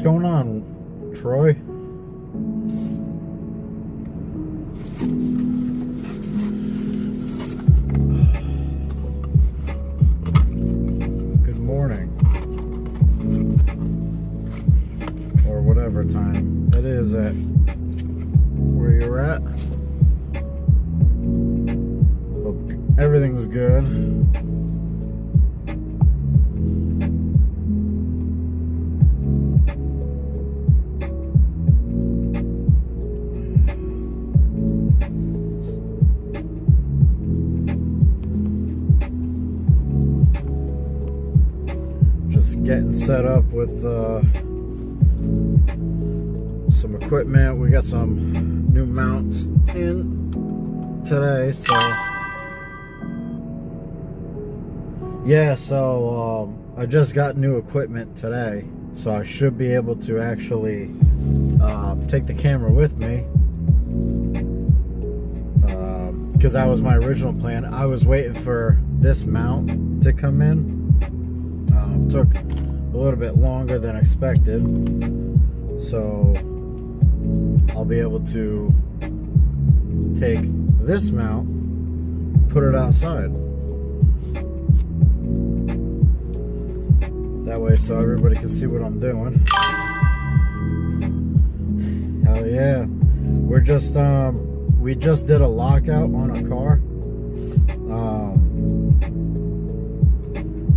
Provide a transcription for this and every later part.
going on, Troy? Good morning. Or whatever time it is at where you're at. Hope everything's good. Getting set up with some equipment. We got some new mounts in today, so yeah, so I just got new equipment today, so I should be able to actually take the camera with me, because that was my original plan. I was waiting for this mount to come in. Took a little bit longer than expected, so I'll be able to take this mount, put it outside, that way so everybody can see what I'm doing. Hell yeah. We're just we just did a lockout on a car.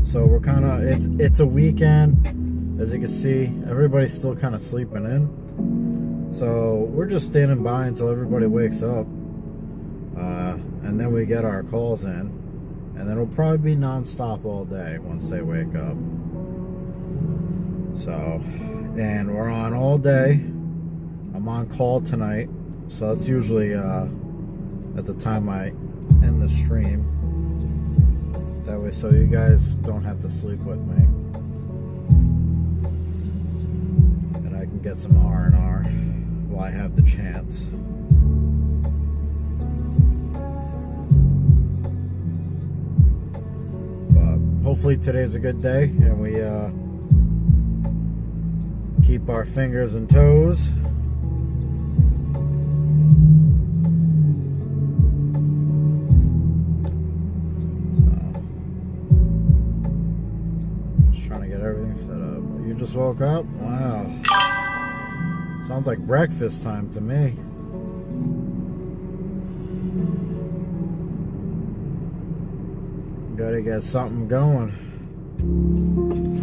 So we're kind of, it's a weekend, as you can see. Everybody's still kind of sleeping in, so we're just standing by until everybody wakes up, and then we get our calls in, and then it'll probably be non-stop all day once they wake up. So, and we're on all day. I'm on call tonight, so that's usually at the time I end the stream. That way so you guys don't have to sleep with me, and I can get some R&R while I have the chance. But hopefully today's a good day, and we keep our fingers and toes. Trying to get everything set up. You just woke up? Wow. Sounds like breakfast time to me. Gotta get something going.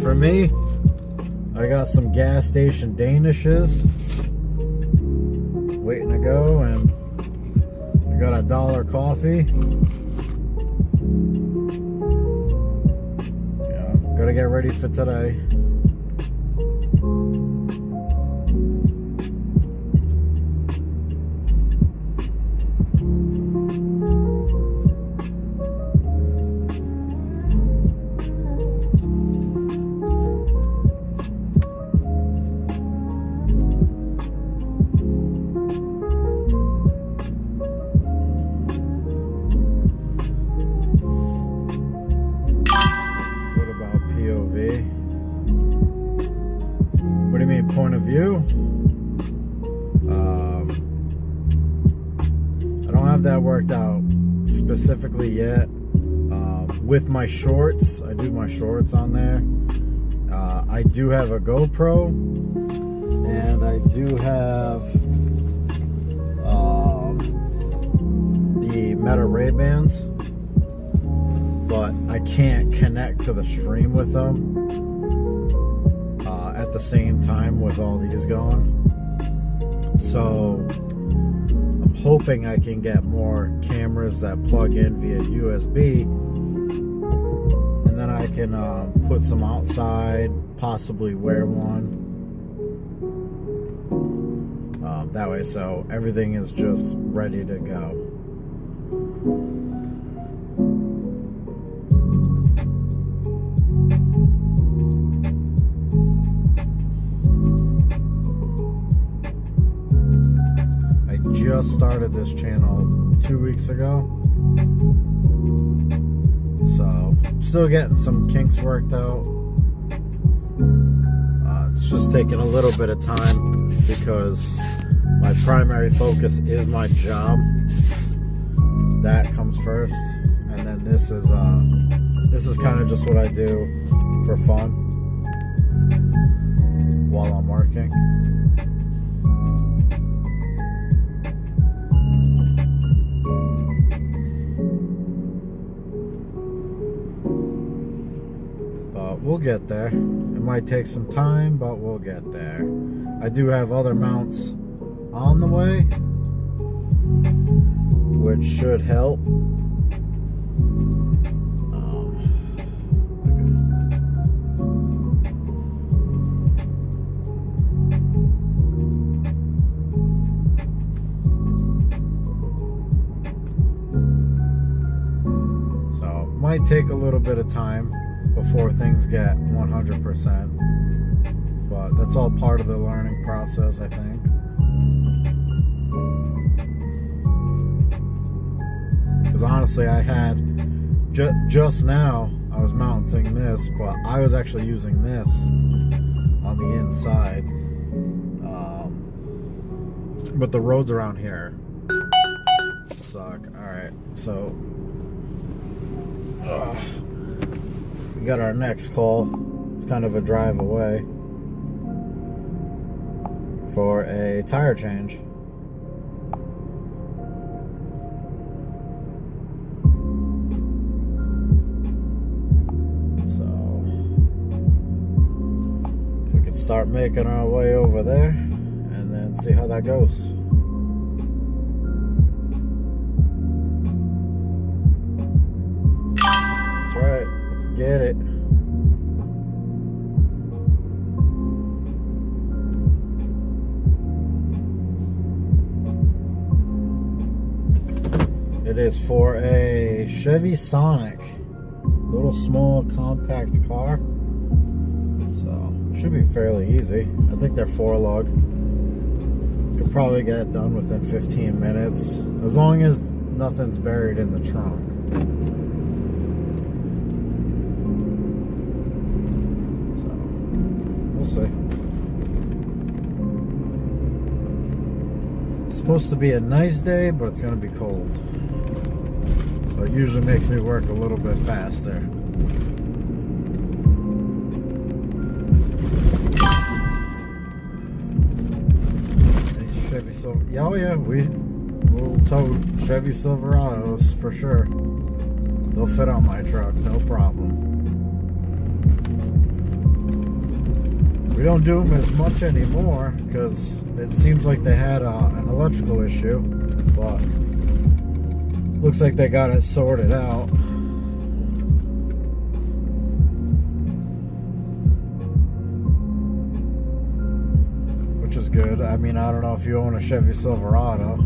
For me, I got some gas station Danishes waiting to go, and I got $1 coffee. Gotta get ready for today. What do you mean, point of view? I don't have that worked out specifically yet. With my shorts, I do my shorts on there. I do have a GoPro, and I do have the Meta Ray-Bans, but I can't connect to the stream with them at the same time with all these going. So I'm hoping I can get more cameras that plug in via USB, and then I can put some outside, possibly wear one. That way so everything is just ready to go. Just started this channel 2 weeks ago, so still getting some kinks worked out. It's just taking a little bit of time because my primary focus is my job. That comes first, and then this is kind of just what I do for fun while I'm working. But we'll get there. It might take some time, but we'll get there. I do have other mounts on the way, which should help. So might take a little bit of time before things get 100%, but that's all part of the learning process, I think. Because honestly, I had just now I was mounting this, but I was actually using this on the inside. But the roads around here suck. Alright, so we got our next call. It's kind of a drive away for a tire change. Start making our way over there and then see how that goes. That's right, let's get it. It is for a Chevy Sonic, little small compact car. Should be fairly easy. I think they're 4-lug. Could probably get it done within 15 minutes, as long as nothing's buried in the trunk. So, we'll see. It's supposed to be a nice day, but it's going to be cold. So it usually makes me work a little bit faster. Oh yeah, we'll tow Chevy Silverados for sure. They'll fit on my truck, no problem. We don't do them as much anymore because it seems like they had an electrical issue, but looks like they got it sorted out. Which is good. I mean, I don't know if you own a Chevy Silverado.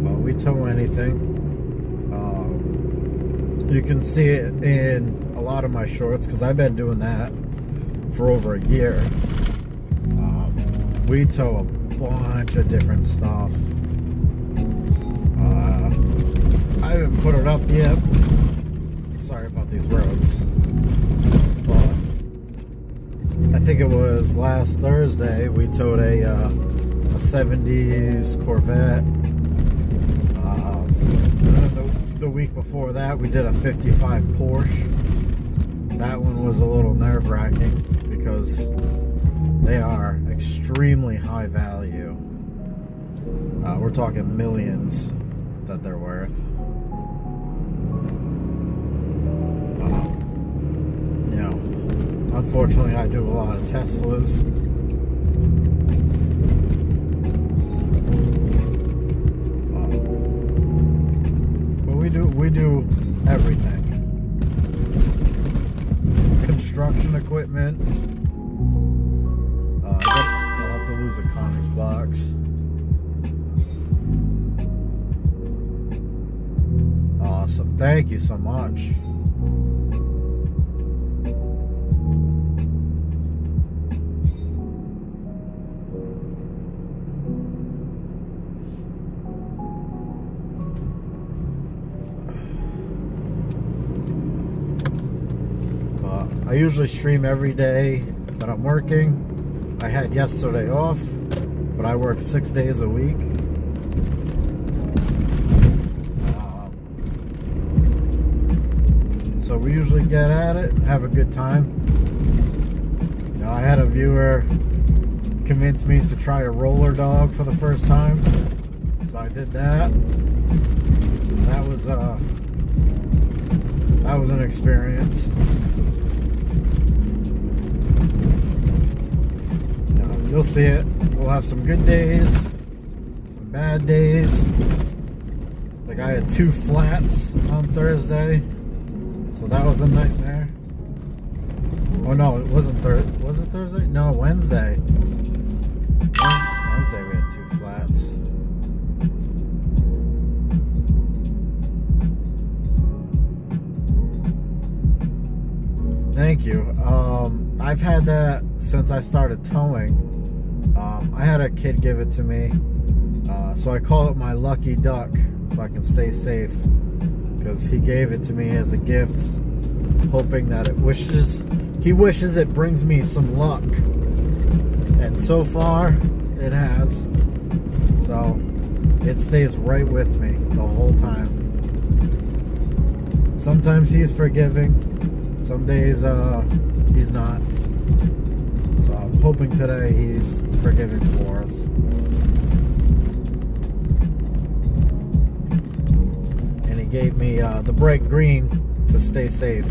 Well, we tow anything. You can see it in a lot of my shorts because I've been doing that for over a year. We tow a bunch of different stuff. I haven't put it up yet. Sorry about these roads. But I think it was last Thursday we towed a 70s Corvette. The week before that we did a 55 Porsche. That one was a little nerve-wracking because they are extremely high value. We're talking millions that they're worth. You know, unfortunately, I do a lot of Teslas. But we do everything. Construction equipment. I'll have to lose a Conex box. Awesome. Thank you so much. I usually stream every day that I'm working. I had yesterday off, but I work 6 days a week. So we usually get at it, have a good time. You know, I had a viewer convince me to try a roller dog for the first time, so I did that. That was an experience. You'll see it. We'll have some good days, some bad days. Like I had 2 flats on Thursday, so that was a nightmare. Oh no, it wasn't Thursday. Was it Thursday? No, Wednesday. Wednesday we had 2 flats. Thank you. I've had that since I started towing. I had a kid give it to me, so I call it my lucky duck, so I can stay safe, because he gave it to me as a gift, hoping that he wishes it brings me some luck, and so far it has. So it stays right with me the whole time. Sometimes he's forgiving, some days he's not. So I'm hoping today he's forgiving for us. And he gave me the bright green to stay safe.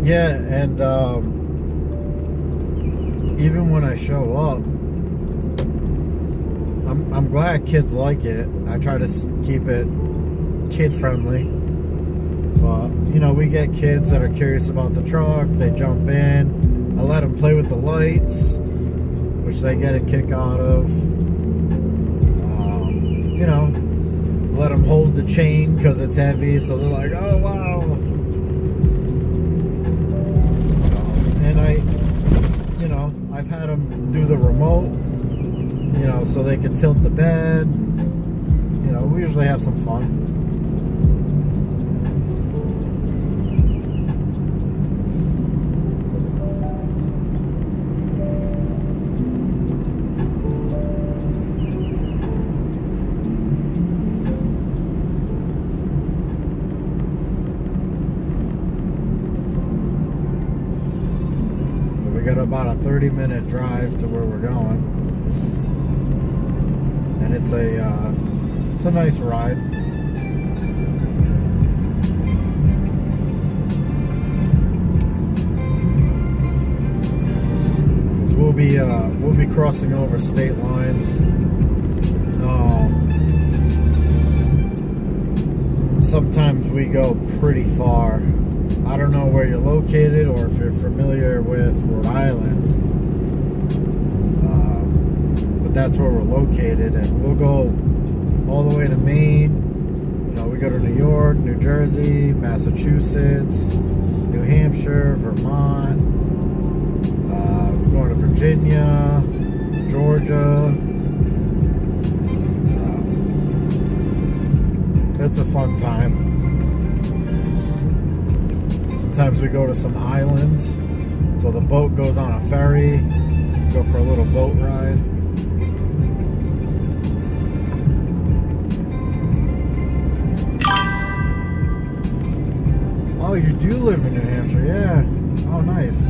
Yeah, and even when I show up, I'm glad kids like it. I try to keep it kid friendly. But you know, we get kids that are curious about the truck. They jump in. I let them play with the lights, which they get a kick out of. You know, let them hold the chain because it's heavy, so they're like, oh wow. And I've had them do the remote, you know, so they can tilt the bed. You know, we usually have some fun. We got about a 30-minute drive to where we're going, and it's a nice ride. Because we'll be crossing over state lines. Sometimes we go pretty far. I don't know where you're located or if you're familiar with Rhode Island, but that's where we're located, and we'll go all the way to Maine. You know, we go to New York, New Jersey, Massachusetts, New Hampshire, Vermont. We're going to Virginia, Georgia. So it's a fun time. Sometimes we go to some islands, so the boat goes on a ferry, go for a little boat ride. Oh, you do live in New Hampshire, yeah. Oh, nice.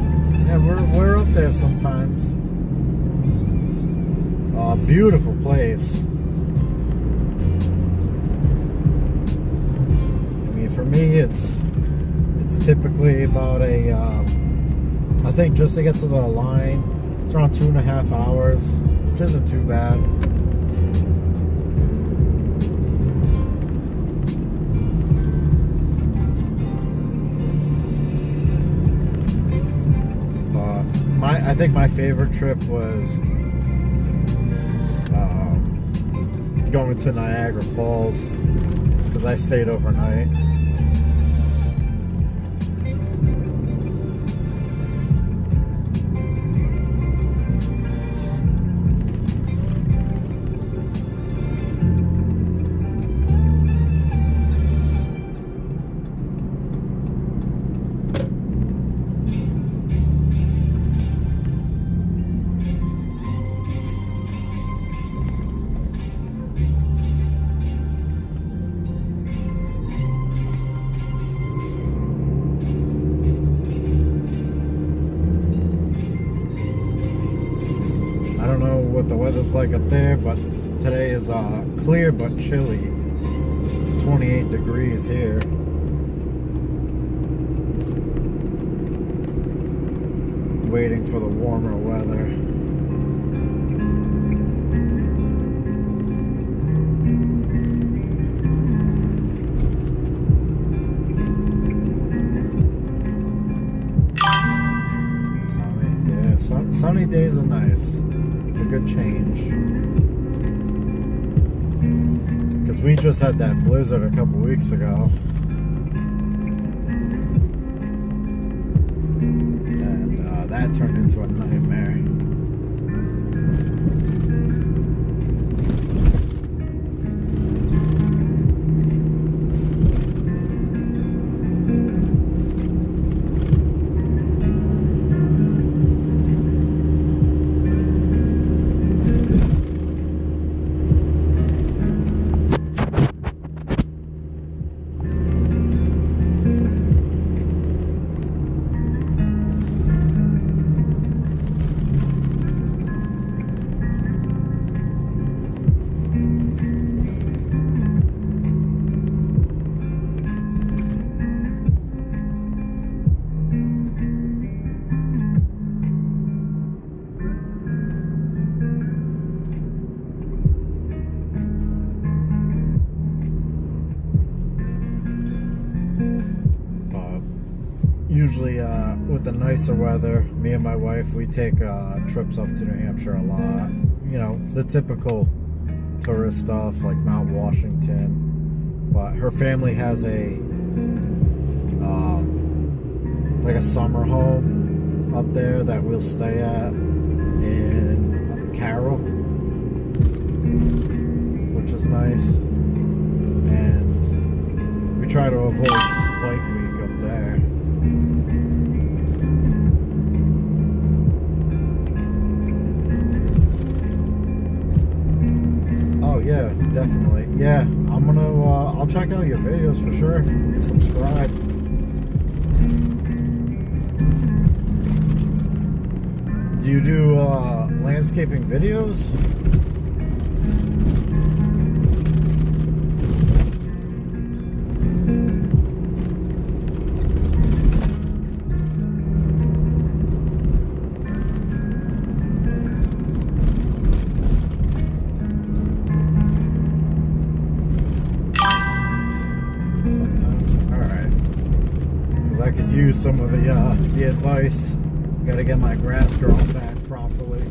Yeah, we're up there sometimes. Beautiful place. I mean, for me, it's typically about I think just to get to the line, It's around 2.5 hours, which isn't too bad. I think my favorite trip was going to Niagara Falls because I stayed overnight. I don't know what the weather's like up there, but today is clear but chilly. It's 28 degrees here. Waiting for the warmer weather. Sunny days are nice. It's a good change. Because we just had that blizzard a couple weeks ago. And that turned into a nightmare. Usually with the nicer weather, me and my wife, we take trips up to New Hampshire a lot. You know, the typical tourist stuff like Mount Washington. But her family has a like a summer home up there that we'll stay at in Carroll, which is nice. And we try to avoid Bike Week up there. Oh yeah, definitely. Yeah, I'm gonna I'll check out your videos for sure. Subscribe. Do you do landscaping videos? I could use some of the advice. Gotta get my grass grown back properly.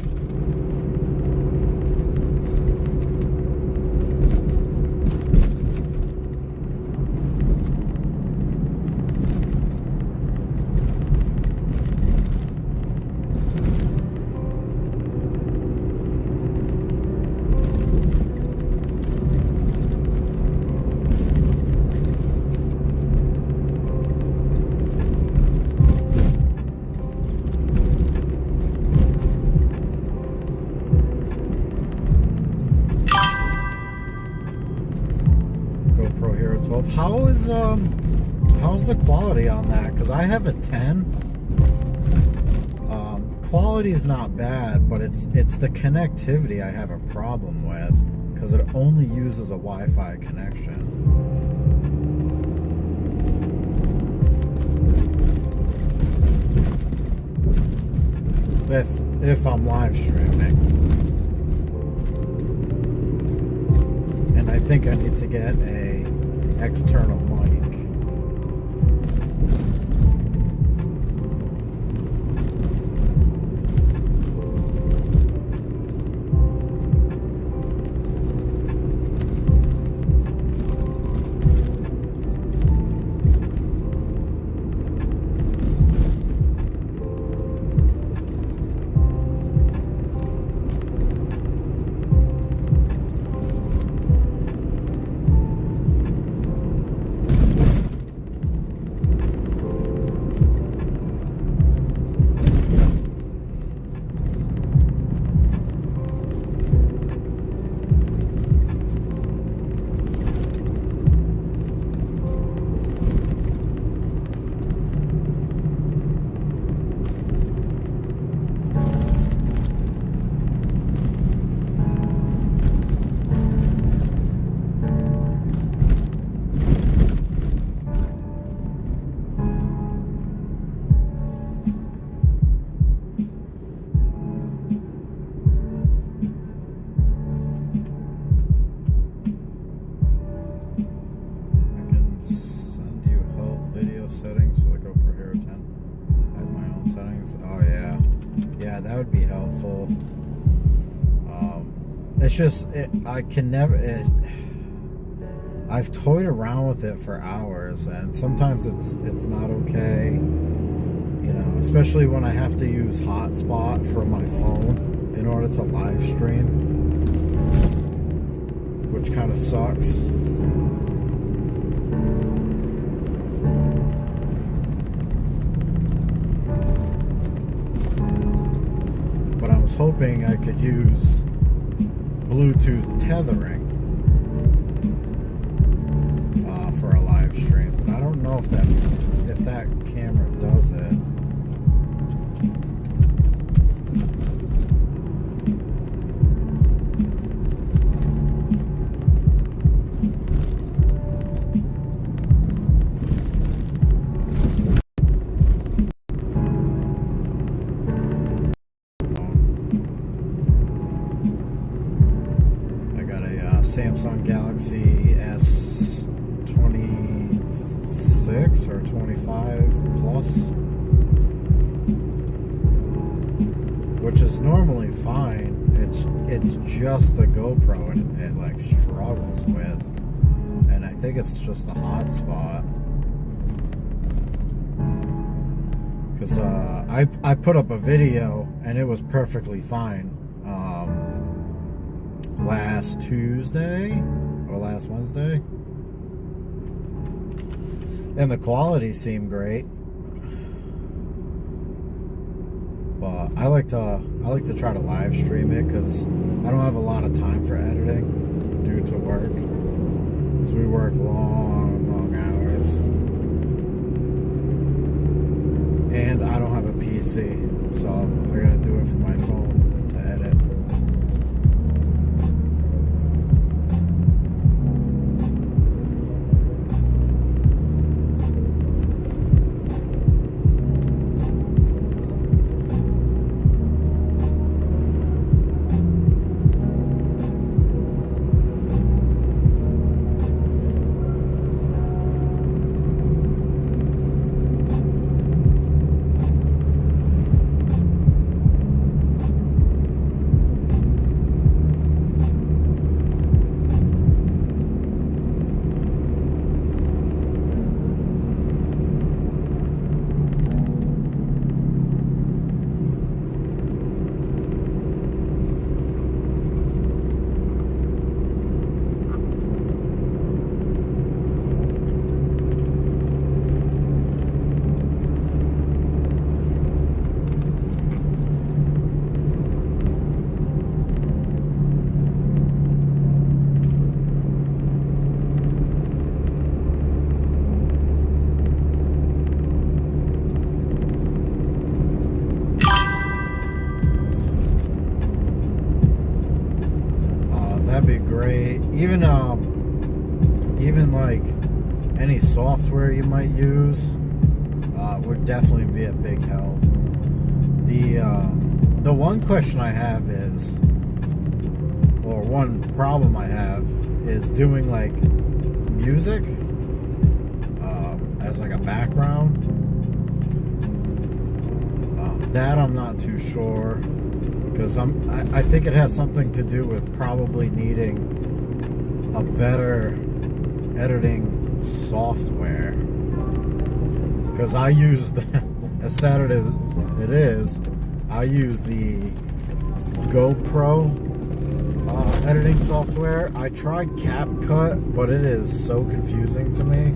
GoPro Hero 12. How's the quality on that? Because I have a 10. Quality is not bad, but it's the connectivity I have a problem with, because it only uses a Wi-Fi connection. With if I'm live streaming. And I think I need to get a external mic. Settings for the GoPro Hero 10. I have my own settings. Oh yeah, yeah, that would be helpful. It's just I can never. I've toyed around with it for hours, and sometimes it's not okay. You know, especially when I have to use hotspot for my phone in order to live stream, which kind of sucks. Hoping I could use Bluetooth tethering for a live stream, but I don't know if that camera does it. Samsung Galaxy S26 or 25 Plus, which is normally fine. It's just the GoPro it like struggles with, and I think it's just the hotspot. Because I put up a video and it was perfectly fine. Last Tuesday or last Wednesday, and the quality seemed great, but I like to try to live stream it because I don't have a lot of time for editing due to work, because we work long hours, and I don't have a PC, so I gotta do it from my phone to edit. Even like any software you might use would definitely be a big help. The the one question I have is, or one problem I have is doing like music as like a background. That I'm not too sure, because I think it has something to do with probably needing a better editing software, because I use the, as sad as it is, I use the GoPro editing software. I tried CapCut, but it is so confusing to me.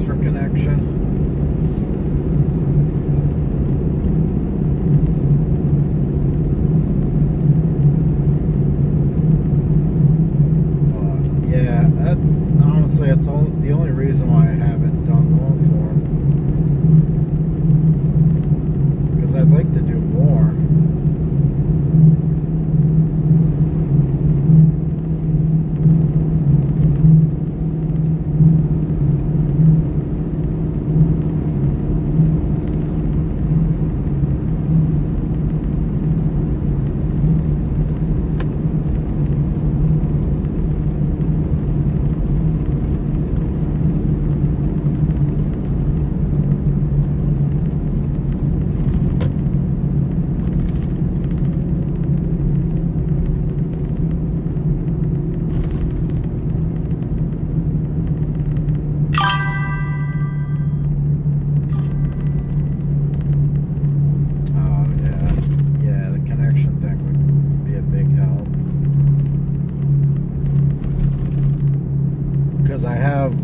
For connection. Yeah, that honestly, that's the only reason why I haven't done long form, because I'd like to do more.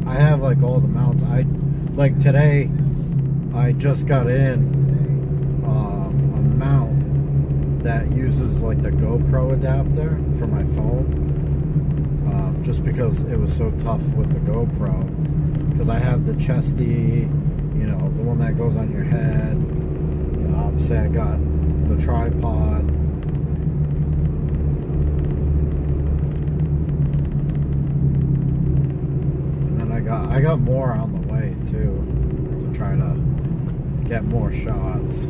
I have like all the mounts. Like today I just got in a mount that uses like the GoPro adapter for my phone, just because it was so tough with the GoPro, because I have the chesty, you know, the one that goes on your head. You know, obviously I got the tripod. I got more on the way too, to try to get more shots.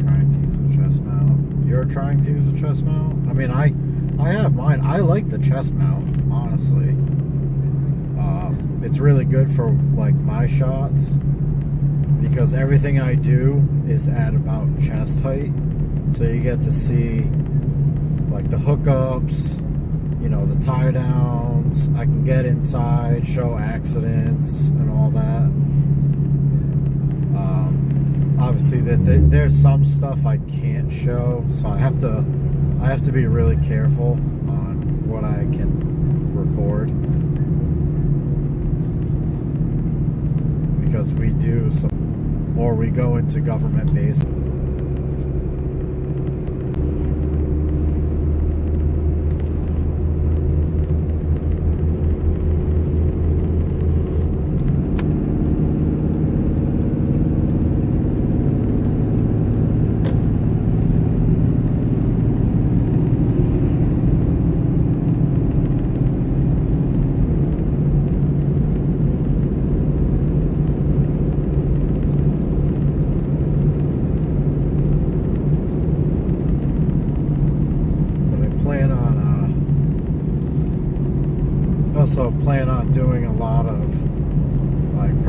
Trying to use a chest mount. You're trying to use a chest mount? I mean, I have mine. I like the chest mount, honestly. It's really good for like my shots, because everything I do is at about chest height, so you get to see like the hookups, you know, the tie downs. I can get inside, show accidents and all that. Obviously there's some stuff I can't show, so I have to be really careful on what I can record, because we do some, or we go into government base.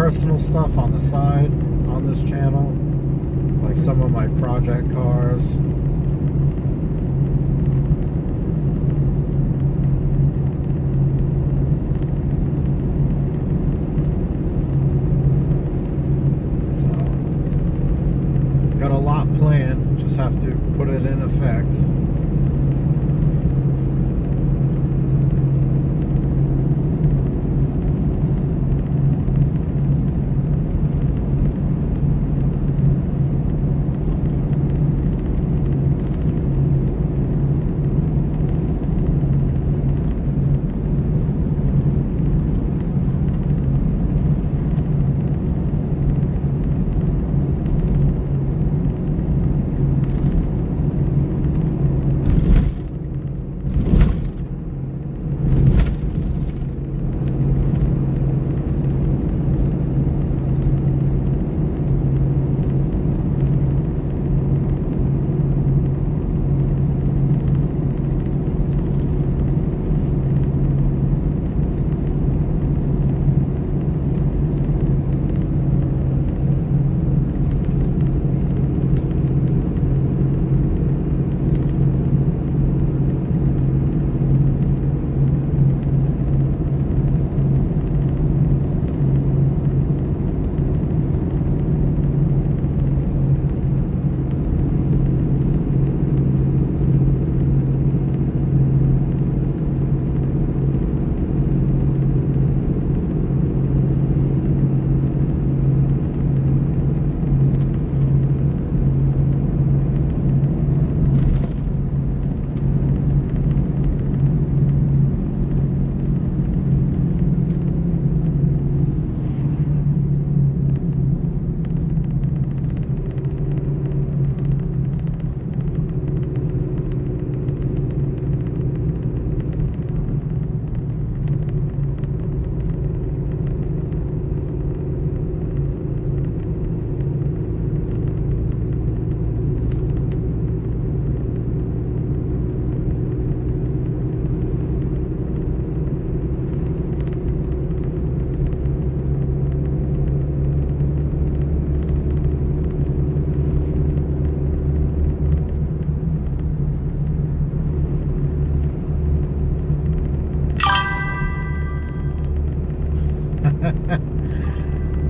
personal stuff on the side on this channel, like some of my project cars. So, got a lot planned, just have to put it in effect.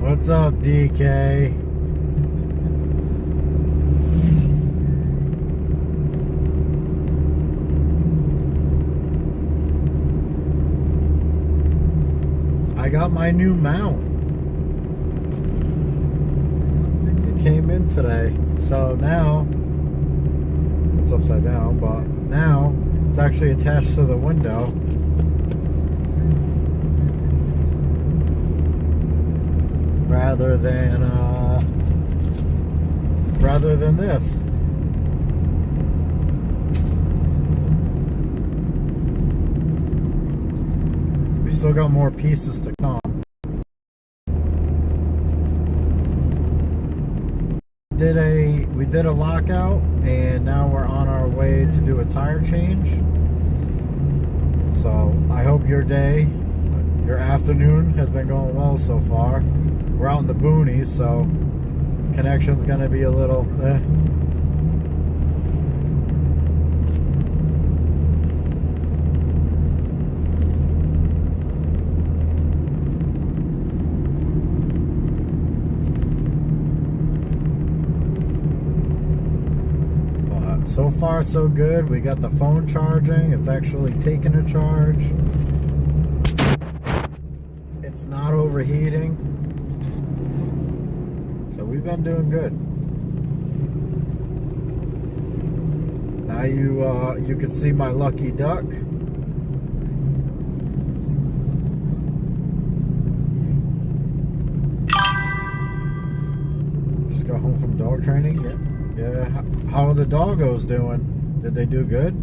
What's up, DK? I got my new mount. It came in today. So now, it's upside down, but now it's actually attached to the window. Rather than this. We still got more pieces to come. We did a lockout, and now we're on our way to do a tire change. So I hope your afternoon has been going well so far. We're out in the boonies, so connection's gonna be a little But so far so good. We got the phone charging. It's actually taking a charge. It's not overheating. So we've been doing good. Now you can see my lucky duck. Just got home from dog training. Yeah. How are the doggos doing? Did they do good?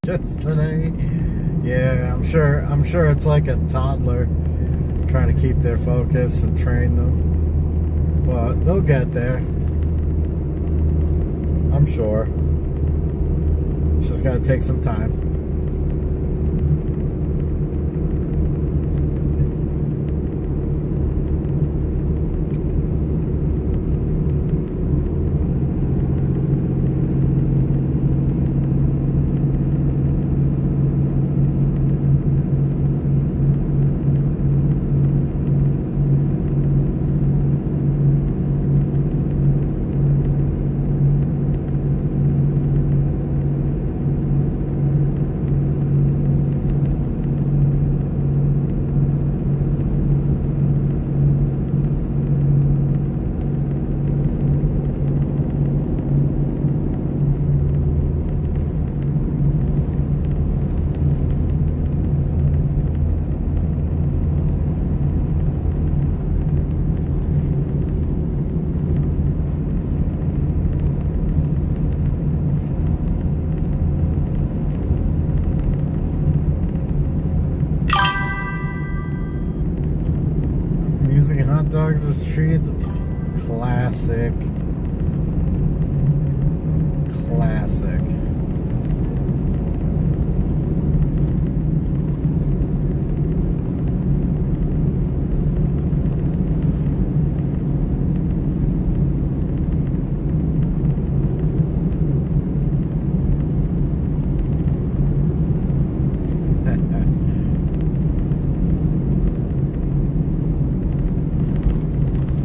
focus today. Yeah, I'm sure it's like a toddler trying to keep their focus and train them. But they'll get there. I'm sure. It's just gotta take some time. Using hot dogs as treats. Classic. Classic.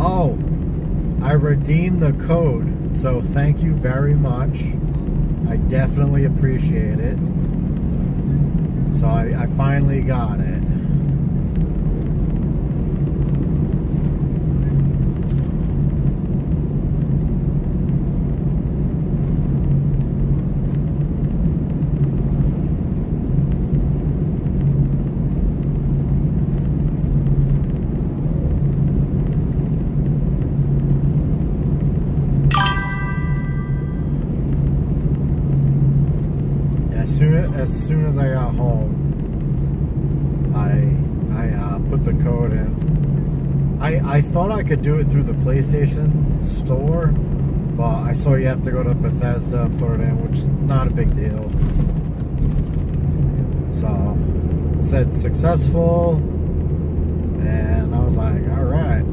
Oh, I redeemed the code, so thank you very much. I definitely appreciate it. So I finally got it. As soon as I got home, I put the code in. I thought I could do it through the PlayStation Store, but I saw you have to go to Bethesda, put it in, which is not a big deal. So it said successful, and I was like, all right.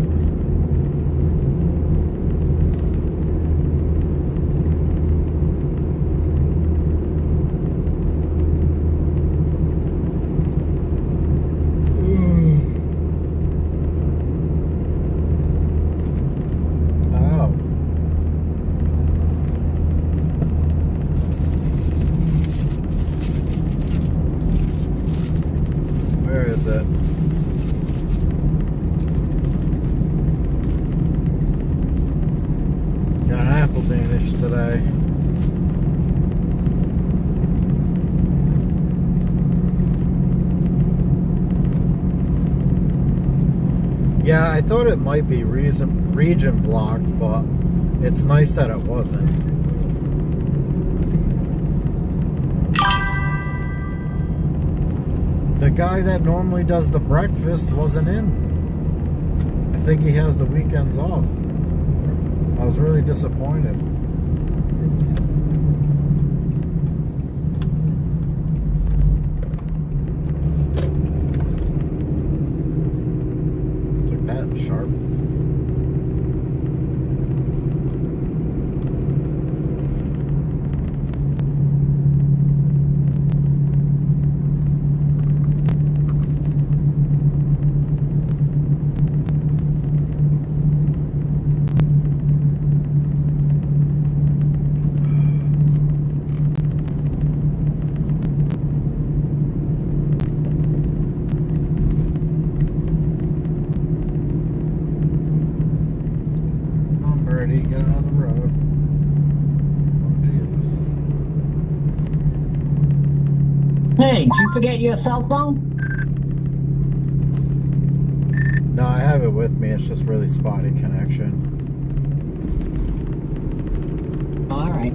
Where is it? Got an apple Danish today. Yeah, I thought it might be region blocked, but it's nice that it wasn't. The guy that normally does the breakfast wasn't in. I think he has the weekends off. I was really disappointed. Took that sharp. Get on the road. Oh, Jesus. Hey, did you forget your cell phone? No, I have it with me. It's just really spotty connection. Alright.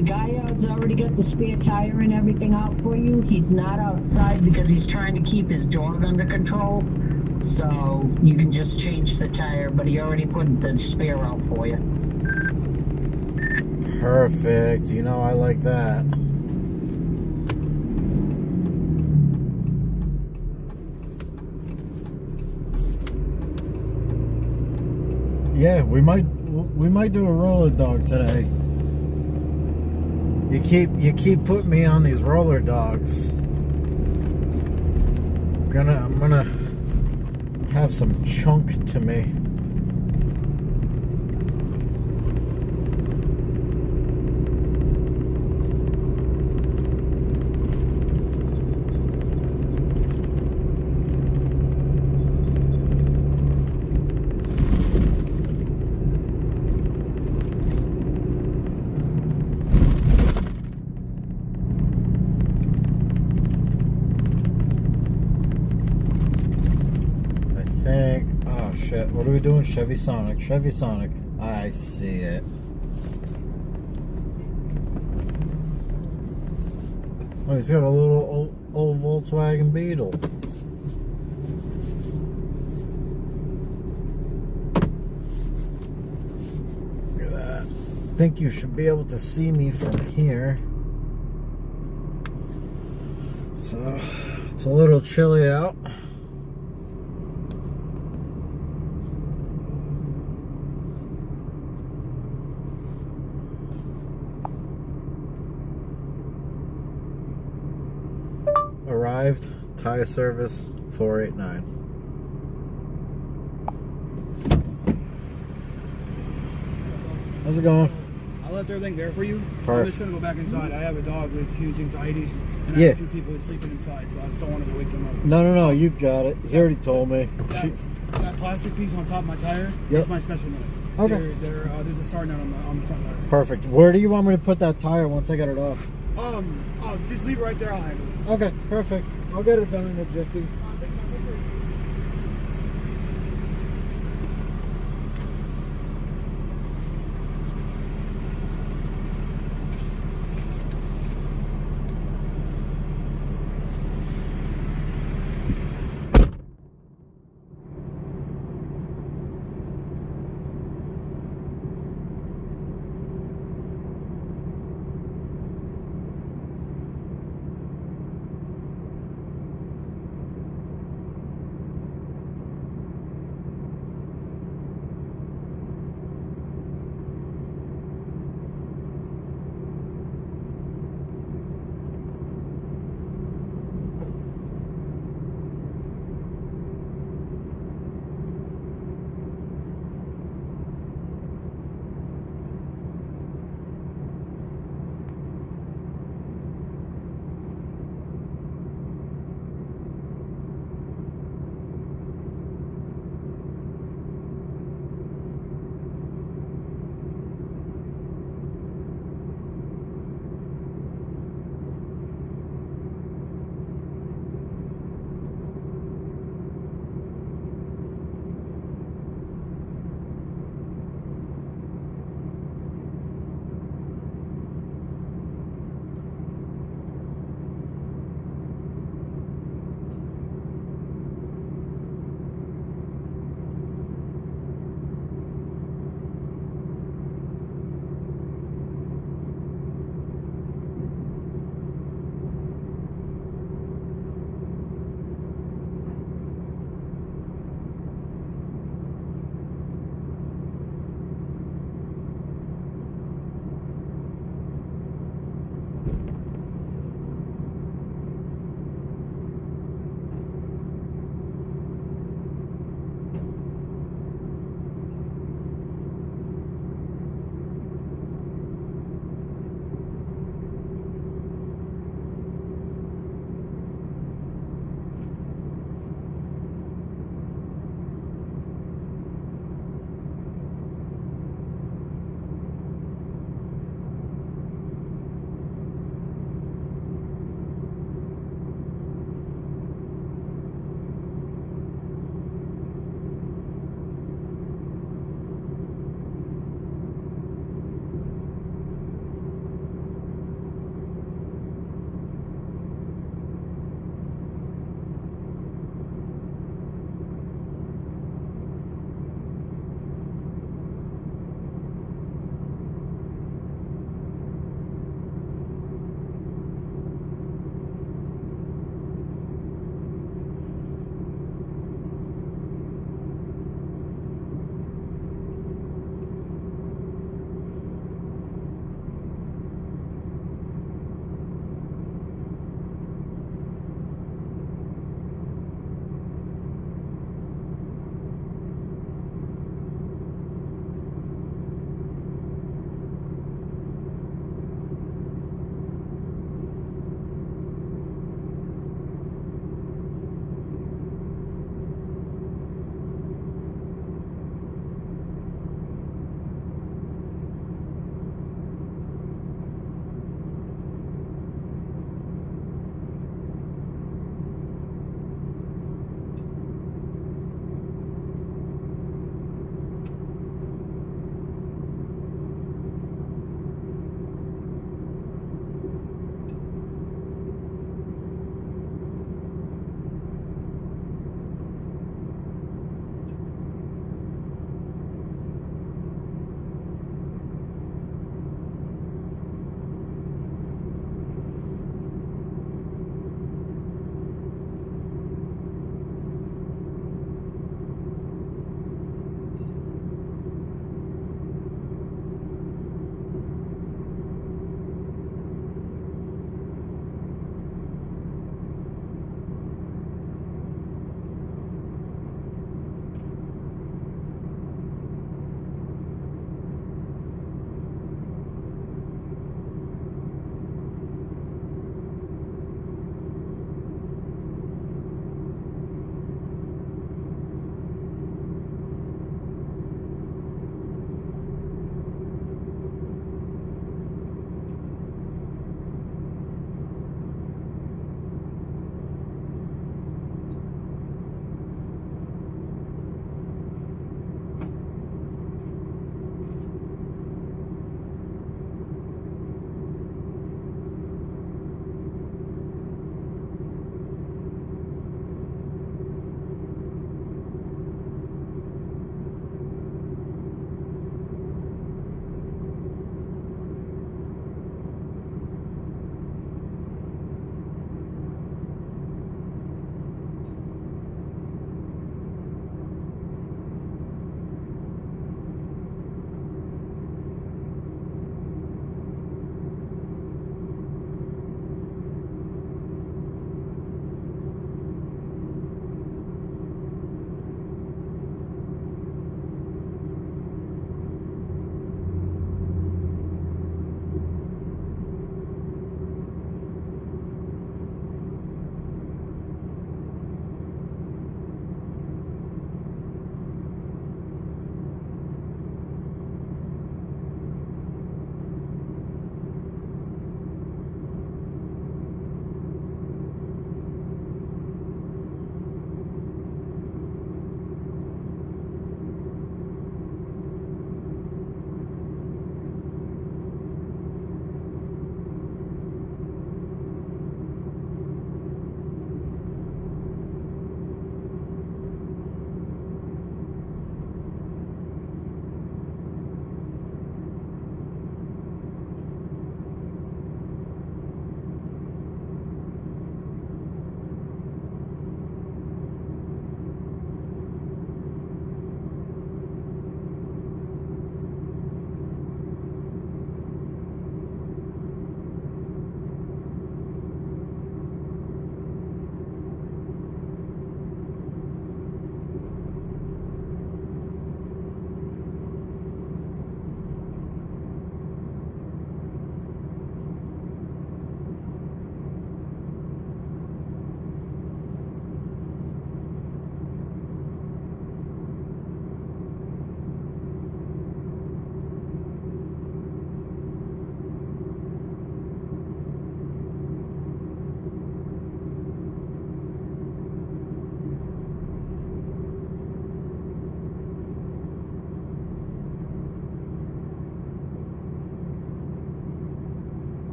The guy has already got the spare tire and everything out for you. He's not outside because he's trying to keep his dog under control. So you can just change the tire, but he already put the spare out for you. Perfect. You know I like that. Yeah, we might do a roller dog today. You keep putting me on these roller dogs. I'm gonna have some chunk to me. Oh shit, what are we doing? Chevy Sonic. Chevy Sonic. I see it. Oh, he's got a little old Volkswagen Beetle. Look at that. I think you should be able to see me from here. So, it's a little chilly out. Arrived, tire service, 489. How's it going? I left everything there for you. Perfect. I'm just going to go back inside. I have a dog with huge anxiety, and I Yeah. have 2 people sleeping inside, so I just don't want to wake him up. No, you got it. He already told me. That plastic piece on top of my tire, Yep. that's my special note. Okay. There's a star nut on the front tire. Perfect. Where do you want me to put that tire once I get it off? Just leave it right there. I'll handle it. Okay, perfect. I'll get it done in a jiffy.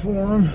for him.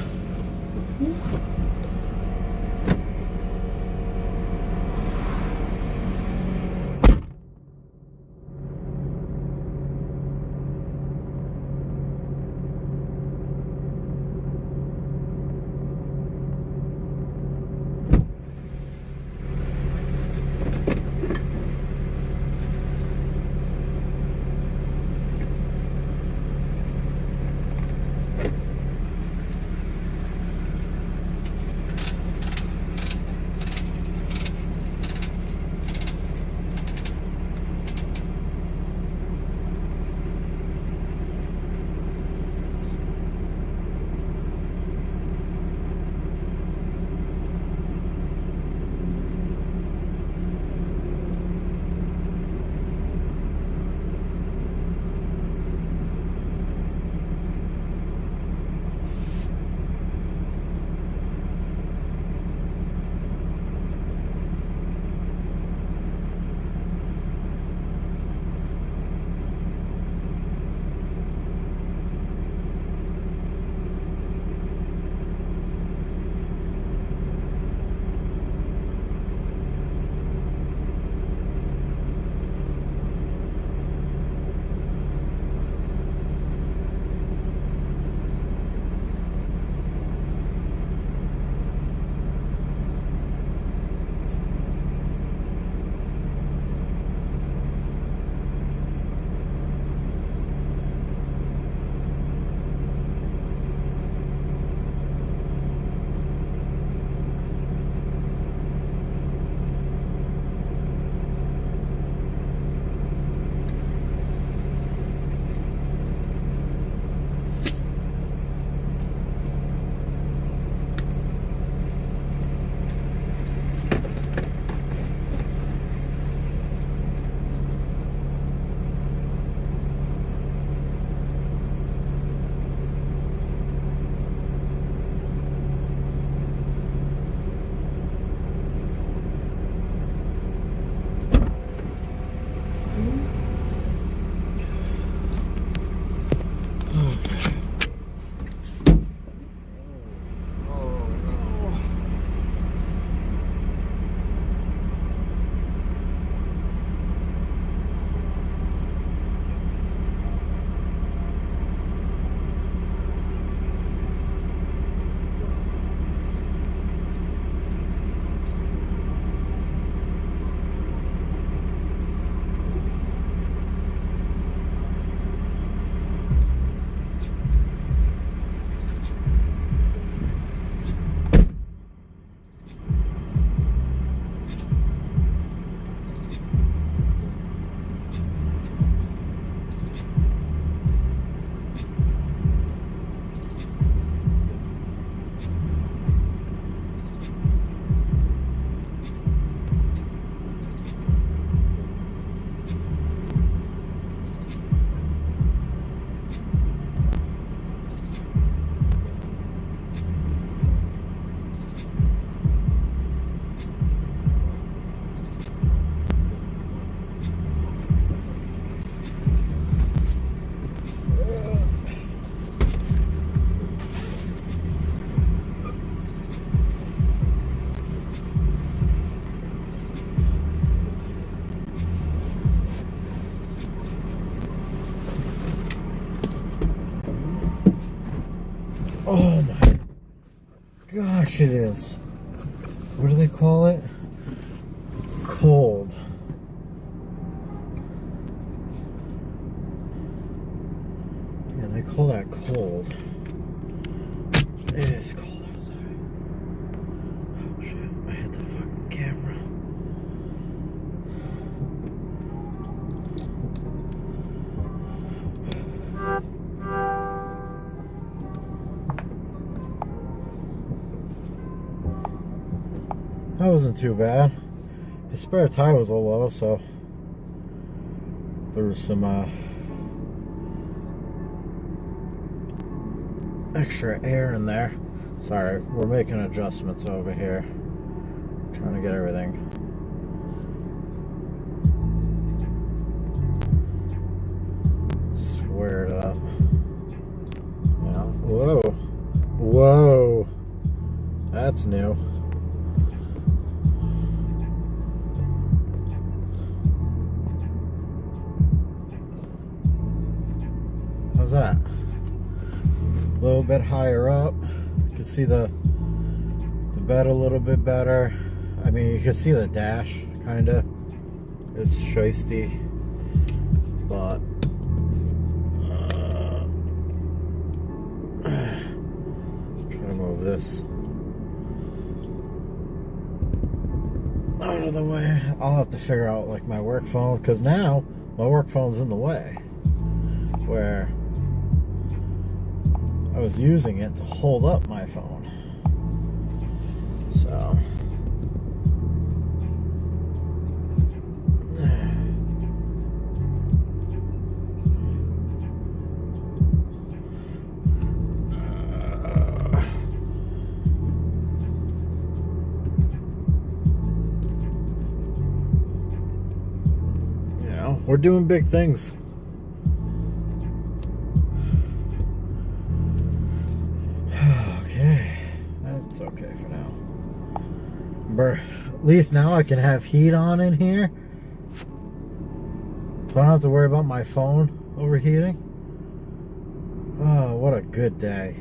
Oh my gosh, it is. What do they call it? Cold. Yeah, they call that cold. It is cold outside. Oh shit, I hit the fucking camera. That wasn't too bad. His spare tire was a little low, so threw some extra air in there. Sorry, we're making adjustments over here. Trying to get everything squared up. Yeah. Whoa. Whoa. That's new. How's that? A little bit higher up. You can see the bed a little bit better. I mean, you can see the dash, kinda. It's shiesty, but try to move this out of the way. I'll have to figure out like my work phone, because now my work phone's in the way, where I was using it to hold up my phone. So we're doing big things. Okay, that's okay for now. But at least now I can have heat on in here, so I don't have to worry about my phone overheating. Oh, what a good day.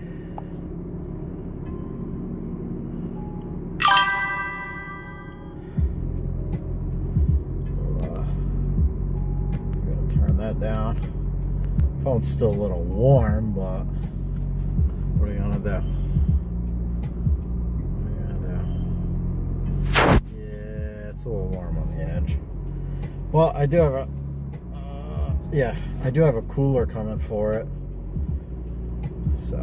That down. Phone's still a little warm, but what are you gonna do? Yeah, it's a little warm on the edge. Well, I do have a yeah, I do have a cooler coming for it. So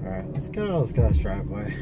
all right, let's get out of this guy's driveway.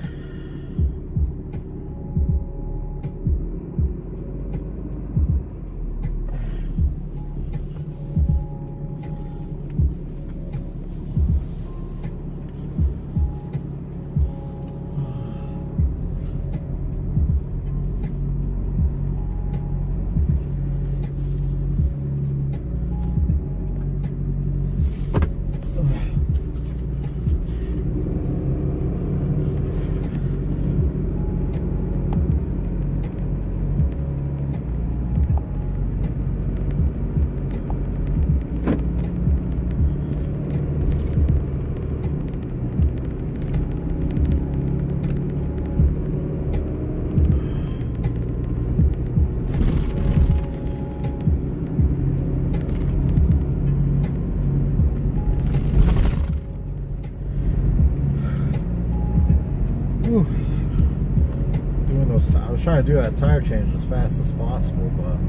Doing those, I was trying to do that tire change as fast as possible, but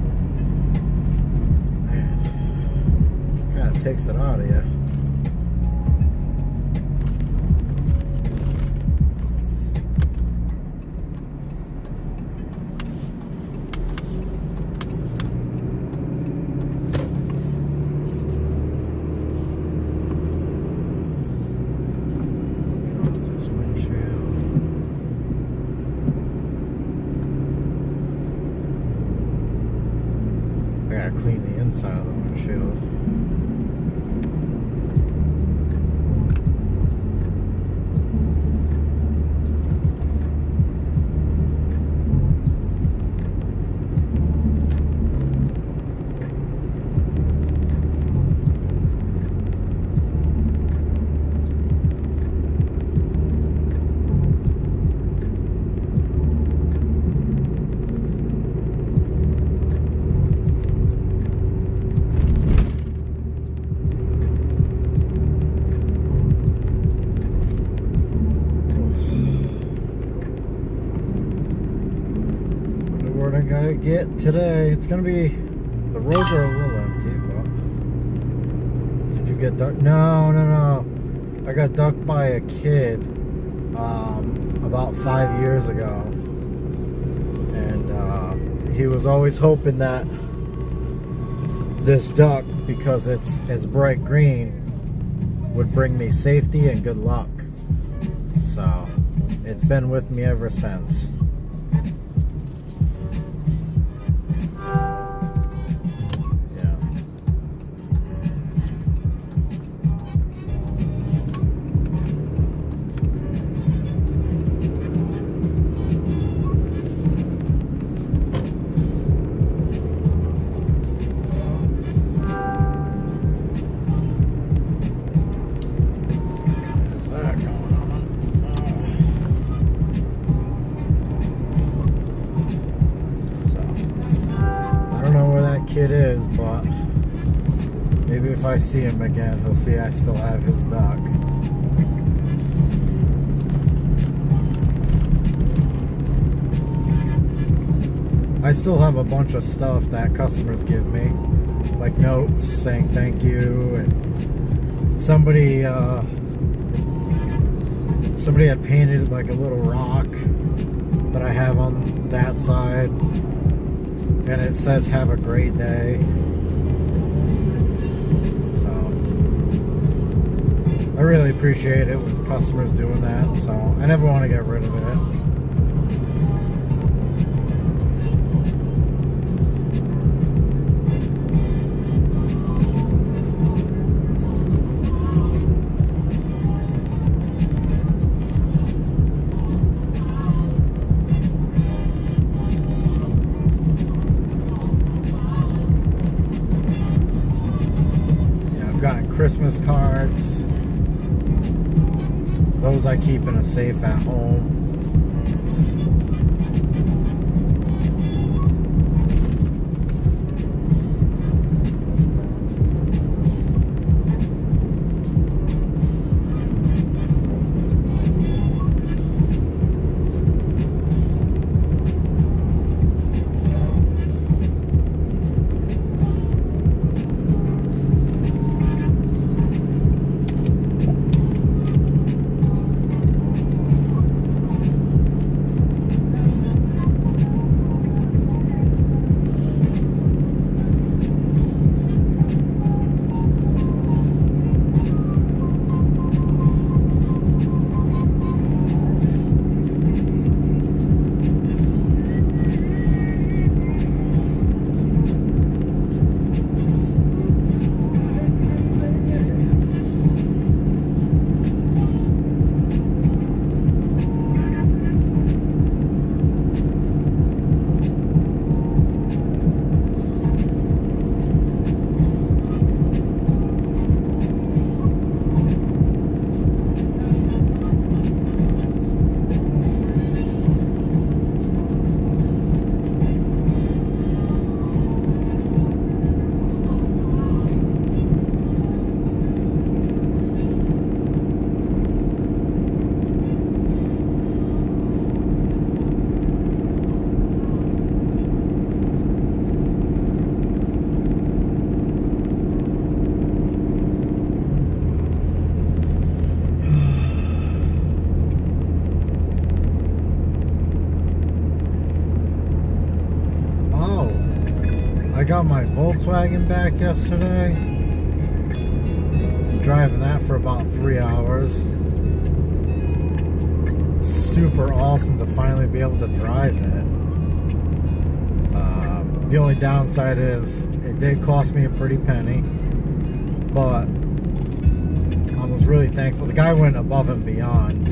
man, kind of takes it out of you. Clean the inside of the windshield. What I gotta get today. It's gonna be, the roads are a little empty, but did you get ducked? No. I got ducked by a kid about 5 years ago, and he was always hoping that this duck, because it's bright green, would bring me safety and good luck. So it's been with me ever since. Maybe if I see him again, he'll see I still have his duck. I still have a bunch of stuff that customers give me, like notes saying thank you, and somebody had painted like a little rock that I have on that side, and it says have a great day. So I really appreciate it with customers doing that, so I never want to get rid of it. Christmas cards. Those I keep in a safe at home. Got my Volkswagen back yesterday. Driving that for about 3 hours. Super awesome to finally be able to drive it. The only downside is it did cost me a pretty penny, but I was really thankful. The guy went above and beyond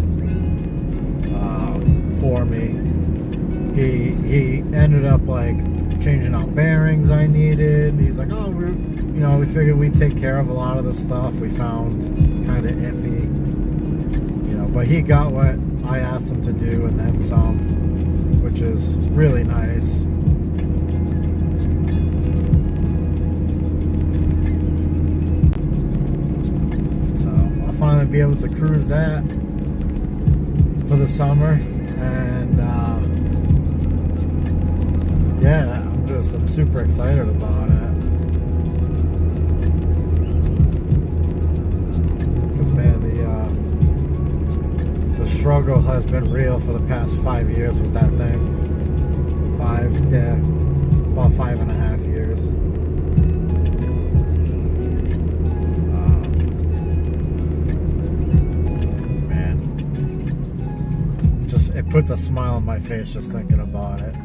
for me. He ended up like changing out bearings I needed. He's like, oh, we figured we'd take care of a lot of the stuff we found kind of iffy, but he got what I asked him to do and then some, which is really nice. So I'll finally be able to cruise that for the summer, and yeah, I'm super excited about it. Because man, the struggle has been real for the past 5 years with that thing. About 5.5 years. Man, it puts a smile on my face just thinking about it.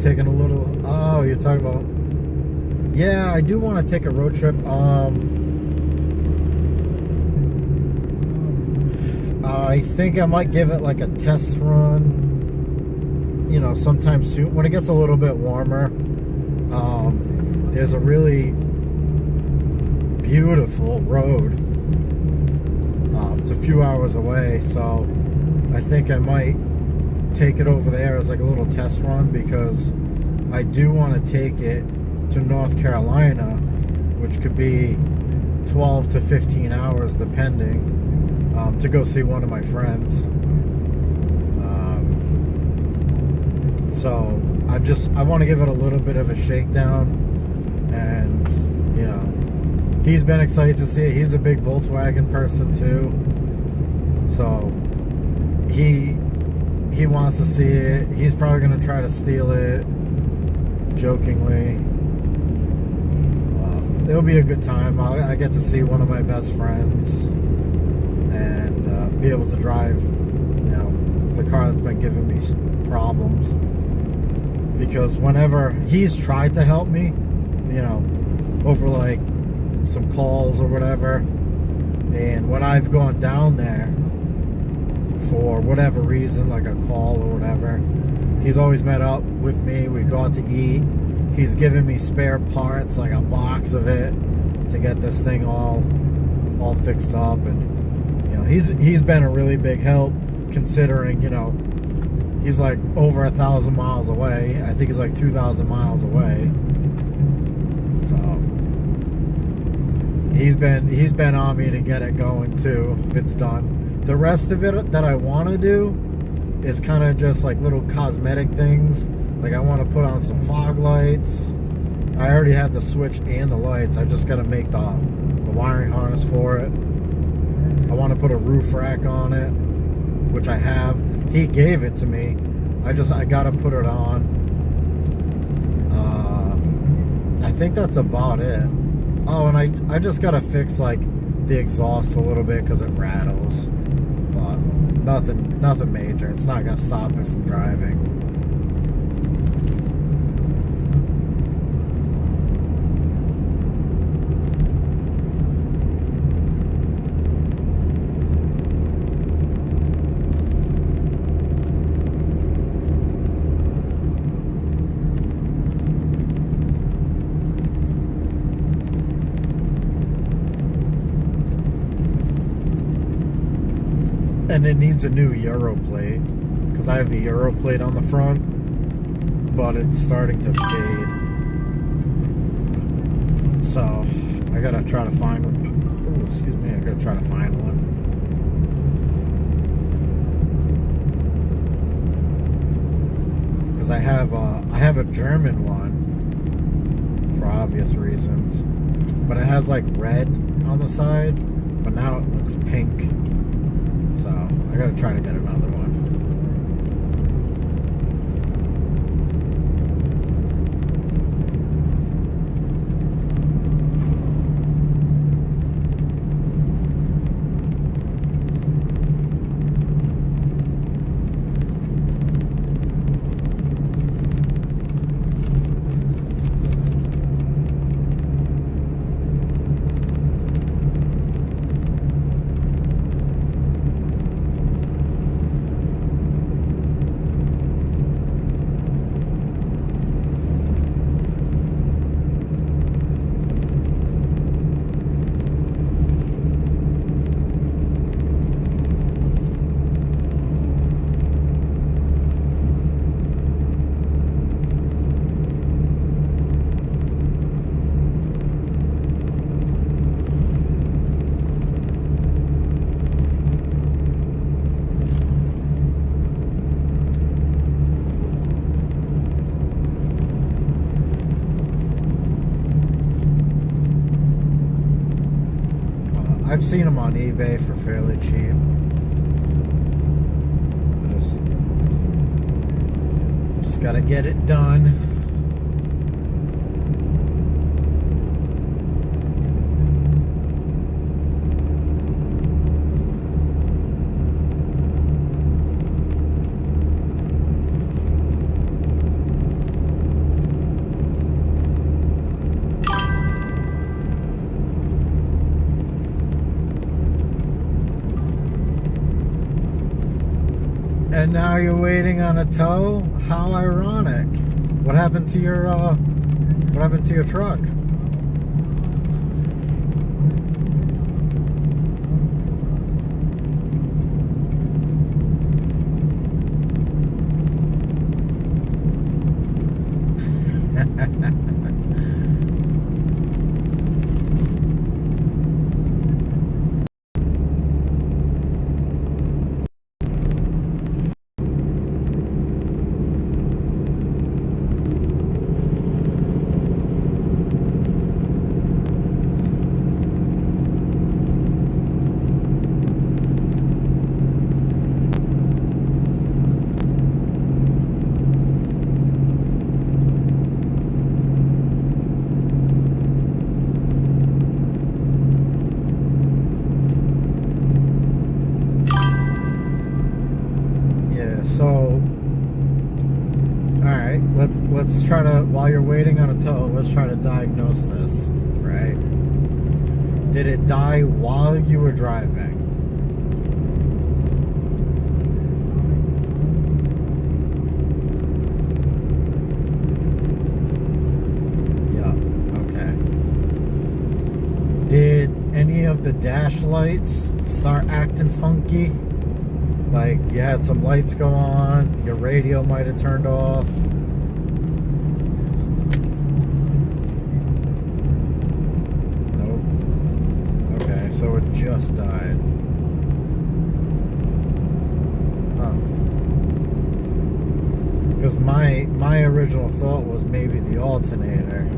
taking a little. Oh, you're talking about. Yeah, I do want to take a road trip. I think I might give it like a test run, you know, sometime soon when it gets a little bit warmer. There's a really beautiful road. It's a few hours away, so I think I might take it over there as like a little test run, because I do want to take it to North Carolina, which could be 12 to 15 hours depending, to go see one of my friends. So I want to give it a little bit of a shakedown, and you know, he's been excited to see it. He's a big Volkswagen person too, so he wants to see it. He's probably going to try to steal it, jokingly. It'll be a good time. I get to see one of my best friends and be able to drive, you know, the car that's been giving me problems. Because whenever he's tried to help me, you know, over like some calls or whatever, and when I've gone down there for whatever reason, like a call or whatever, he's always met up with me. We go out to eat. He's given me spare parts, like a box of it, to get this thing all fixed up. And you know, he's been a really big help, considering, you know, he's like over 1,000 miles away. I think he's like 2,000 miles away. So he's been on me to get it going too, if it's done. The rest of it that I want to do is kind of just like little cosmetic things. Like I want to put on some fog lights. I already have the switch and the lights. I just got to make the wiring harness for it. I want to put a roof rack on it, which I have. He gave it to me. I got to put it on. I think that's about it. Oh, and I just got to fix like the exhaust a little bit because it rattles. But nothing major. It's not going to stop it from driving. And it needs a new Euro plate, because I have the Euro plate on the front, but it's starting to fade. So I gotta try to find one. Oh, excuse me, I gotta try to find one. Because I have a German one, for obvious reasons, but it has like red on the side, but now it looks pink. So I gotta try to get another one. I've seen them on eBay for fairly cheap. Just gotta get it done. And now you're waiting on a tow? How ironic. What happened to your truck? So, alright, let's try to, while you're waiting on a tow, let's try to diagnose this, right? Did it die while you were driving? Yeah, okay. Did any of the dash lights start acting funky? Like, you had some lights go on, your radio might have turned off. Nope. Okay, so it just died. Huh. Because my original thought was maybe the alternator.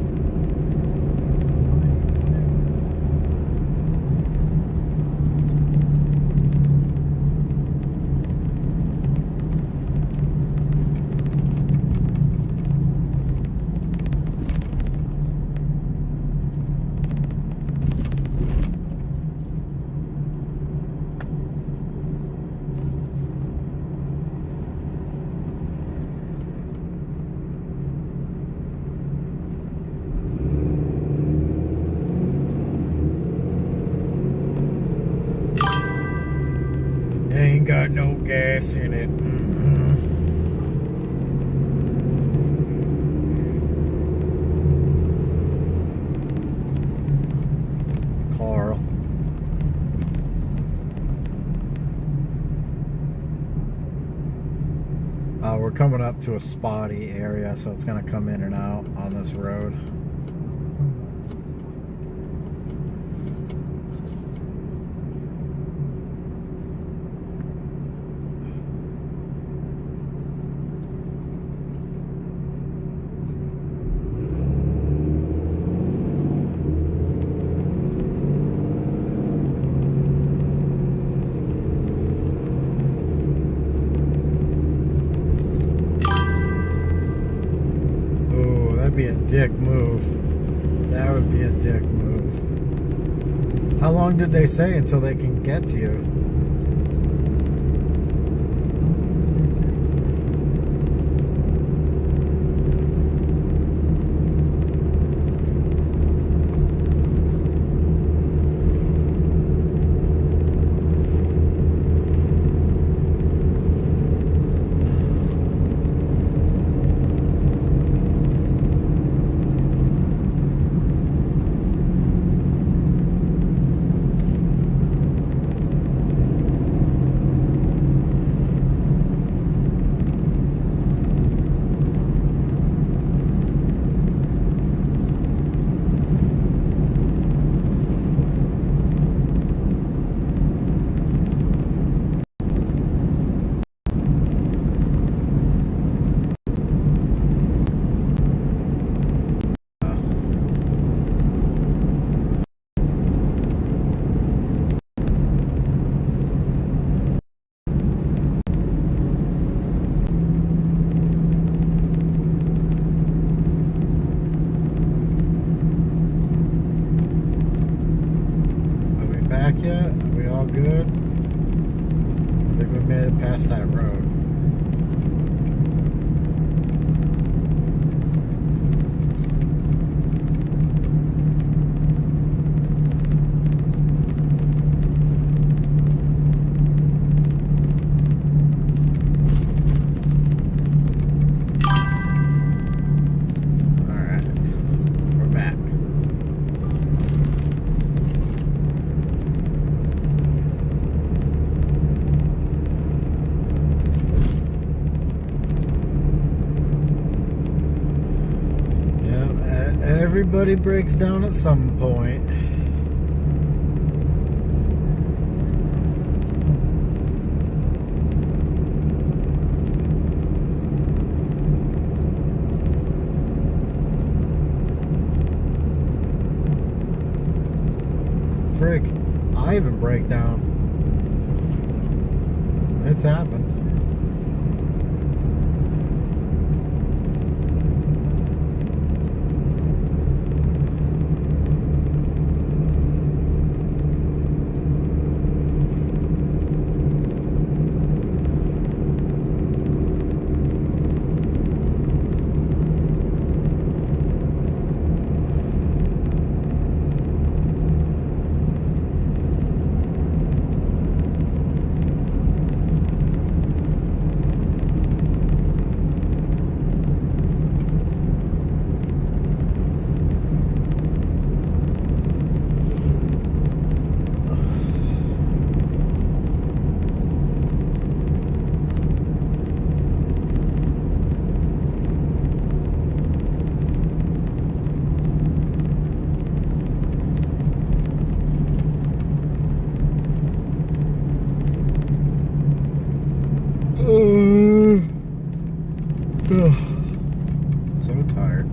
Ain't got no gas in it. Carl. We're coming up to a spotty area, so it's gonna come in and out on this road. Be a dick move. That would be a dick move. How long did they say until they can get to you? Back yet? Are we all good? I think we made it past that road. Everybody breaks down at some point. Frick, I even break down. It's happened. So tired.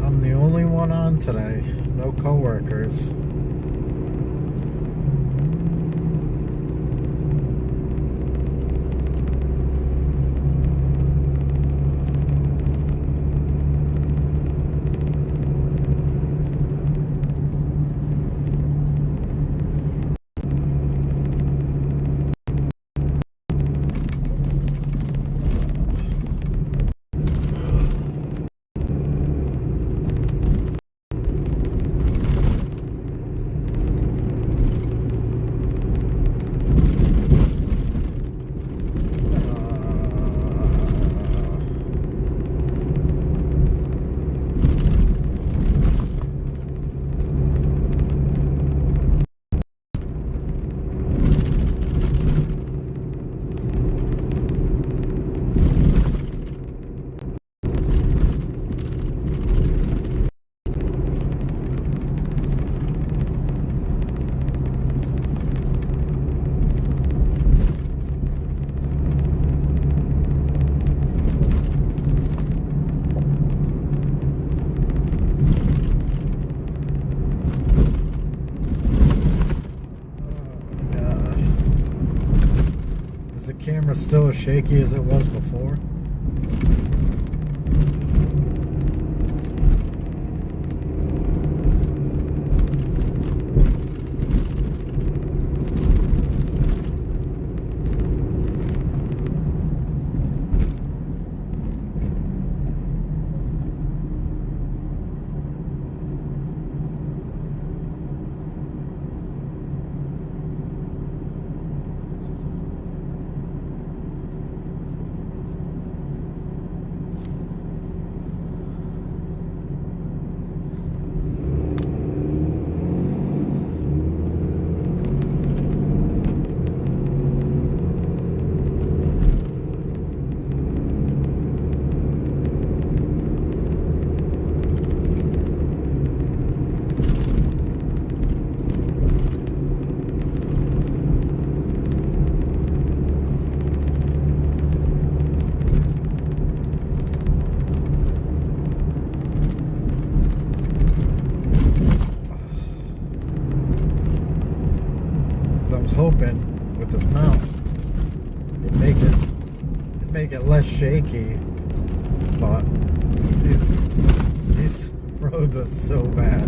I'm the only one on today. No coworkers. Camera still as shaky as it was before. I was hoping with this mount it'd make it less shaky, but dude, these roads are so bad.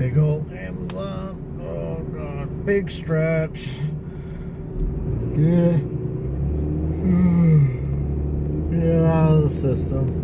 Big old Amazon. Oh god, big stretch. Get it out of the system.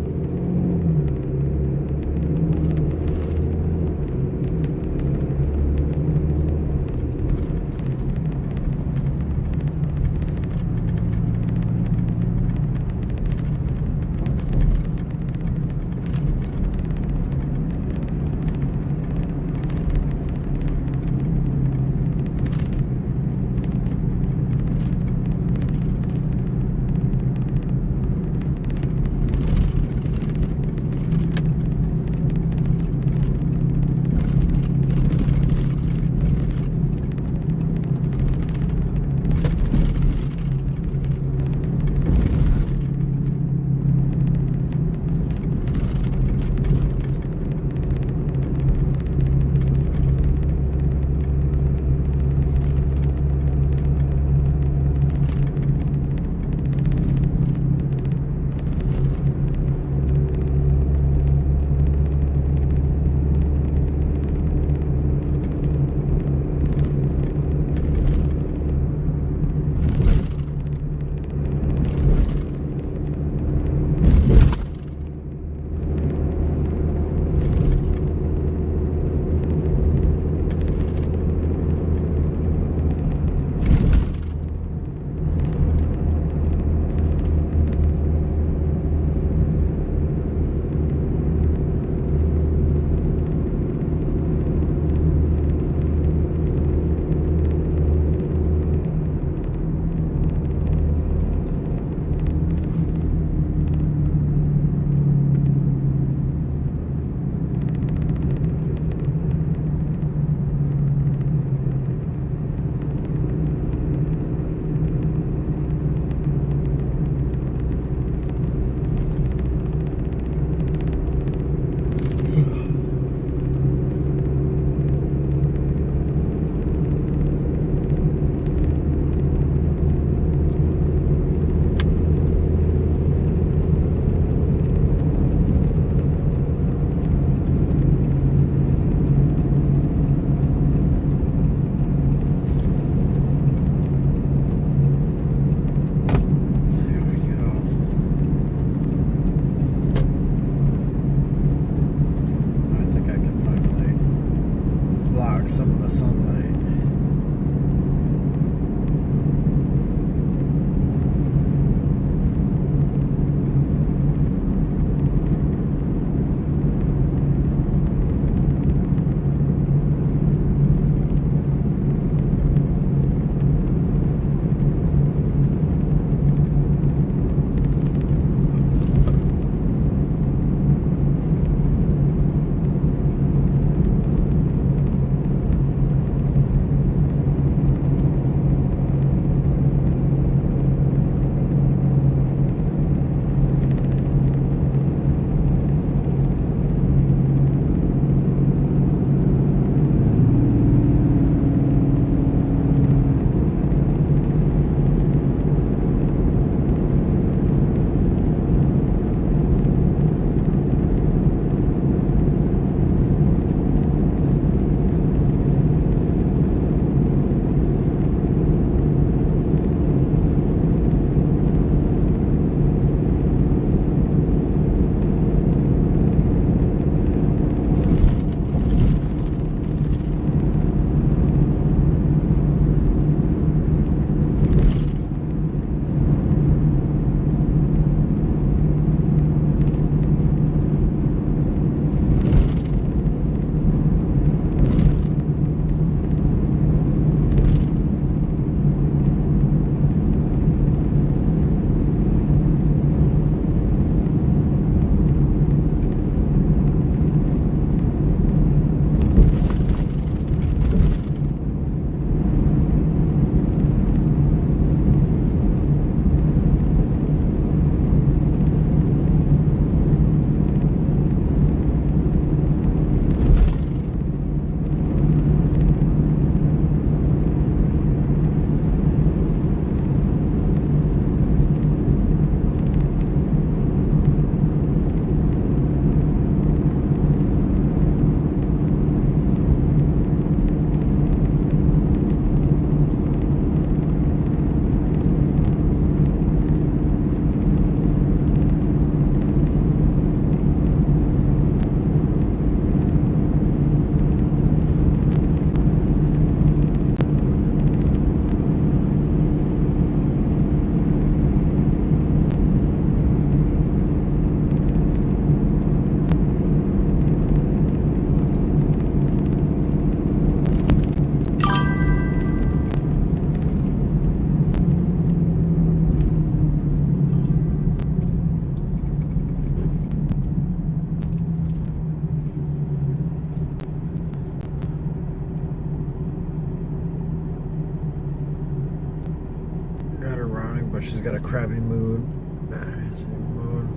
she's got a crappy mood. Battery mode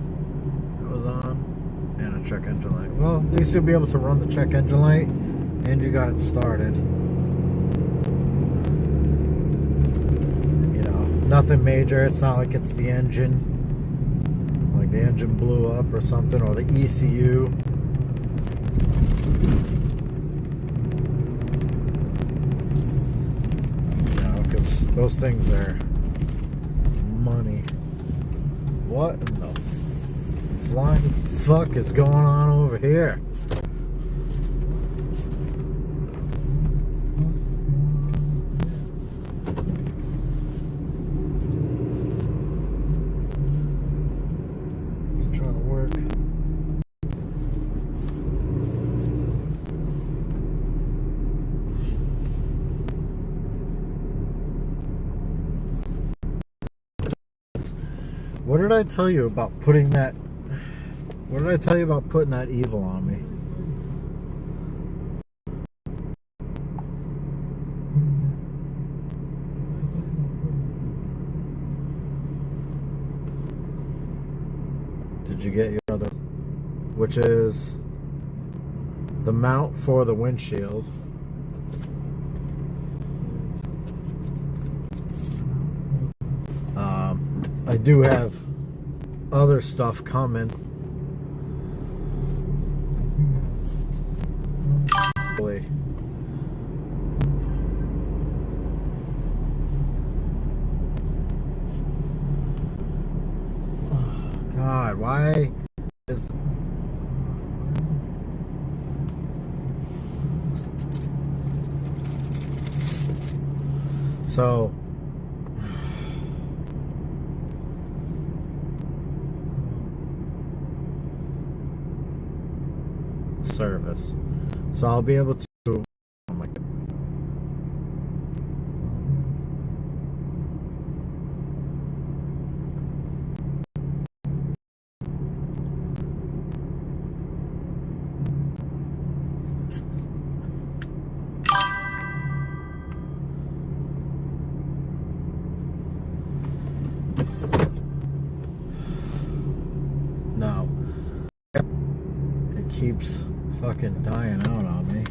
goes on. And a check engine light. Well, at least you'll be able to run the check engine light. And you got it started. You know, nothing major. It's not like it's the engine. Like the engine blew up or something. Or the ECU. Because those things are money. What in the flying fuck is going on over here? Trying to work. What did I tell you about putting that? What did I tell you about putting that evil on me? Did you get your other? Which is the mount for the windshield. I do have other stuff coming. God, why is so service. So I'll be able to, oh my God. No. It keeps fucking dying out on me.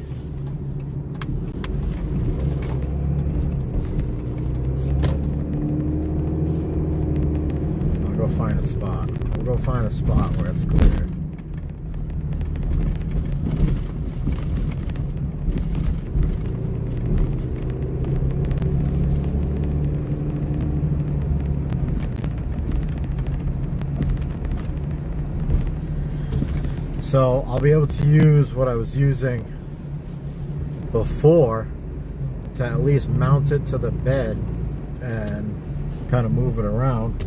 I'll go find a spot. We'll go find a spot where it's clear. So I'll be able to use what I was using before to at least mount it to the bed and kind of move it around.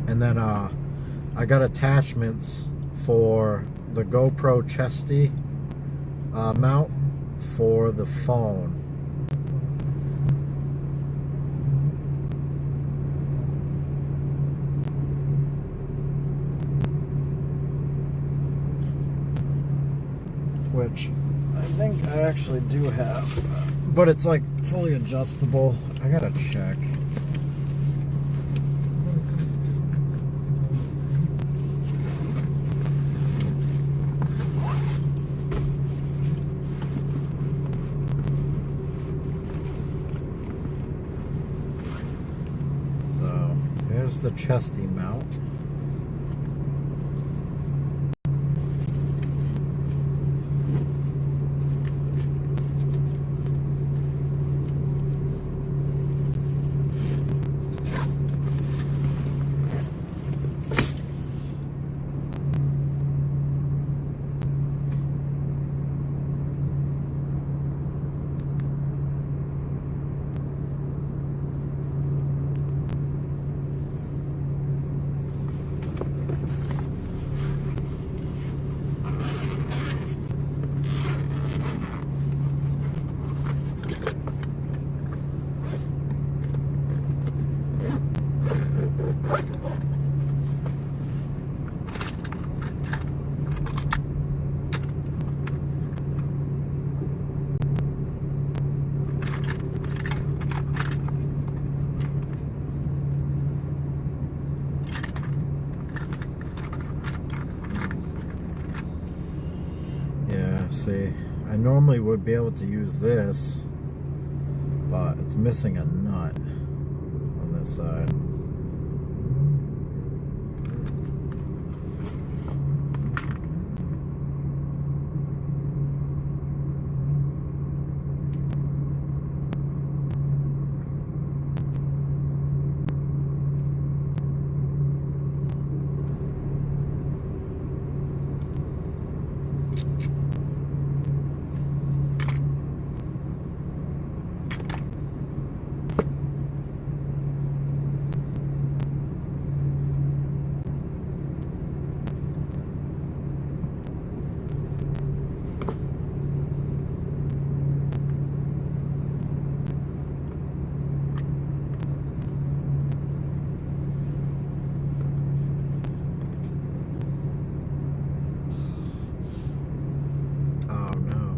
And then I got attachments for the GoPro Chesty mount for the phone. Which I think I actually do have, but it's like fully adjustable. I gotta check. Here's the Chesty mount. Yeah, see, I normally would be able to use this, but it's missing a nut on this side. Oh no.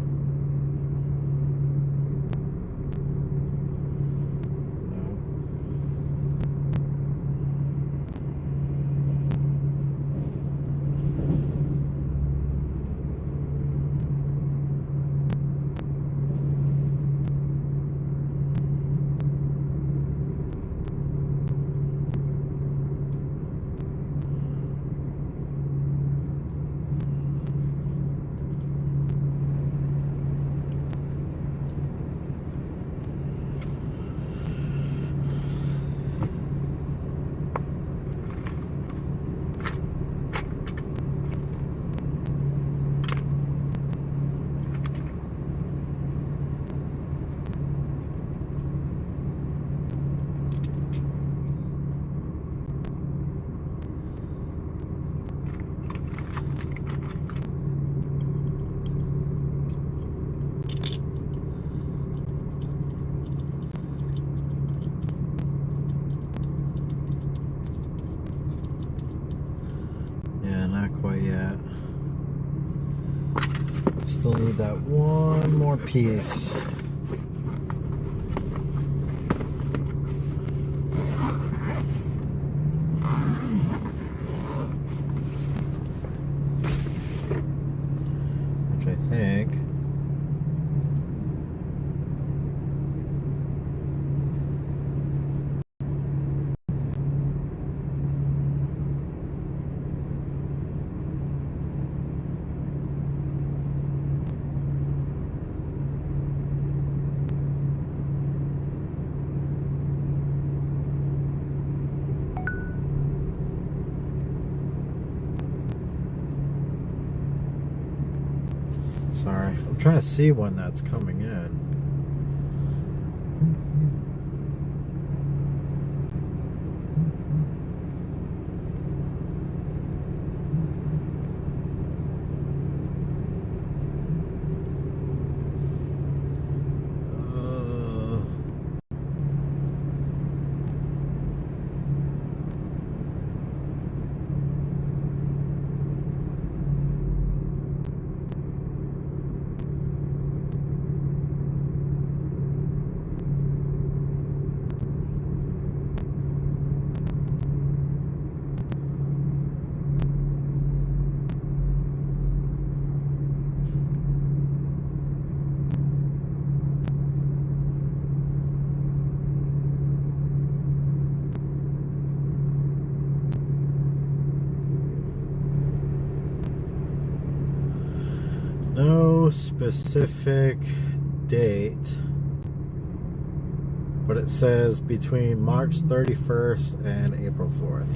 Yeah, not quite yet. Still need that one more piece. Which I think sorry. I'm trying to see when that's coming in. No specific date, but it says between March 31st and April 4th.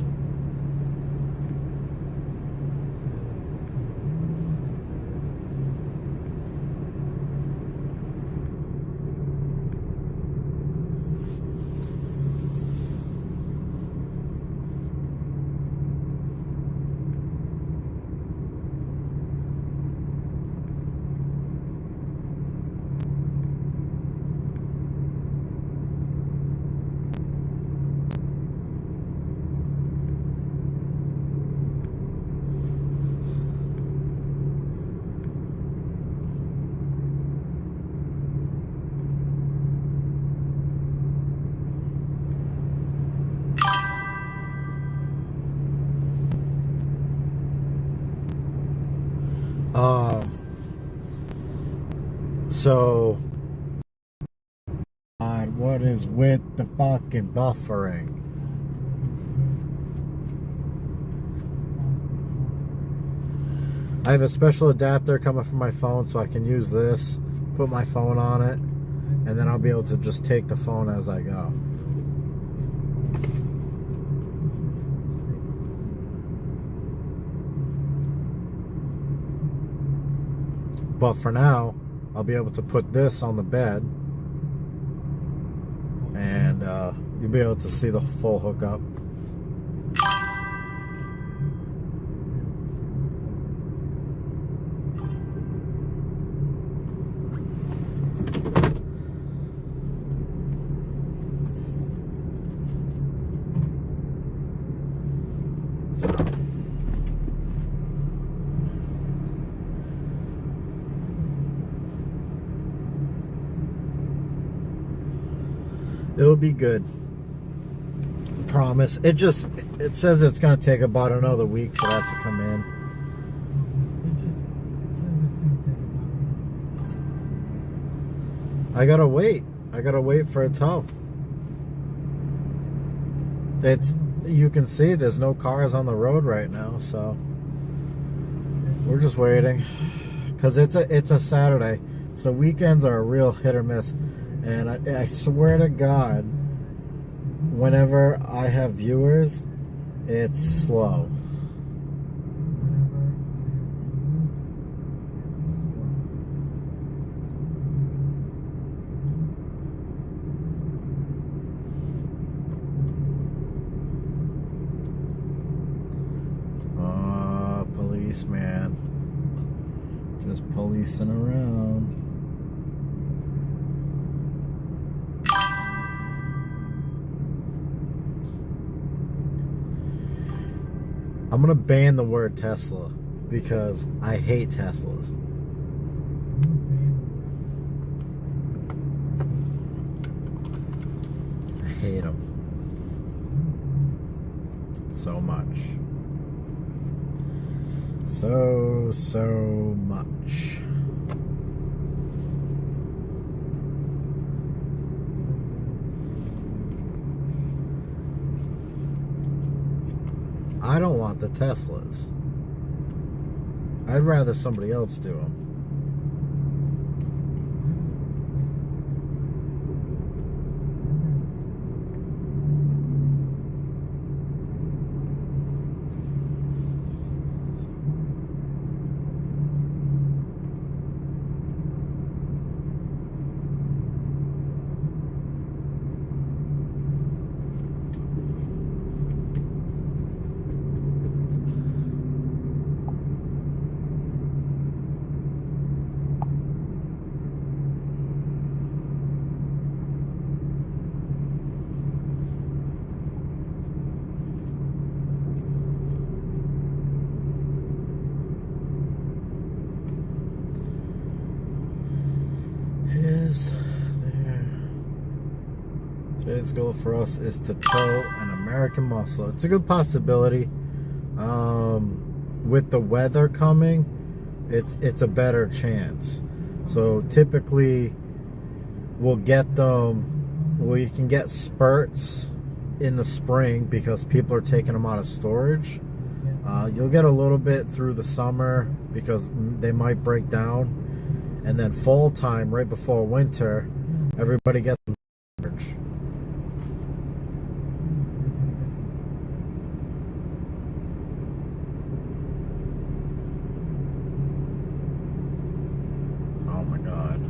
So, God, what is with the fucking buffering? I have a special adapter coming from my phone, so I can use this, put my phone on it, and then I'll be able to just take the phone as I go. But for now, I'll be able to put this on the bed, and you'll be able to see the full hookup. It'll be good. Promise. It says it's gonna take about another week for that to come in. I gotta wait for it to. You can see there's no cars on the road right now, so we're just waiting. Cause it's a Saturday, so weekends are a real hit or miss. And I swear to God, whenever I have viewers, it's slow. Policeman. Just policing around. I'm gonna ban the word Tesla because I hate Teslas. I hate them so much. So much. I don't want the Teslas. I'd rather somebody else do them. Today's goal for us is to tow an American muscle. It's a good possibility. With the weather coming, it's a better chance. So typically we'll get them, well, you can get spurts in the spring because people are taking them out of storage. You'll get a little bit through the summer because they might break down, and then fall time, right before winter, everybody gets them storage. Oh my God.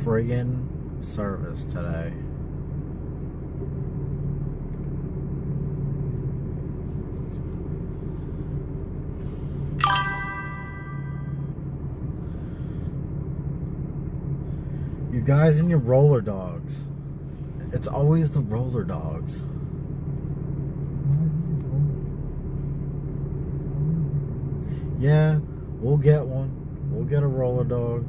Friggin' service today. You guys and your roller dogs. It's always the roller dogs. Yeah, we'll get one. We'll get a roller dog.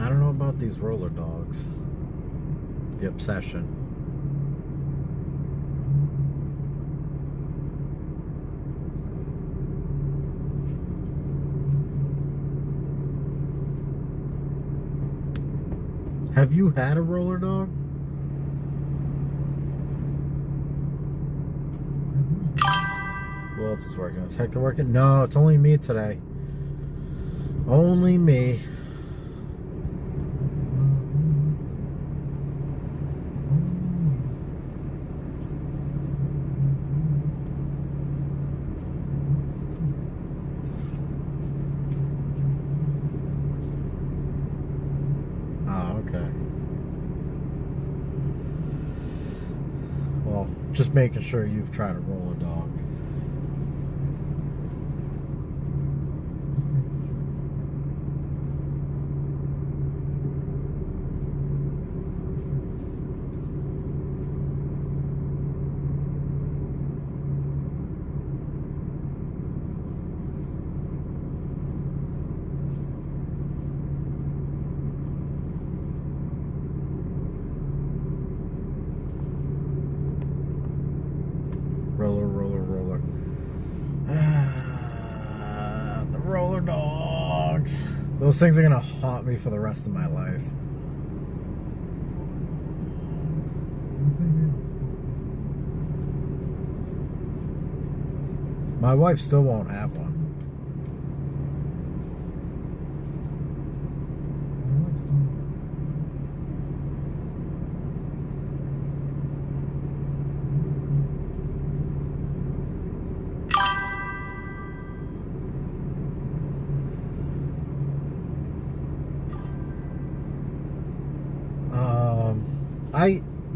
I don't know about these roller dogs. The obsession. Have you had a roller dog? Who else is working? Is Hector working? No, it's only me today. Only me. Oh, okay. Well, just making sure you've tried a roller dog. Roller. The roller dogs. Those things are gonna haunt me for the rest of my life. My wife still won't have one.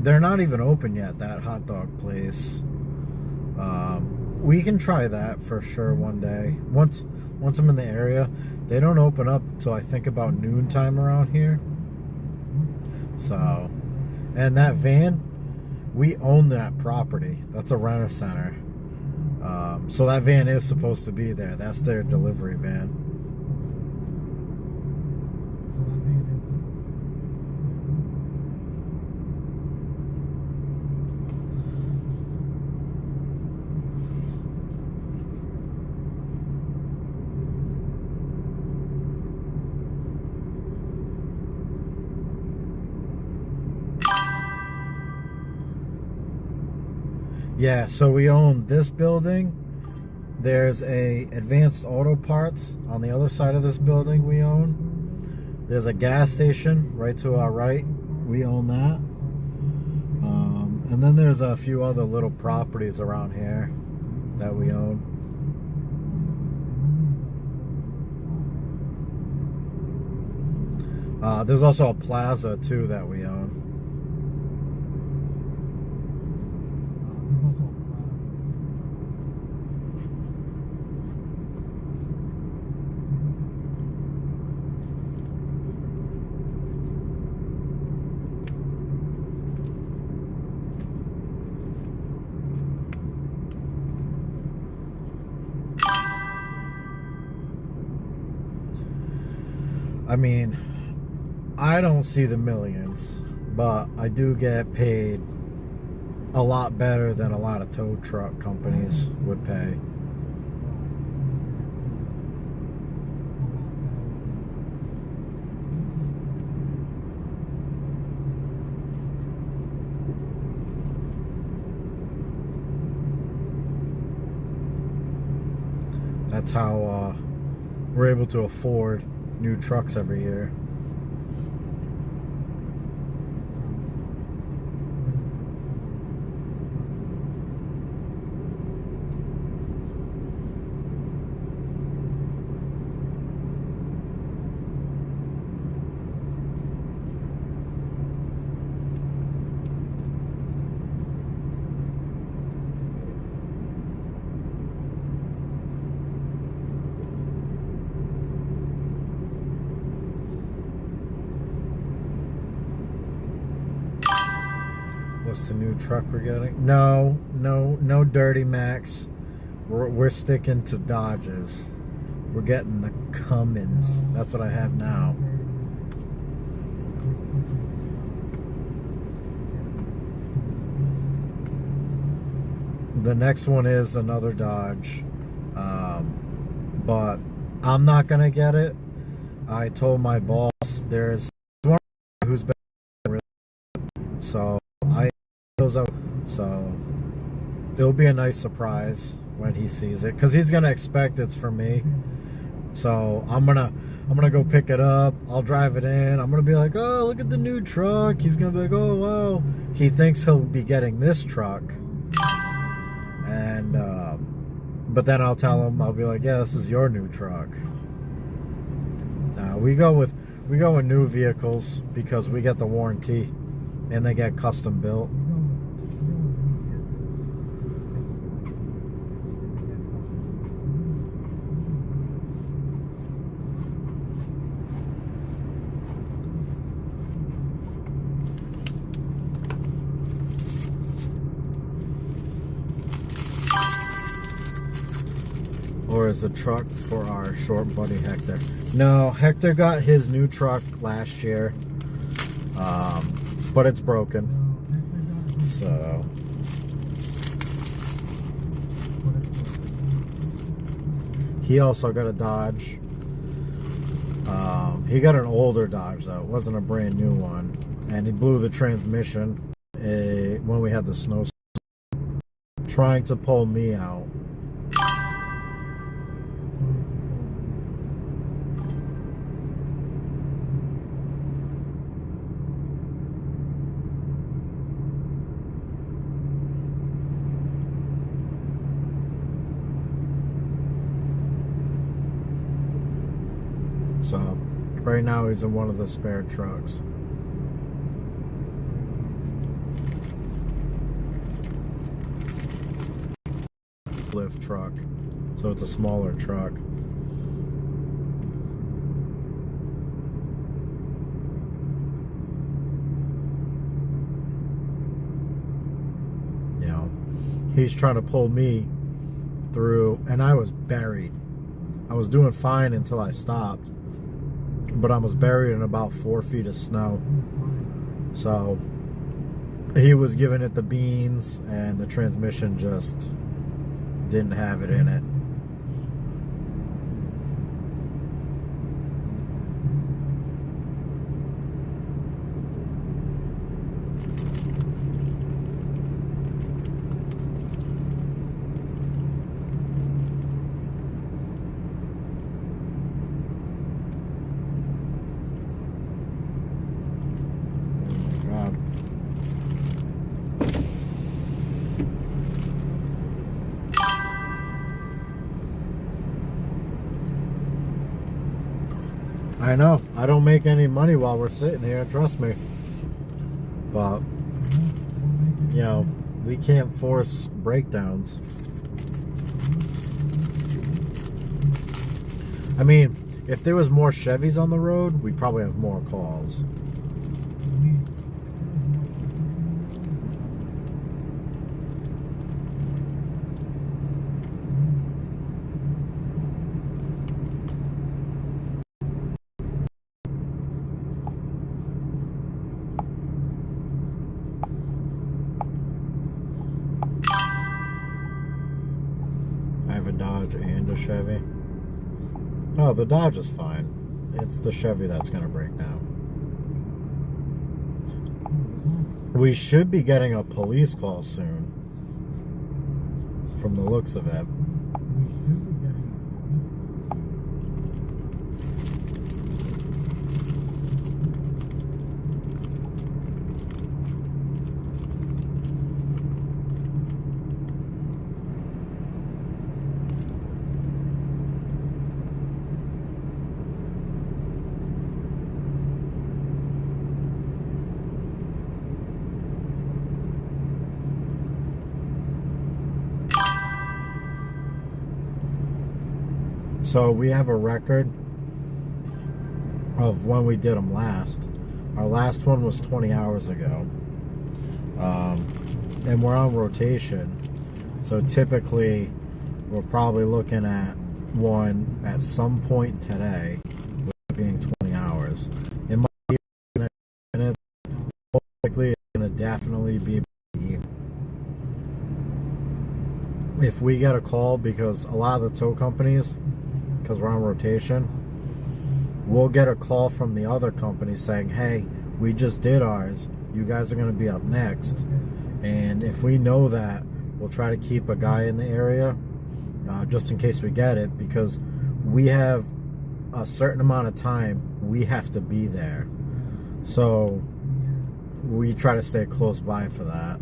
They're not even open yet, that hot dog place. We can try that for sure one day. Once I'm in the area. They don't open up till I think about noontime around here. So, and that van, we own that property. That's a rent-a-center. So that van is supposed to be there. That's their delivery van. Yeah, so we own this building. There's a Advanced Auto Parts on the other side of this building we own. There's a gas station right to our right. We own that. And then there's a few other little properties around here that we own. There's also a plaza too that we own. I mean, I don't see the millions, but I do get paid a lot better than a lot of tow truck companies would pay. That's how we're able to afford new trucks every year. What's the new truck we're getting? No Dirty Max. We're sticking to Dodges. We're getting the Cummins. That's what I have now. the next one is another Dodge, but I'm not gonna get it. I told my boss there's one who's been really, so I those up. So it'll be a nice surprise when he sees it, because he's gonna expect it's for me. So I'm gonna go pick it up. I'll drive it in. I'm gonna be like, oh, look at the new truck. He's gonna be like, oh wow. He thinks he'll be getting this truck, and but then I'll tell him, I'll be like, yeah, this is your new truck. We go with new vehicles because we get the warranty and they get custom built. Or is the truck for our short buddy Hector? No, Hector got his new truck last year, but it's broken. So he also got a Dodge. He got an older Dodge though. It wasn't a brand new one, and he blew the transmission when we had the snowstorm, trying to pull me out. So right now he's in one of the spare trucks. Lift truck. So it's a smaller truck. You know, he's trying to pull me through, and I was buried. I was doing fine until I stopped, but I was buried in about 4 feet of snow. So he was giving it the beans, and the transmission just didn't have it in it. I know, I don't make any money while we're sitting here, trust me. But, you know, we can't force breakdowns. I mean, if there was more Chevys on the road, we'd probably have more calls. I have a Dodge and a Chevy. Oh, the Dodge is fine. It's the Chevy that's going to break down. We should be getting a police call soon, from the looks of it. So we have a record of when we did them last. Our last one was 20 hours ago. And we're on rotation. So typically we're probably looking at one at some point today, with it being 20 hours. It might be, and it's most likely it's going to definitely be evening. if we get a call, because a lot of the tow companies, because we're on rotation, we'll get a call from the other company saying, hey, we just did ours, you guys are going to be up next. And if we know that, we'll try to keep a guy in the area just in case we get it, because we have a certain amount of time we have to be there. So we try to stay close by for that.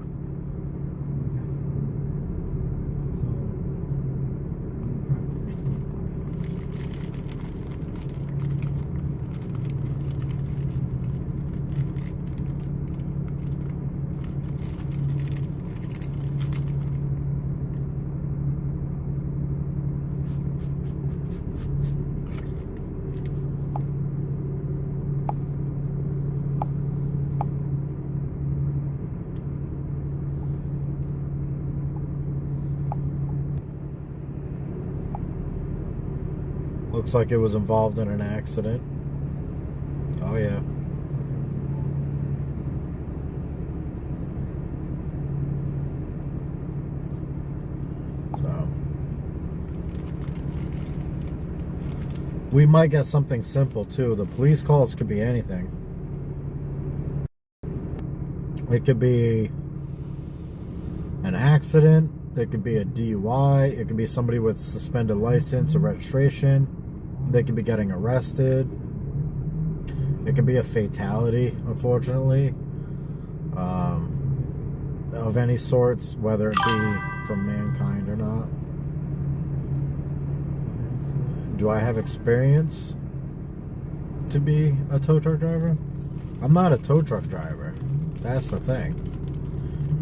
Looks like it was involved in an accident. Oh yeah. So we might get something simple too. The police calls could be anything. It could be an accident. It could be a DUI. It could be somebody with suspended license or registration. They could be getting arrested. It could be a fatality, unfortunately, of any sorts, whether it be from mankind or not. Do I have experience to be a tow truck driver? I'm not a tow truck driver. That's the thing.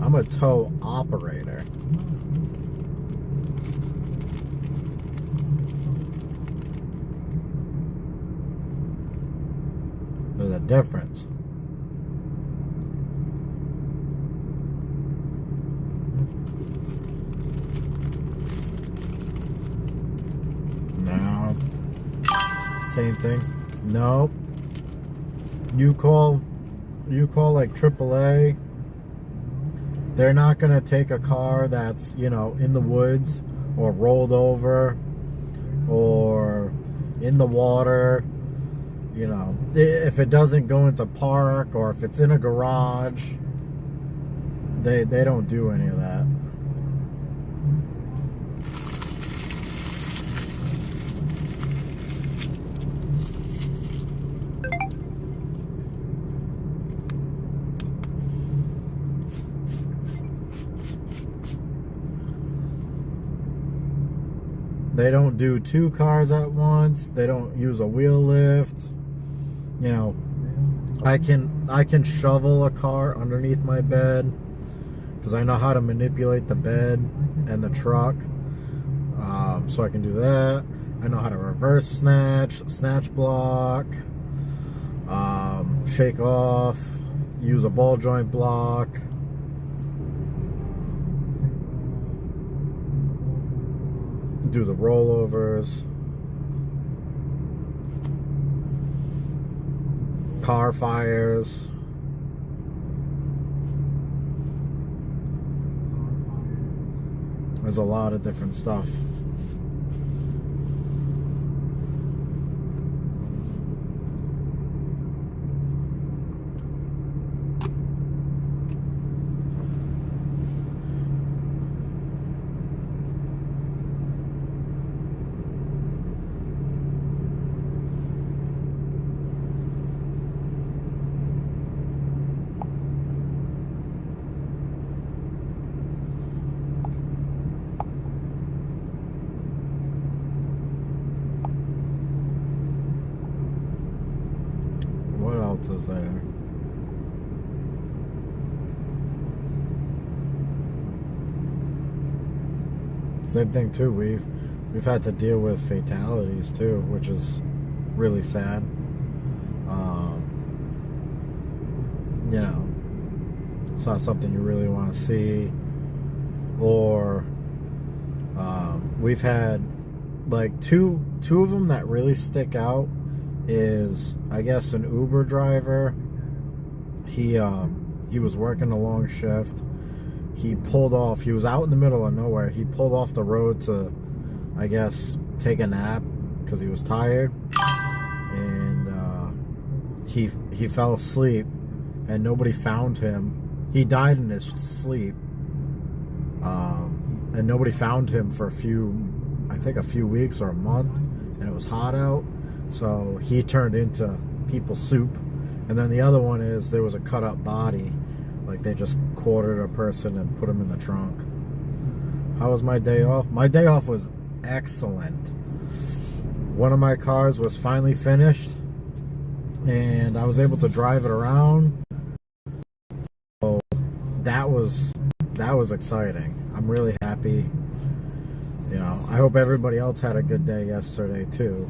I'm a tow operator. There's a difference. No. Same thing. Nope. You call like AAA. They're not gonna take a car that's, you know, in the woods or rolled over or in the water. You know, if it doesn't go into park or if it's in a garage, they don't do any of that. They don't do two cars at once. They don't use a wheel lift. You know, I can shovel a car underneath my bed because I know how to manipulate the bed and the truck, so I can do that. I know how to reverse snatch block, shake off, use a ball joint block. Do the rollovers. Car fires. There's a lot of different stuff. Is there? Same thing too. We've had to deal with fatalities too, which is really sad. You know, it's not something you really want to see. Or we've had like two of them that really stick out. Is, I guess, an Uber driver. He was working a long shift he pulled off. He was out in the middle of nowhere. He pulled off the road to, I guess, take a nap because he was tired, and he fell asleep, and nobody found him. He died in his sleep, and nobody found him for a few weeks or a month, and it was hot out, so he turned into people soup. And then the other one is there was a cut up body, like they just quartered a person and put him in the trunk. How was my day off? My day off was excellent. One of my cars was finally finished, and I was able to drive it around. So that was exciting. I'm really happy. You know, I hope everybody else had a good day yesterday too.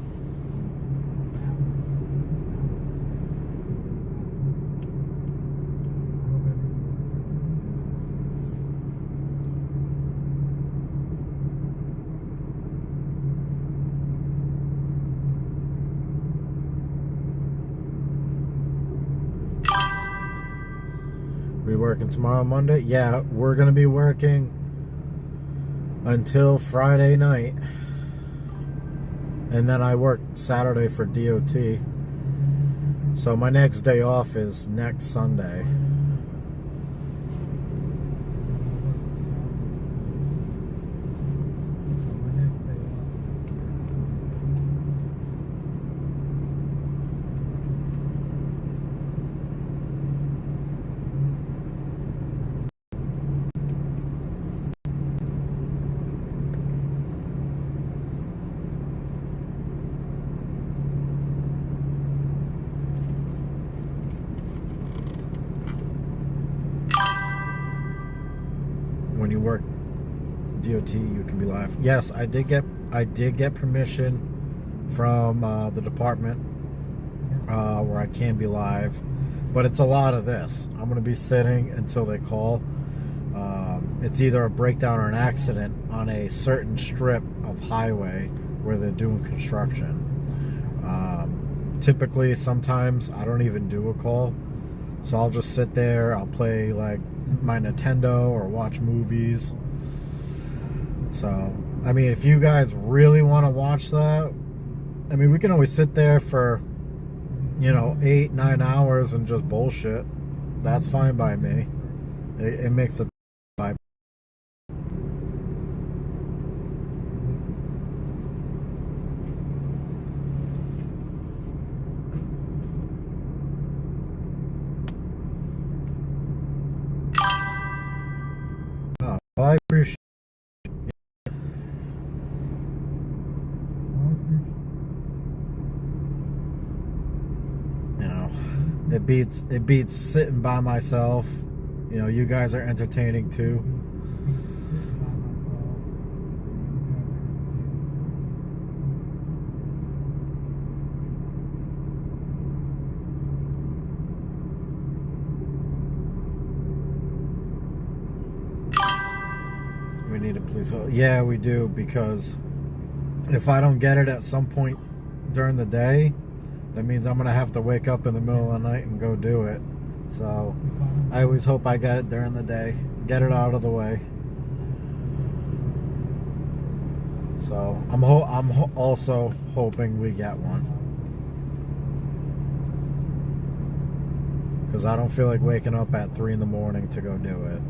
We working tomorrow, Monday? Yeah, we're gonna be working until Friday night, and then I work Saturday for DOT. So my next day off is next Sunday. When you work DOT, you can be live. Yes, I did get permission from the department where I can be live, but it's a lot of this. I'm going to be sitting until they call. It's either a breakdown or an accident on a certain strip of highway where they're doing construction. Typically, sometimes I don't even do a call, so I'll just sit there. I'll play like my Nintendo or watch movies. So, I mean, if you guys really want to watch that, I mean, we can always sit there for, 8-9 hours and just bullshit. That's fine by me. It makes the vibe. Oh, well, I appreciate it beats sitting by myself. You guys are entertaining too. We need a police. Yeah, we do, because if I don't get it at some point during the day, that means I'm gonna have to wake up in the middle of the night and go do it. So I always hope I get it during the day, get it out of the way. So I'm also hoping we get one, because I don't feel like waking up at 3 in the morning to go do it.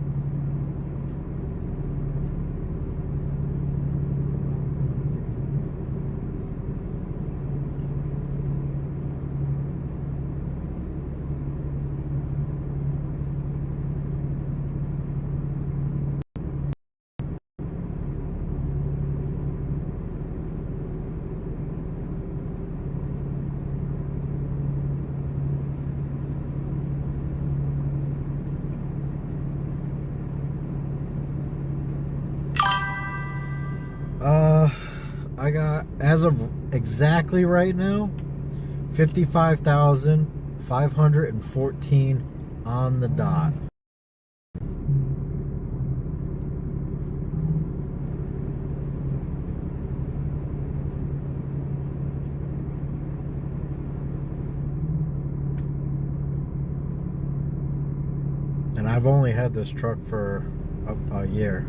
I got, as of exactly right now, 55,514 on the dot. And I've only had this truck for a year.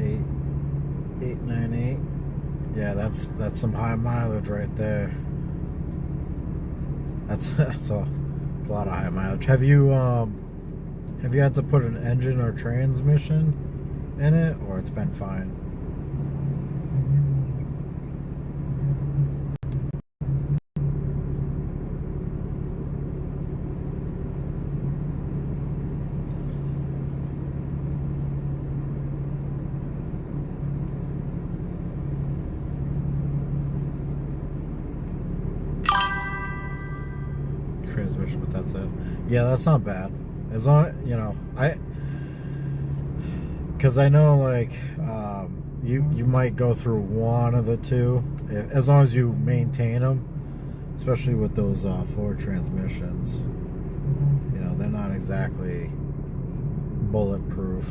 Eight 898. Yeah, that's some high mileage right there. That's a lot of high mileage. Have you had to put an engine or transmission in it, or it's been fine? Transmission, but that's it. Yeah, that's not bad. As long, because I know, like, you might go through one of the two, as long as you maintain them, especially with those Ford transmissions. They're not exactly bulletproof.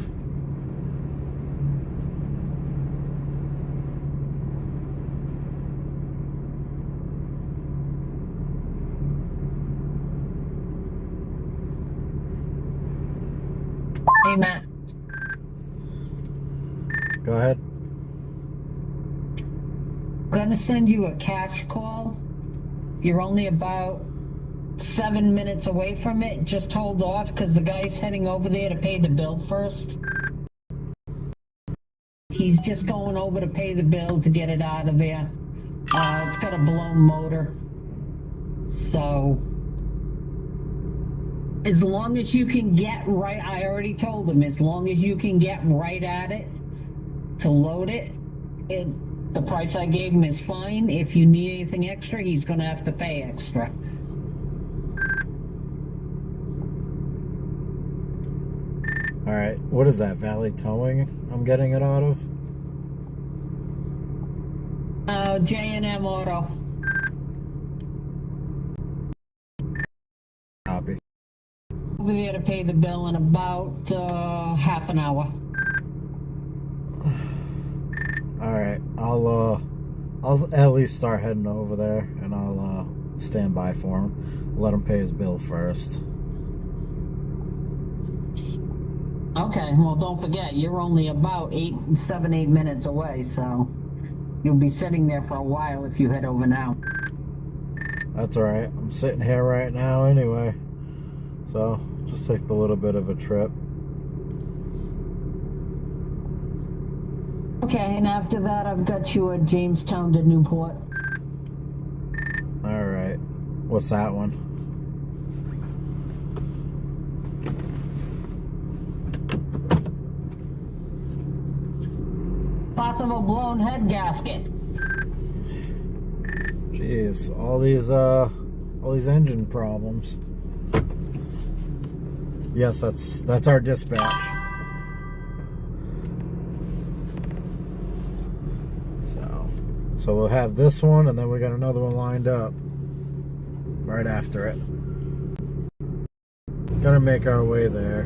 Hey, Matt. Go ahead. I'm gonna send you a cash call. You're only about 7 minutes away from it. Just hold off because the guy's heading over there to pay the bill first. He's just going over to pay the bill to get it out of there. It's got a blown motor. So, as long as you can get right, I already told him, as long as you can get right at it to load it, the price I gave him is fine. If you need anything extra, he's going to have to pay extra. All right. What is that? Valley Towing? I'm getting it out of. J&M Auto. Copy. Over there to pay the bill in about half an hour. All right. I'll at least start heading over there, and I'll stand by for him. Let him pay his bill first. Okay, well, don't forget, you're only about 8 minutes away, so you'll be sitting there for a while if you head over now. That's all right. I'm sitting here right now anyway, so just take a little bit of a trip. Okay, and after that, I've got you at Jamestown to Newport. All right. What's that one? Possible blown head gasket. Jeez, all these engine problems. Yes, that's our dispatch. So we'll have this one, and then we got another one lined up right after it. Gonna make our way there.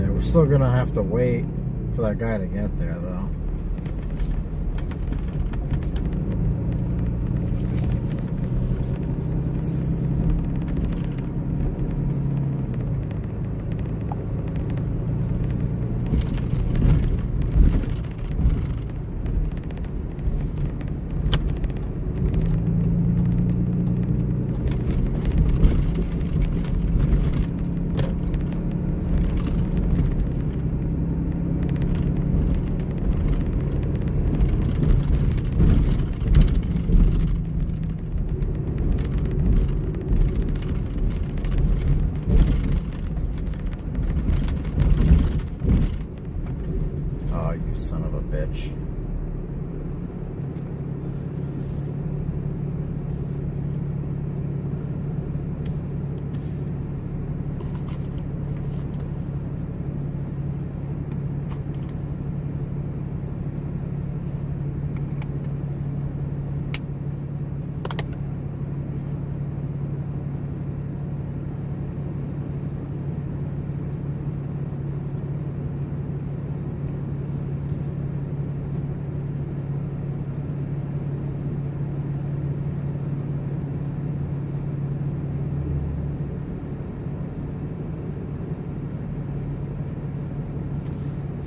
We're still gonna have to wait for that guy to get there, though.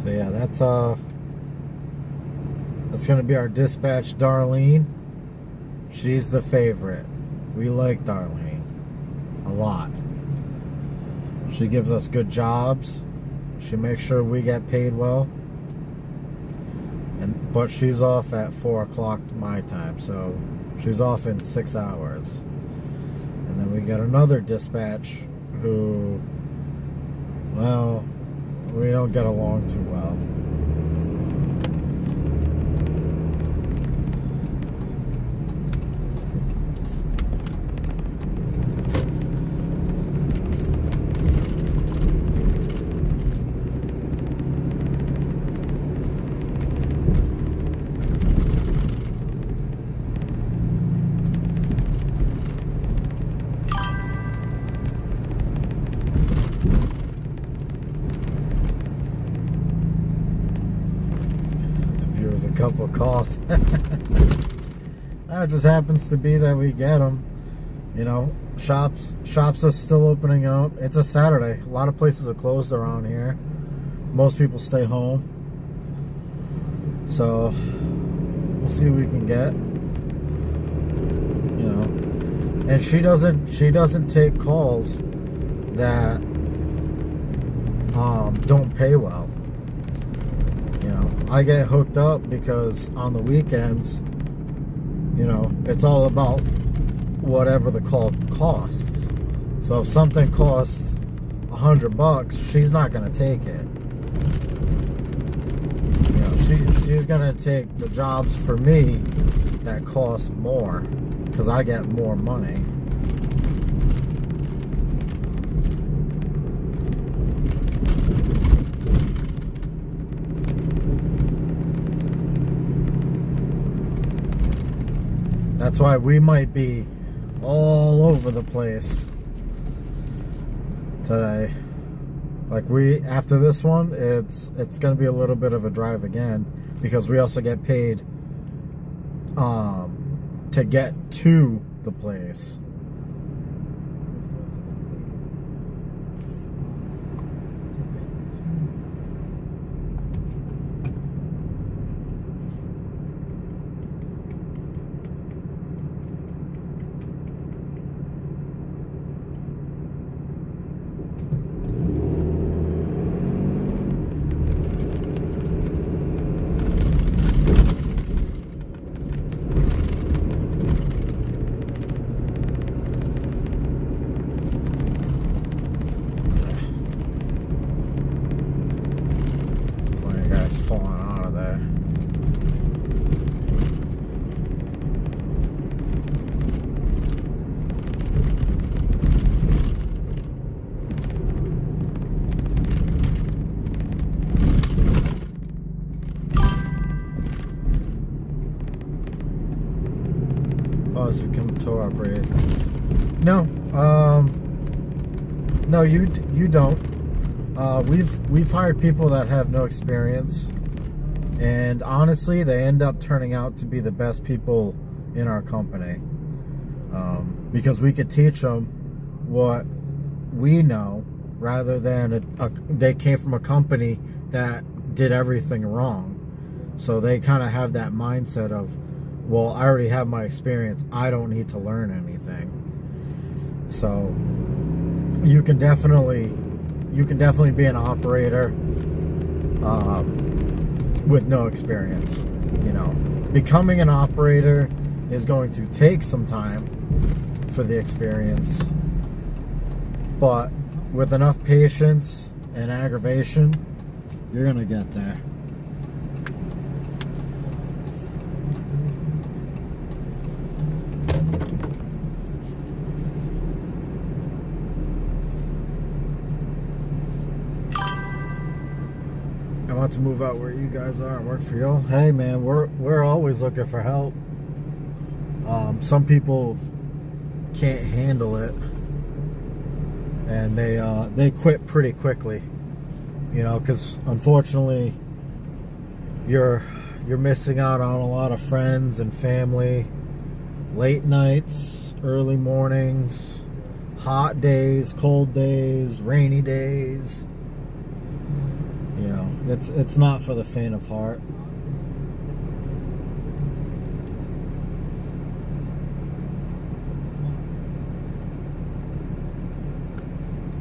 So yeah, that's gonna be our dispatch, Darlene. She's the favorite. We like Darlene a lot. She gives us good jobs. She makes sure we get paid well. But she's off at 4 o'clock my time, so she's off in 6 hours. And then we get another dispatch who, well, we don't get along too well. Couple of calls. It just happens to be that we get them. You know, shops are still opening up. It's a Saturday. A lot of places are closed around here. Most people stay home. So we'll see what we can get. You know, and she doesn't take calls that don't pay well. You know, I get hooked up because on the weekends, you know, it's all about whatever the call costs. So if something costs $100, she's not gonna take it. You know, she's gonna take the jobs for me that cost more because I get more money. That's why we might be all over the place today. Like after this one, it's gonna be a little bit of a drive again because we also get paid to get to the place. Falling out of there. Pause, you can tow operate. No, no, you don't. We've hired people that have no experience, and honestly, they end up turning out to be the best people in our company, because we could teach them what we know rather than they came from a company that did everything wrong. So they kind of have that mindset of, well, I already have my experience, I don't need to learn anything. So you can definitely be an operator with no experience. You know, becoming an operator is going to take some time for the experience, but with enough patience and aggravation, you're gonna get there. I want to move out where you guys are and work for y'all. Hey man, we're always looking for help. Some people can't handle it, and they quit pretty quickly. You know, because unfortunately, you're missing out on a lot of friends and family, late nights, early mornings, hot days, cold days, rainy days. You know, It's not for the faint of heart.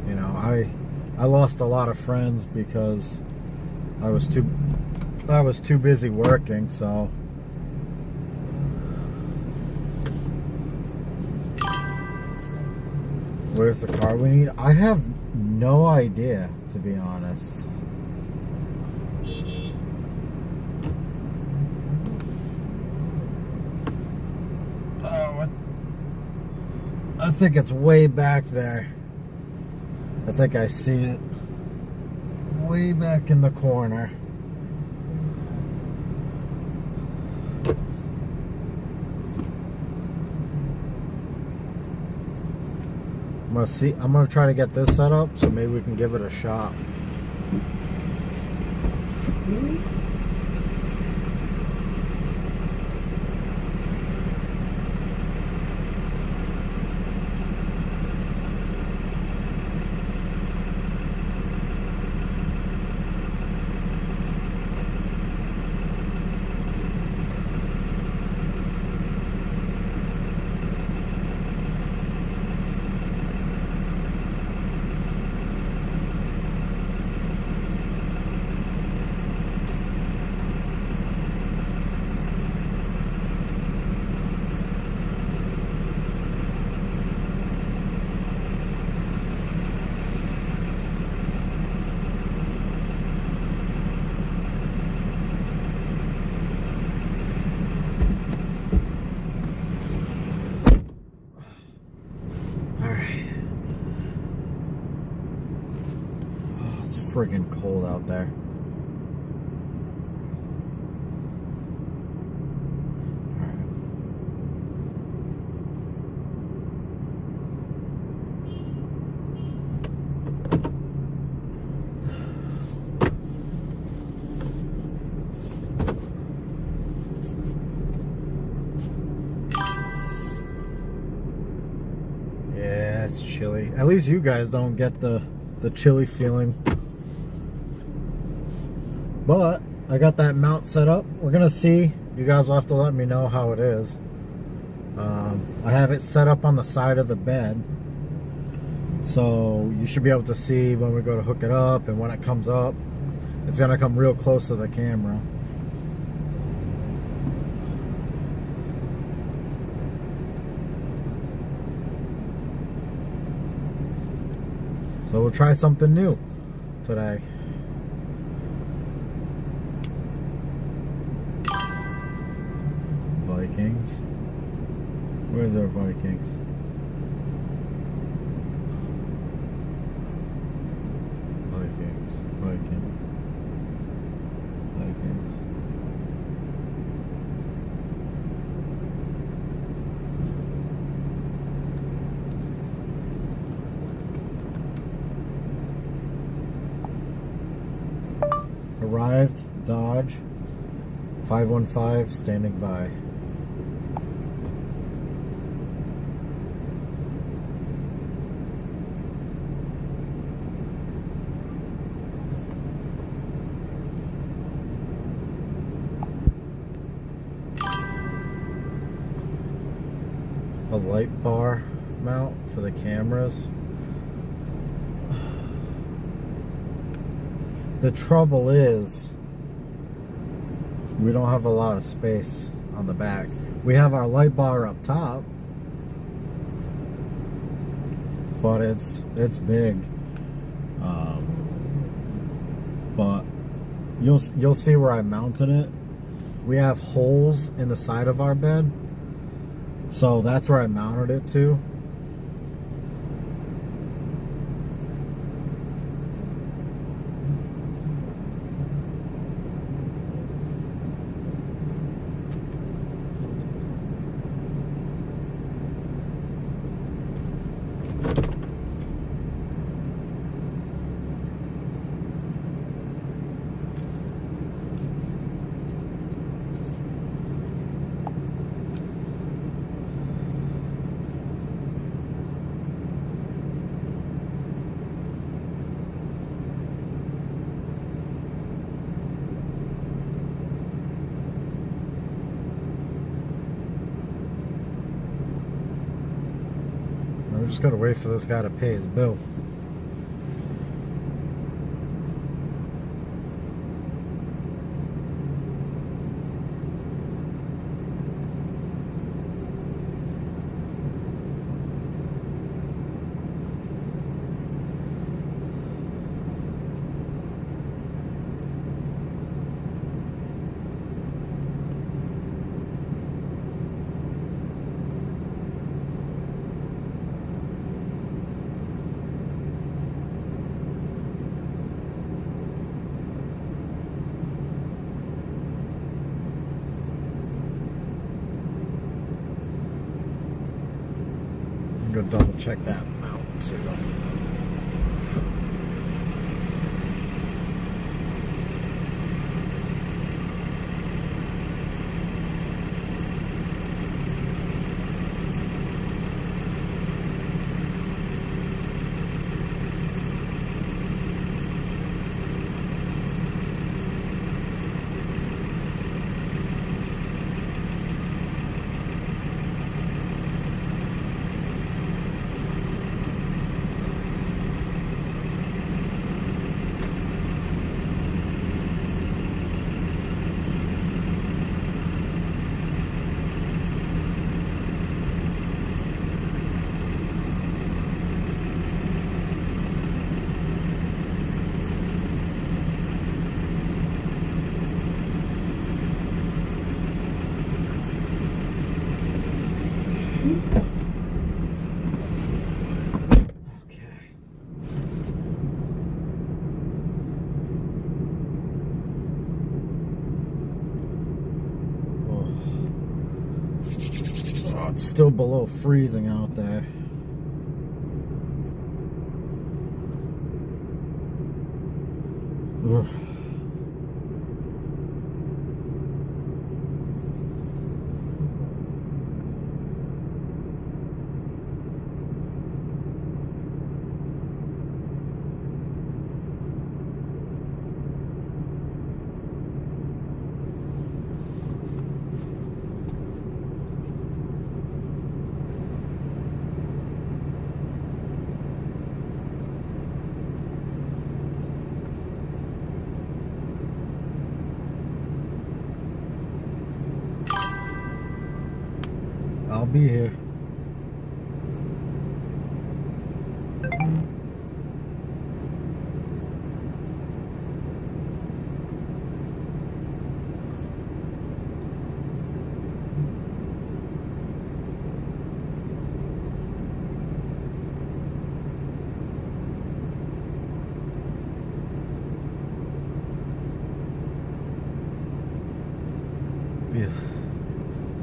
You know, I lost a lot of friends because I was too busy working, so where's the car we need? I have no idea, to be honest. I think it's way back there. I think I see it way back in the corner. I'm gonna try to get this set up so maybe we can give it a shot. Freaking cold out there. Yeah, it's chilly. At least you guys don't get the chilly feeling. But I got that mount set up. We're gonna see. You guys will have to let me know how it is. I have it set up on the side of the bed, so you should be able to see when we go to hook it up, and when it comes up, it's gonna come real close to the camera. So we'll try something new today. Vikings. Where's our Vikings? Vikings. Vikings. Vikings. Arrived. Dodge. 515 standing by. A light bar mount for the cameras. The trouble is we don't have a lot of space on the back. We have our light bar up top, but it's big. But you'll see where I mounted it. We have holes in the side of our bed, so that's where I mounted it to. we just gotta wait for this guy to pay his bill. Go double check that out too. It's still below freezing out there. Ugh. I'll be here.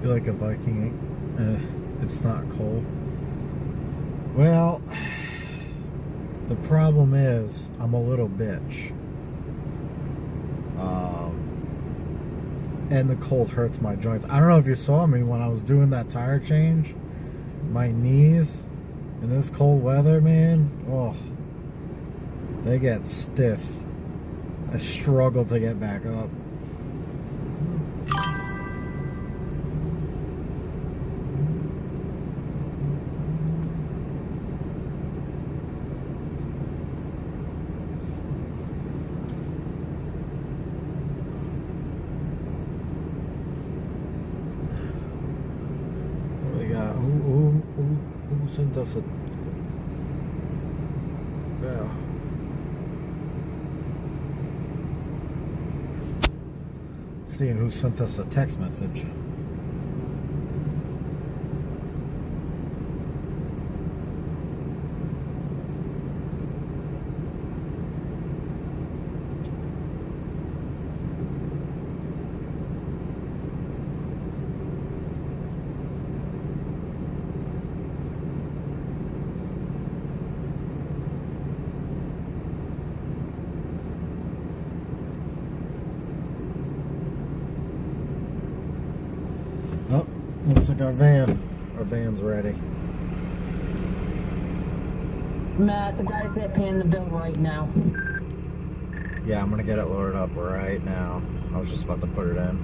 Be like a Viking. It's not cold. Well, the problem is I'm a little bitch. And the cold hurts my joints. I don't know if you saw me when I was doing that tire change. My knees in this cold weather, man, oh, they get stiff. I struggle to get back up. Who sent us a... Yeah. Seeing who sent us a text message. Oh, looks like our van's ready. Matt, the guy's there paying the bill right now. Yeah, I'm gonna get it loaded up right now. I was just about to put it in.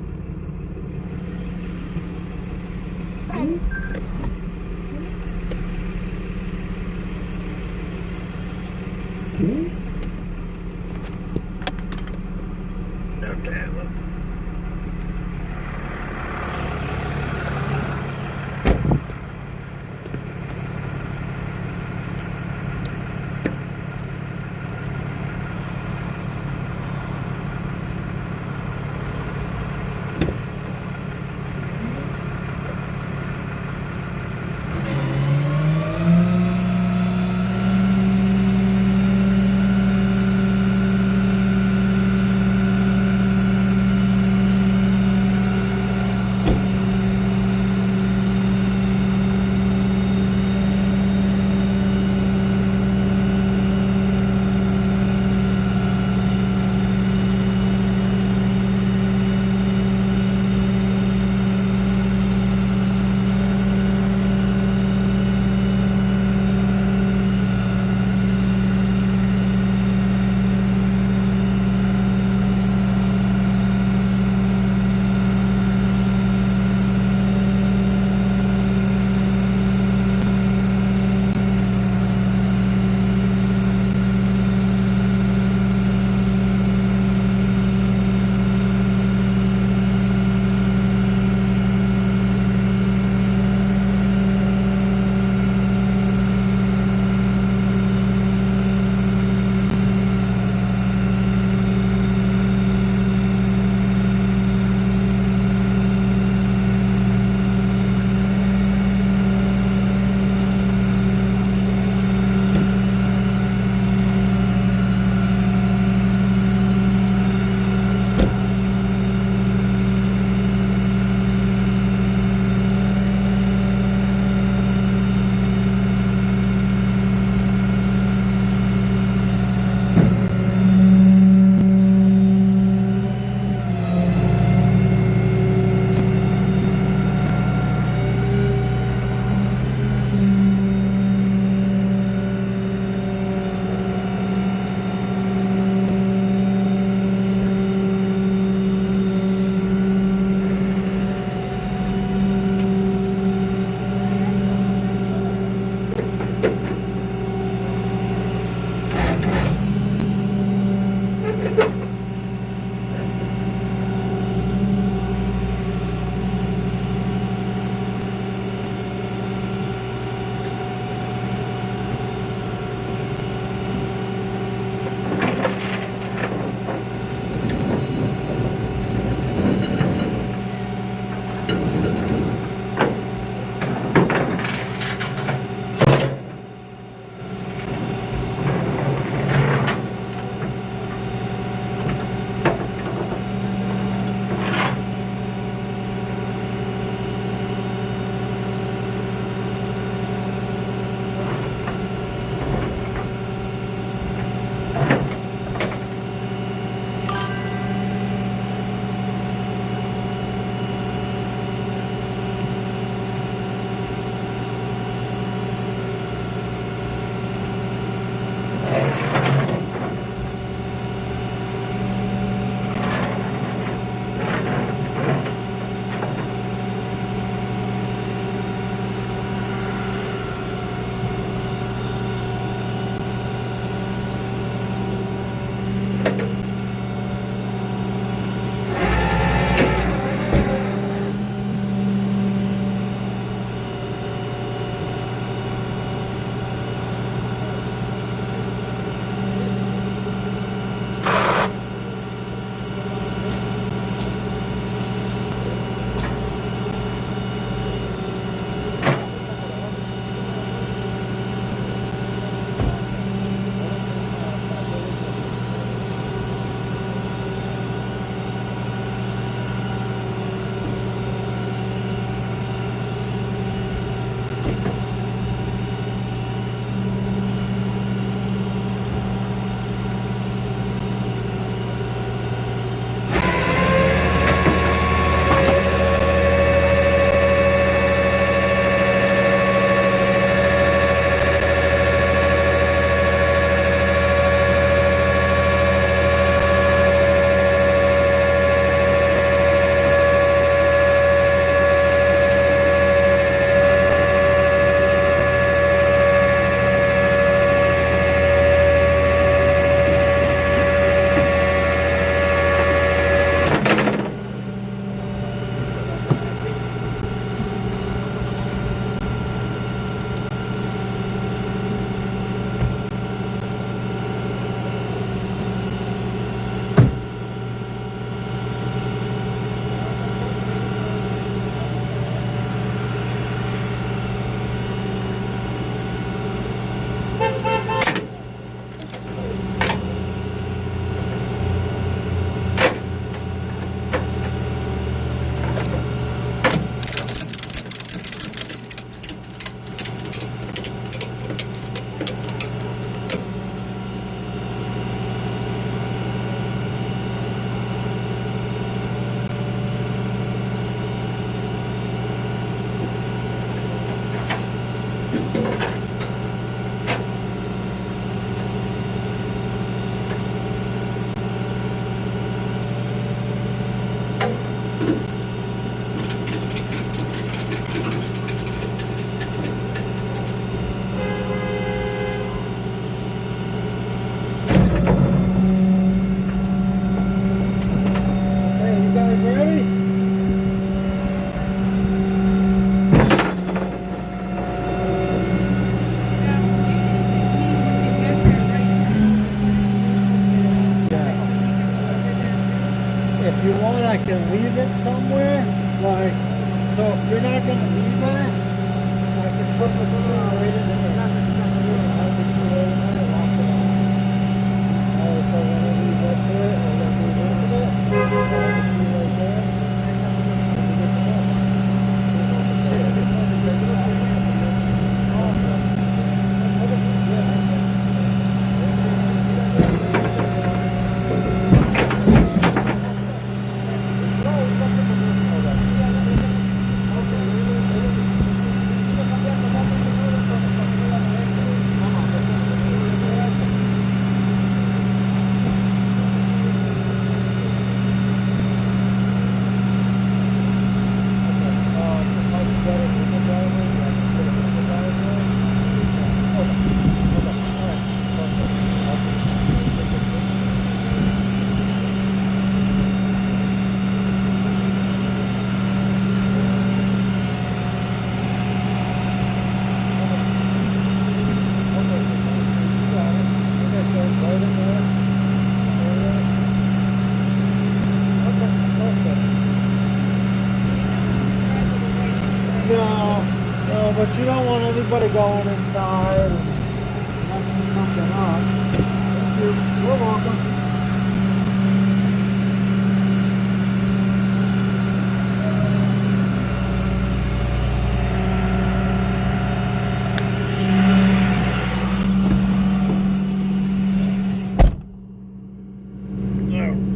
No, but you don't want anybody going inside and messing something up. Thank you. You're welcome.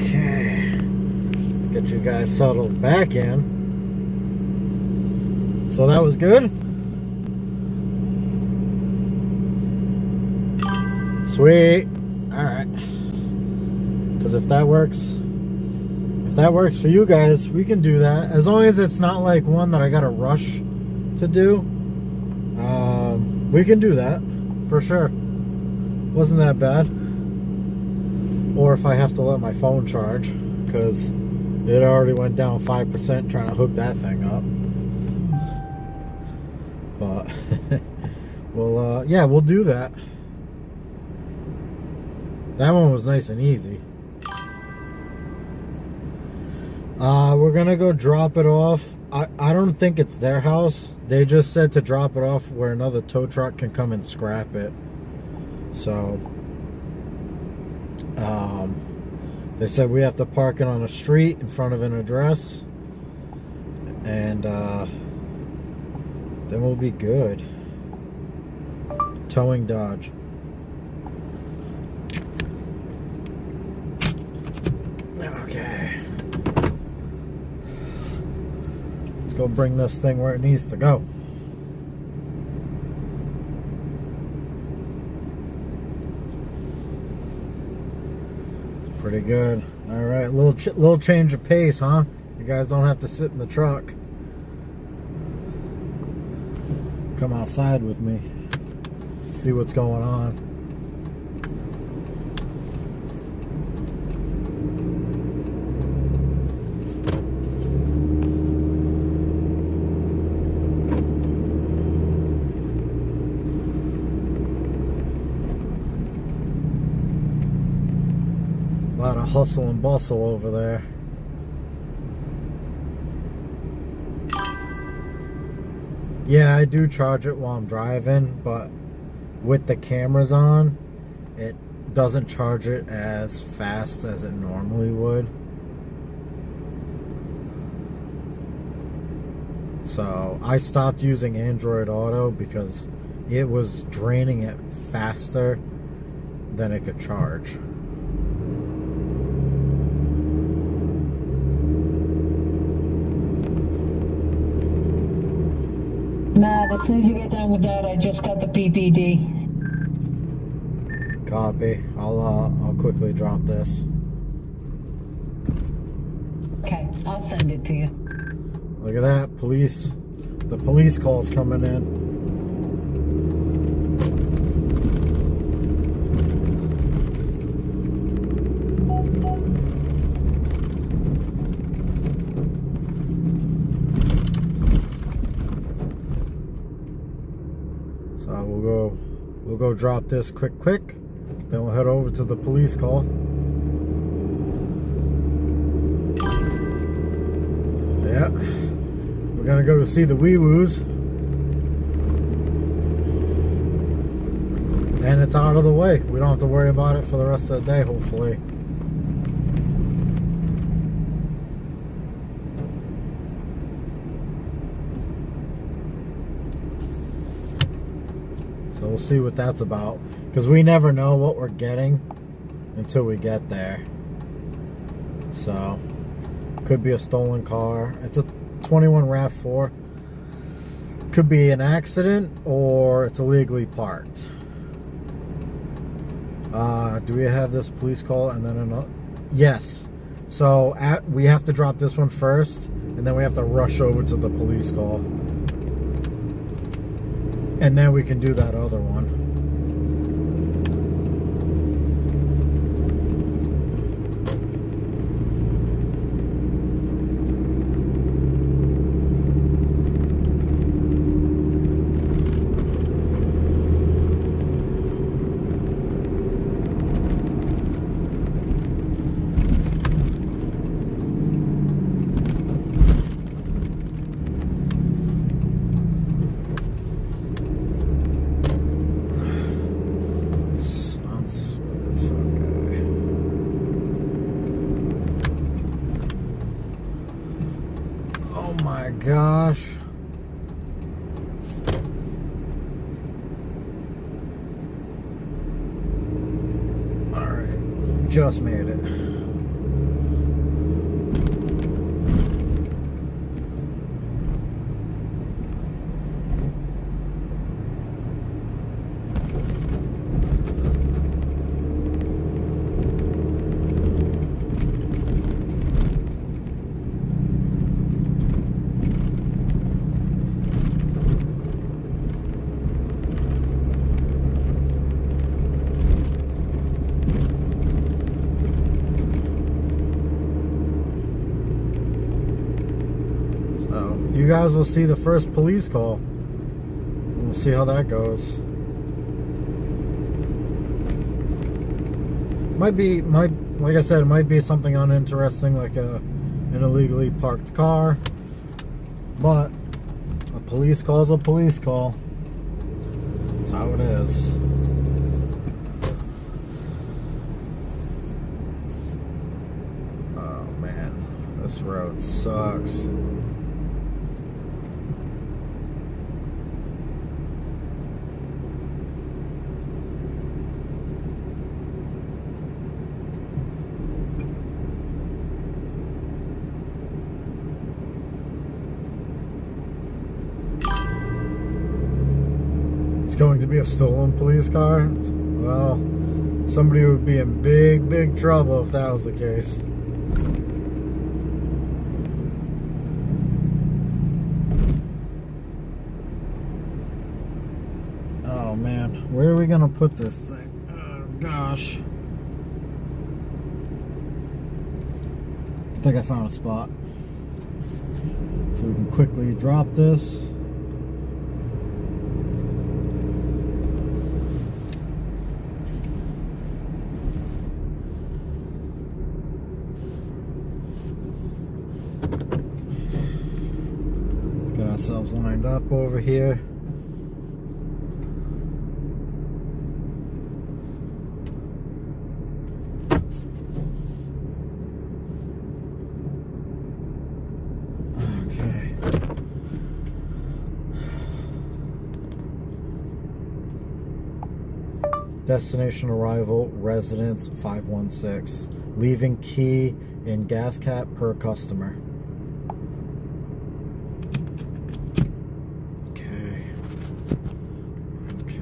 Okay. Let's get you guys settled back in. So that was good. Sweet. All right. Because if that works for you guys, we can do that. As long as it's not like one that I gotta rush to do. We can do that for sure. Wasn't that bad. Or if I have to let my phone charge, because it already went down 5% trying to hook that thing up. But well, yeah, we'll do that. That one was nice and easy. We're gonna go drop it off. I don't think it's their house. They just said to drop it off where another tow truck can come and scrap it. So they said we have to park it on a street in front of an address, and then we'll be good. Towing Dodge. Okay. Let's go bring this thing where it needs to go. It's pretty good. All right, little change of pace, huh? You guys don't have to sit in the truck. Come outside with me. See what's going on. A lot of hustle and bustle over there. Yeah, I do charge it while I'm driving, but with the cameras on, it doesn't charge it as fast as it normally would. So I stopped using Android Auto because it was draining it faster than it could charge. Matt, as soon as you get done with that, I just got the PPD. Copy. I'll quickly drop this. Okay, I'll send it to you. Look at that, police. The police call's coming in. So we'll go drop this quick. Then we'll head over to the police call. Yeah. We're gonna go to see the wee-woos. And it's out of the way. We don't have to worry about it for the rest of the day, hopefully. So we'll see what that's about. Because we never know what we're getting until we get there. So, could be a stolen car. It's a 21 RAV4. Could be an accident or it's illegally parked. Do we have this police call and then another? Yes. So we have to drop this one first and then we have to rush over to the police call. And then we can do that other one. just made it. You guys will see the first police call. We'll see how that goes. Like I said, it might be something uninteresting, like an illegally parked car. But a police call is a police call. That's how it is. Oh man, this road sucks. It's going to be a stolen police car? Well, somebody would be in big trouble if that was the case. Oh man, where are we gonna put this thing? Oh gosh. I think I found a spot. So we can quickly drop this. Get ourselves lined up over here. Okay. Destination arrival, residence 516. Leaving key in gas cap per customer.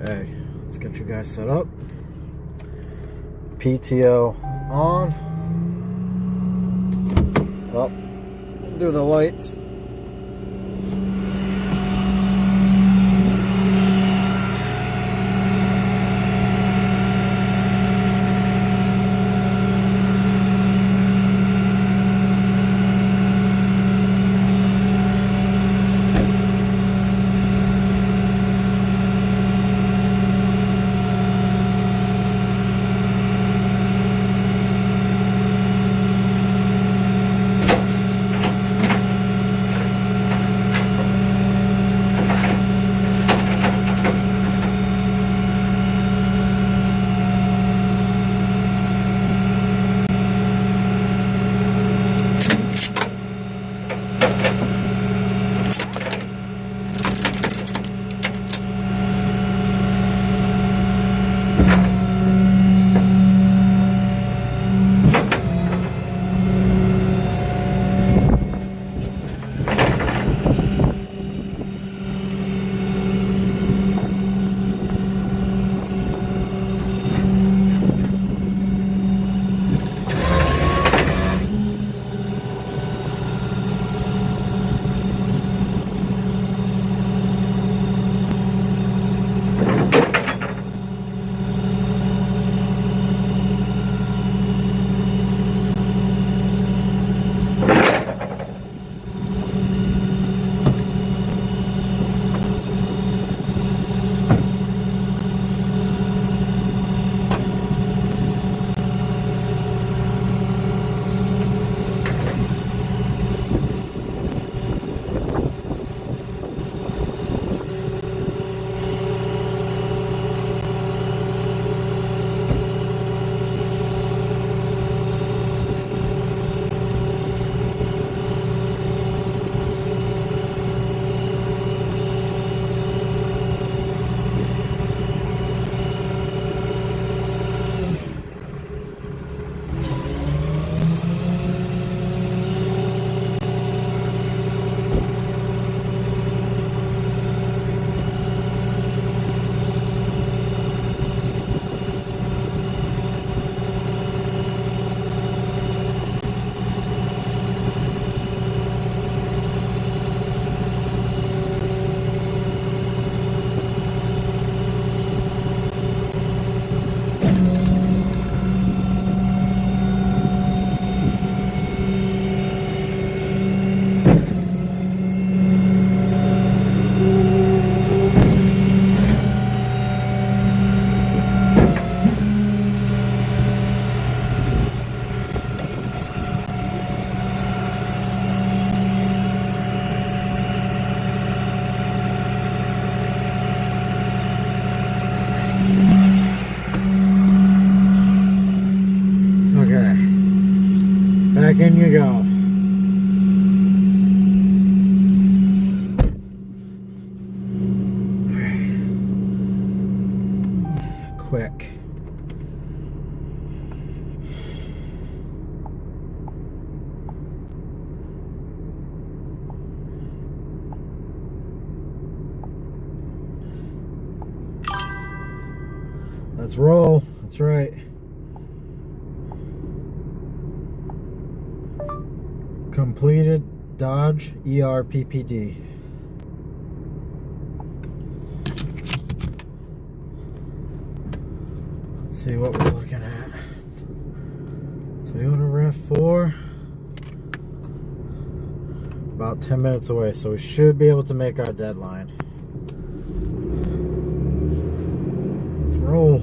Okay, let's get you guys set up. PTO on. Up. Do the lights. in you go. Quick. Let's roll. That's right. Completed Dodge ERPPD. Let's see what we're looking at. Toyota RAV4. About 10 minutes away, so we should be able to make our deadline. Let's roll.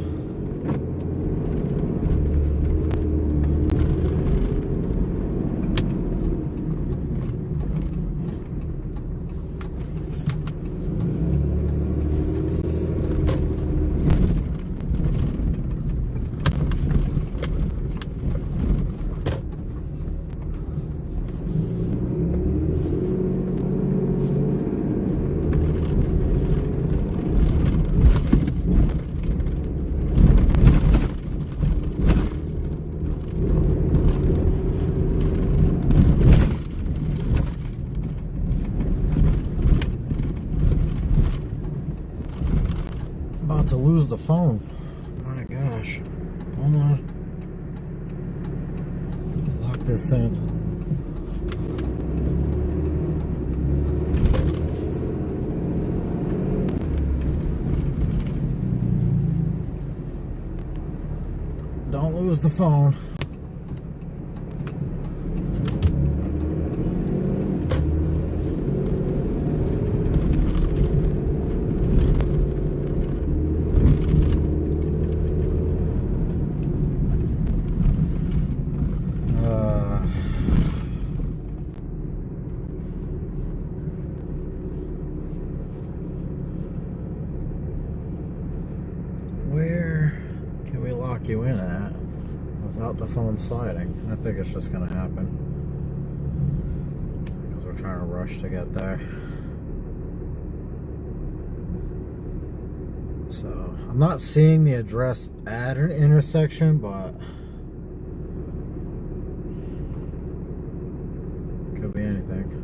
About to lose the phone. My gosh. Hold on. Let's lock this in. Don't lose the phone. Where can we lock you in at without the phone sliding? I think it's just gonna happen because we're trying to rush to get there. So I'm not seeing the address at an intersection, but could be anything.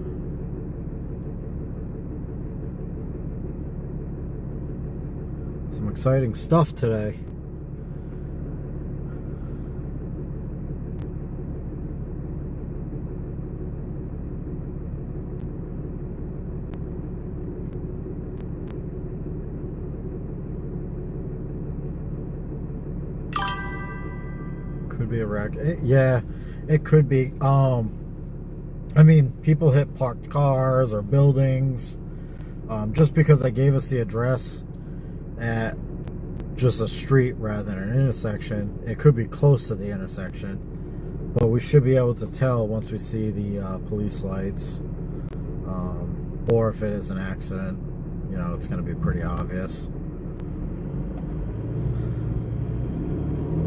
Some exciting stuff today. Could be a wreck. Yeah, it could be. I mean, people hit parked cars or buildings. Just because I gave us the address at just a street rather than an intersection, it could be close to the intersection, but we should be able to tell once we see the police lights, or if it is an accident, you know, it's going to be pretty obvious.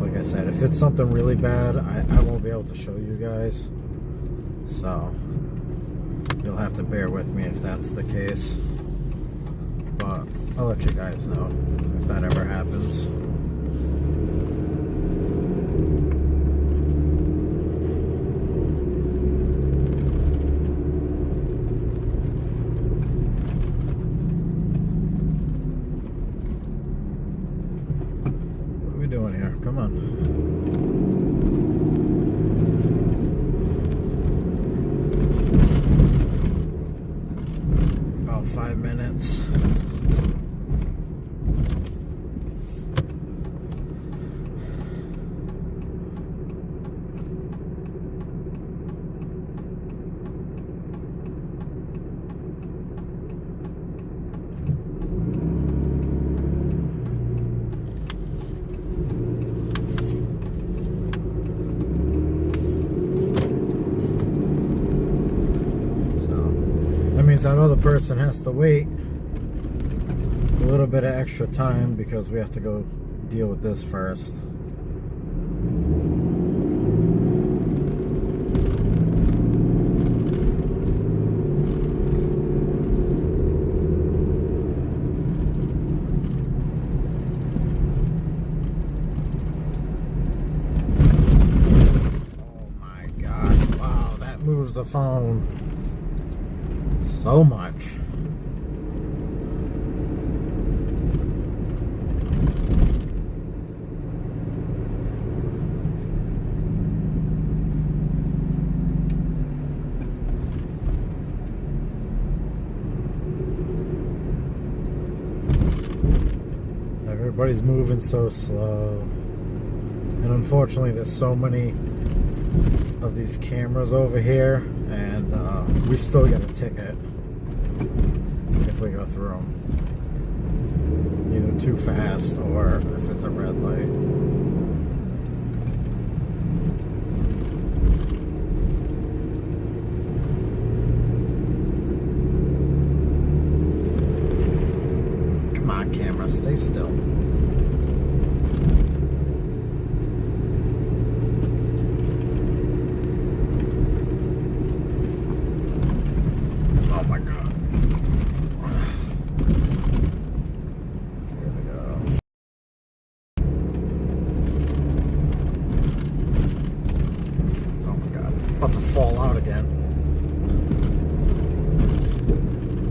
Like I said, if it's something really bad, I won't be able to show you guys, so you'll have to bear with me if that's the case. But I'll let you guys know if that ever happens. What are we doing here? Come on. About 5 minutes. That other person has to wait a little bit of extra time because we have to go deal with this first. moves the phone so much. Everybody's moving so slow. And unfortunately, there's so many of these cameras over here, and we still get a ticket if we go through them. Either too fast or if it's a red light. Come on, camera, stay still. Oh my God. Here we go. Oh my God. It's about to fall out again.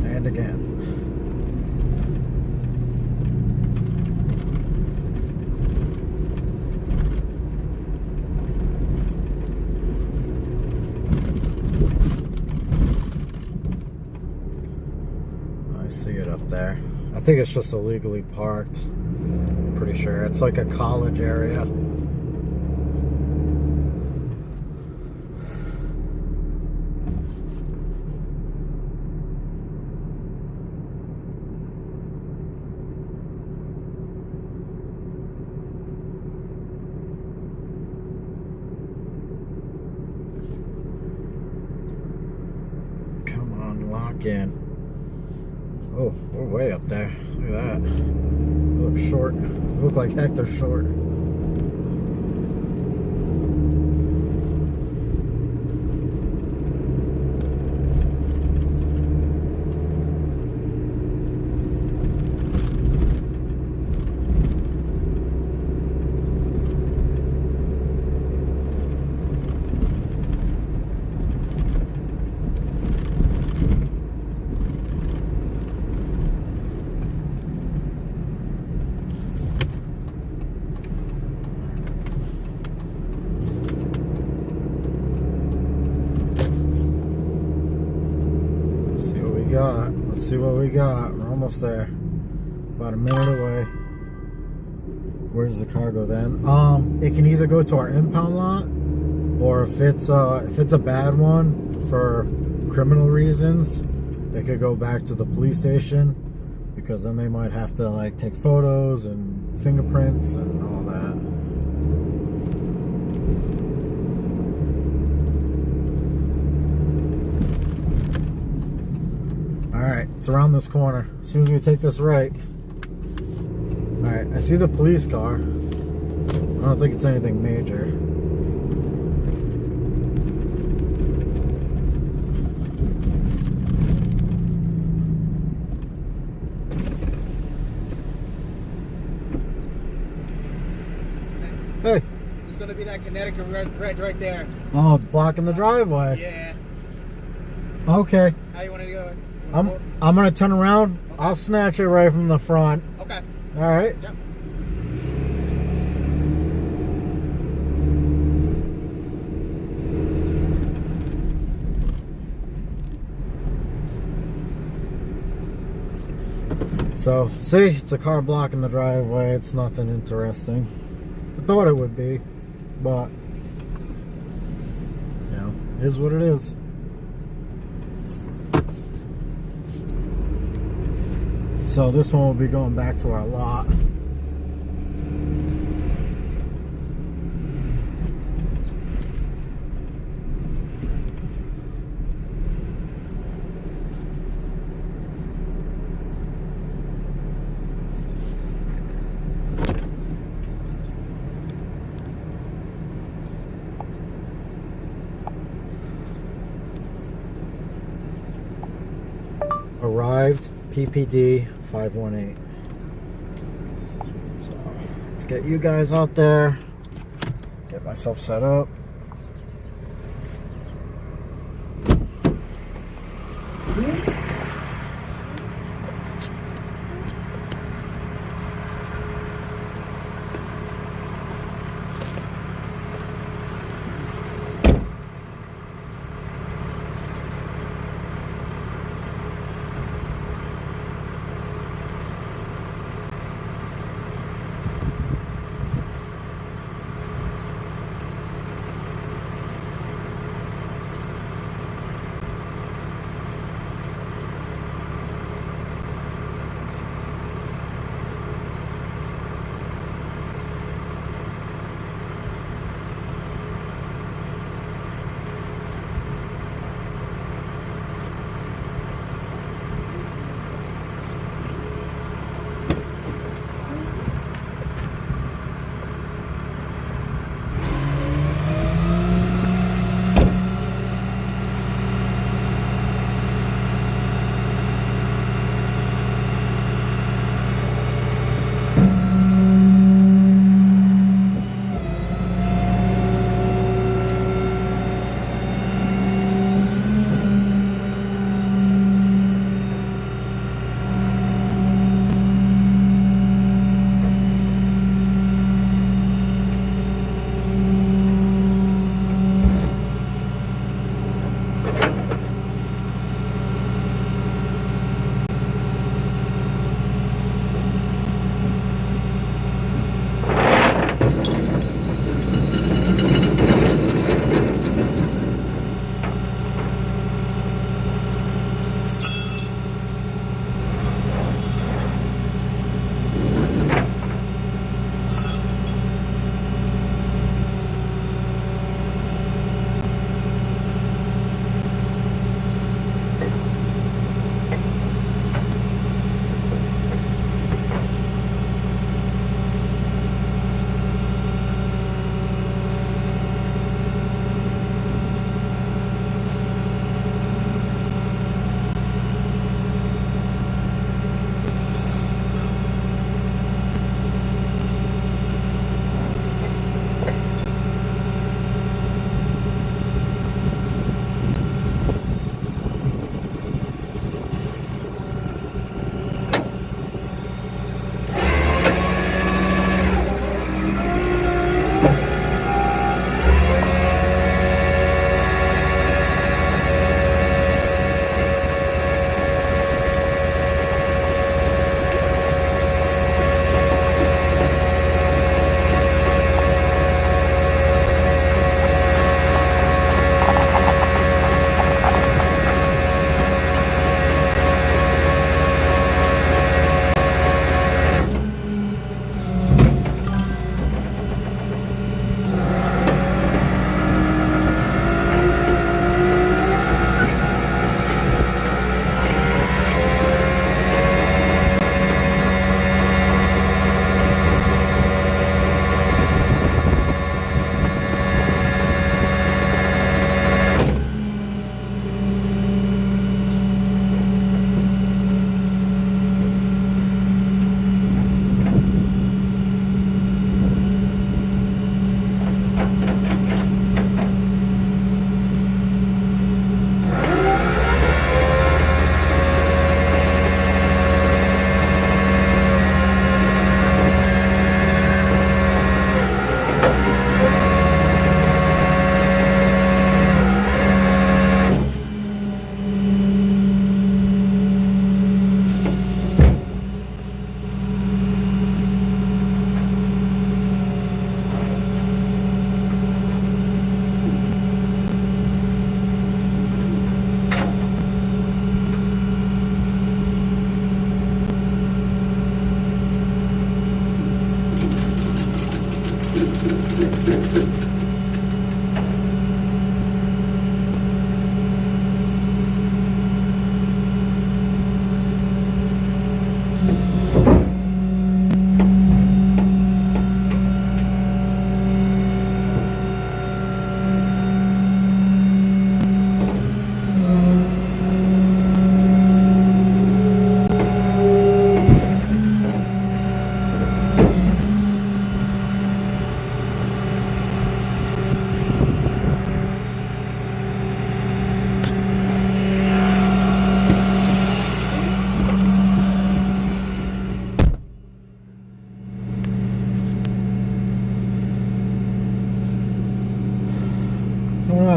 And again. I see it up there. I think it's just illegally parked. I'm pretty sure. It's like a college area. Come on, lock in. Oh, we're way up there. Look at that. We look short. We look like Hector Short. Let's see what we got. We're almost there. About a minute away. Where does the car go then? It can either go to our impound lot, or if it's a bad one for criminal reasons, it could go back to the police station, because then they might have to like take photos and fingerprints and all that. Alright, it's around this corner. As soon as we take this right. Alright, I see the police car. I don't think it's anything major. Hey! It's gonna be that Connecticut red right there. Oh, it's blocking the driveway. Yeah. Okay. How you wanna go? I'm gonna turn around. Okay. I'll snatch it right from the front. Okay. Alright. Yep. So, see, it's a car blocking the driveway. It's nothing interesting. I thought it would be, but, you know, it is what it is. So this one will be going back to our lot. Arrived, PPD 518. So let's get you guys out there, get myself set up.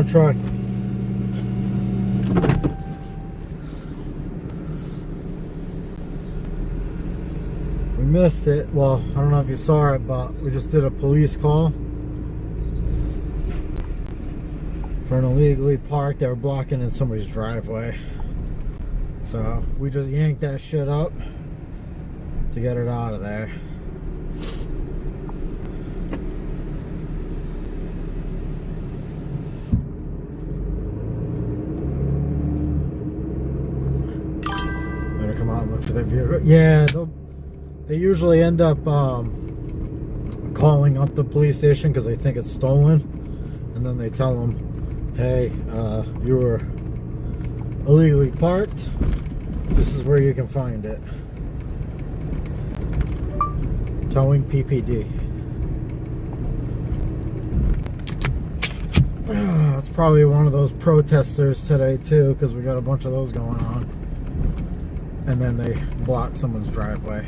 on, Troy. We missed it. Well, I don't know if you saw it, but we just did a police call for an illegally parked. They were blocking in somebody's driveway. So we just yanked that shit up to get it out of there. Better come out and look for their vehicle. Yeah, they usually end up calling up the police station because they think it's stolen, and then they tell them, hey, you were illegally parked. This is where you can find it. Towing PPD. It's probably one of those protesters today too, because we got a bunch of those going on. And then they block someone's driveway.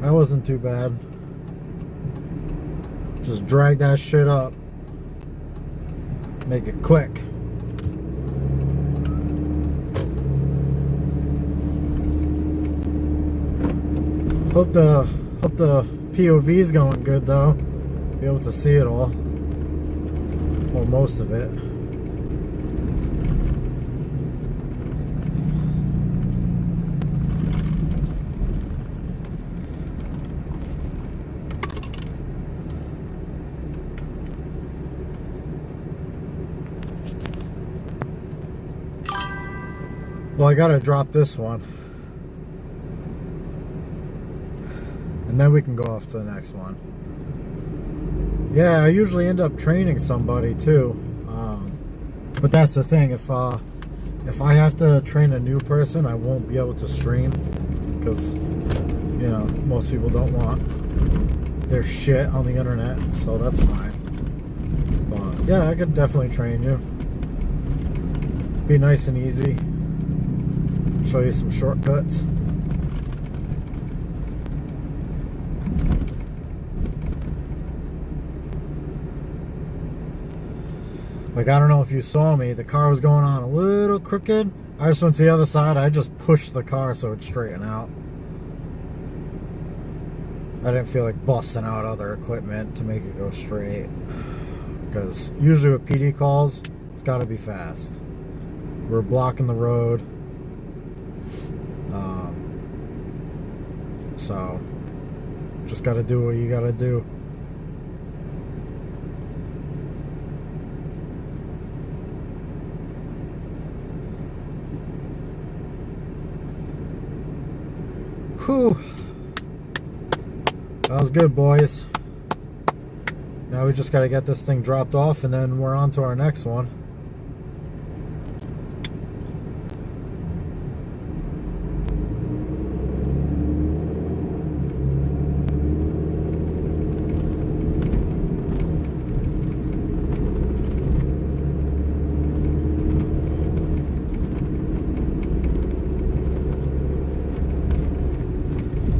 That wasn't too bad. Just drag that shit up. Make it quick. Hope the POV's going good though. Be able to see it all. Or most of it. Well, I gotta drop this one. And then we can go off to the next one. Yeah, I usually end up training somebody too. But that's the thing, if I have to train a new person, I won't be able to stream. Because, you know, most people don't want their shit on the internet, so that's fine. But yeah, I could definitely train you. Be nice and easy. Show you some shortcuts. Like, I don't know if you saw me, the car was going on a little crooked. I just went to the other side. I just pushed the car so it'd straighten out. I didn't feel like busting out other equipment to make it go straight. Because usually with PD calls, it's got to be fast. We're blocking the road. So, just got to do what you got to do. Whew. That was good, boys. Now we just got to get this thing dropped off and then we're on to our next one.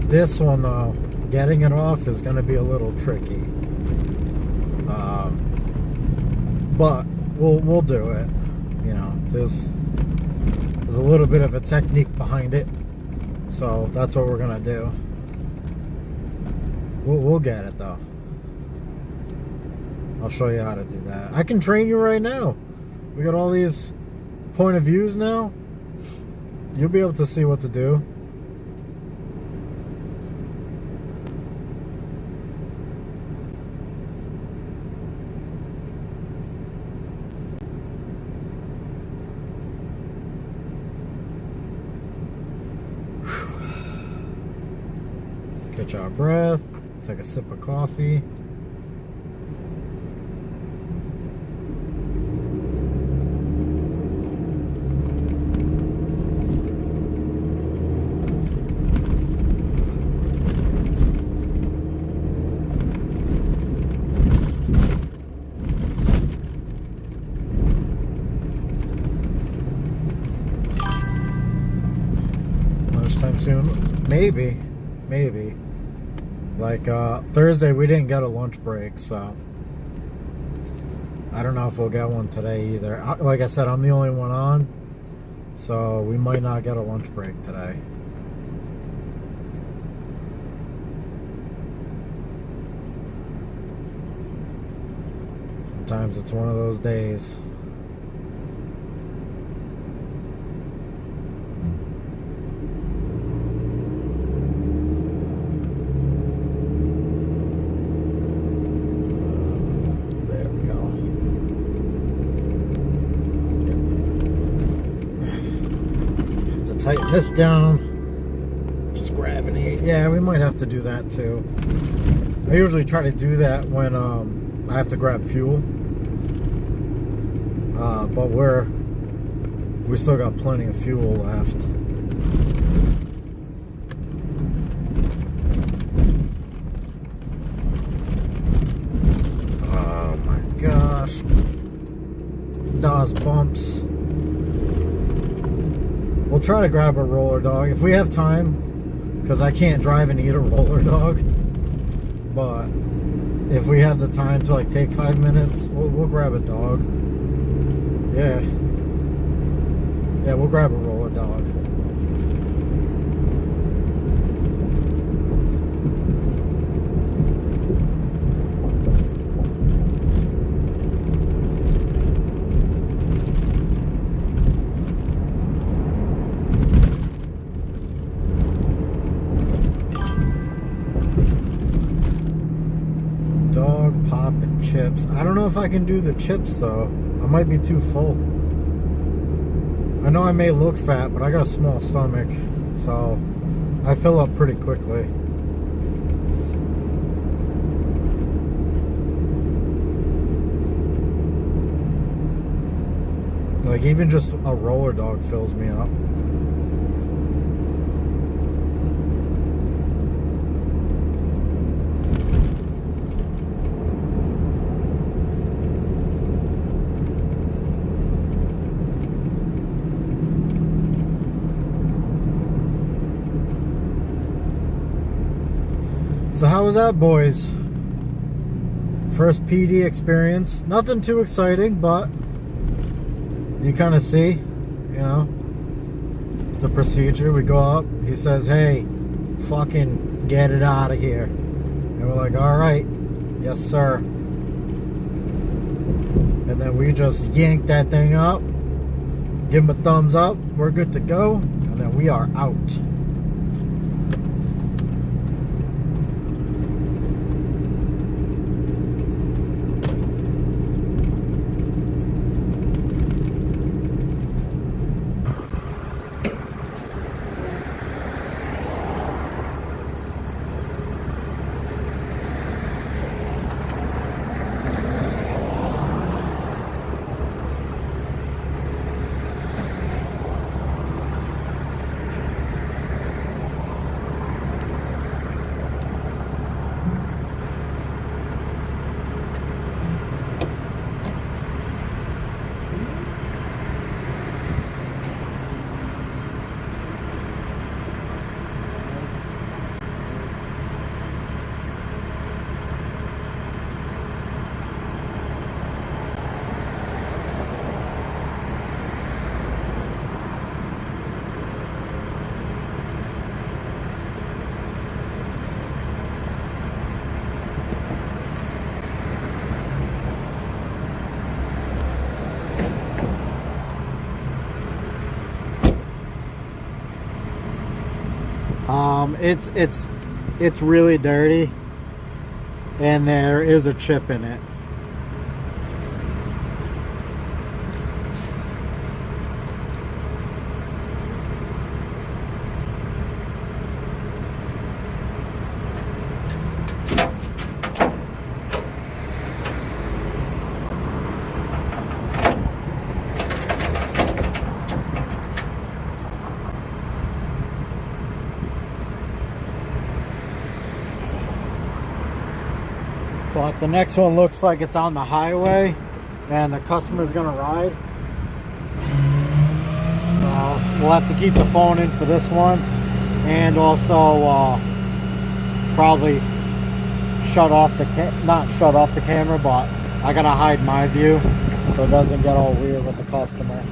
This one though, getting it off is going to be a little tricky, but we'll do it. You know, there's a little bit of a technique behind it, so that's what we're gonna do. We'll get it though. I'll show you how to do that. I can train you right now. We got all these point of views now. You'll be able to see what to do. Catch our breath, take a sip of coffee. Lunchtime soon, maybe. Like Thursday, we didn't get a lunch break, so I don't know if we'll get one today either. Like I said, I'm the only one on, so we might not get a lunch break today. Sometimes it's one of those days. There we go. Have to tighten this down. Just grabbing it. Yeah, we might have to do that too. I usually try to do that when I have to grab fuel. But we still got plenty of fuel left. Oh my gosh. DOS bumps. We'll try to grab a roller dog if we have time, because I can't drive and eat a roller dog. But if we have the time to like take 5 minutes, we'll grab a dog. Yeah, we'll grab a roller dog. Dog, pop, and chips. I don't know if I can do the chips though. I might be too full. I know I may look fat, but I got a small stomach, so I fill up pretty quickly. Like even just a roller dog fills me up. So how was that, boys? First PD experience. Nothing too exciting, but you kind of see, you know, the procedure. We go up, he says, hey, fucking get it out of here. And we're like, all right, yes sir. And then we just yank that thing up, give him a thumbs up, we're good to go, and then we are out. It's really dirty, and there is a chip in it. But the next one looks like it's on the highway and the customer's gonna ride. We'll have to keep the phone in for this one, and also probably shut off the not shut off the camera, but I gotta hide my view so it doesn't get all weird with the customer.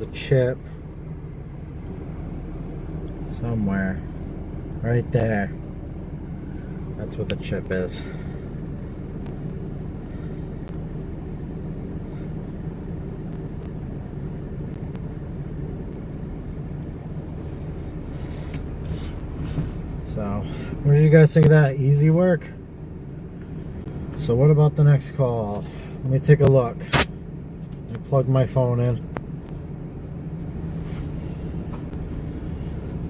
There's a chip somewhere. Right there. That's what the chip is. So, what do you guys think of that? Easy work? So what about the next call? Let me take a look. Let me plug my phone in.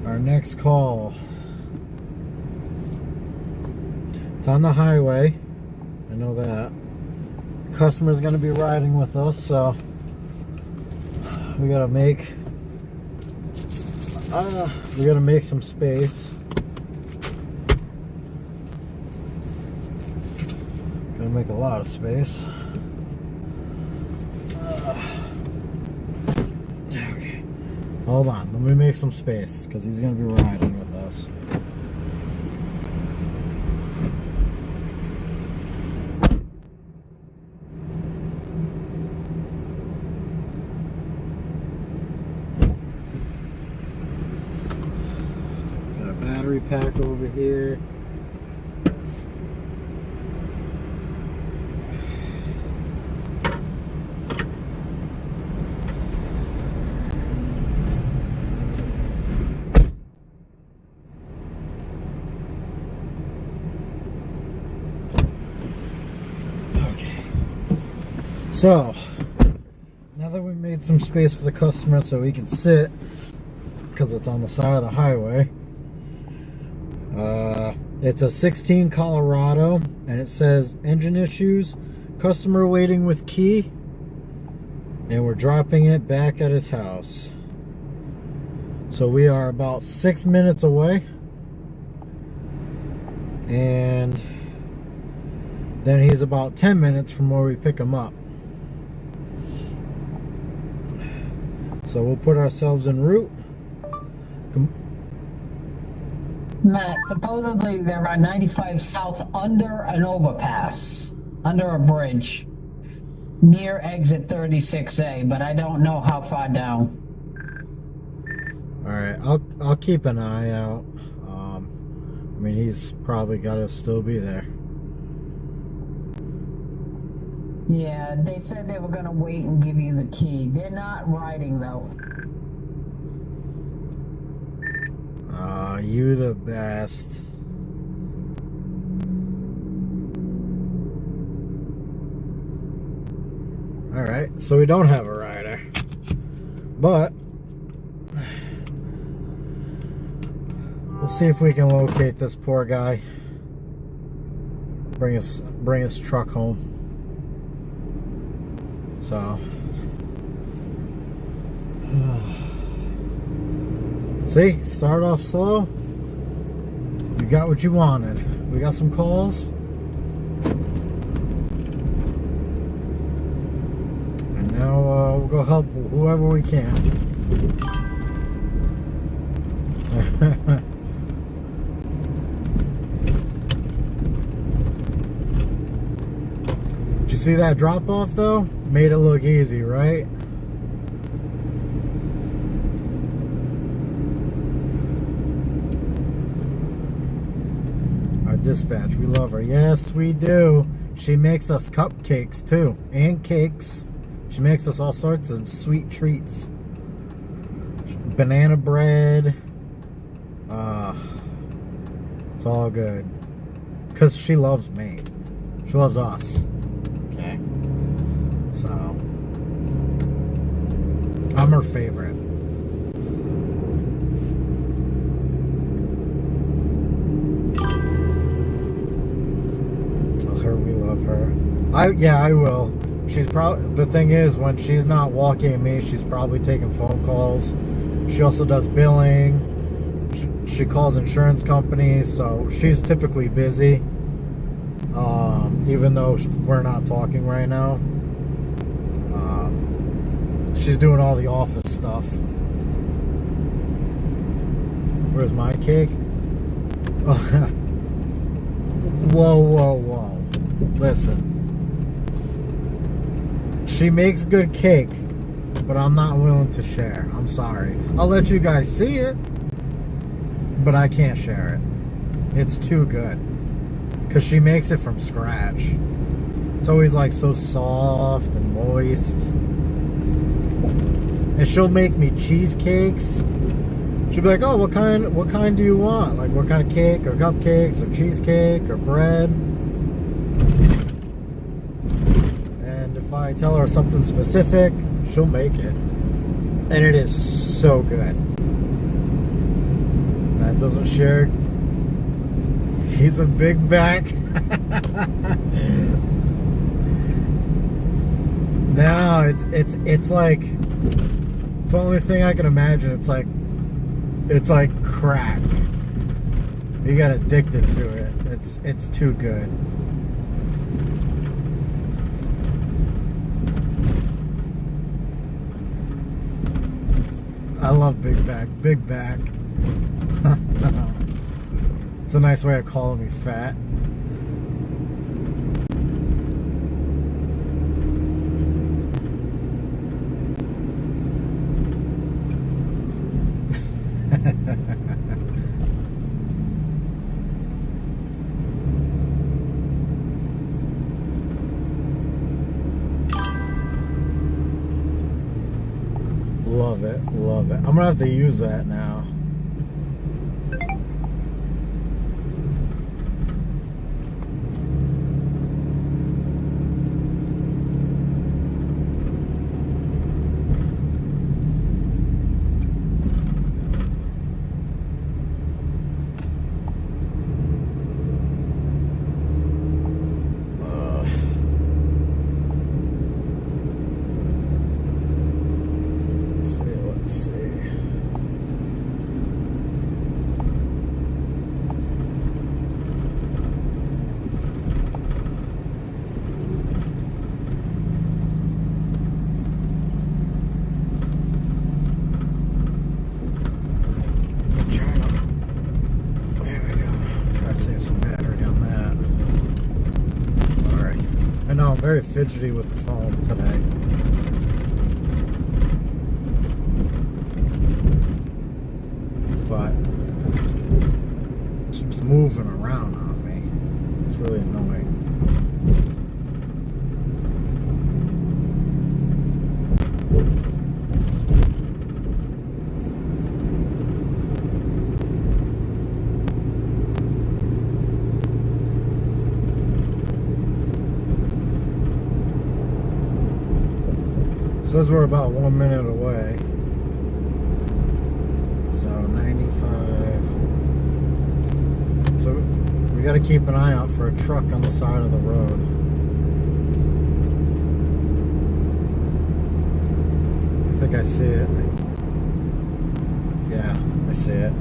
Our next call. It's on the highway. I know that. The customer's gonna be riding with us, so we gotta make some space. Gonna make a lot of space. Okay. Hold on, let me make some space because he's gonna be riding with us. Got a battery pack over here. So, now that we made some space for the customer so he can sit, because it's on the side of the highway, it's a 16 Colorado, and it says engine issues, customer waiting with key, and we're dropping it back at his house. So we are about 6 minutes away, and then he's about 10 minutes from where we pick him up. So we'll put ourselves en route. Matt, supposedly they're on 95 South under an overpass, under a bridge, near exit 36A, but I don't know how far down. All right, I'll keep an eye out. I mean, he's probably got to still be there. Yeah, they said they were gonna wait and give you the key. They're not riding though. You the best. All right, so we don't have a rider, but we'll see if we can locate this poor guy. Bring his truck home. So, see, start off slow. You got what you wanted. We got some calls. And now we'll go help whoever we can. Did you see that drop off though? Made it look easy, right? Our dispatch, we love her. Yes, we do. She makes us cupcakes too, and cakes. She makes us all sorts of sweet treats. Banana bread. It's all good. Because she loves me. She loves us. Okay? So, I'm her favorite. Tell her we love her. I will. She's probably, the thing is, when she's not walking me, she's probably taking phone calls. She also does billing. She calls insurance companies, so she's typically busy. Even though we're not talking right now. She's doing all the office stuff. Where's my cake? Whoa. Listen. She makes good cake, but I'm not willing to share. I'm sorry. I'll let you guys see it, but I can't share it. It's too good. Because she makes it from scratch. It's always like so soft and moist. And she'll make me cheesecakes. She'll be like, oh, what kind do you want? Like, what kind of cake, or cupcakes, or cheesecake, or bread? And if I tell her something specific, she'll make it. And it is so good. Matt doesn't share. He's a big back. No, it's like, it's the only thing I can imagine. It's like crack. You got addicted to it. It's too good. I love Big Back. Big Back. It's a nice way of calling me fat. Love it, love it. I'm gonna have to use that now. Let's see. There we go. Try to save some battery on that. Sorry. I know I'm very fidgety with the phone today. But it keeps moving around on me. It's really annoying. Says we're about 1 minute away. So 95. So we got to keep an eye out for a truck on the side of the road. I think I see it. Yeah, I see it.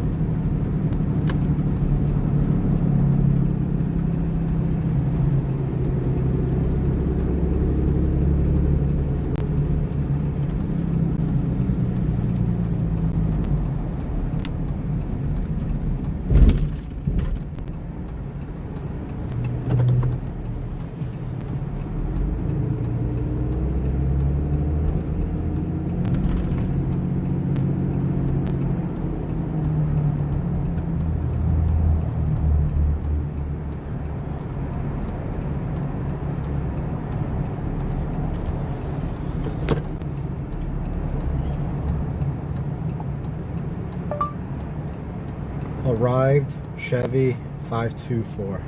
Arrived Chevy 524.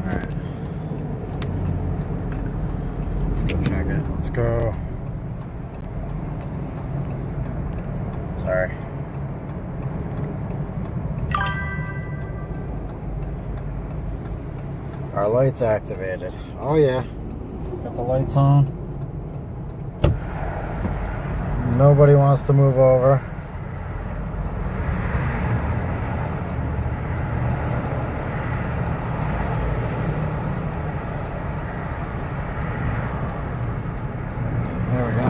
Alright. Let's go check it. Let's go. Sorry. Our lights activated. Oh yeah. Got the lights on. Nobody wants to move over. There we go.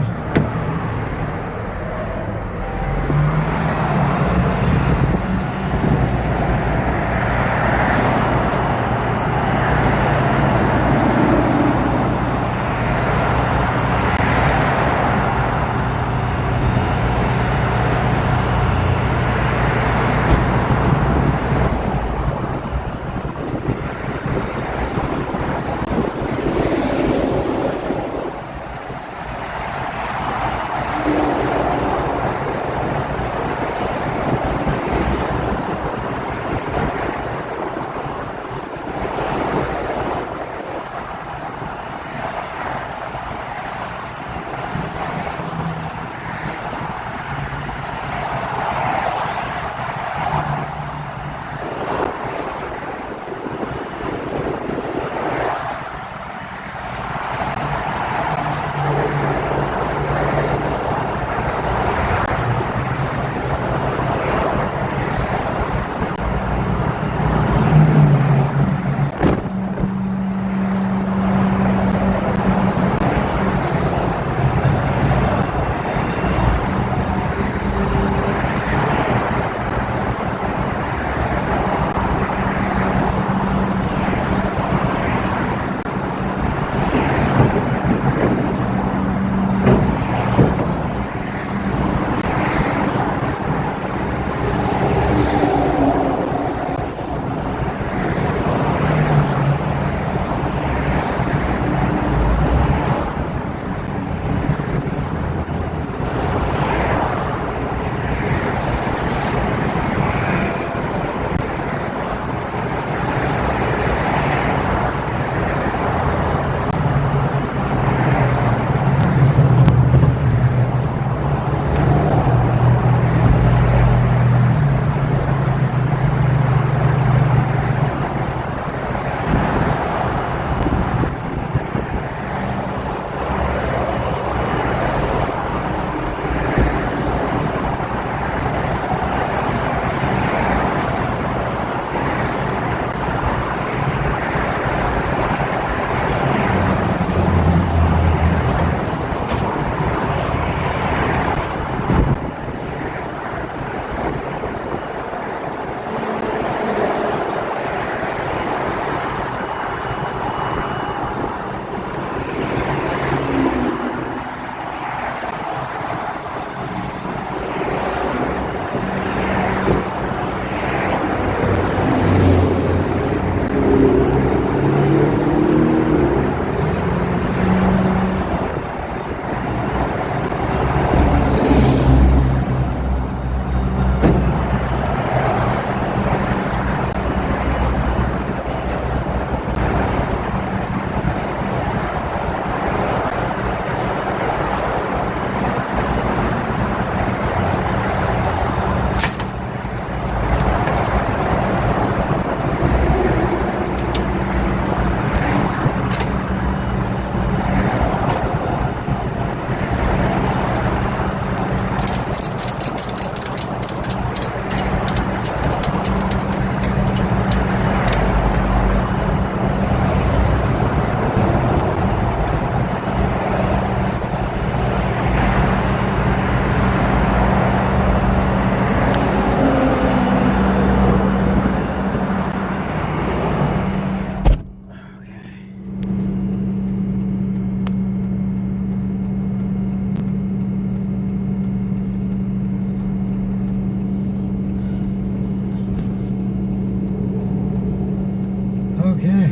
Okay.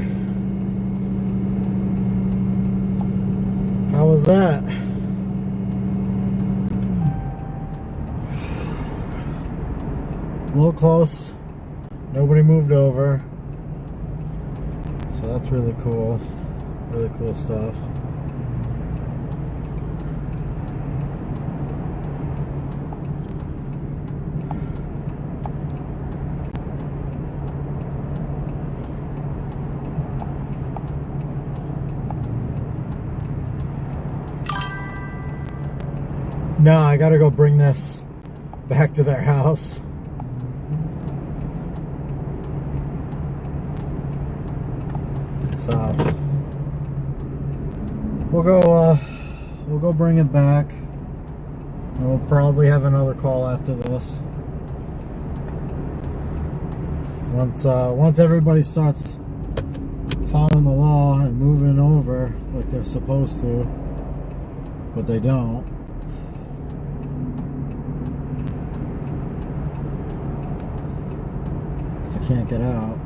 How was that? A little close. Nobody moved over. So that's really cool. Really cool stuff. No, I gotta go bring this back to their house. So we'll go bring it back. And we'll probably have another call after this. Once everybody starts following the law and moving over like they're supposed to, but they don't. So can't get out.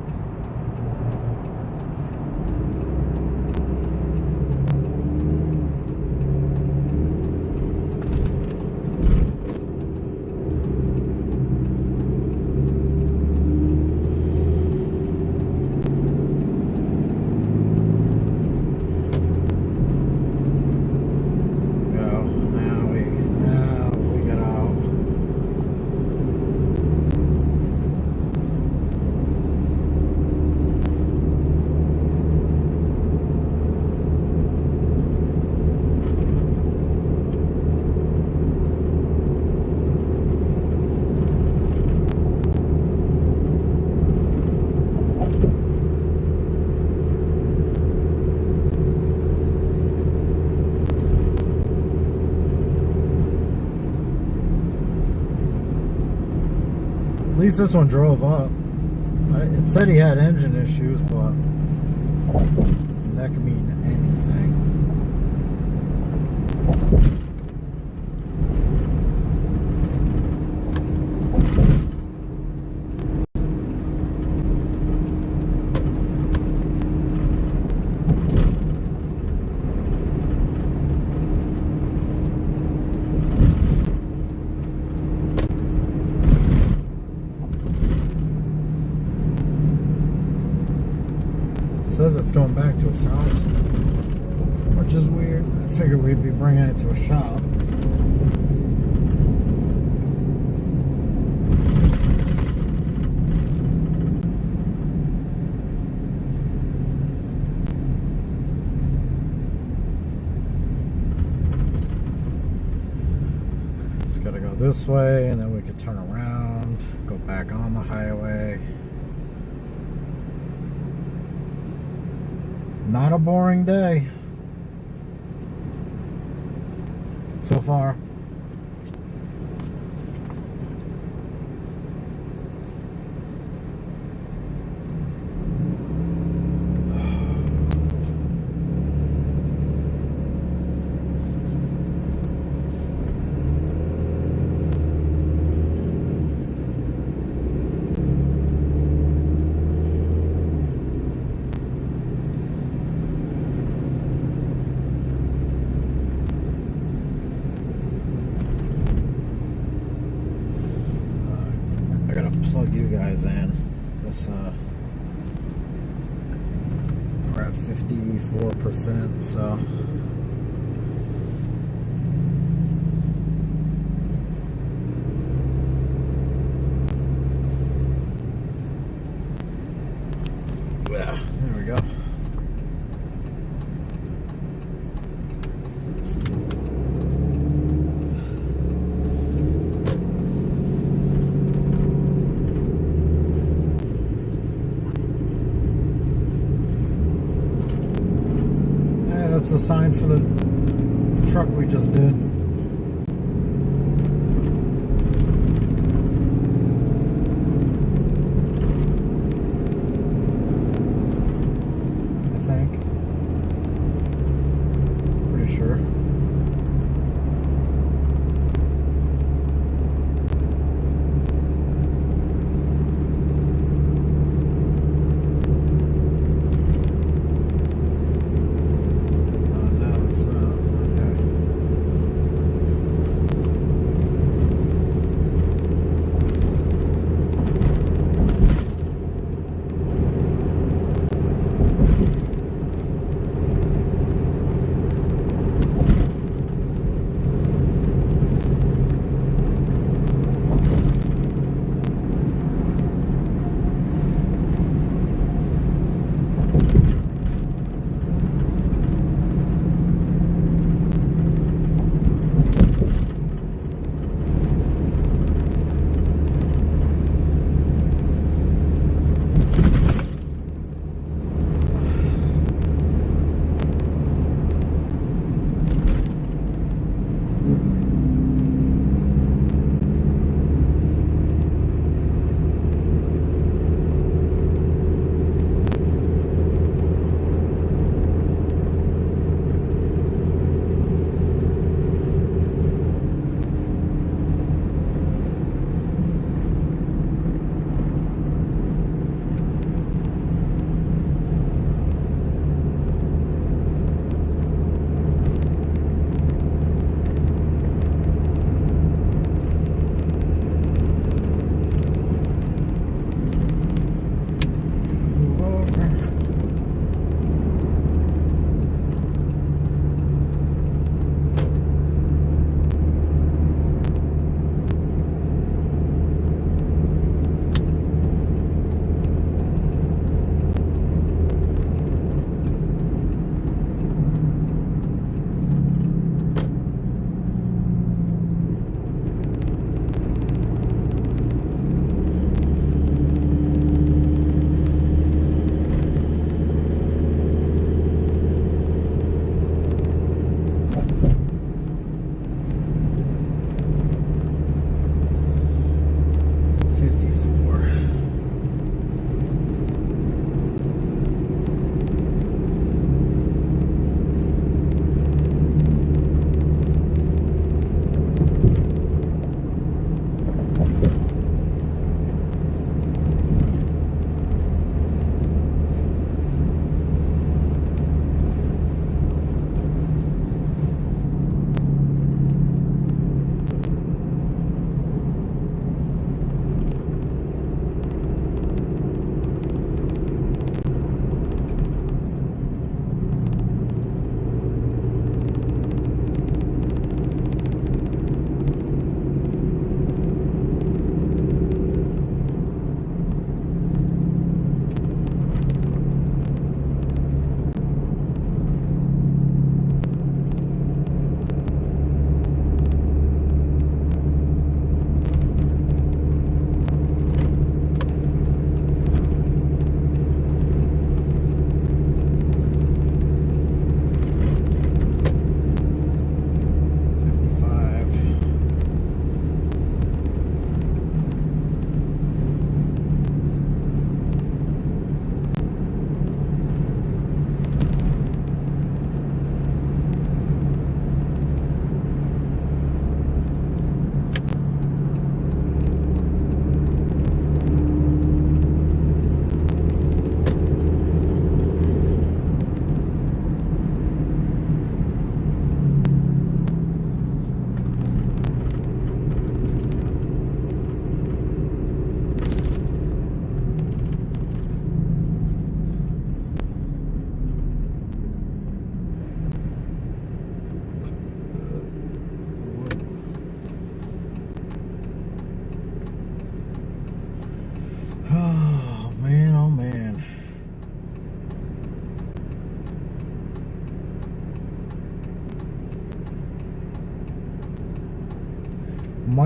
At least this one drove up. It said he had engine issues, but that could mean anything. Says it's going back to his house, which is weird. I figured we'd be bringing it to a shop. Just gotta go this way, and then we could turn around, go back on the highway. Not a boring day so far. Plug you guys in. This we're at 54%, so yeah, there we go. That's a sign for the truck we just did. I think. Pretty sure.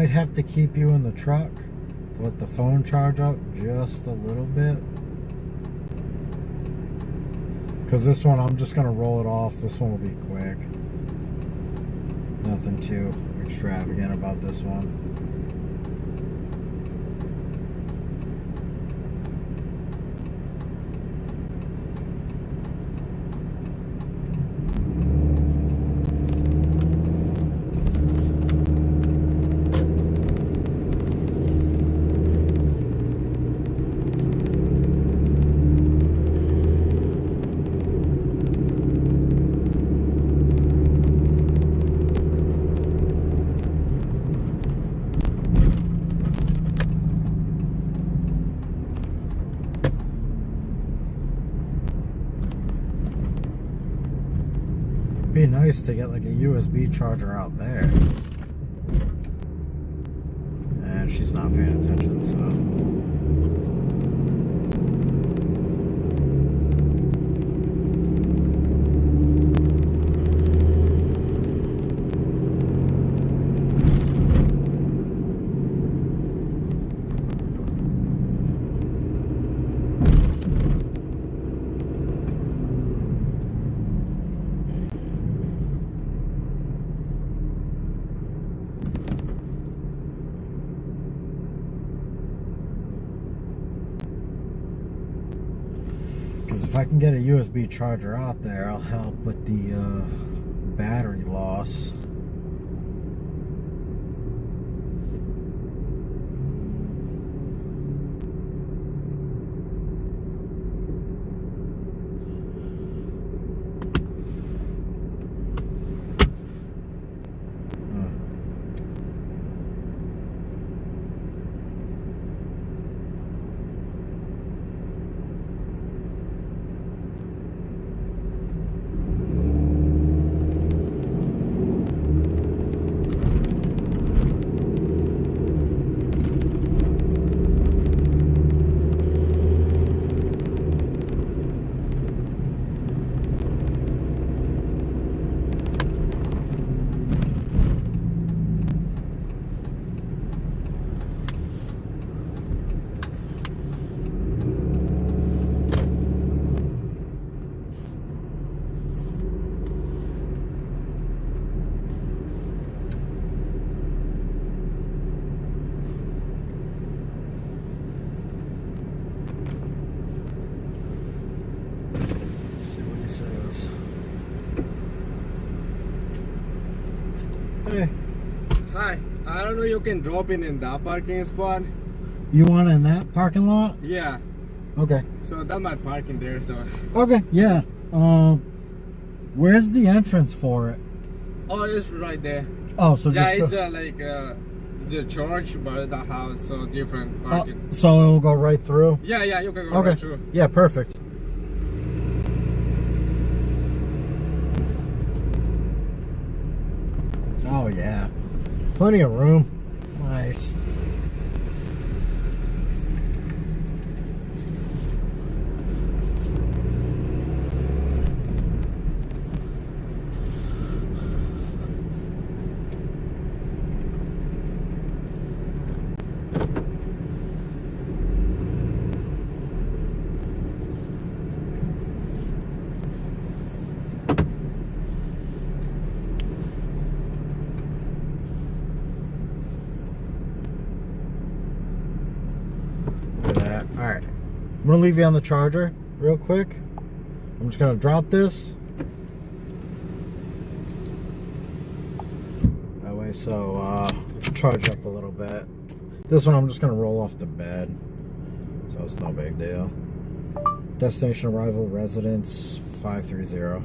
might have to keep you in the truck to let the phone charge up just a little bit. Because this one, I'm just going to roll it off. This one will be quick. Nothing too extravagant about this one. Be nice to get like a USB charger out there. And she's not paying attention, so. If I can get a USB charger out there, I'll help with the battery loss. Hey. Hi, I don't know you can drop in that parking spot. You want in that parking lot? Yeah, Okay. so that's my parking there, so. Okay, yeah. Where's the entrance for it? Oh, it's right there. Oh, so Yeah, just it's go, the church by the house, so different parking. so it'll go right through? Yeah, you can go Okay. right through. Yeah, perfect. Oh yeah. Plenty of room. Nice. Look at that. Alright. I'm gonna leave you on the charger real quick. I'm just gonna drop this. That way so charge up a little bit. This one I'm just gonna roll off the bed. So it's no big deal. Destination arrival residence 530.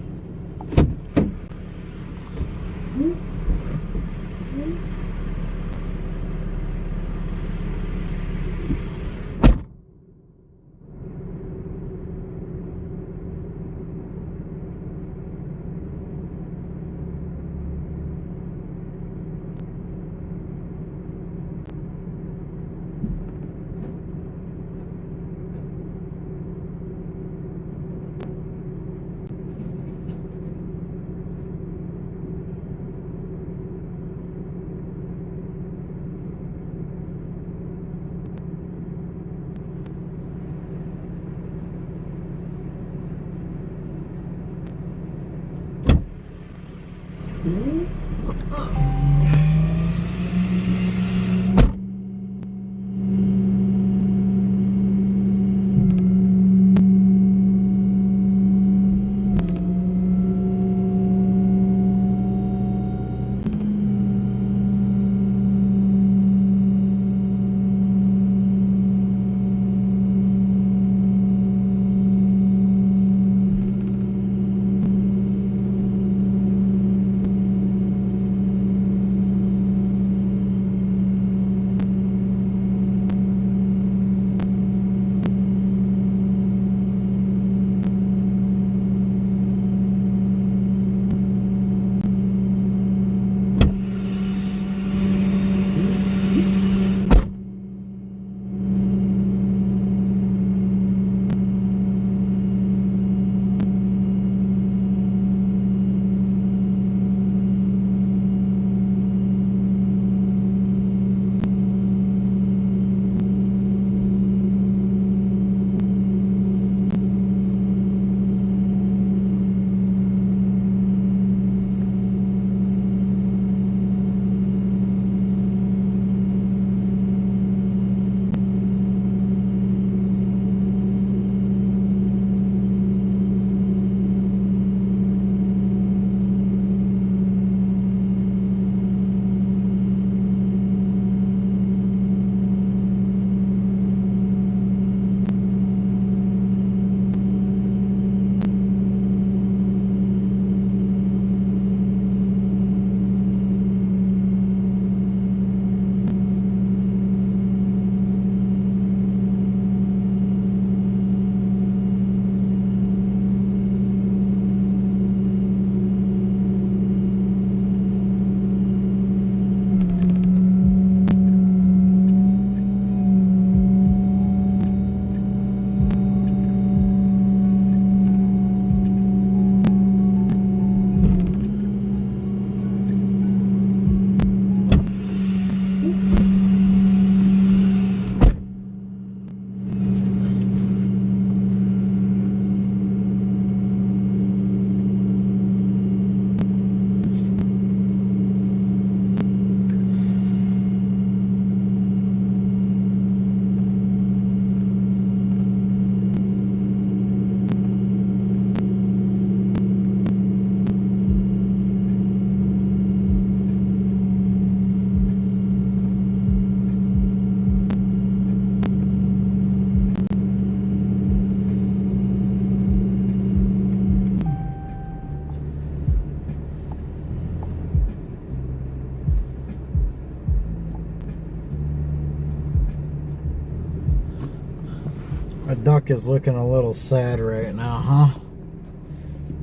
My duck is looking a little sad right now, huh?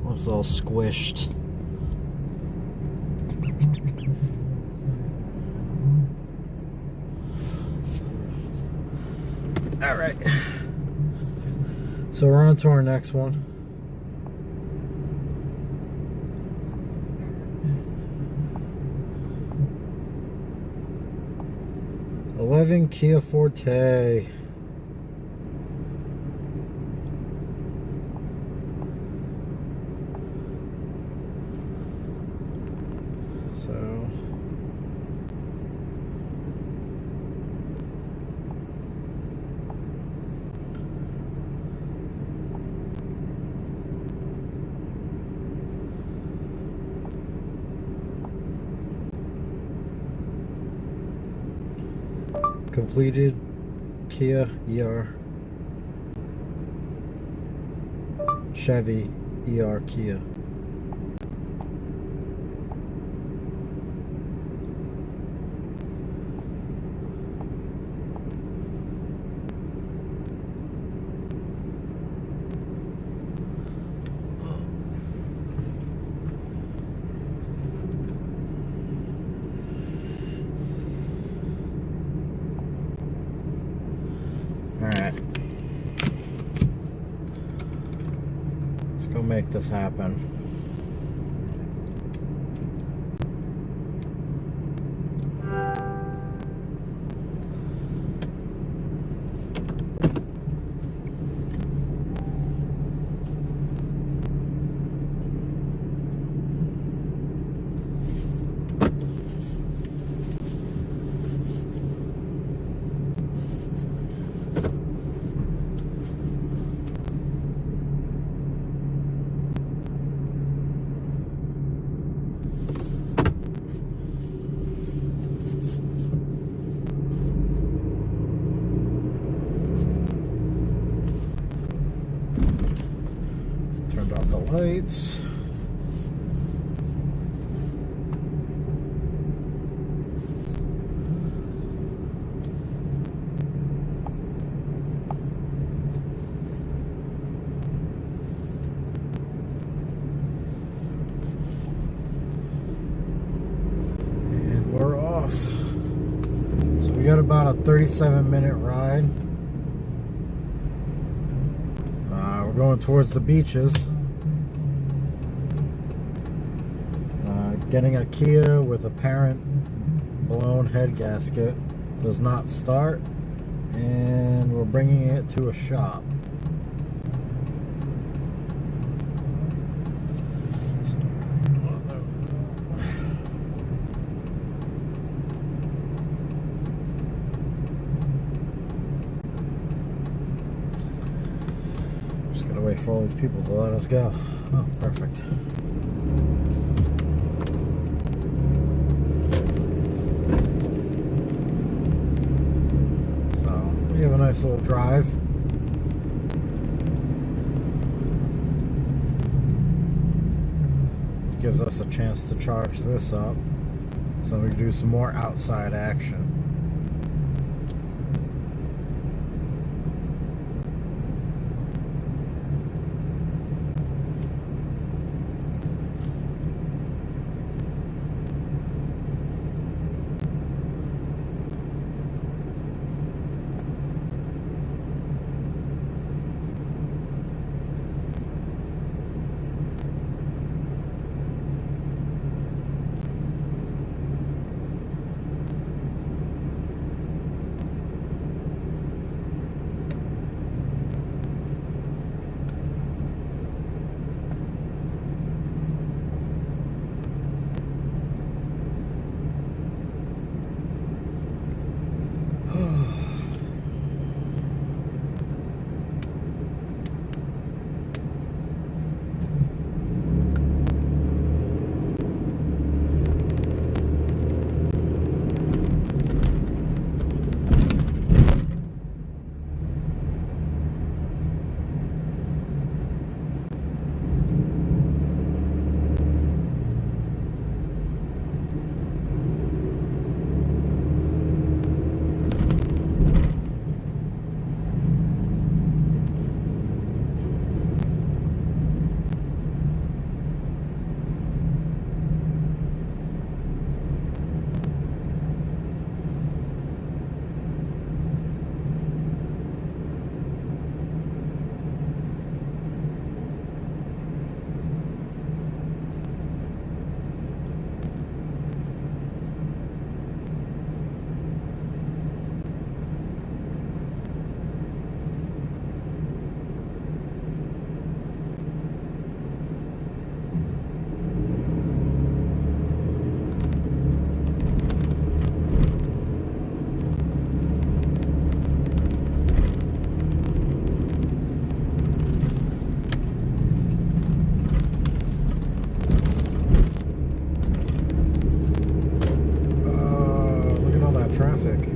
Looks all squished. All right. So we're on to our next one. '11 Kia Forte. So completed Kia ER Chevy ER Kia. Alright. Let's go make this happen. Turned off the lights. And we're off. So we got about a 37-minute ride. We're going towards the beaches. Getting a Kia with apparent blown head gasket does not start, and we're bringing it to a shop. Just gotta wait for all these people to let us go. Oh, perfect. We have a nice little drive. Gives us a chance to charge this up so we can do some more outside action. Traffic.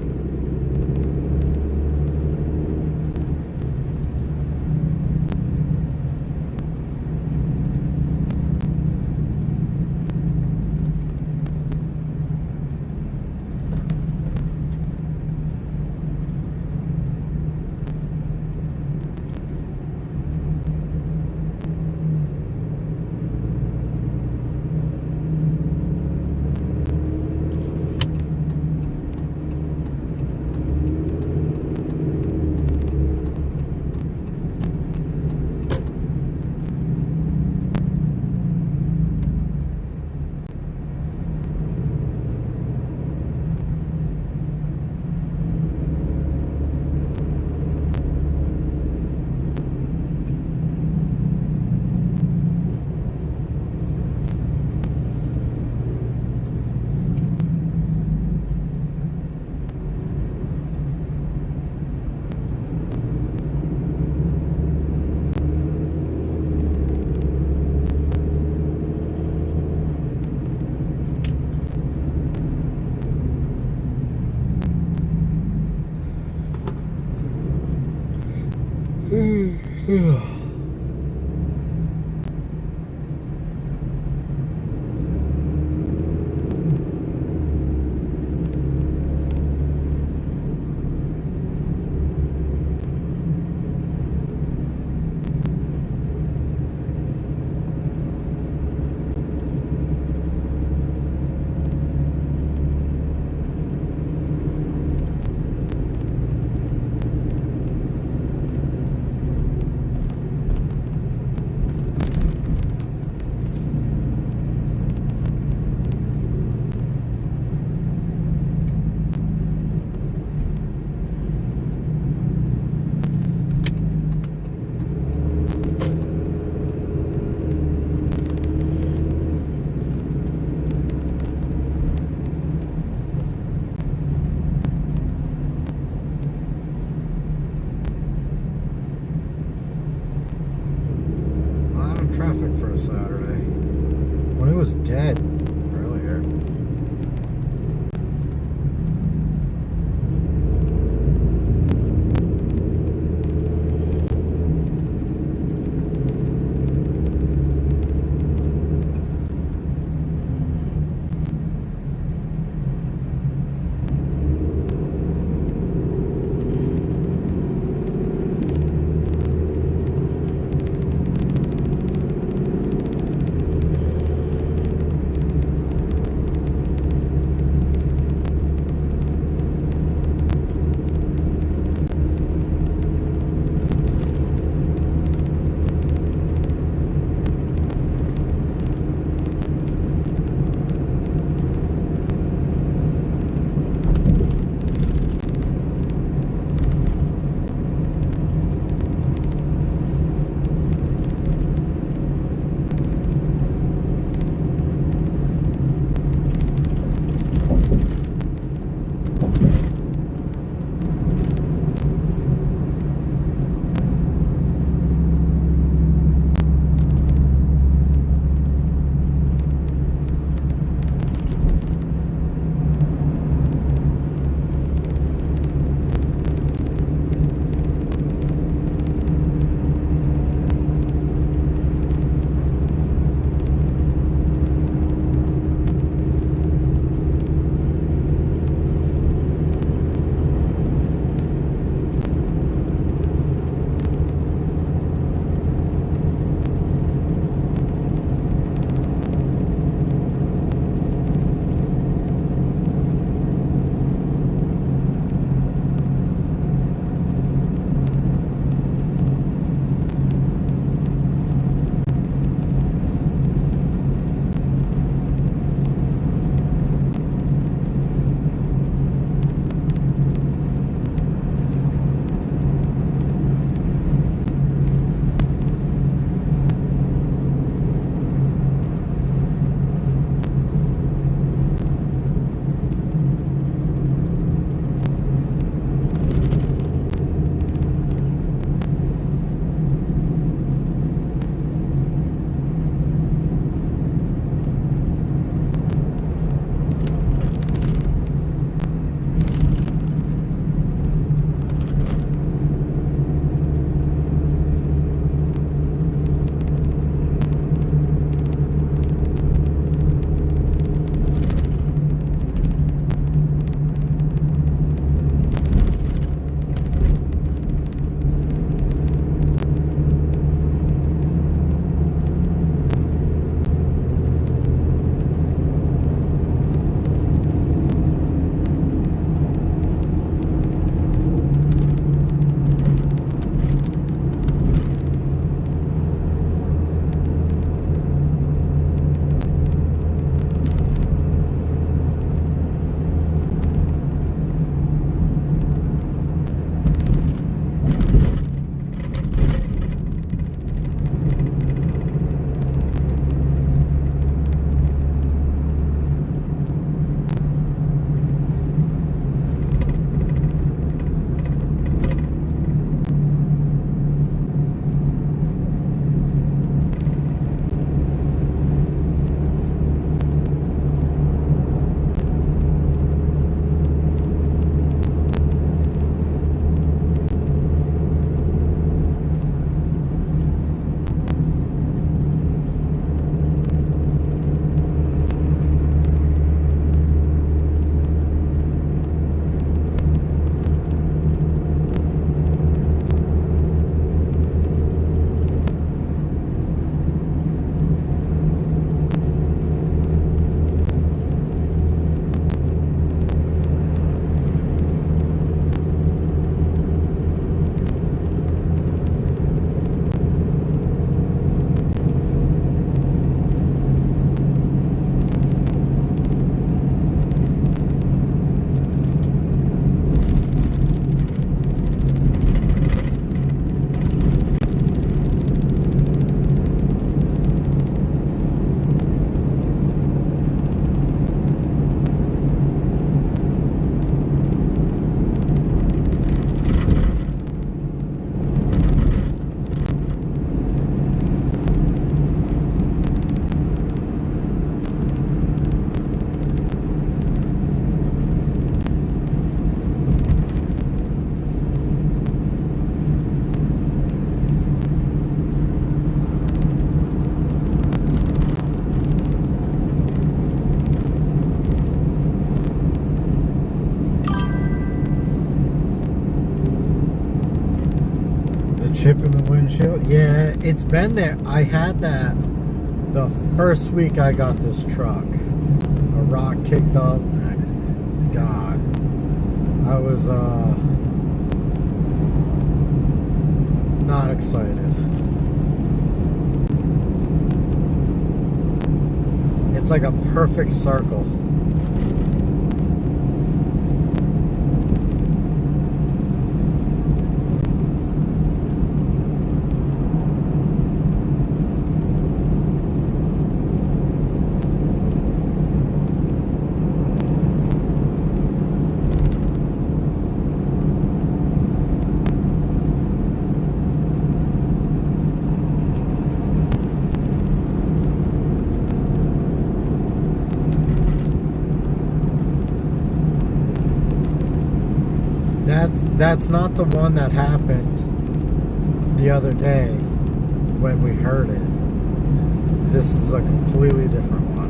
traffic for a Saturday. When it was dead earlier. windshield. Yeah, it's been there. I had that the first week I got this truck. A rock kicked up. And God, I was not excited. It's like a perfect circle. That's not the one that happened the other day when we heard it. This is a completely different one.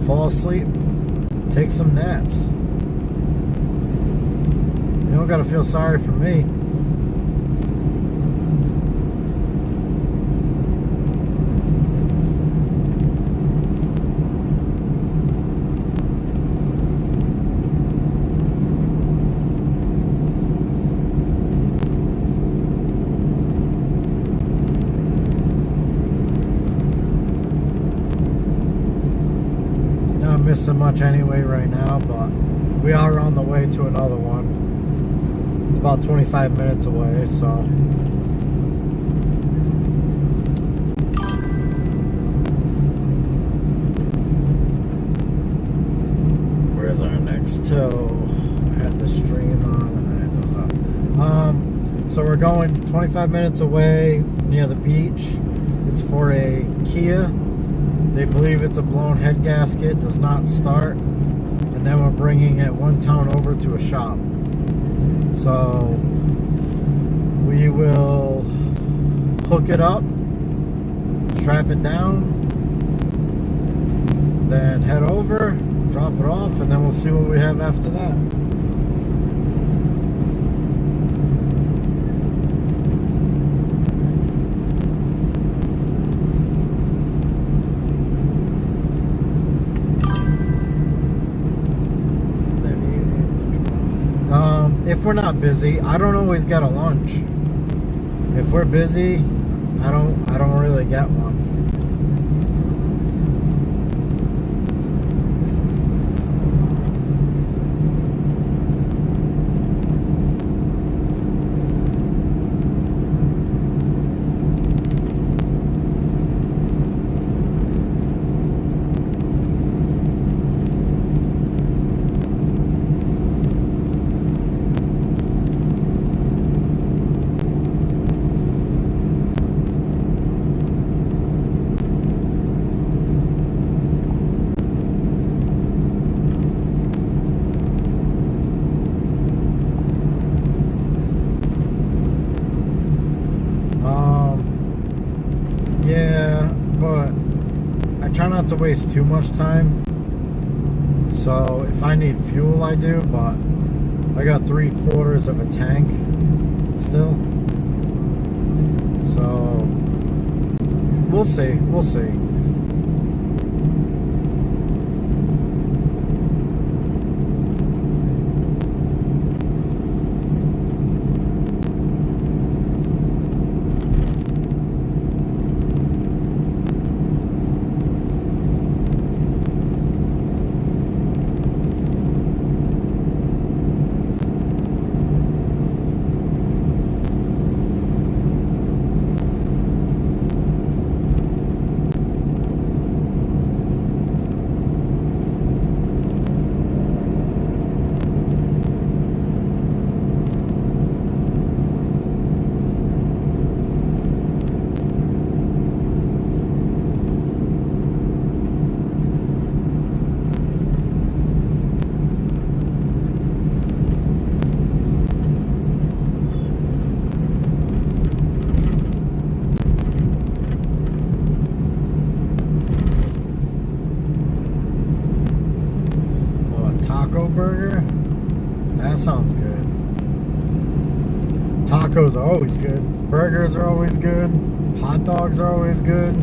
Fall asleep, take some naps. You don't gotta feel sorry for me. Missing much anyway right now, but we are on the way to another one. It's about 25 minutes away, so where's our next tow? I had the stream on and then it goes up. So we're going 25 minutes away near the beach. It's for a Kia. They believe it's a blown head gasket, does not start, and then we're bringing it one town over to a shop. So we will hook it up, strap it down, then head over, drop it off, and then we'll see what we have after that. If we're not busy, I don't always get a lunch. If we're busy, I don't really get one. Yeah, but I try not to waste too much time. So if I need fuel, I do, but I got 3/4 of a tank still. So we'll see. We'll see. Tacos are always good. Burgers are always good. Hot dogs are always good.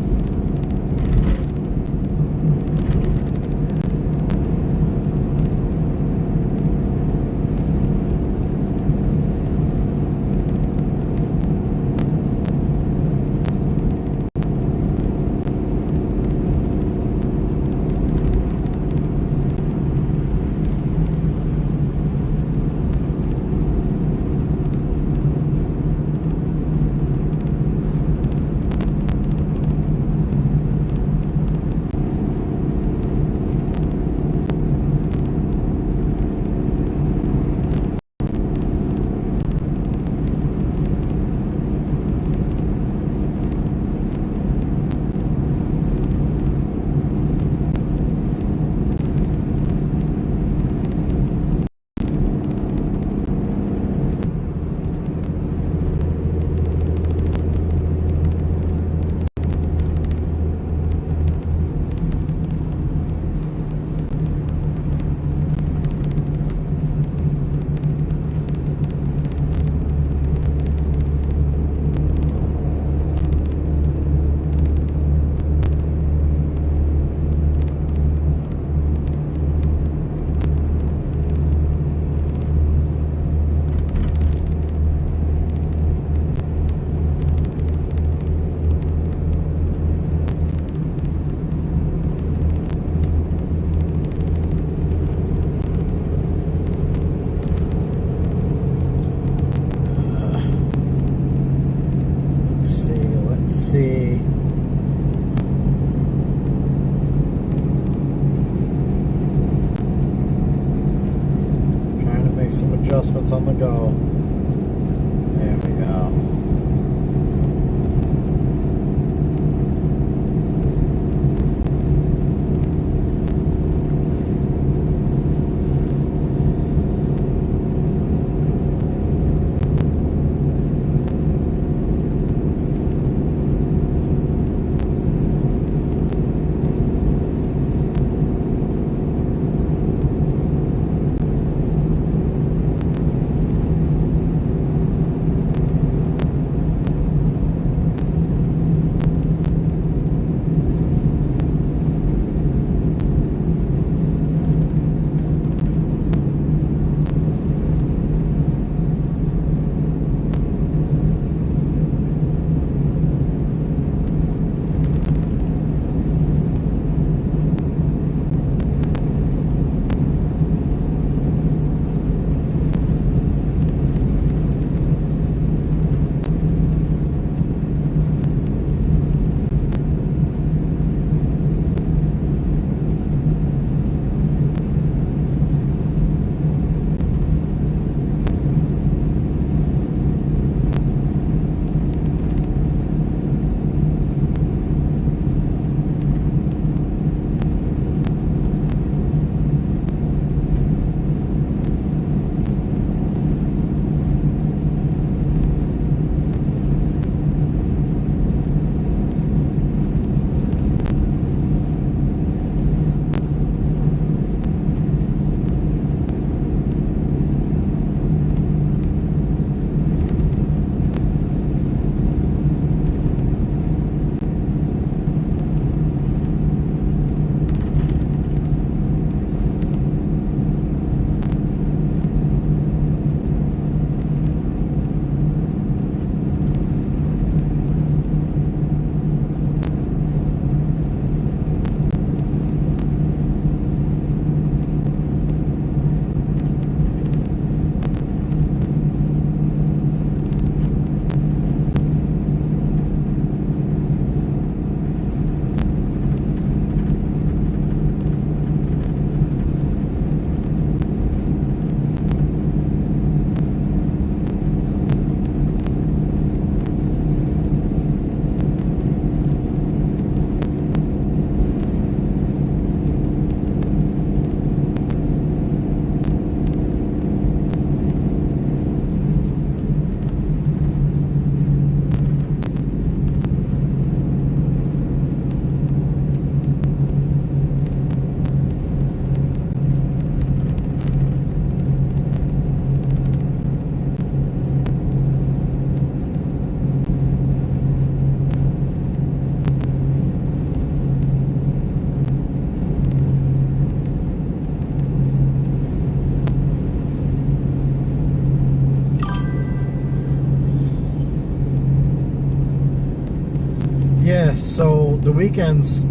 Yeah, so the weekends,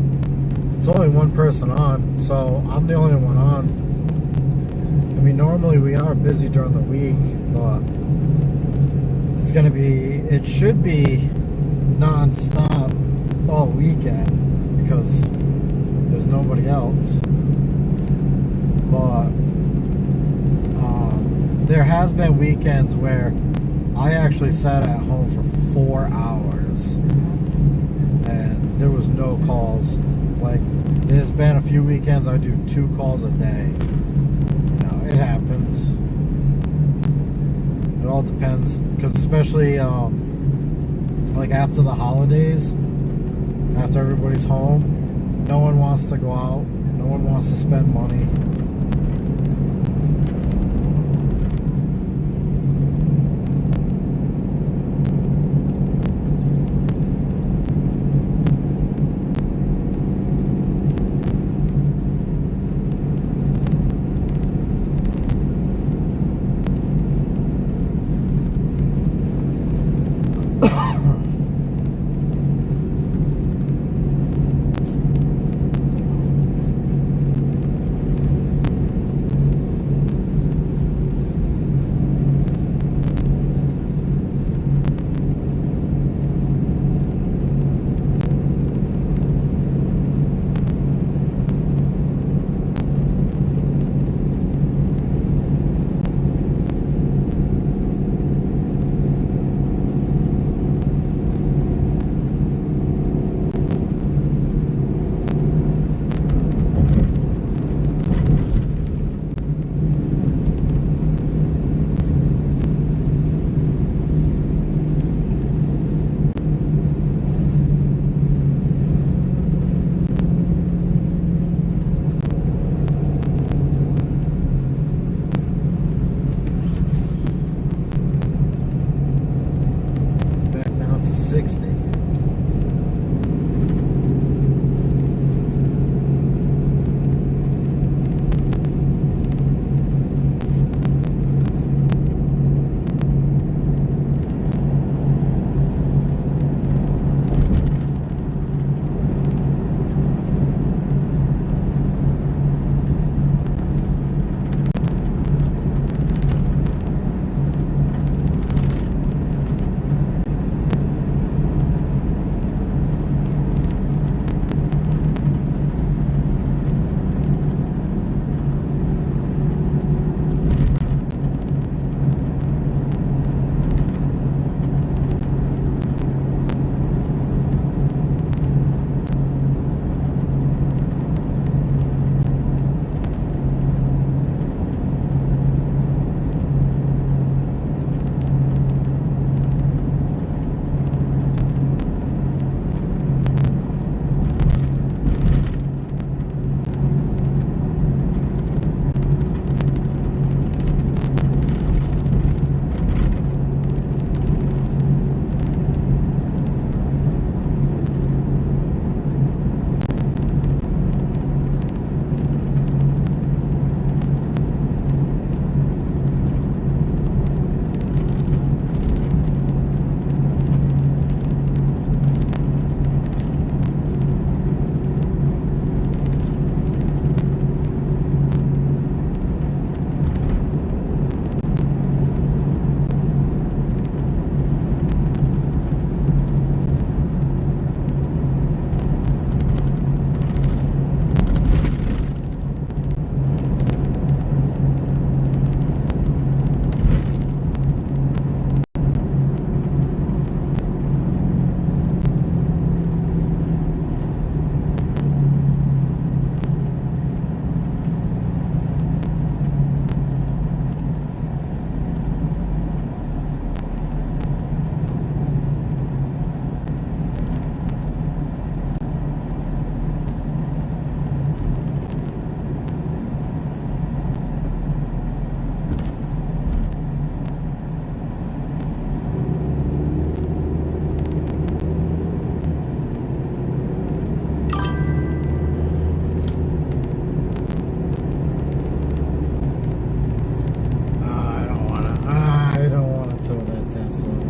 it's only one person on, so I'm the only one on. I mean, normally we are busy during the week, but it should be non-stop all weekend because there's nobody else. But there has been weekends where I actually sat at home for 4 hours and there was no calls. Like, there's been a few weekends I do 2 calls a day. You know, it happens. It all depends, because especially like after the holidays, after everybody's home, no one wants to go out, no one wants to spend money. Back down to 60.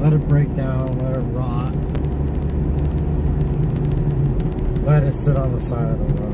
Let it break down, let it rot. Let it sit on the side of the road.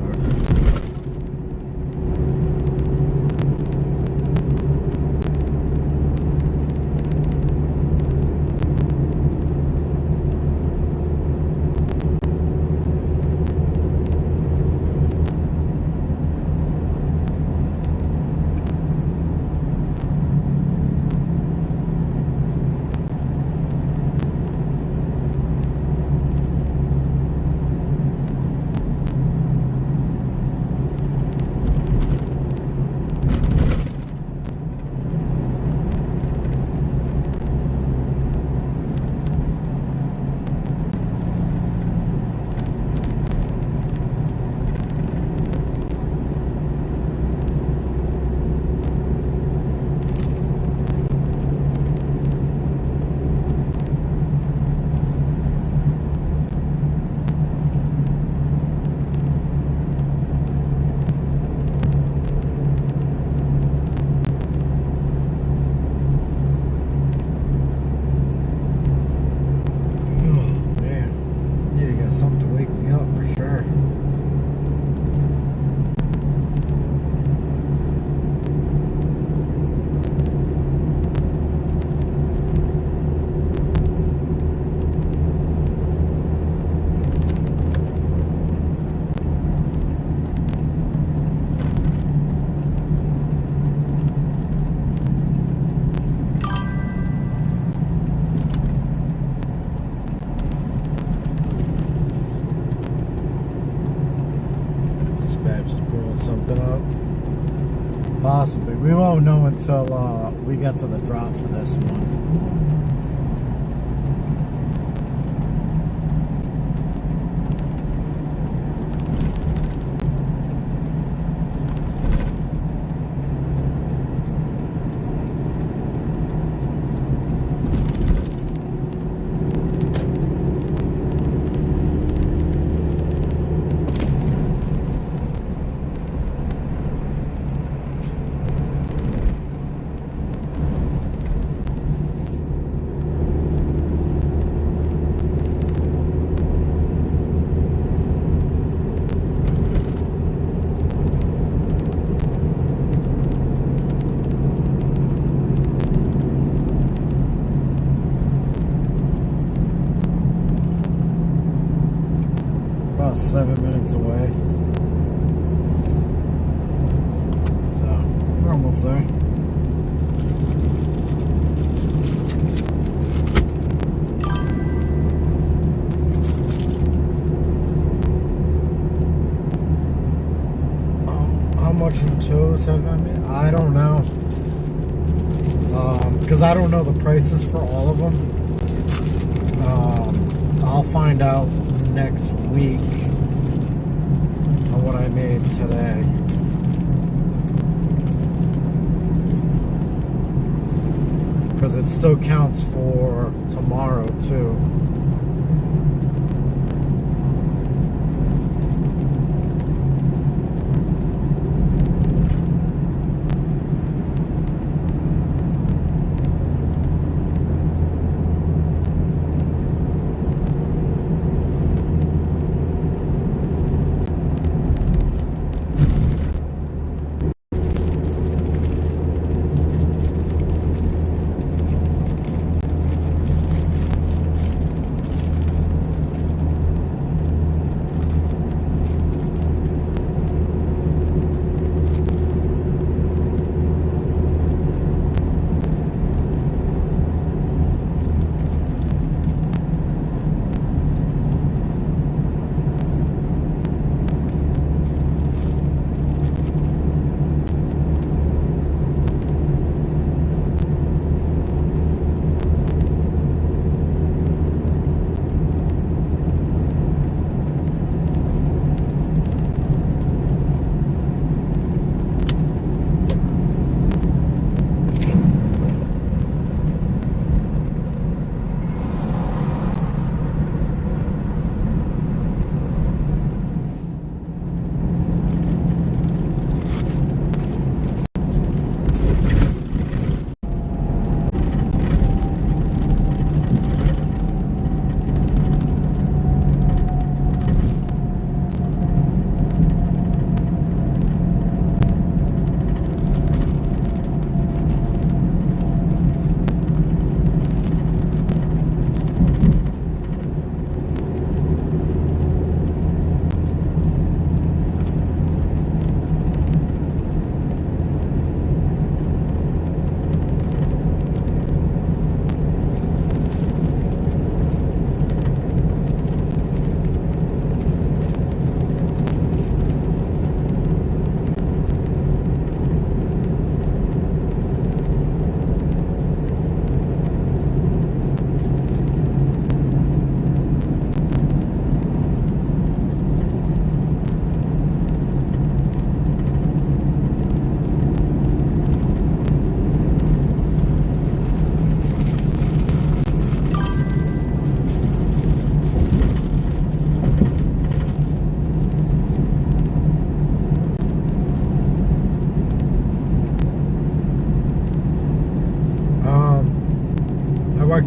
Something up. Possibly. We won't know until we get to the drop for this one. About 7 minutes away. So, we're almost there. How much in tows have I made? I don't know. Because I don't know the prices for all of them. I'll find out next week on what I made today. Because it still counts for tomorrow too.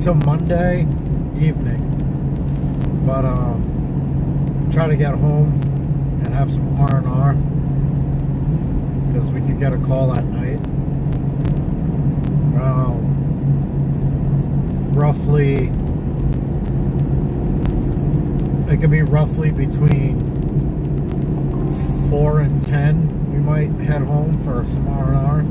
till Monday evening. But try to get home and have some R&R, because we could get a call at night. Roughly, it could be roughly between 4 and 10. We might head home for some R&R.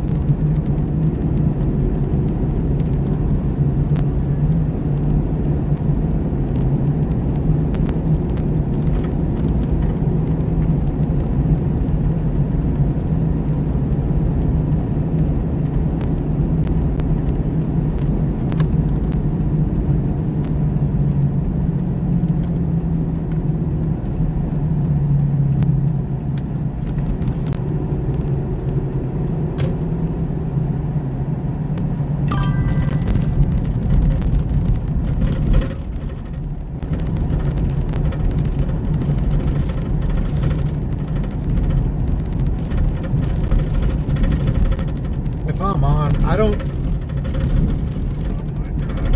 If I'm on, I don't. Oh my god!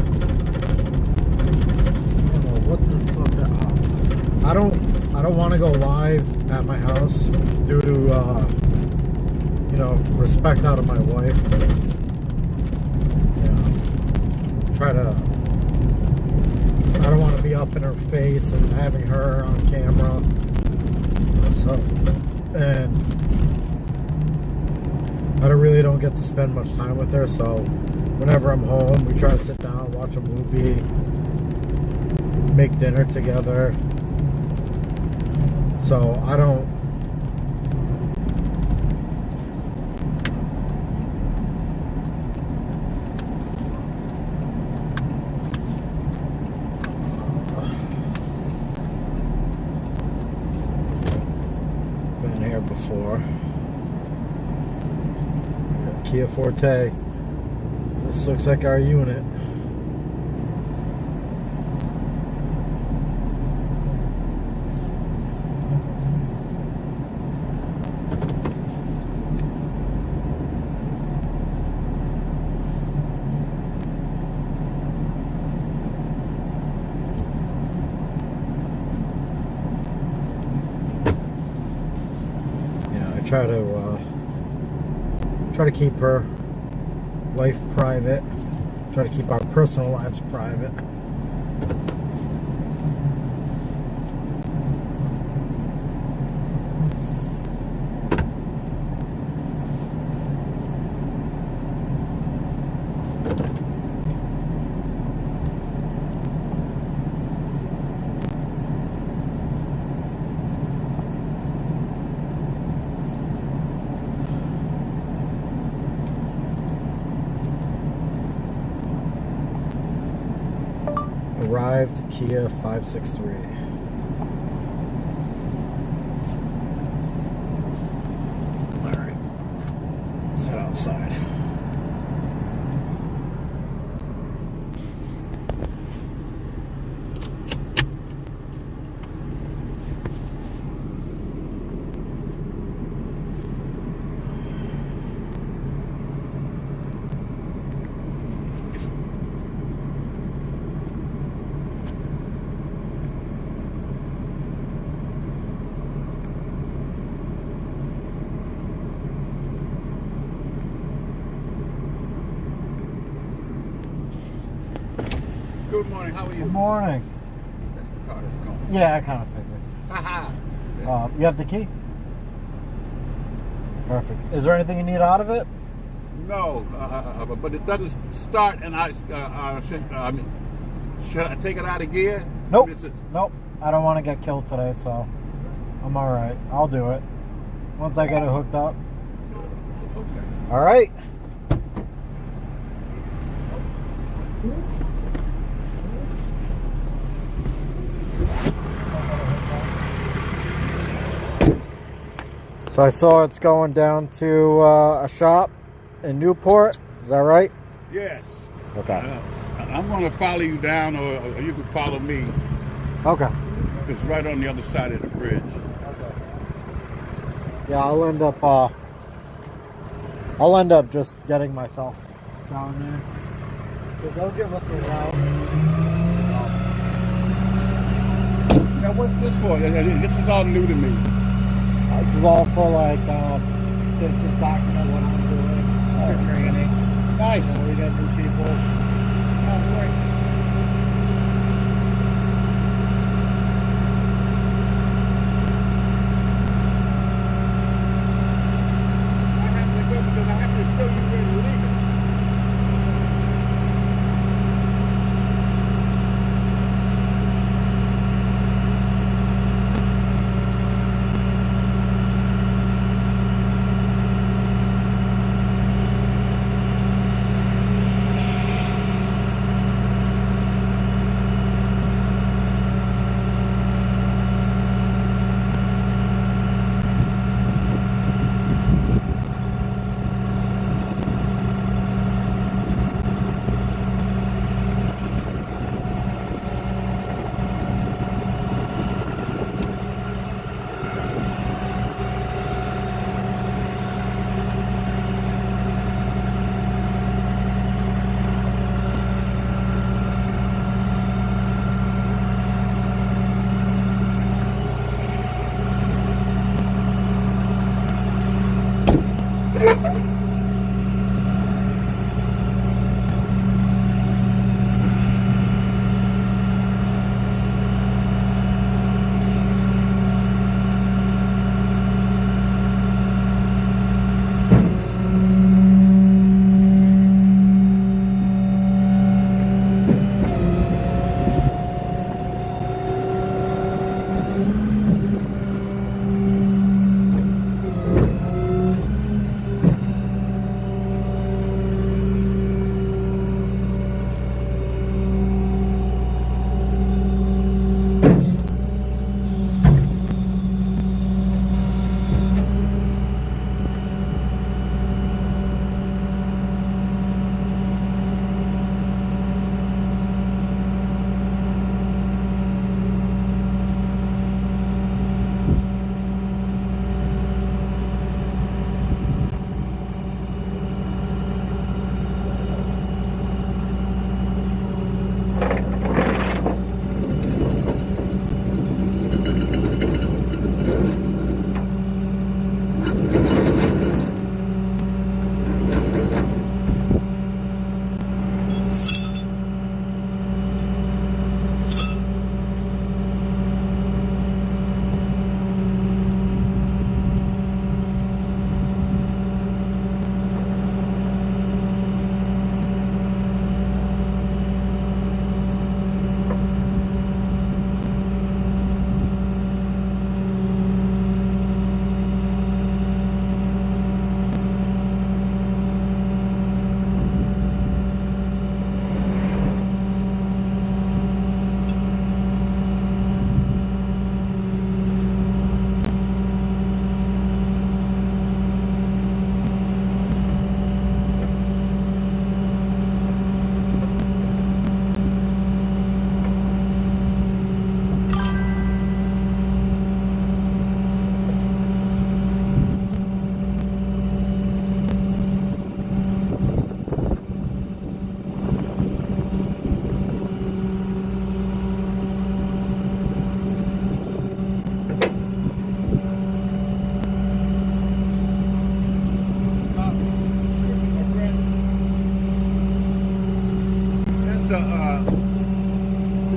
I don't know what the fuck. I don't want to go live at my house due to you know, respect out of my wife. I don't want to be up in her face and having her on camera. So, and I really don't get to spend much time with her, so whenever I'm home, we try to sit down, watch a movie, make dinner together. So I don't. Been here before. Kia Forte. This looks like our unit. Yeah, I try to keep her life private. Try to keep our personal lives private. Arrived Kia 563. Alright, let's head outside. Good morning, how are you? Good morning. That's the car that's going. Yeah, I kind of figured. Haha. You have the key? Perfect. Is there anything you need out of it? No, but it doesn't start, and should I take it out of gear? Nope. It's Nope. I don't want to get killed today, so I'm all right. I'll do it once I get it hooked up. okay. All right. So I saw it's going down to a shop in Newport. Is that right? Yes. Okay. I'm going to follow you down, or you can follow me. Okay. It's right on the other side of the bridge. Yeah, I'll end up just getting myself down there. Because they'll give us a route. Now, what's this for? This is all new to me. This is all for like to just document what I'm doing for training. Nice. You know, we got new people. Oh, great. I have to go because I have to show you where to leave it.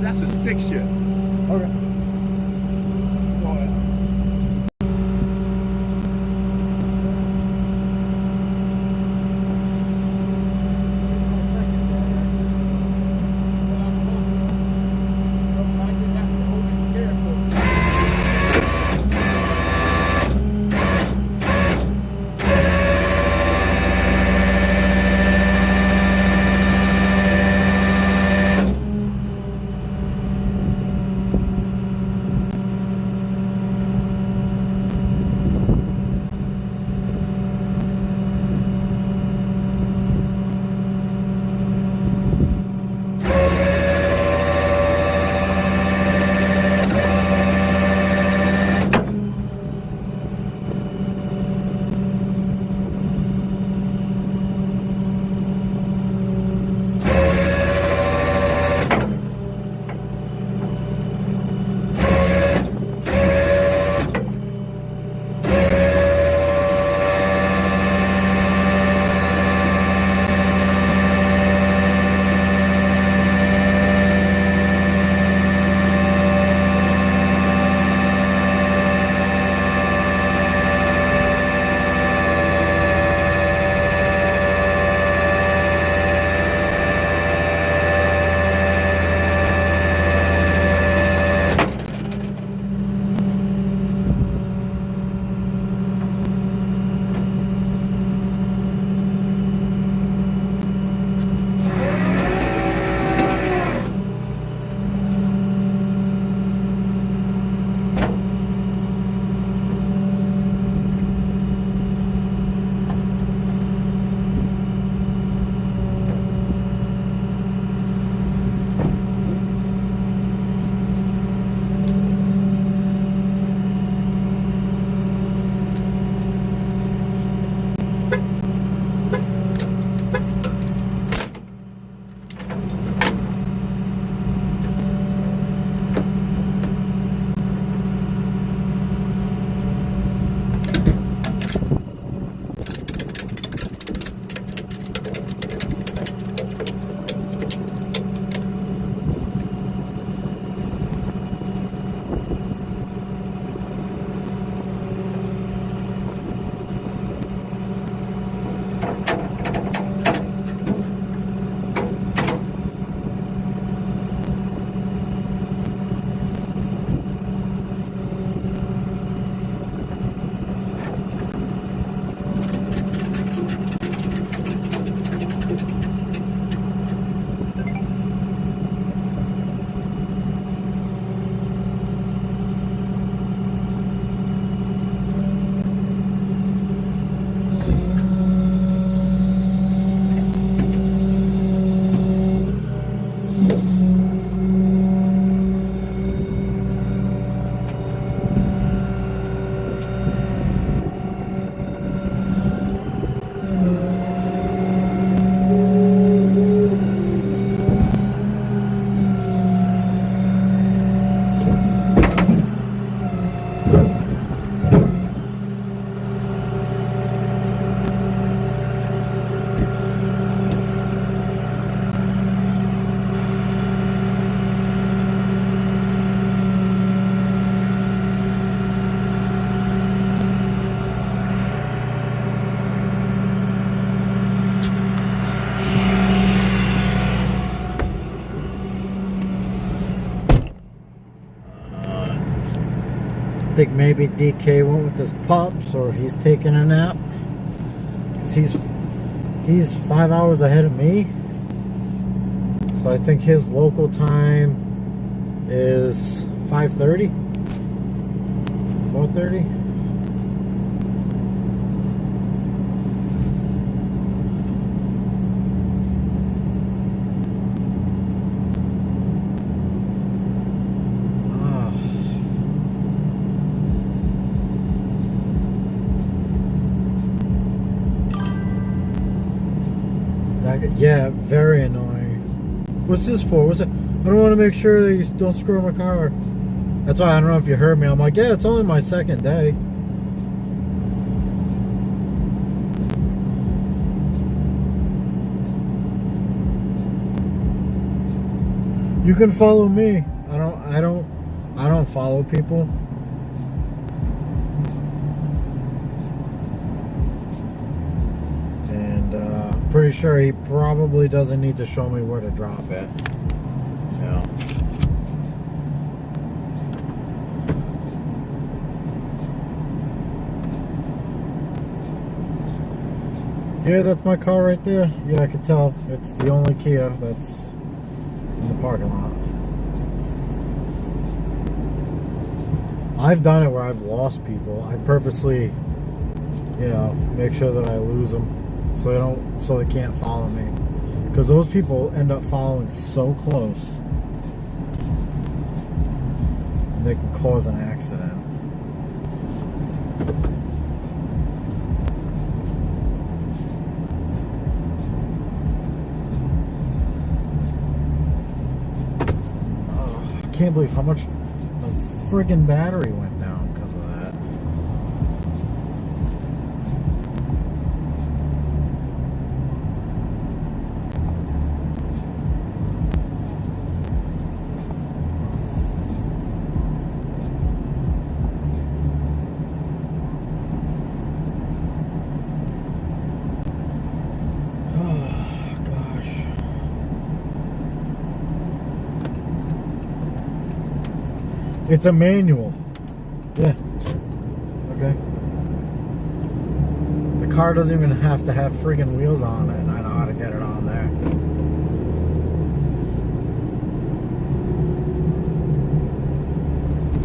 That's a stick shift. Okay. think maybe DK went with his pups or he's taking a nap. 'Cause he's 5 hours ahead of me. So I think his local time is 5:30, 4:30. Yeah, very annoying. What's this for? What's it? I don't want to make sure that you don't screw up my car. That's why I don't know if you heard me. I'm like, yeah, it's only my second day. You can follow me. I don't follow people. Pretty sure he probably doesn't need to show me where to drop it. Yeah. Yeah, that's my car right there. Yeah, I can tell. It's the only Kia that's in the parking lot. I've done it where I've lost people. I purposely, make sure that I lose them. So they can't follow me, because those people end up following so close and they can cause an accident. I can't believe how much the friggin' battery went down because of that. It's a manual. Yeah. Okay. The car doesn't even have to have friggin' wheels on it, and I know how to get it on there.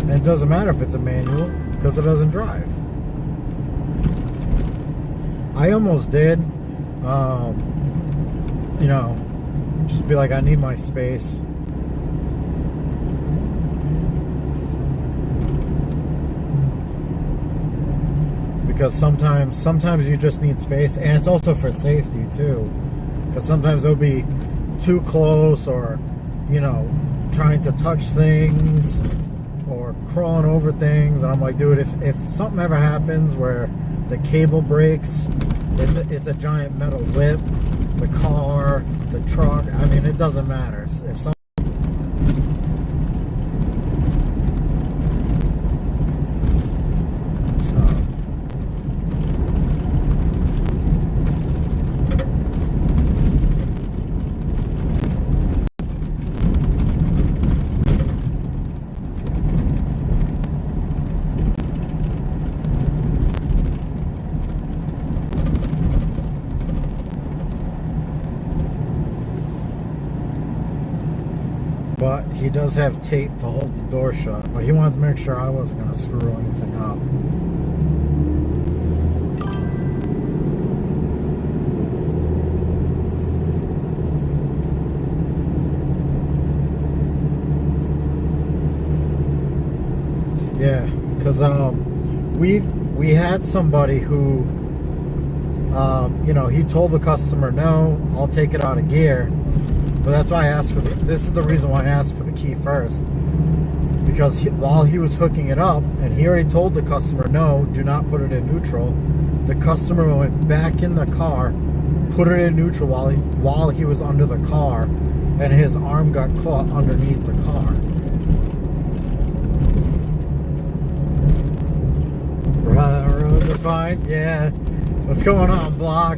And it doesn't matter if it's a manual, because it doesn't drive. I almost did, just be like, I need my space. Because sometimes you just need space, and it's also for safety too, because sometimes it'll be too close, or trying to touch things or crawling over things, and I'm like, dude, if something ever happens where the cable breaks, it's a giant metal whip, the car, the truck, I mean, it doesn't matter. If some But he does have tape to hold the door shut. But he wanted to make sure I wasn't going to screw anything up. Yeah, because we had somebody who, he told the customer, no, I'll take it out of gear. But that's why I asked for this is the reason why I asked for the key first. Because while he was hooking it up, and he already told the customer, no, do not put it in neutral, the customer went back in the car, put it in neutral while he was under the car, and his arm got caught underneath the car. Roads are fine, yeah. What's going on, Block?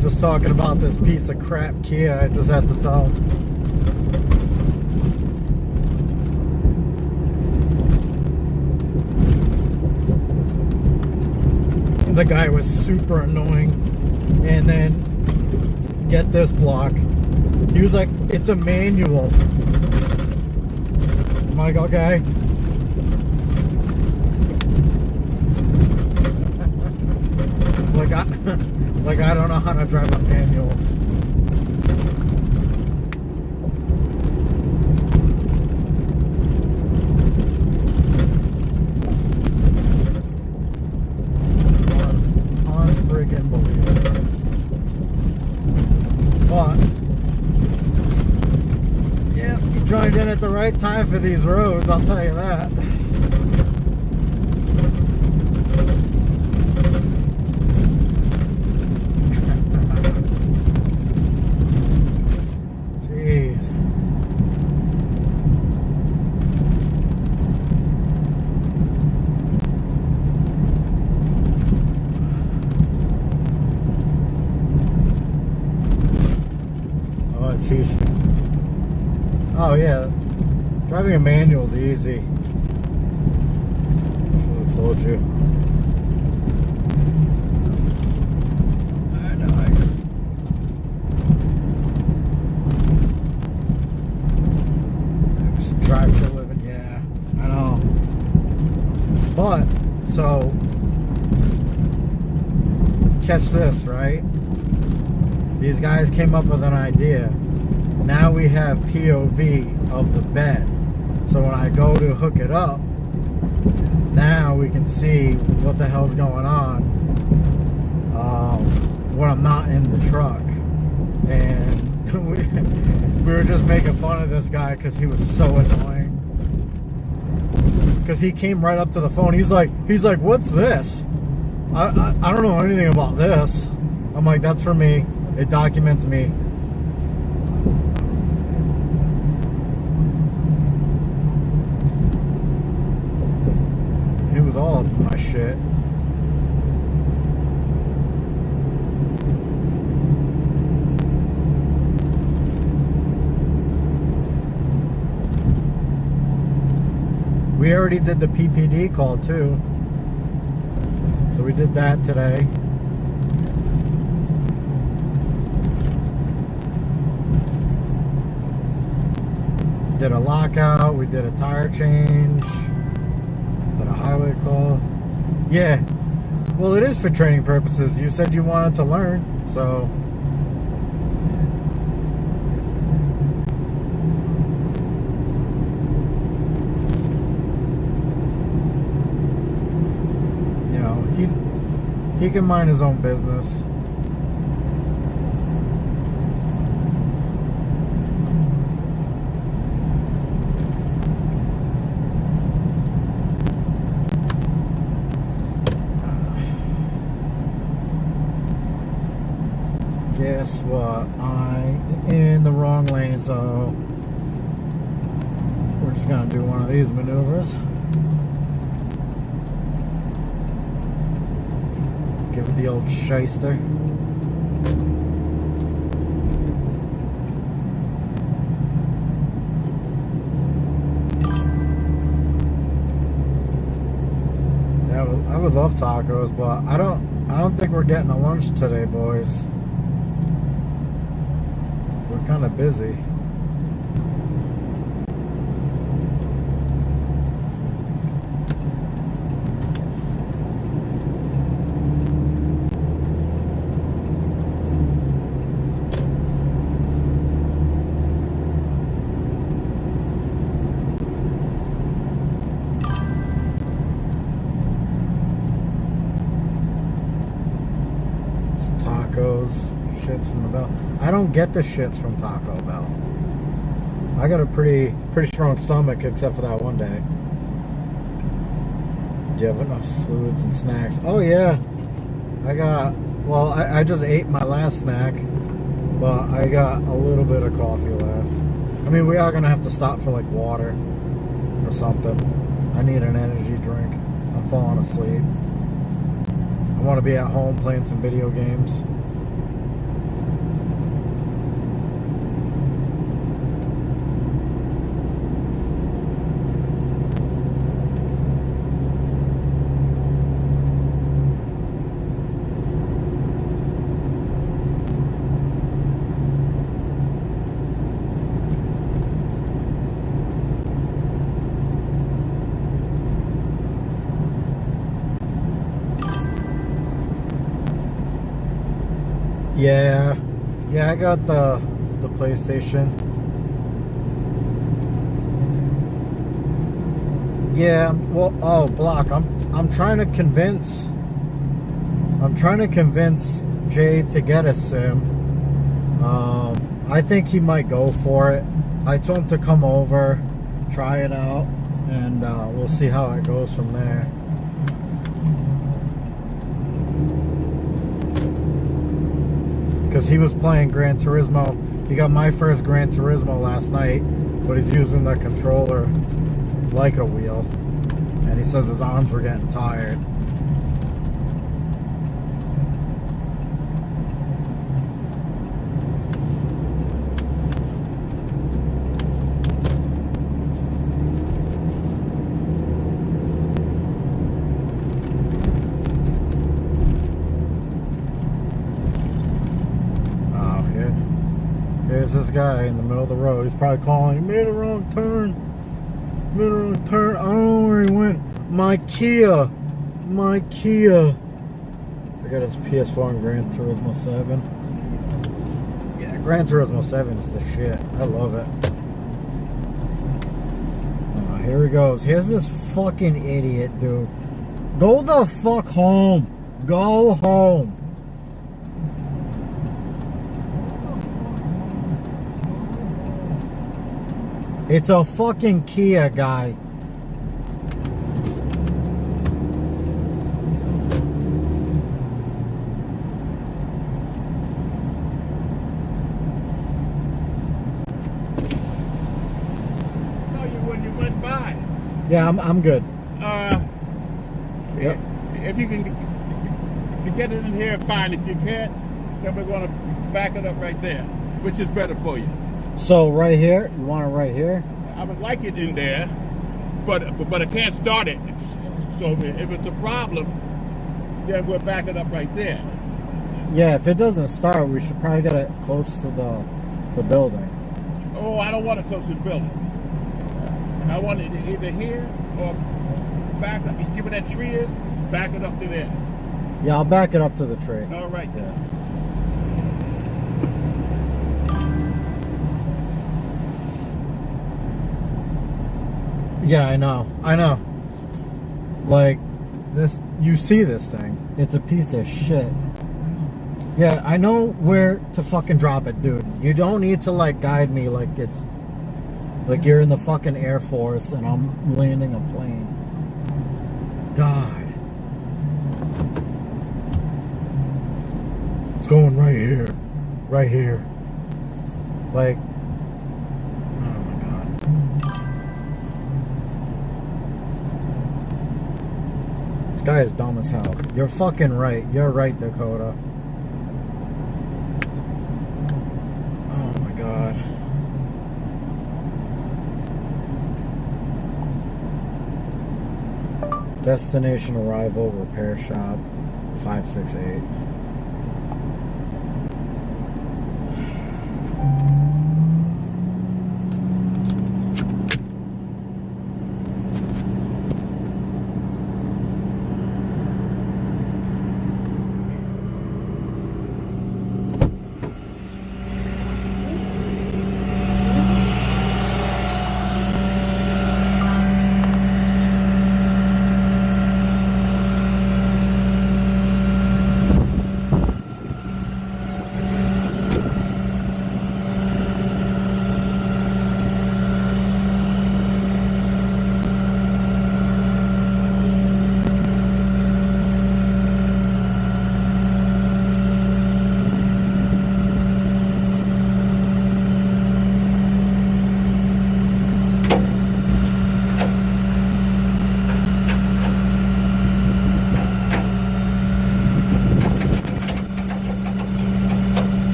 Just talking about this piece of crap Kia, I just had to tell. The guy was super annoying. And then, get this block. He was like, it's a manual. I'm like, okay. like I don't know how to drive a manual. Unfreaking believable. But yeah, you joined in at the right time for these roads, I'll tell you that. Jeez. Oh, teach. Oh yeah, driving a manual is easy. Should have told you. I know. Drive for a living, yeah. I know. But so, catch this, right? These guys came up with an idea. Now we have POV of the bed. So when I go to hook it up, now we can see what the hell's going on when I'm not in the truck. And we were just making fun of this guy because he was so annoying. Because he came right up to the phone. He's like, what's this? I don't know anything about this. I'm like, that's for me. It documents me. He was all up in my shit. We already did the PPD call too. So we did that today. Did a lockout, we did a tire change, did a highway call. Yeah, well it is for training purposes. You said you wanted to learn, so. You know, he can mind his own business. Guess what? I'm in the wrong lane, so we're just gonna do one of these maneuvers. Give it the old shyster. Yeah, I would love tacos, but I don't think we're getting a lunch today, boys. We're kind of busy. Some tacos. Shits from the Bell. I don't get the shits from Taco Bell. I got a pretty strong stomach except for that one day. Do you have enough fluids and snacks? Oh yeah. I just ate my last snack, but I got a little bit of coffee left. I mean, we are gonna have to stop for like water or something. I need an energy drink. I'm falling asleep. I want to be at home playing some video games. Yeah, I got the PlayStation. Yeah, well, oh, Block. I'm trying to convince Jay to get a sim. I think he might go for it. I told him to come over, try it out, and we'll see how it goes from there. Because he was playing Gran Turismo. He got my first Gran Turismo last night, but he's using the controller like a wheel. And he says his arms were getting tired. Here's this guy in the middle of the road. He's probably calling, he made a wrong turn. Made a wrong turn. I don't know where he went. My Kia. I got his PS4 and Gran Turismo 7. Yeah, Gran Turismo 7 is the shit. I love it. Oh, here he goes. Here's this fucking idiot, dude. Go the fuck home. Go home. It's a fucking Kia, guy. No, you when you went by. Yeah, I'm good. Yep. If you can get it in here, fine. If you can't, then we're going to back it up right there, which is better for you. So right here, you want it right here? I would like it in there, but I can't start it. So if it's a problem, then we'll back it up right there. Yeah, if it doesn't start, we should probably get it close to the building. Oh, I don't want it close to the building. I want it either here or back up. You see where that tree is? Back it up to there. Yeah, I'll back it up to the tree. All right. Yeah. Yeah, I know. Like, this, you see this thing. It's a piece of shit. Yeah, I know where to fucking drop it, dude. You don't need to, like, guide me like it's, like you're in the fucking Air Force and I'm landing a plane. God. It's going right here. Right here. Like, this guy is dumb as hell. You're fucking right. You're right, Dakota. Oh my god. Destination arrival, repair shop, 568.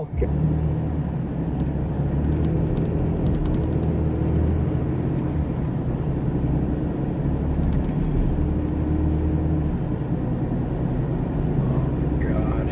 fucking. Oh, God.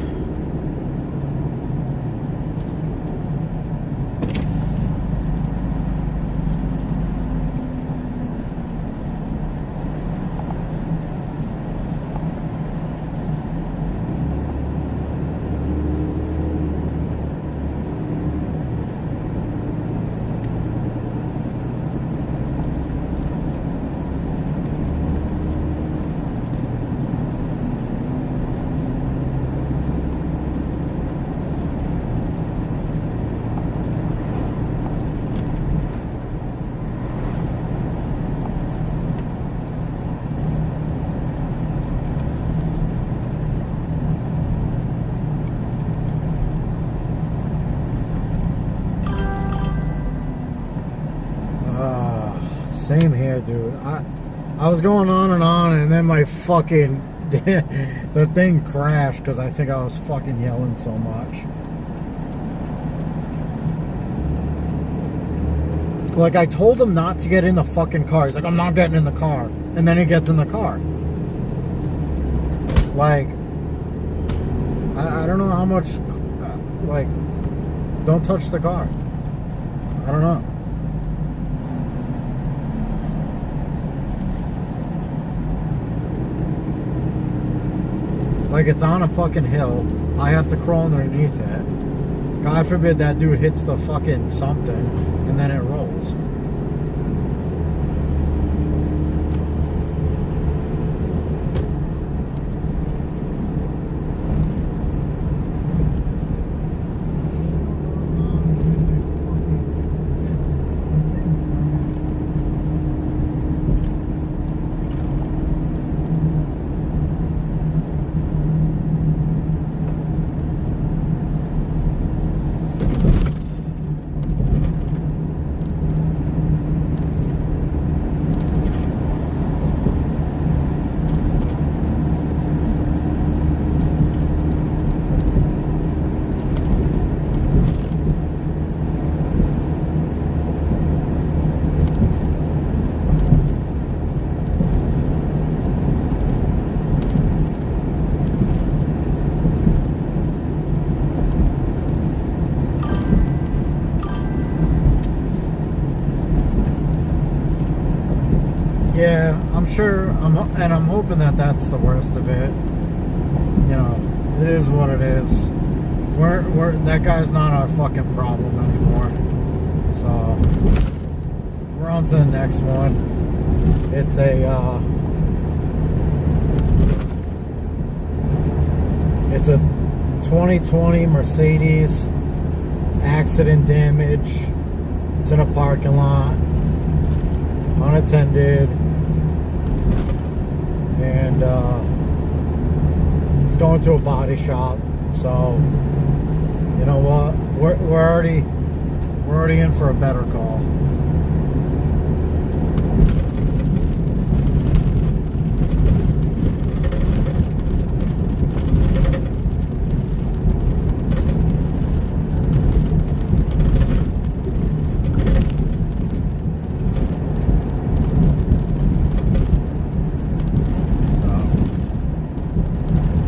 Same here, dude. I was going on, and then my fucking the thing crashed because I think I was fucking yelling so much. Like, I told him not to get in the fucking car. He's like, I'm not getting in the car. And then he gets in the car. Like, I don't know how much, like, don't touch the car. I don't know. Like, it's on a fucking hill. I have to crawl underneath it. God forbid that dude hits the fucking something, and then it rolls. Yeah, I'm sure, I'm hoping that that's the worst of it. You know, it is what it is. That guy's not our fucking problem anymore. So, we're on to the next one. It's a 2020 Mercedes, accident damage. It's in a parking lot, unattended. And it's going to a body shop, so you know what? We're already in for a better call.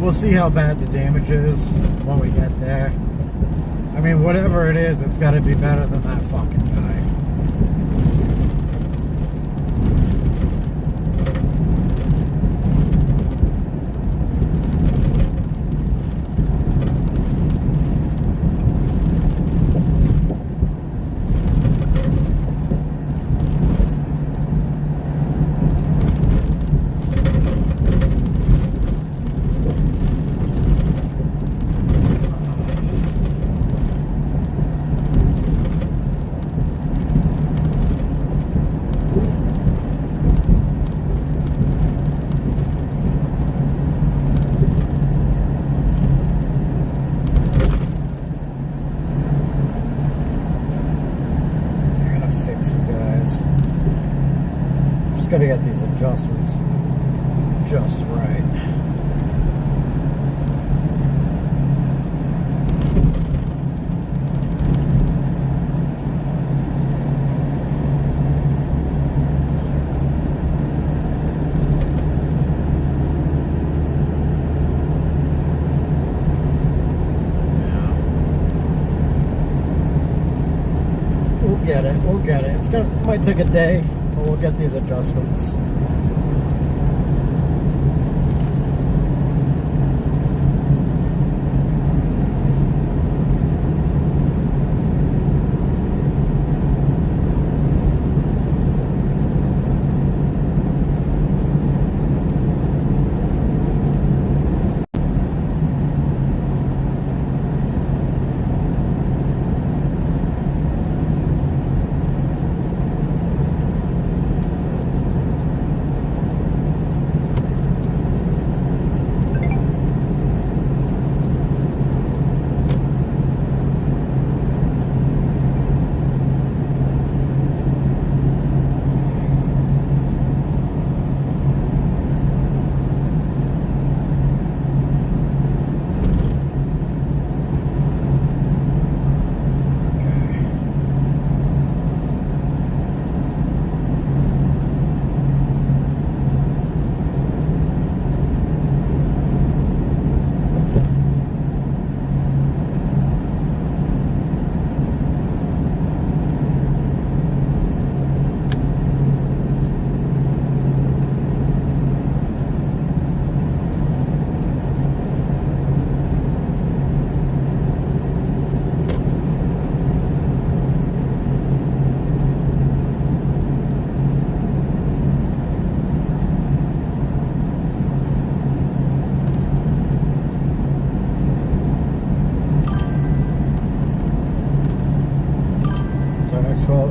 We'll see how bad the damage is when we get there. I mean, whatever it is, it's got to be better than that fucking guy. Gotta get these adjustments just right. get it. We'll get it. It might take a day, but we'll get these adjustments.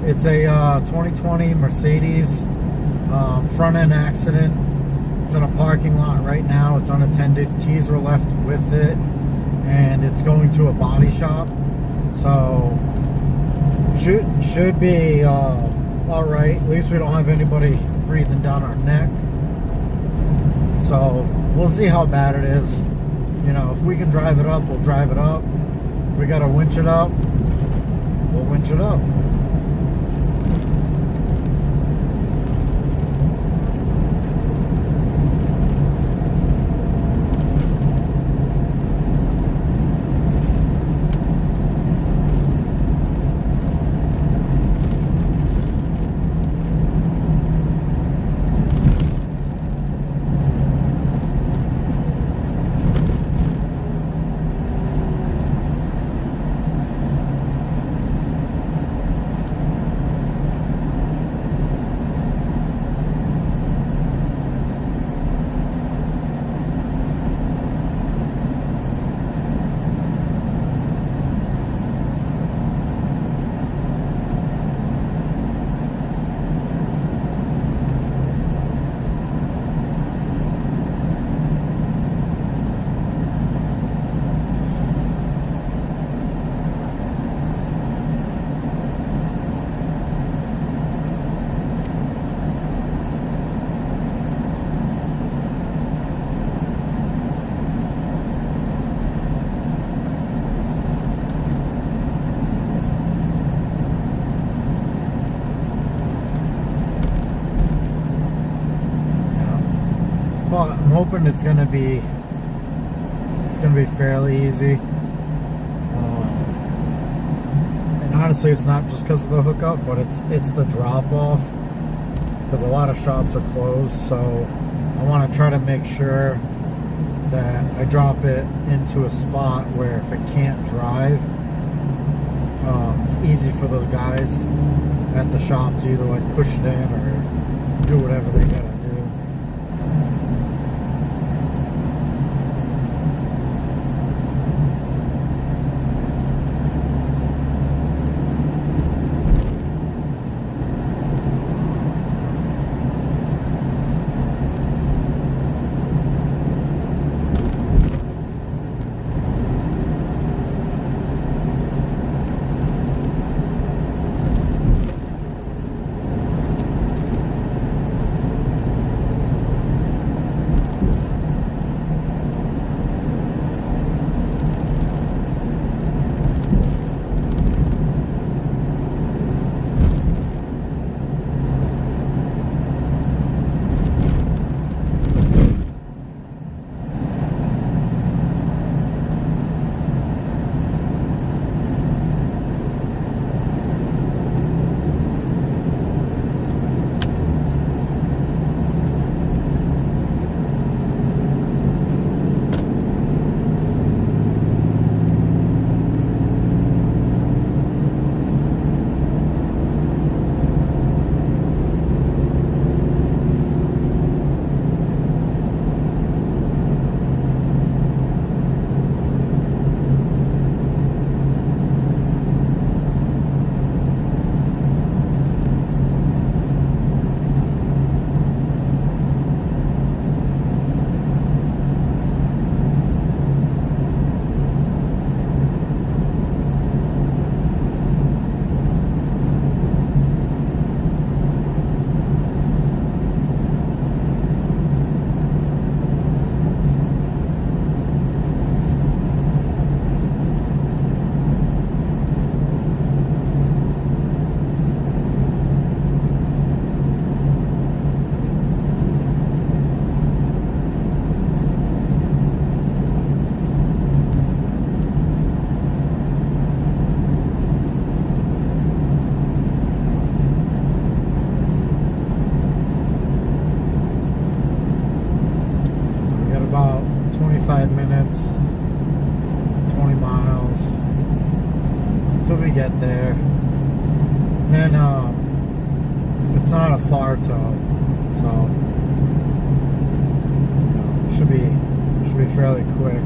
It's a 2020 Mercedes front end accident. It's in a parking lot right now. It's unattended. Keys were left with it, and it's going to a body shop. So should be all right. At least we don't have anybody breathing down our neck. So we'll see how bad it is. You know, if we can drive it up, we'll drive it up. If we gotta winch it up, we'll winch it up. Well, I'm hoping it's gonna be fairly easy. And honestly, it's not just because of the hookup, but it's the drop off, because a lot of shops are closed. So I want to try to make sure that I drop it into a spot where if it can't drive, it's easy for the guys at the shop to either like push it in or do whatever they gotta do. then it's not a far tow, so should be fairly quick.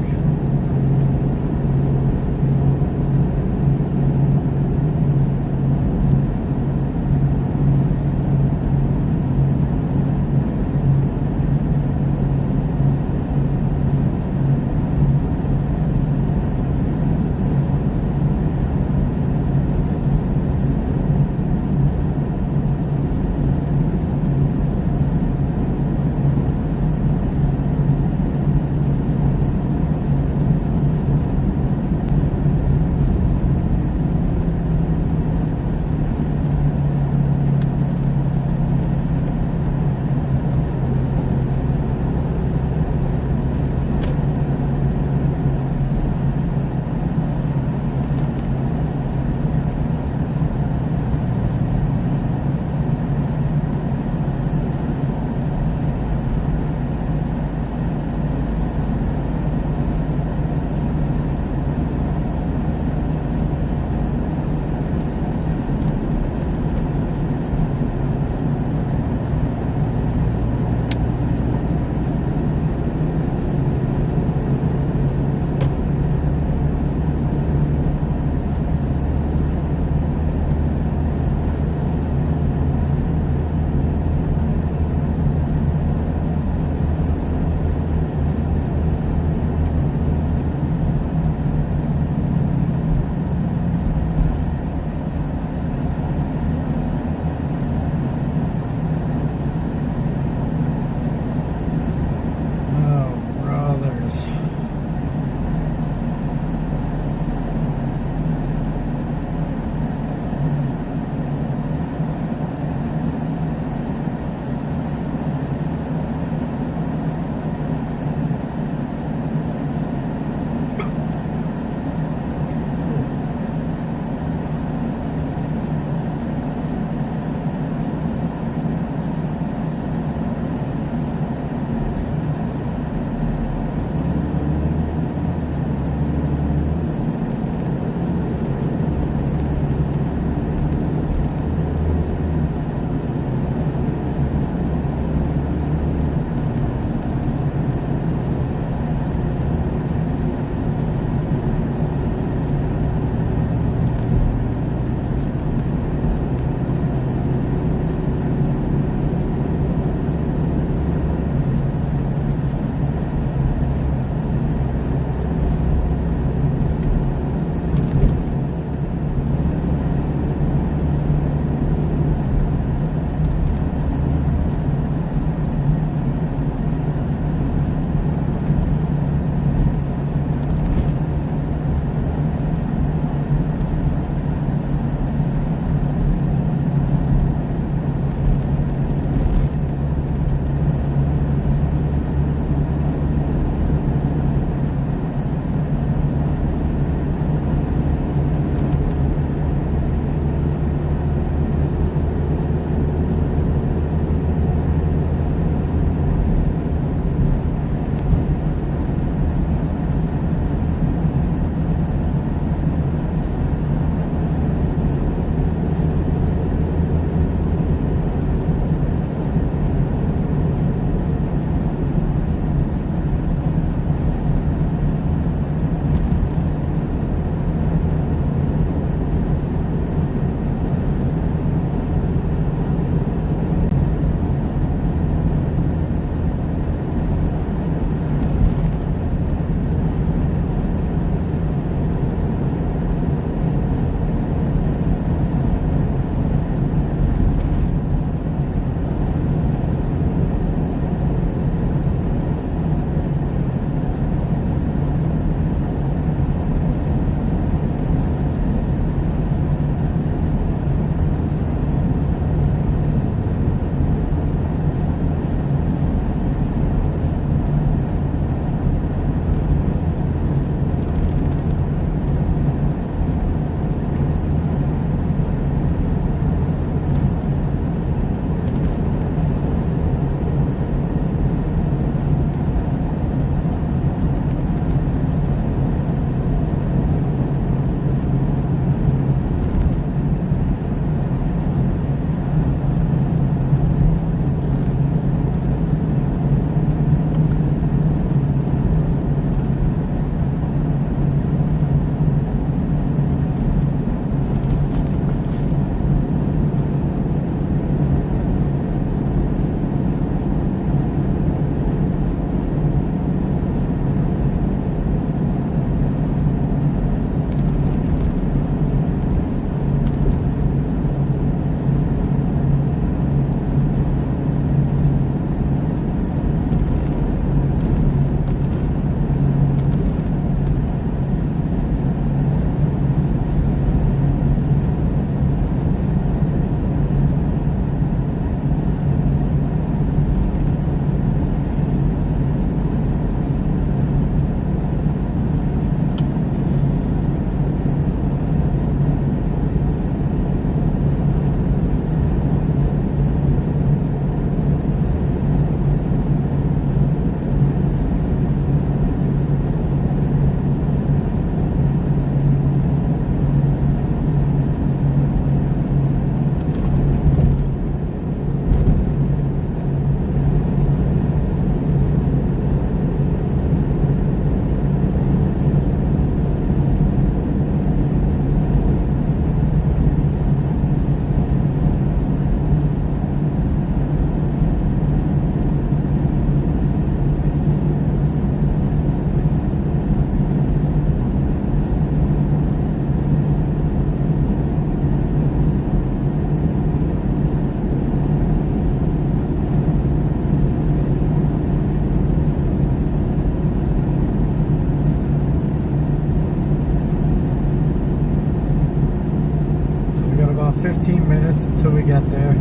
15 minutes until we get there.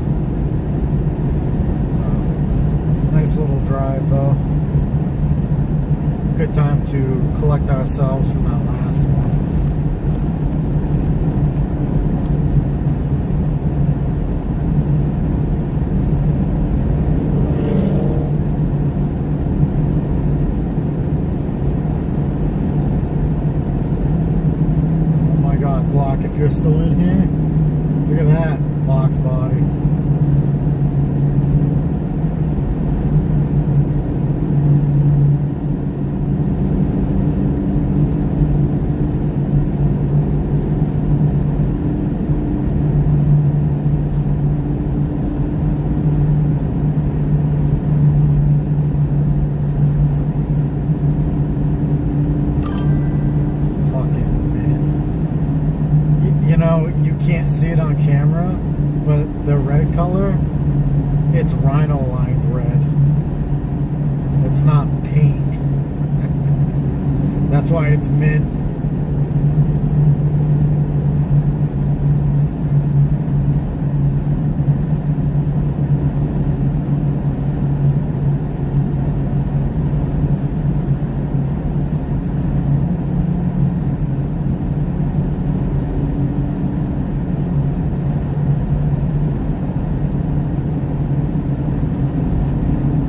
So, nice little drive though. Good time to collect ourselves from that last one. Oh my God, Block, if you're still in here, look at that Fox body. You know, you can't see it on camera, but the red color, it's rhino lined red. It's not paint. That's why it's mint.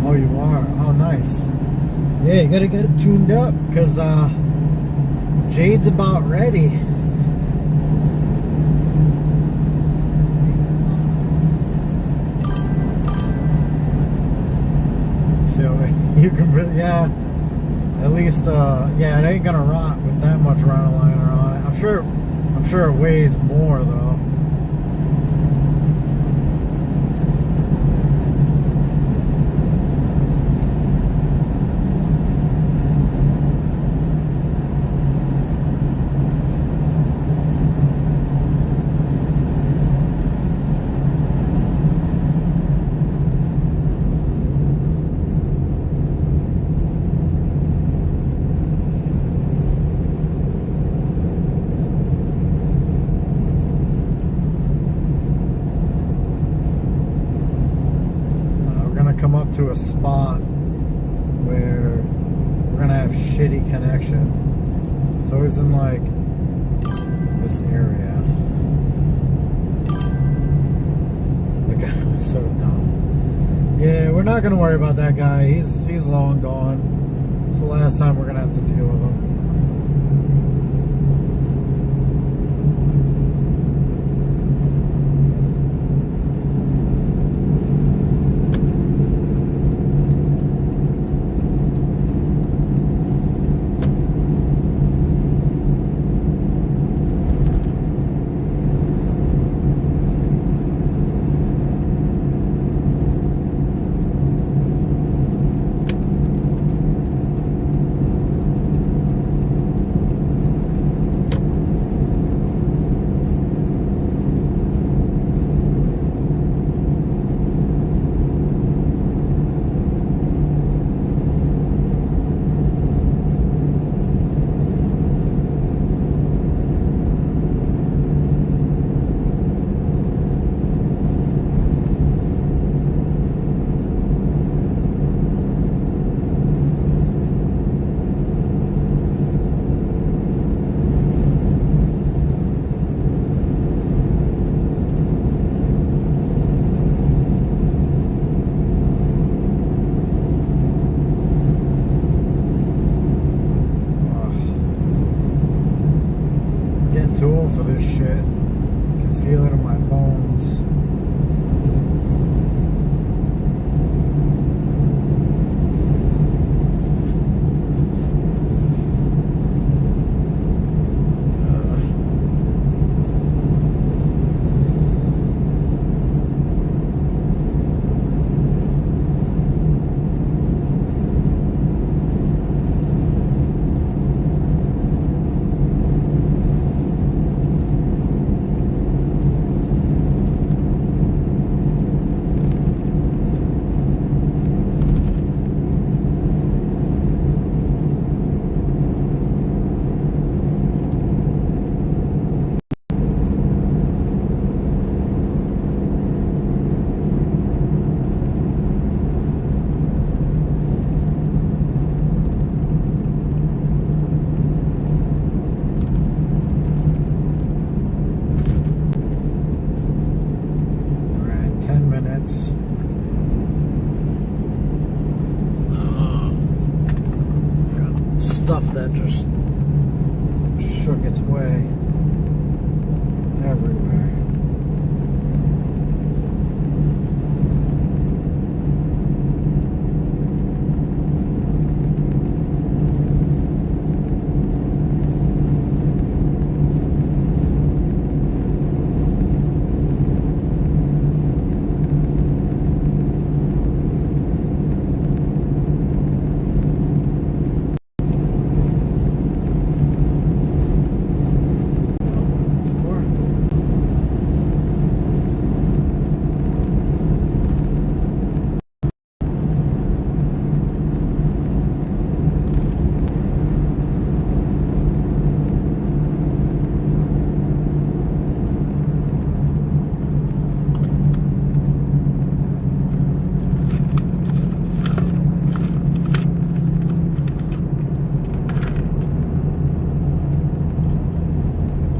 Oh, you are? Oh, nice. Yeah, you gotta get it tuned up, because Jade's about ready. So, you can really, yeah, at least, yeah, it ain't gonna rot with that much rhino liner on it. I'm sure it weighs more, though. Come up to a spot where we're gonna have shitty connection. It's always in like this area. The guy was so dumb. Yeah, we're not gonna worry about that guy. He's long gone. It's the last time we're gonna have to deal with him. Too old for this shit. I can feel it in my bones. nuts. Got stuff that just shook its way everywhere.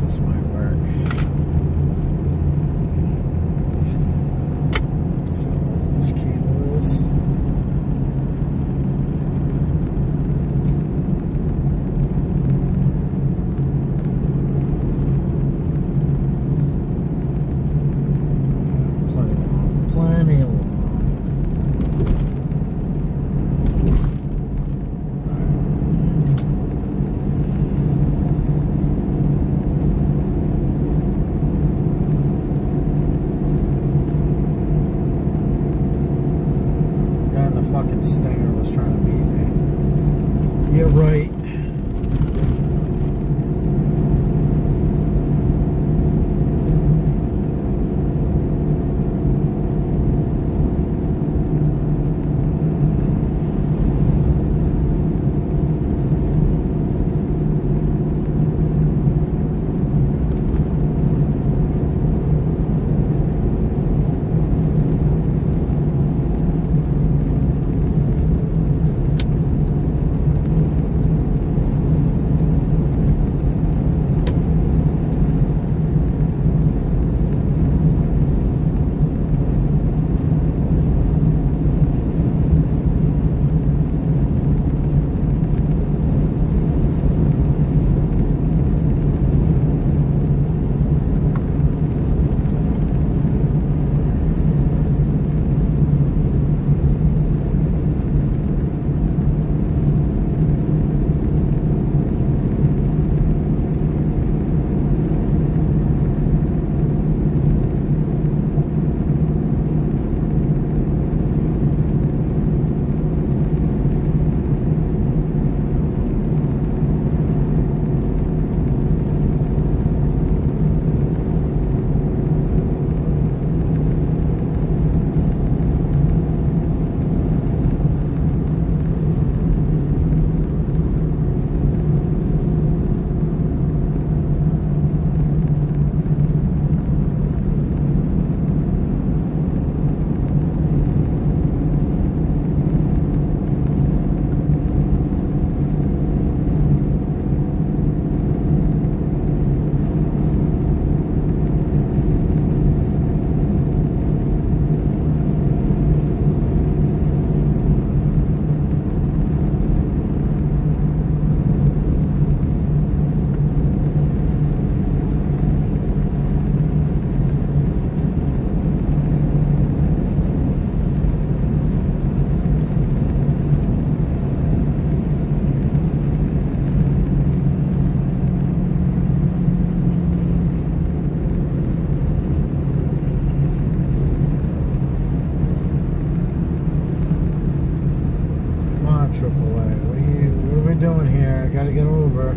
This might work. See how long this cable is. Plenty long, plenty long. Guy in the fucking Stinger was trying to beat me. Yeah, right. What are we doing here? I gotta get over.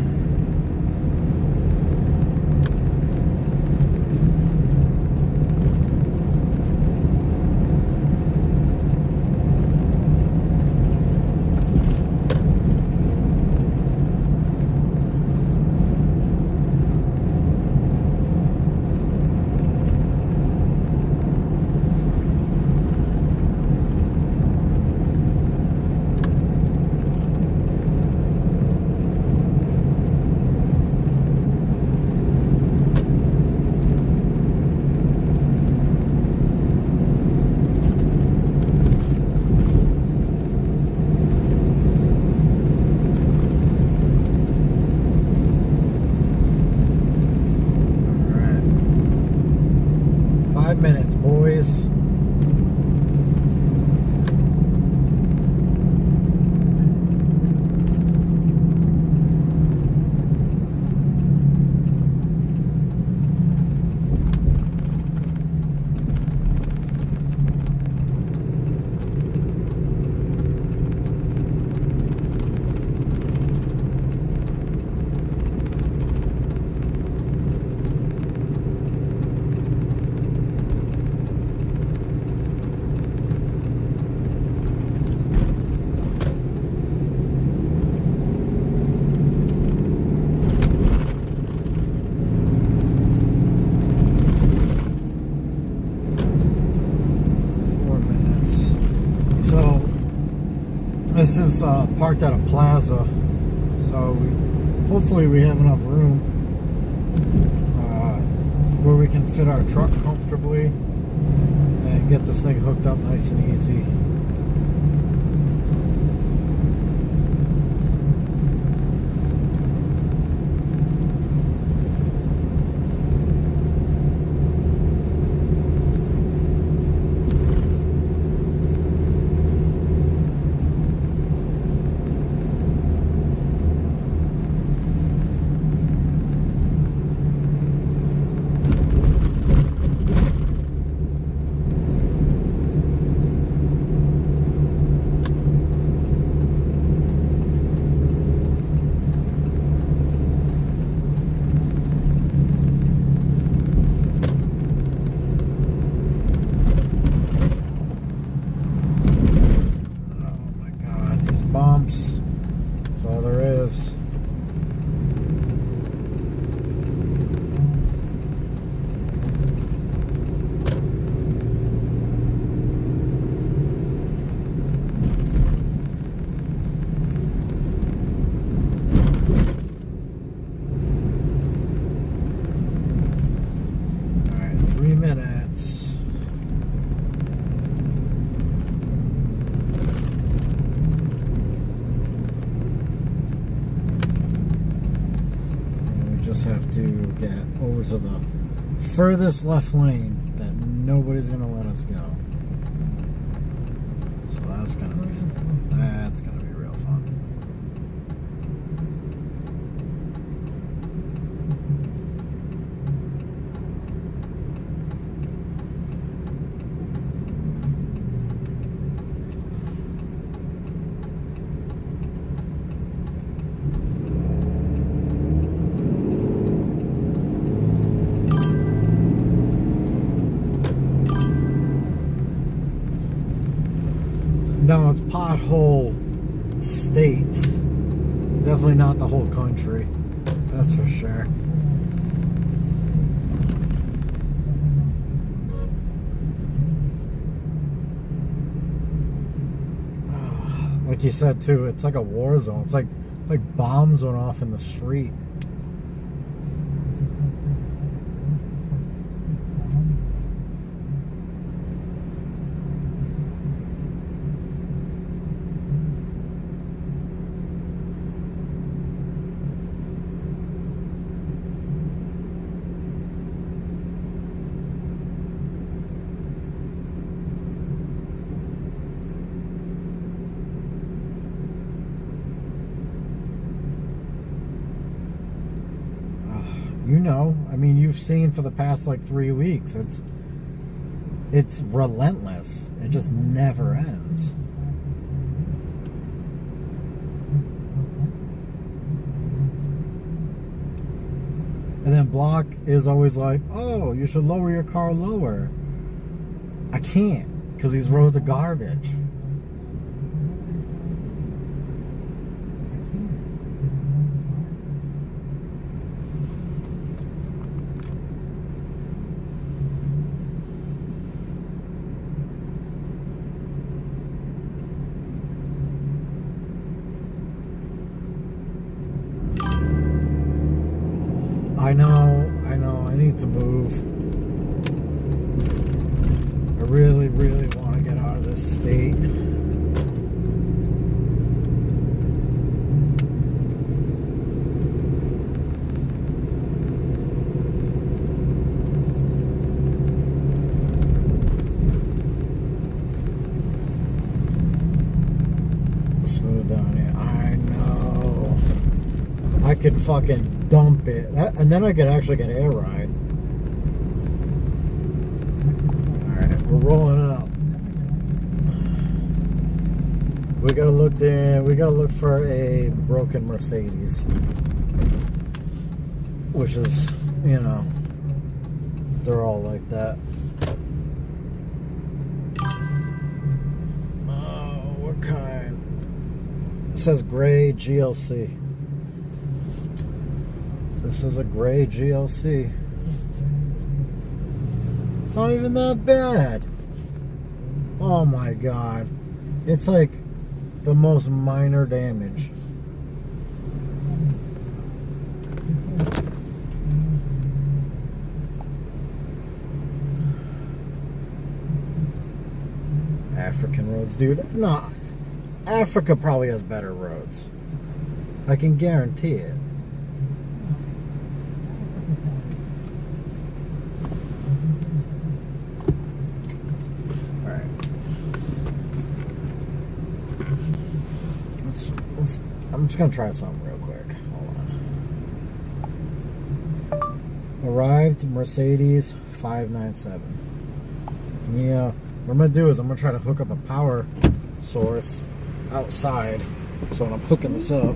5 minutes, boys. This is parked at a plaza, so hopefully we have enough room where we can fit our truck comfortably and get this thing hooked up nice and easy. Bumps. That's all there is. All right, 3 minutes. Just have to get over to the furthest left lane that nobody's gonna let us go. So that's gonna be real fun. No, it's pothole state. Definitely not the whole country. That's for sure. Like you said too, it's like a war zone. It's like bombs went off in the street. You know, I mean, you've seen for the past like 3 weeks, it's relentless. It just never ends. And then Block is always like, oh, you should lower your car lower. I can't, because these roads are garbage. I know, I need to move. I really, really want to get out of this state. could fucking dump it. And then I could actually get air ride. Alright, we're rolling up. We gotta look there. We gotta look for a broken Mercedes. Which is, you know, they're all like that. Oh, what kind? It says gray GLC. This is a gray GLC. It's not even that bad. Oh my god. It's like the most minor damage. African roads, dude. No, Africa probably has better roads. I can guarantee it. Alright. I'm just gonna try something real quick. Hold on. Arrived Mercedes 597. Yeah. What I'm gonna do is I'm gonna try to hook up a power source outside. So when I'm hooking this up,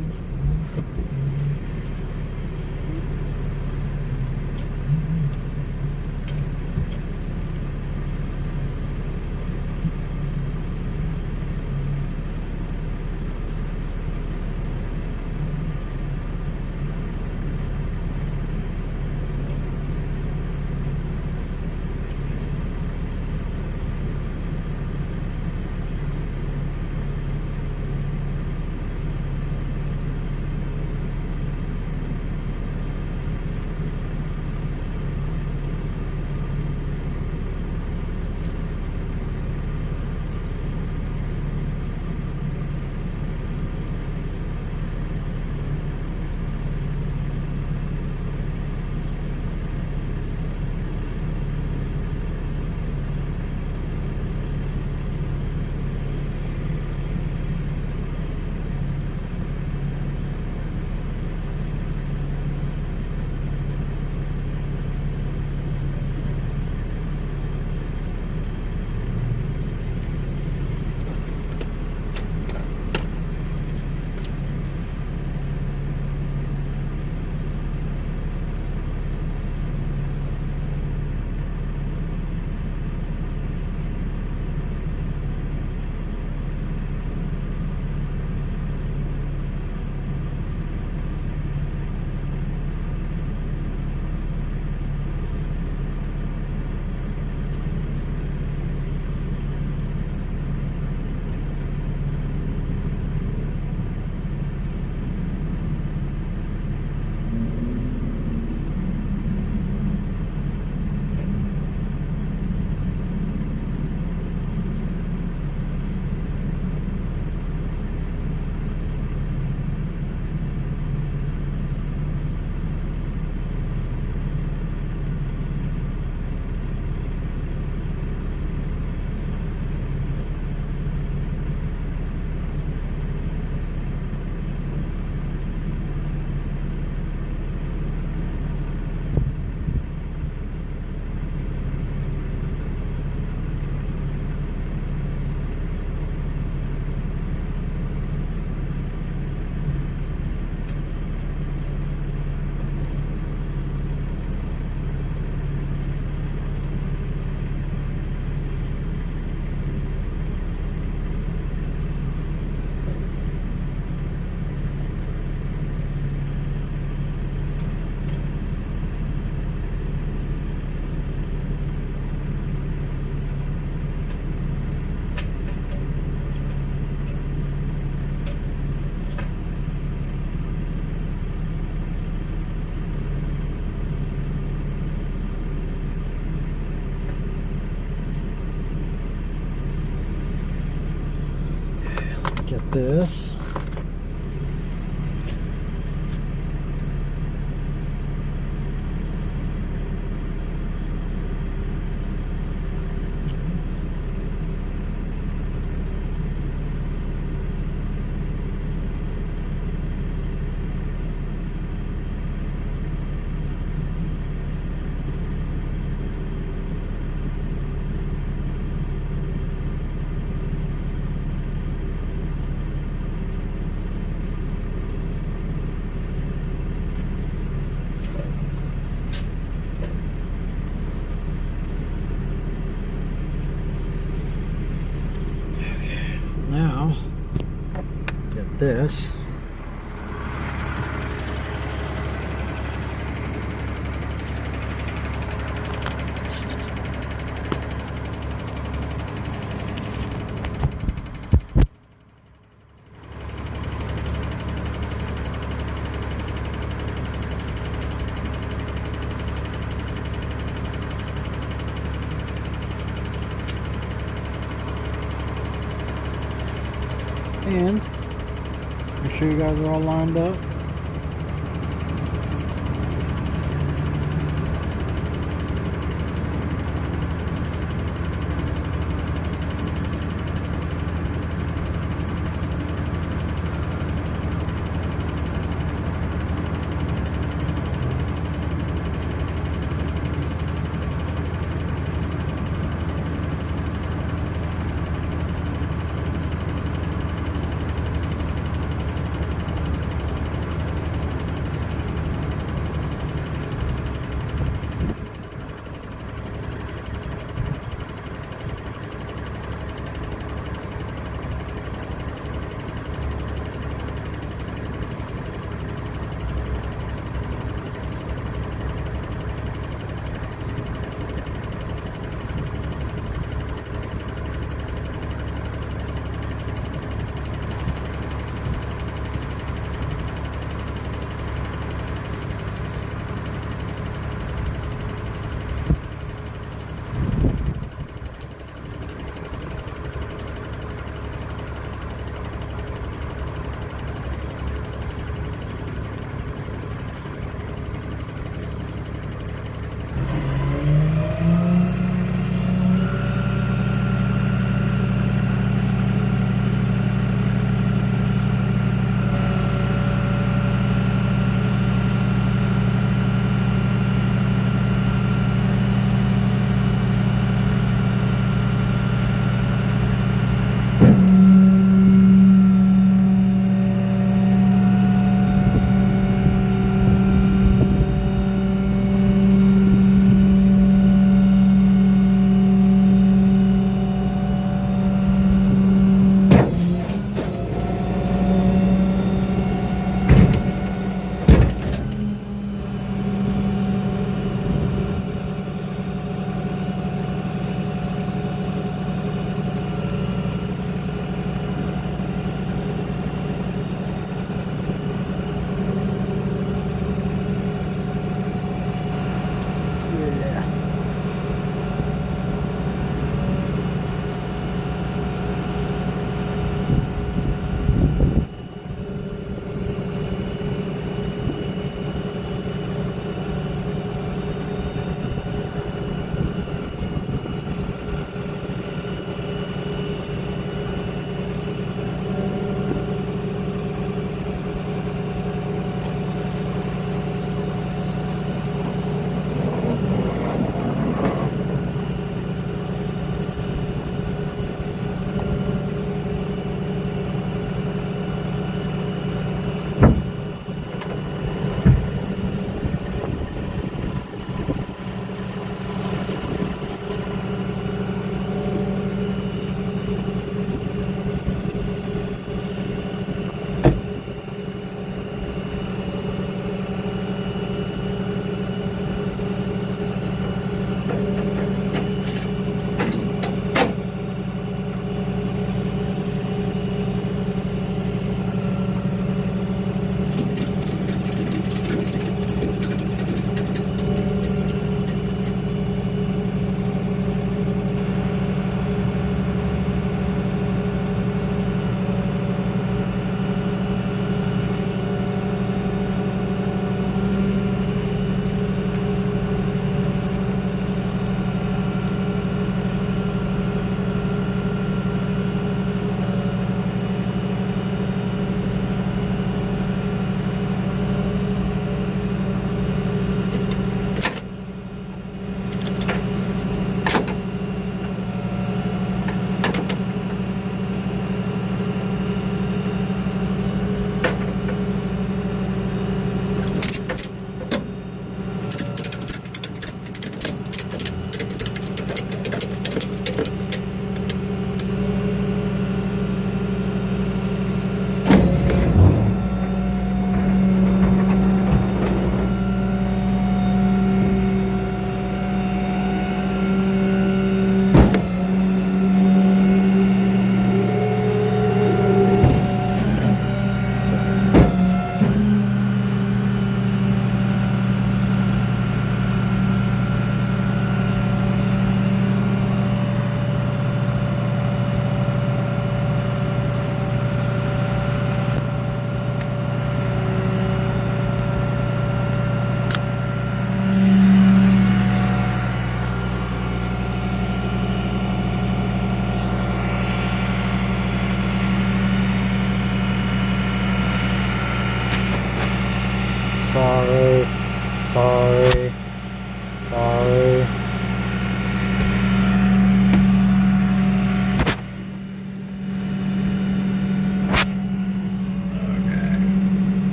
get this. this. And make sure you guys are all lined up.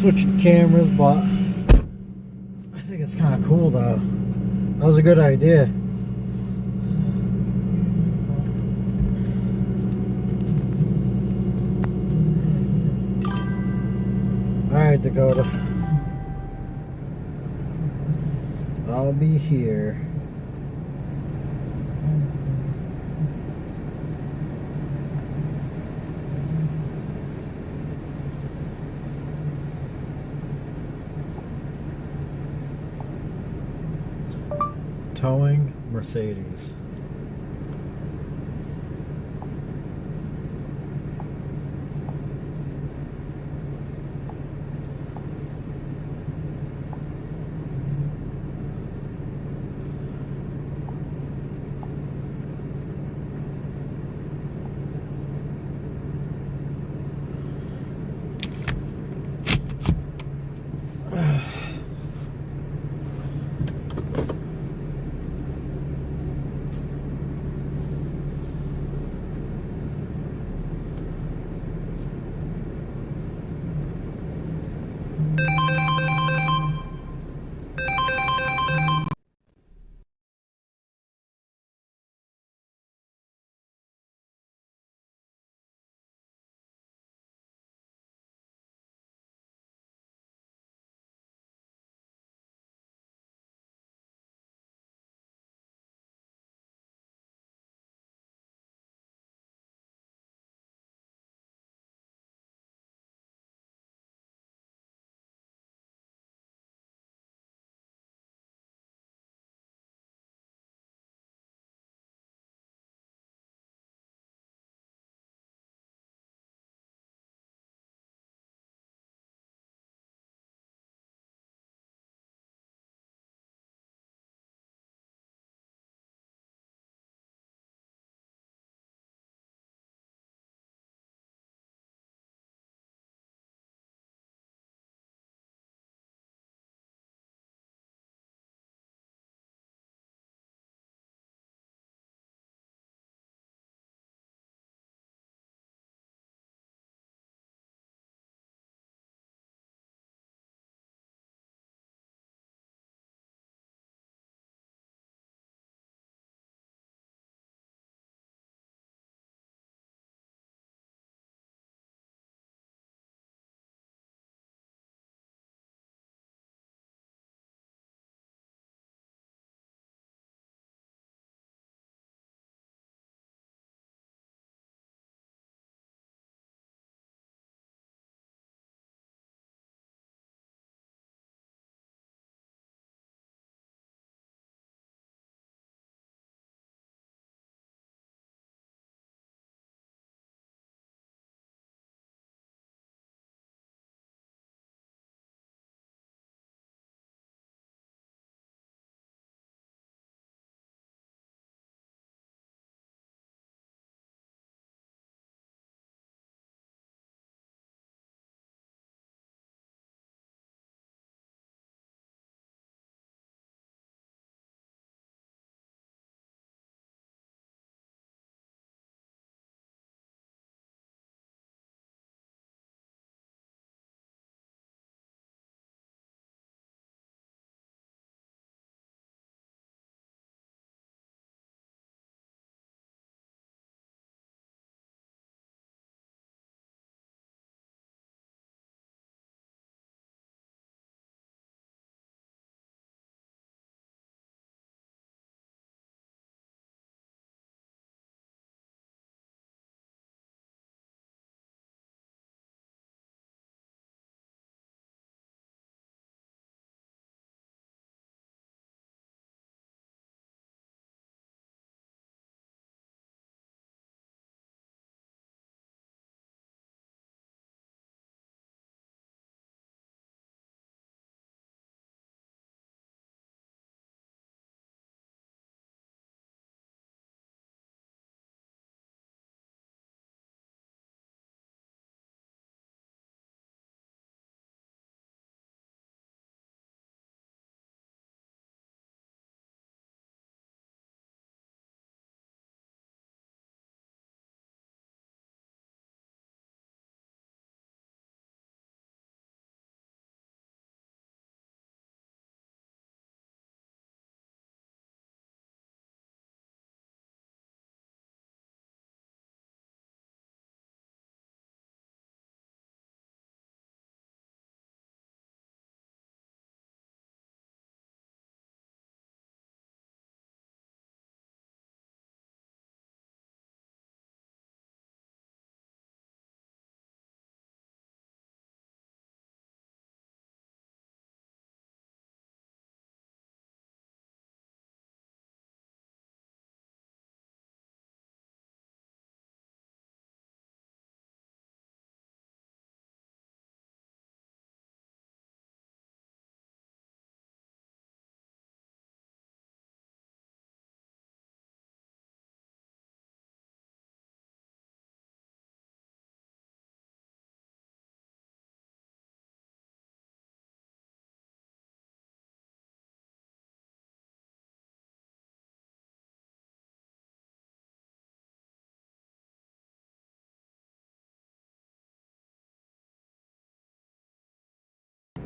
switching cameras, but I think it's kind of cool though. That was a good idea. Alright, Dakota. I'll be here. Towing Mercedes.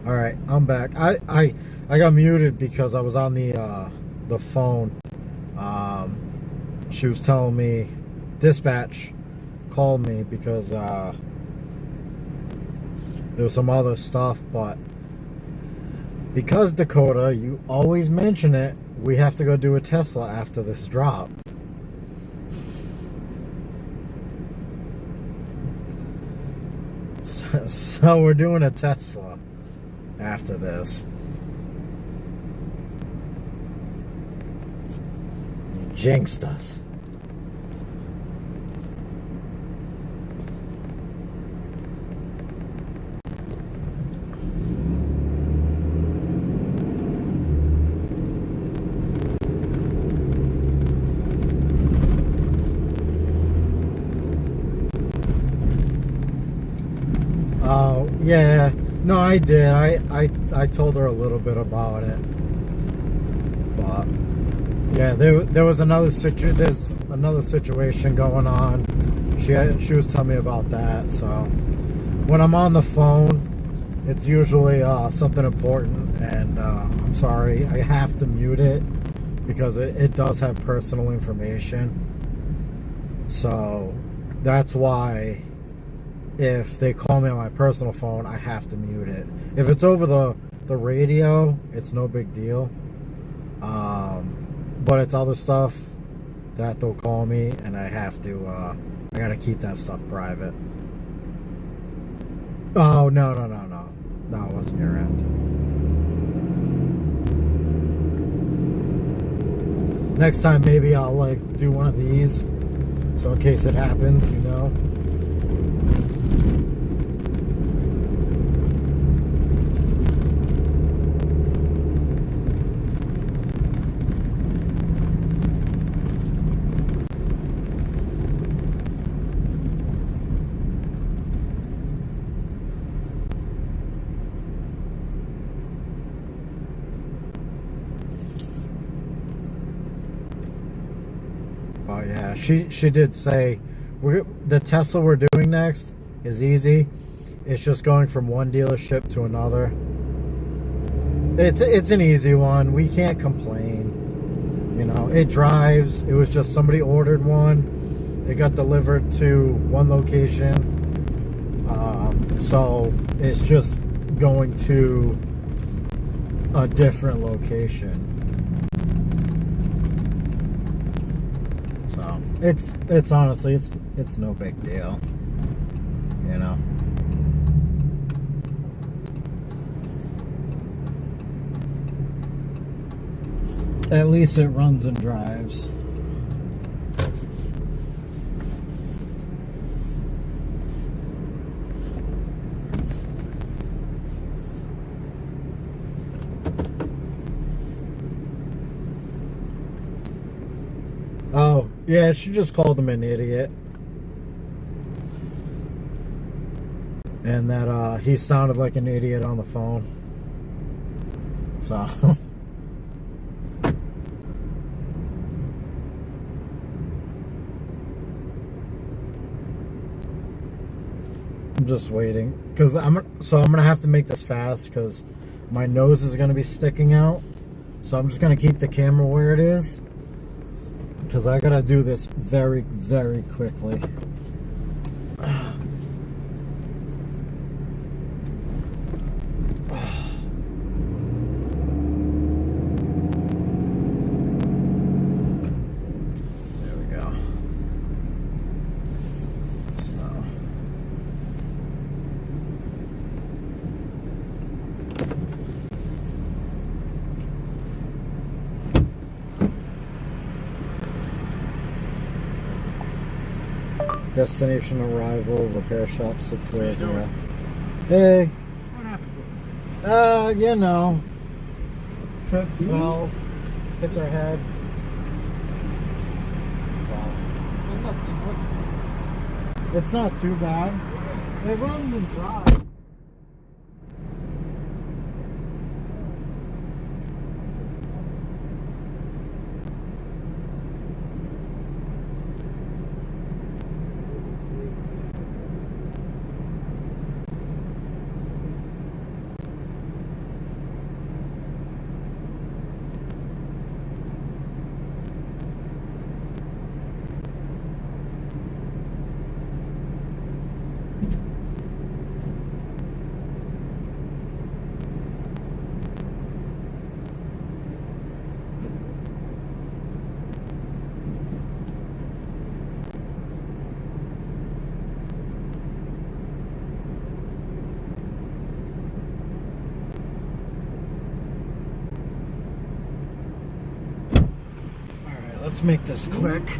All right, I'm back. I got muted because I was on the phone. She was telling me, dispatch called me because there was some other stuff, but because Dakota, you always mention it, we have to go do a Tesla after this drop. So we're doing a Tesla after this. You jinxed us. Oh, yeah. No, I did. I told her a little bit about it. But yeah, there was there's another situation going on. She was telling me about that. So when I'm on the phone, it's usually something important, and I'm sorry, I have to mute it because it does have personal information. So that's why if they call me on my personal phone, I have to mute it. If it's over the radio, it's no big deal. But it's other stuff that they'll call me, and I have to, I gotta keep that stuff private. Oh, no. No, it wasn't your end. Next time, maybe I'll, like, do one of these. So in case it happens, you know. Oh yeah, she did say the Tesla we're doing next is easy. It's just going from one dealership to another. It's an easy one. We can't complain. You know, it drives. It was just somebody ordered one. It got delivered to one location. So it's just going to a different location. So it's honestly it's no big deal, you know. At least it runs and drives. Oh, yeah, she just called him an idiot. And that he sounded like an idiot on the phone. So I'm just waiting because I'm gonna have to make this fast because my nose is gonna be sticking out. So I'm just gonna keep the camera where it is, because I gotta do this very, very quickly. There we go. So. Destination arrival, repair shop 600. Hey. What happened? You know. Trip, fell, hit their head. So. It's not too bad. It runs and drives. let's make this quick. You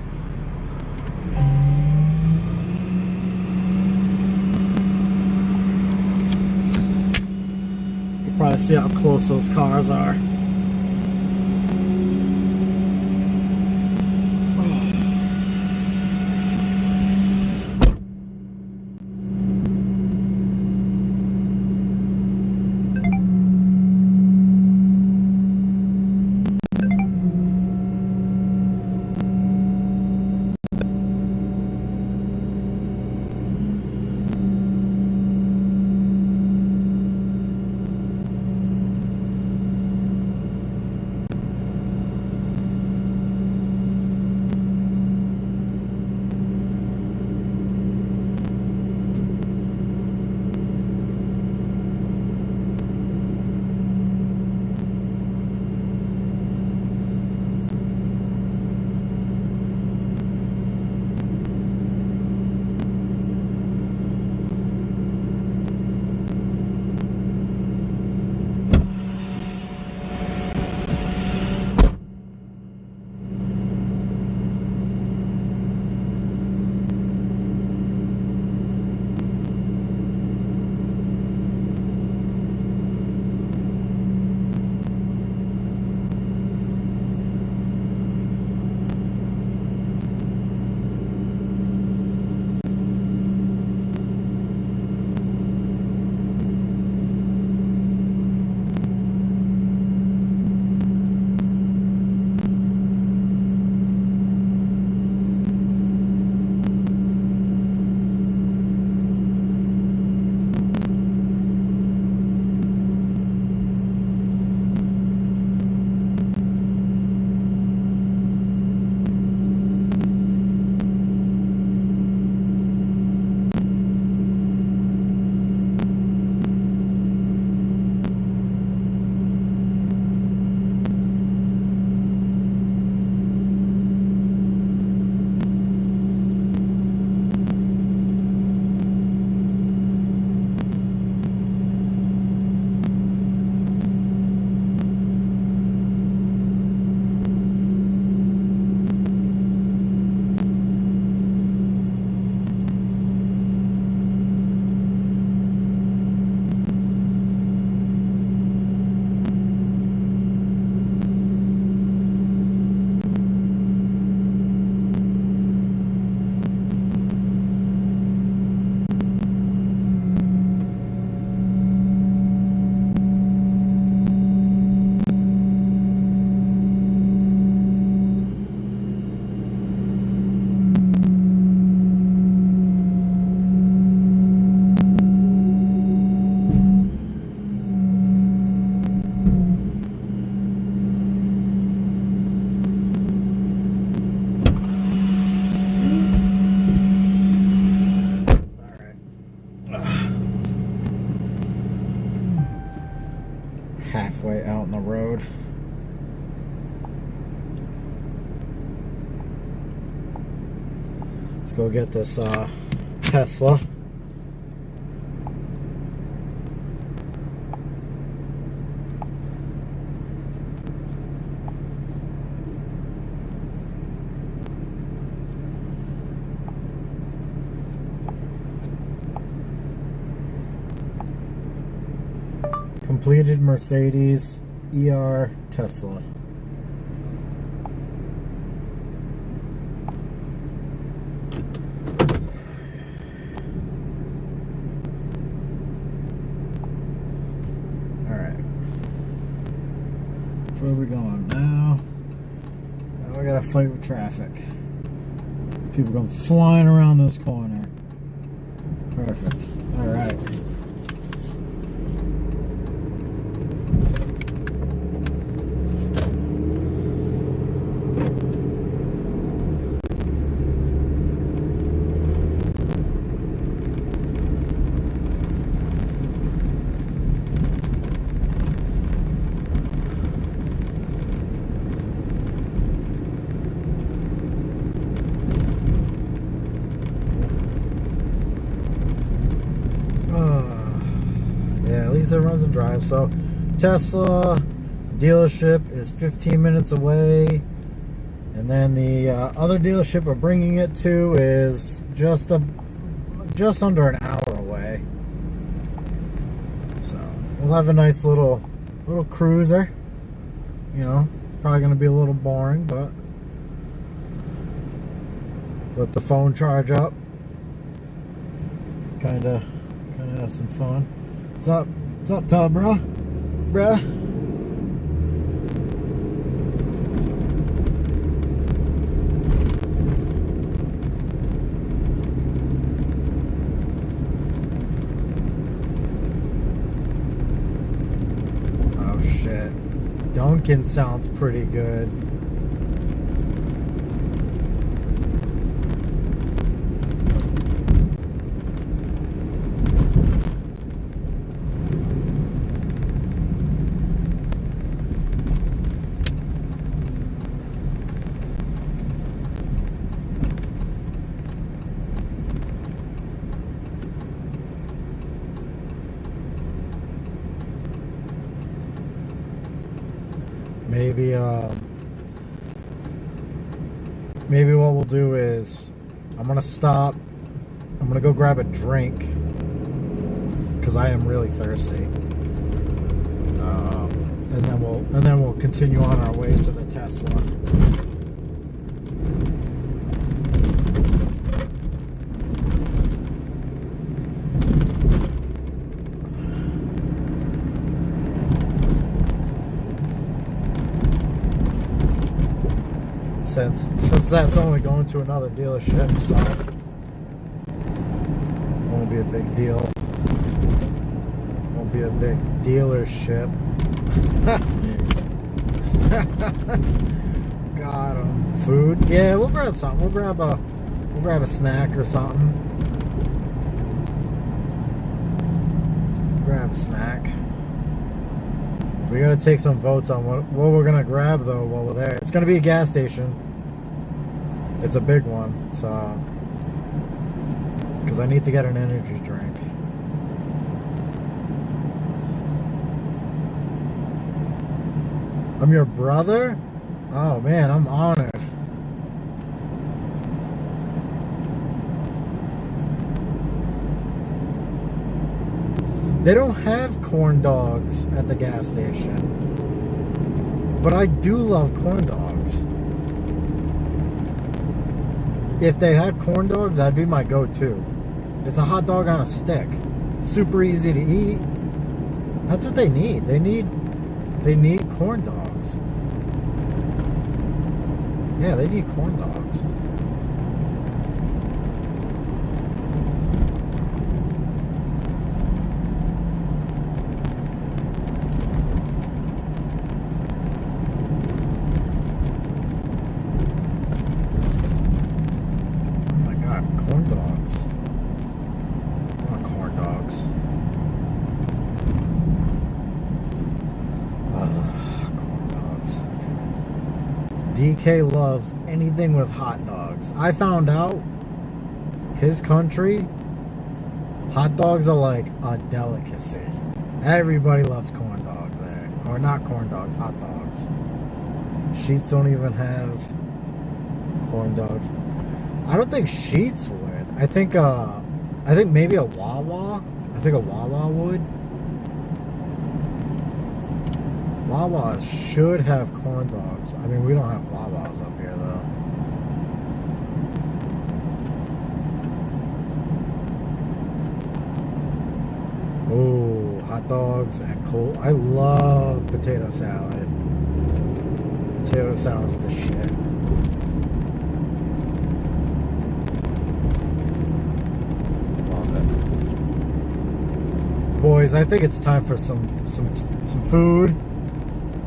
can probably see how close those cars are. Halfway out on the road. Let's go get this Tesla. Completed Mercedes ER Tesla. Alright. Where are we going now? Now we gotta fight with traffic. These people going flying around this corner. Perfect. Alright. It runs and drives. So Tesla dealership is 15 minutes away, And then the other dealership we're bringing it to is just under an hour away. So we'll have a nice little cruiser. You know, it's probably going to be a little boring, but let the phone charge up. Kind of have some fun. What's up? What's up, Todd, bruh? Oh shit. Duncan sounds pretty good. Maybe what we'll do is I'm gonna stop. I'm gonna go grab a drink because I am really thirsty, and then we'll continue on our way to the Tesla. Since that's only going to another dealership, so won't be a big deal. Won't be a big dealership. Got 'em. Food? Yeah, we'll grab something. We'll grab a snack or something. Grab a snack. We gotta take some votes on what we're gonna grab though while we're there. It's gonna be a gas station. It's a big one, so because I need to get an energy drink. I'm your brother? Oh man, I'm honored. They don't have corn dogs at the gas station, but I do love corn dogs. If they had corn dogs, that'd be my go-to. It's a hot dog on a stick. Super easy to eat. That's what they need. They need corn dogs. Yeah, they need corn dogs. DK loves anything with hot dogs. I found out his country, hot dogs are like a delicacy. Everybody loves corn dogs there. Or not corn dogs, hot dogs. Sheets don't even have corn dogs. I don't think Sheets would. I think maybe a Wawa. I think a Wawa would. Wawa should have corn dogs. I mean, we don't have Wawas up here, though. Ooh, hot dogs and cold. I love potato salad. Potato salad's the shit. Love it. Boys, I think it's time for some food.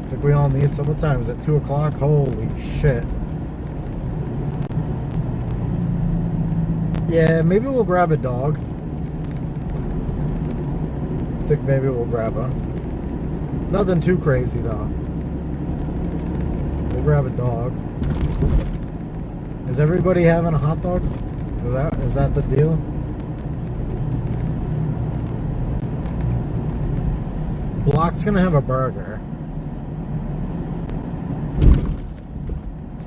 I think we all need some. What time is it? 2 o'clock? Holy shit. Yeah, maybe we'll grab a dog. I think maybe we'll grab one. Nothing too crazy though. We'll grab a dog. Is everybody having a hot dog? Is that the deal? Block's gonna have a burger.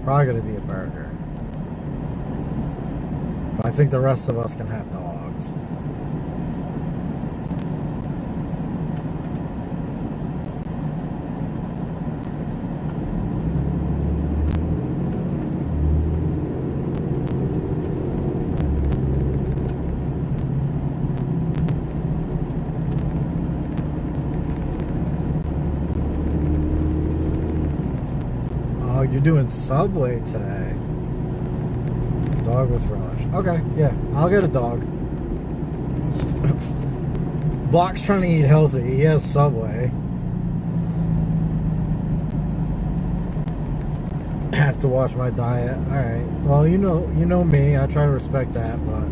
Probably gonna be a burger. But I think the rest of us can have dogs. Oh, you're doing Subway today. Dog with relish. Okay, yeah, I'll get a dog. Block's trying to eat healthy. He has Subway. I have to watch my diet. Alright. Well, you know me. I try to respect that, but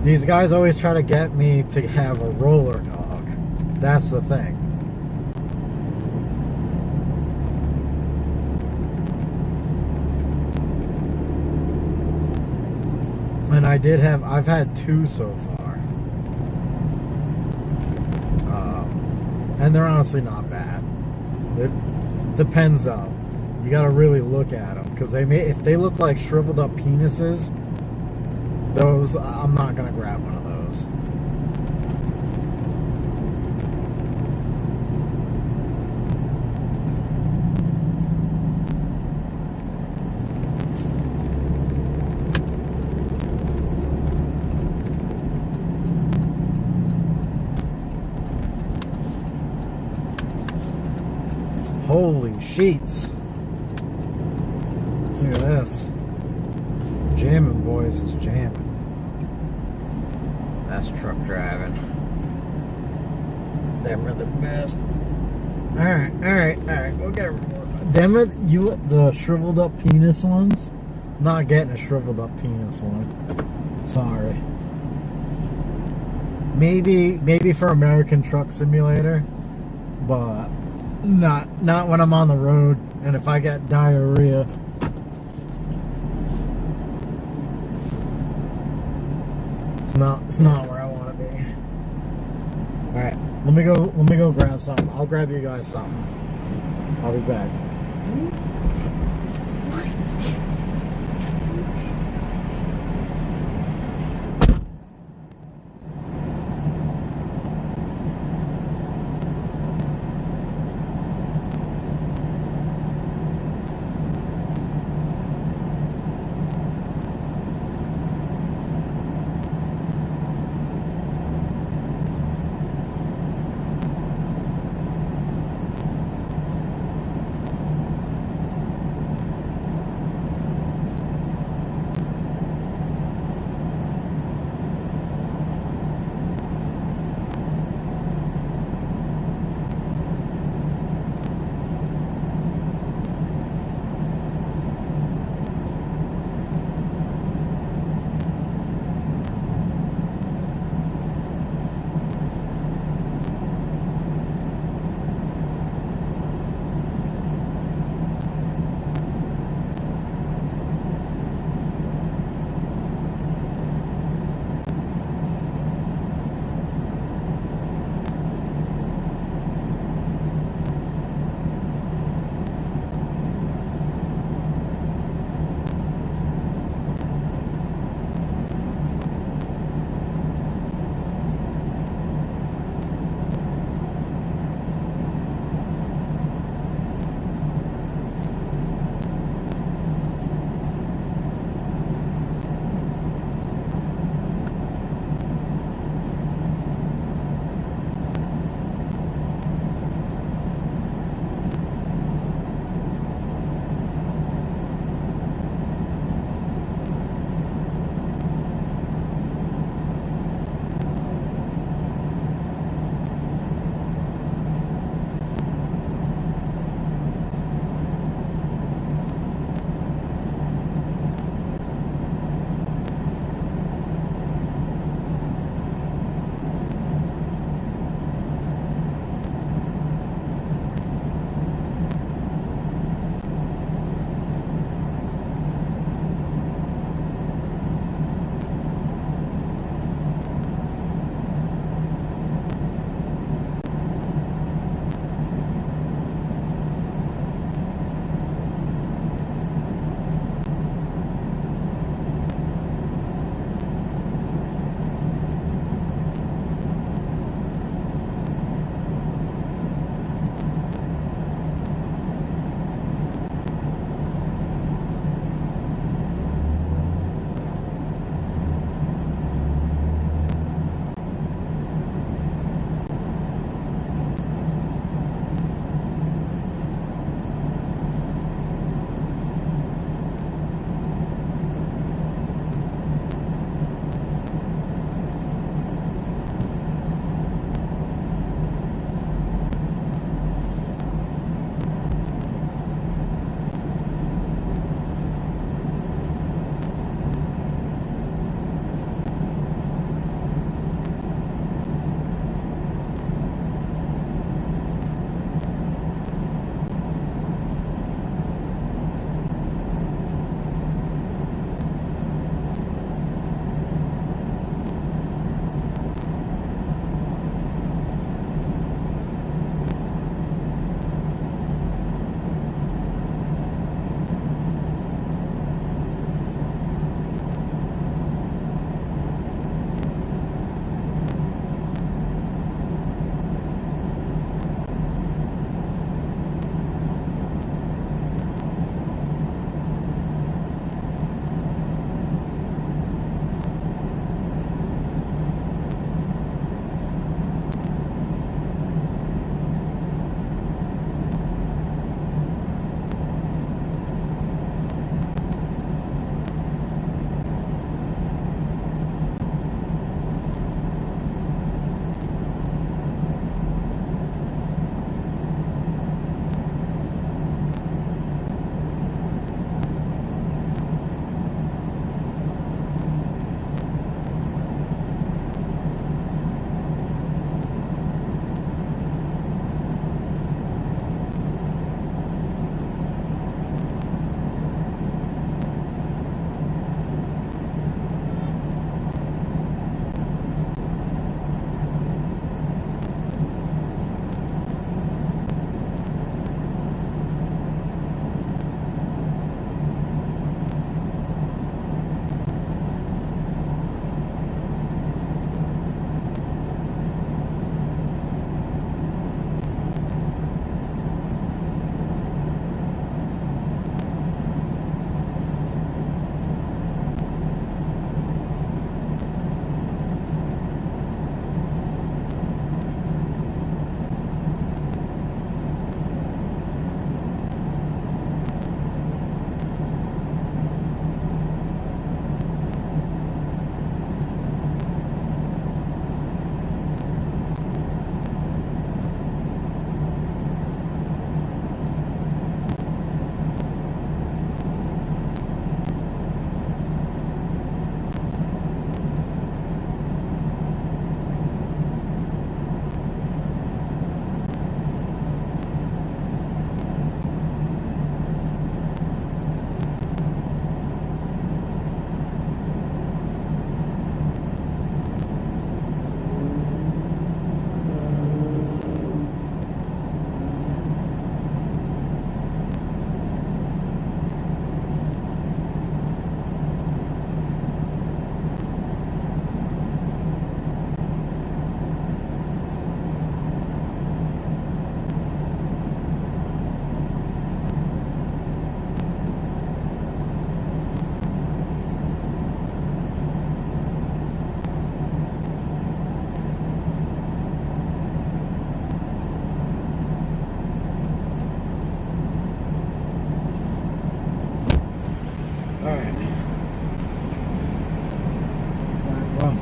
these guys always try to get me to have a roller dog. That's the thing. And I've had 2 so far. And they're honestly not bad. It depends though. You gotta really look at them. Because if they look like shriveled up penises, those, I'm not gonna grab one of those. Holy sheets. Look at this. Jamming, boys, is jamming. That's truck driving. Them are the best. Alright. We'll get them the shriveled up penis ones. Not getting a shriveled up penis one. Sorry. Maybe for American Truck Simulator, but not when I'm on the road and if I get diarrhea. It's not where I want to be. All right, let me go grab something. I'll grab you guys something. I'll be back.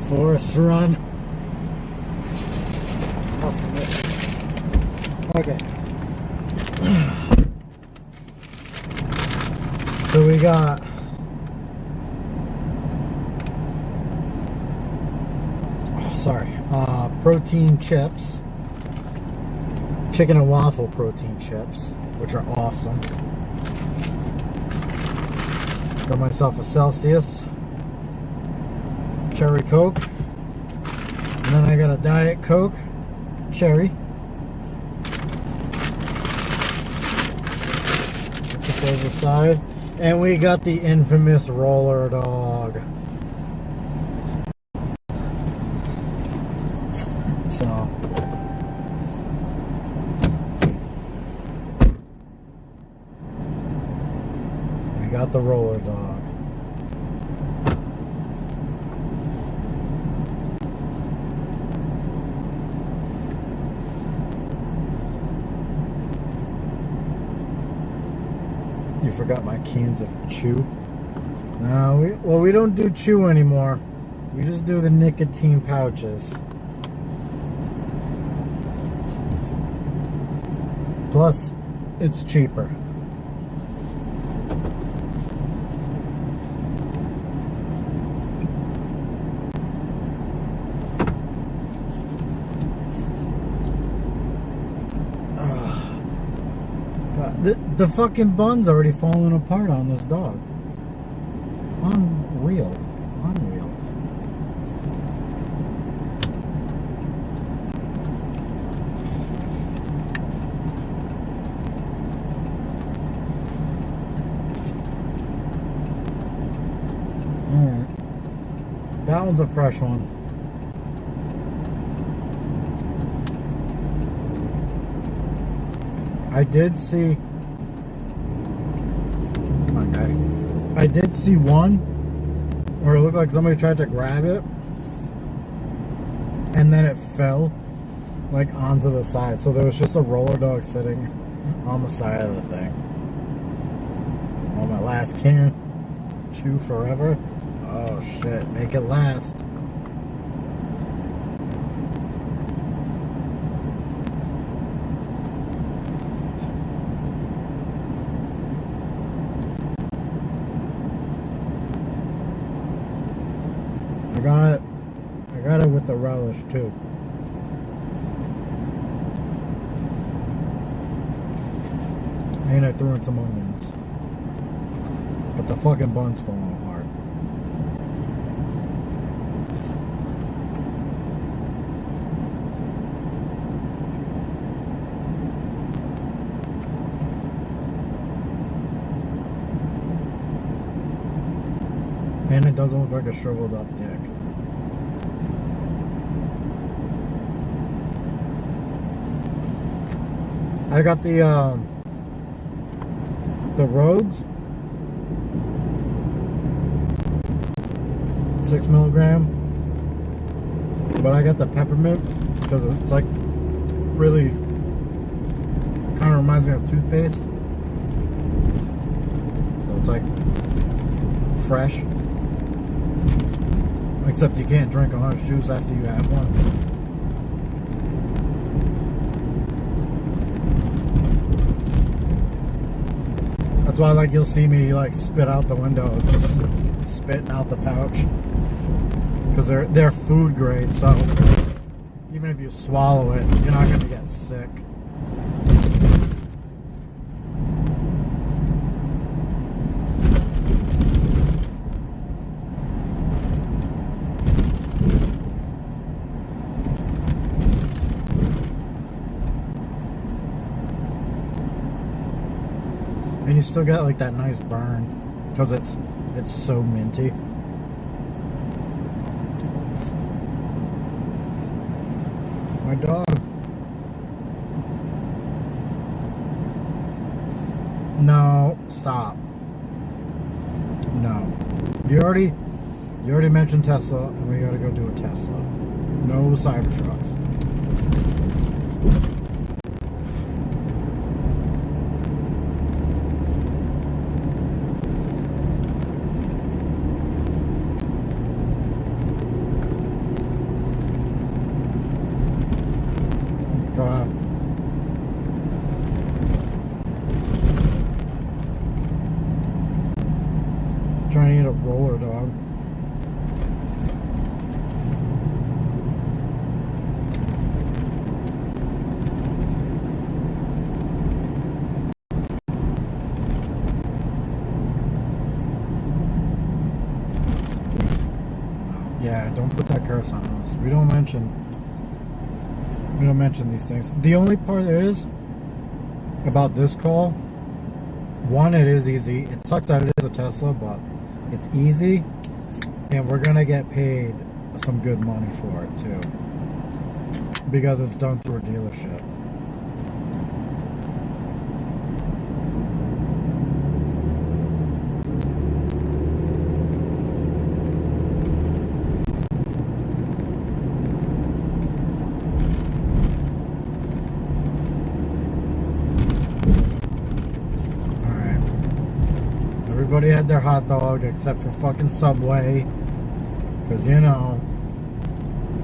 Forest Run. Okay. So we got protein chips, chicken and waffle protein chips, which are awesome. Got myself a Celsius cherry Coke, and then I got a Diet Coke cherry. Put those aside, and we got the infamous Roller Dog. So we got the Roller Dog. You forgot my cans of chew. No, we don't do chew anymore. We just do the nicotine pouches. Plus, it's cheaper. God, the fucking bun's already falling apart on this dog. Unreal. Unreal. Alright. That one's a fresh one. I did see... Come on, guy. I did see one where it looked like somebody tried to grab it and then it fell like onto the side. So there was just a Roller Dog sitting on the side of the thing. On my last can. Chew forever. Oh shit, make it last. I got it with the relish too. And I threw in some onions. But the fucking bun's falling apart. And it doesn't look like a shriveled up dick. I got the Rogues 6 milligram, but I got the peppermint because it's like really kind of reminds me of toothpaste, so it's like fresh, except you can't drink orange juice after you have one. That's why, like, you'll see me like spit out the window, just spitting out the pouch, because they're food grade. So even if you swallow it, you're not gonna get sick. And you still got like that nice burn because it's so minty. My dog. No, stop. No. You already mentioned Tesla, and we gotta go do a Tesla. No Cybertrucks. I need a roller dog. Yeah, don't put that curse on us. We don't mention these things. The only part there is about this call, one, it is easy. It sucks that it is a Tesla, but it's easy, and we're gonna get paid some good money for it too, because it's done through a dealership. Everybody had their hot dog except for fucking Subway, because you know,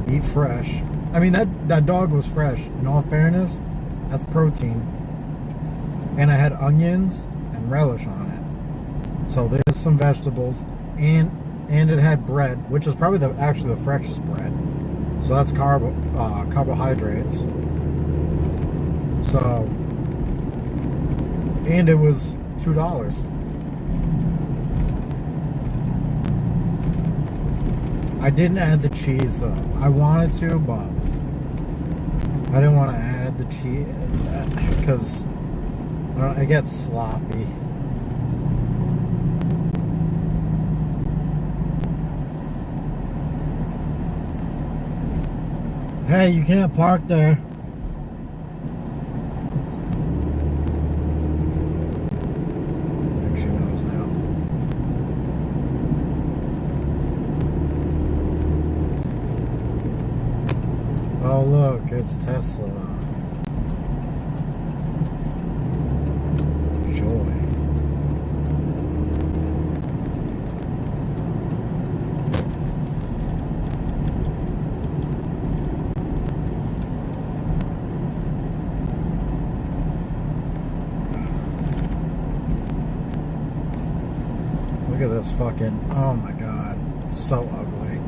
eat fresh. I mean, that dog was fresh. In all fairness, that's protein. And I had onions and relish on it. So there's some vegetables, and it had bread, which is probably actually the freshest bread. So that's carbohydrates. So, and it was $2. I didn't add the cheese though. I wanted to, but I didn't want to add the cheese because it gets sloppy. Hey, you can't park there. I think she knows now. Oh look, it's Tesla. Joy. Look at this fucking, oh my god, it's so ugly.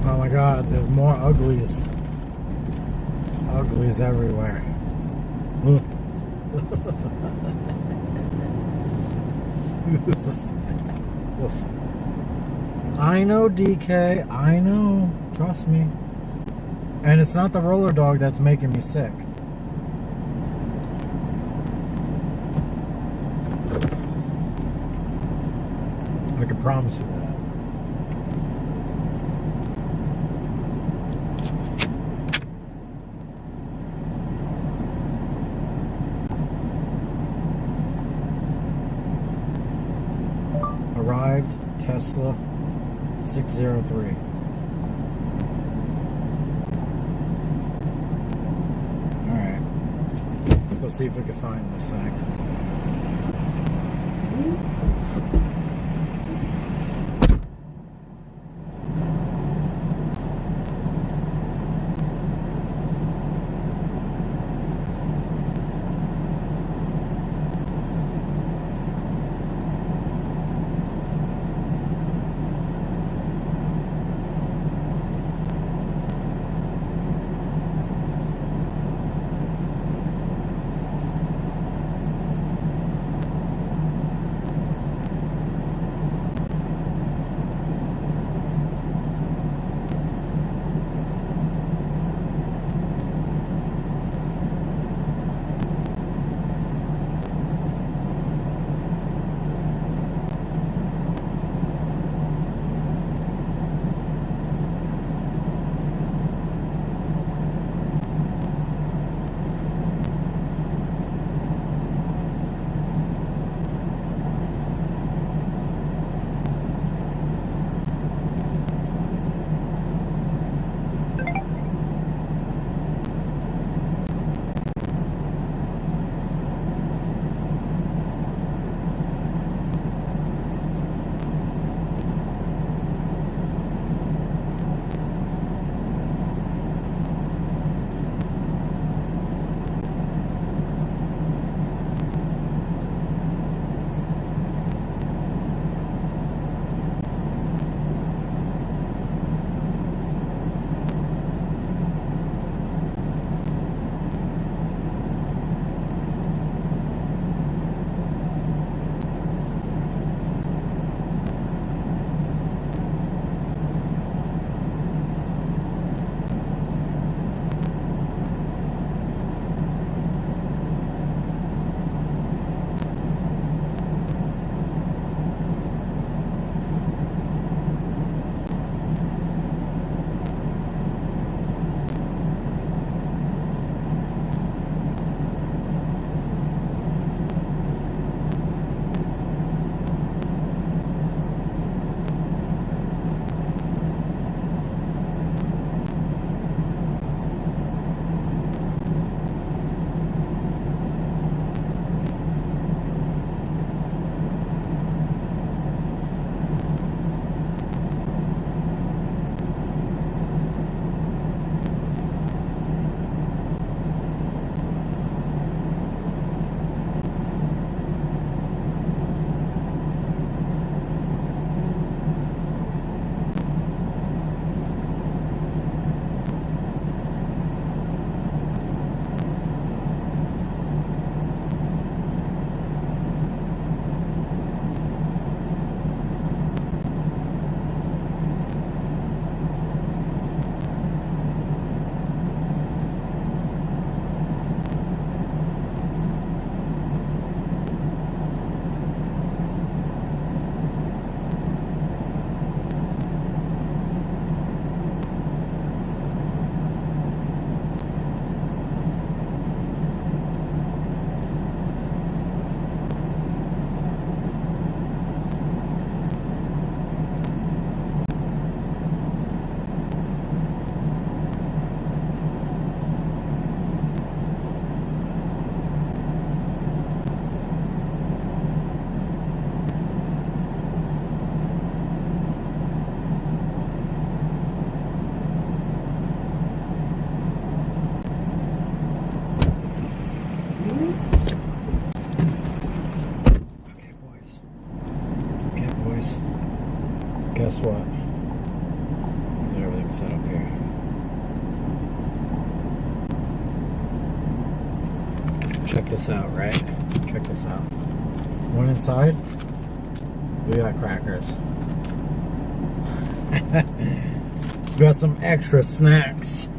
Oh my god, there's more uglies. There's uglies everywhere. I know, DK, I know. Trust me. And it's not the roller dog that's making me sick. I can promise you that. Arrived, Tesla 603. Alright. Let's go see if we can find this thing. check this out, right? Check this out. Went inside. We got crackers. We got some extra snacks.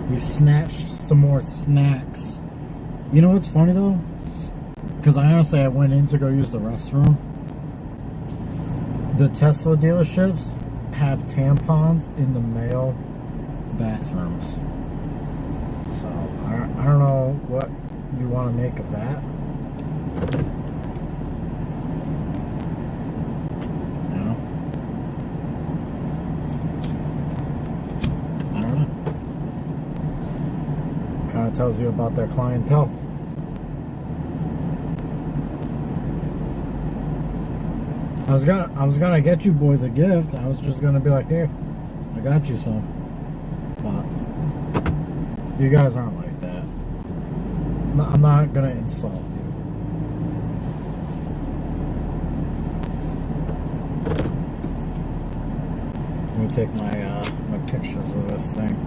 We snatched some more snacks. You know what's funny though? Because I honestly went in to go use the restroom. The Tesla dealerships have tampons in the male bathrooms. So I don't know what you want to make of that. You know? I don't know. Kind of tells you about their clientele. I was gonna get you boys a gift. I was just gonna be like, here, I got you some. But you guys aren't like that. No, I'm not gonna insult you. Let me take my my pictures of this thing.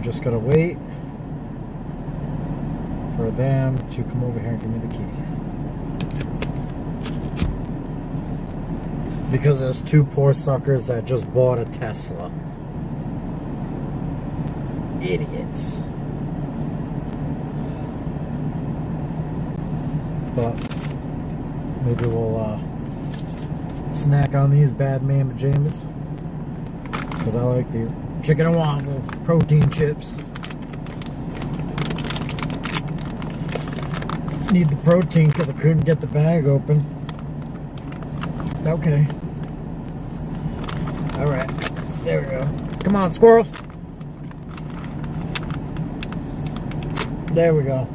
Just gotta wait for them to come over here and give me the key. Because there's two poor suckers that just bought a Tesla. Idiots. But maybe we'll snack on these bad man pajamas. Because I like these. Chicken and waffle, protein chips. Need the protein because I couldn't get the bag open. Okay. Alright. There we go. Come on, squirrel. There we go.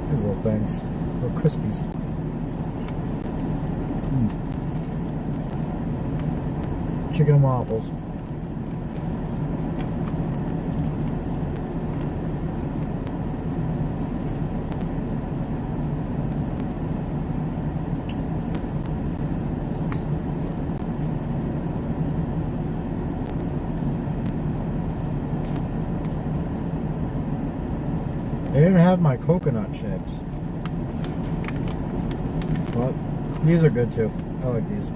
These little things. Little crispies. Chicken and waffles. They didn't have my coconut chips. But these are good too. I like these.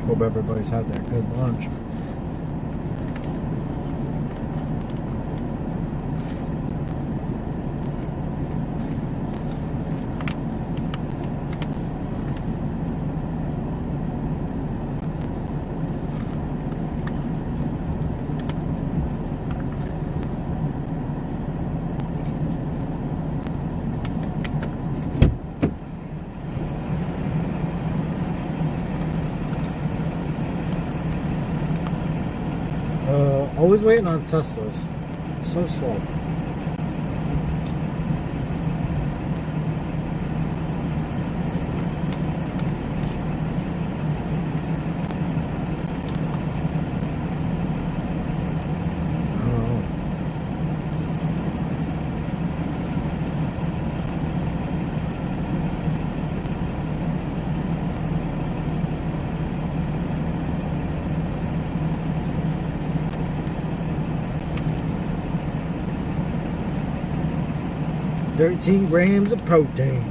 Hope everybody's had their good lunch. Always waiting on Teslas. So slow. I don't know. "13 grams of protein."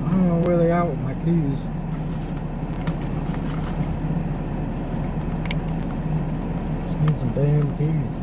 I don't know where they are with my keys. Just need some damn keys.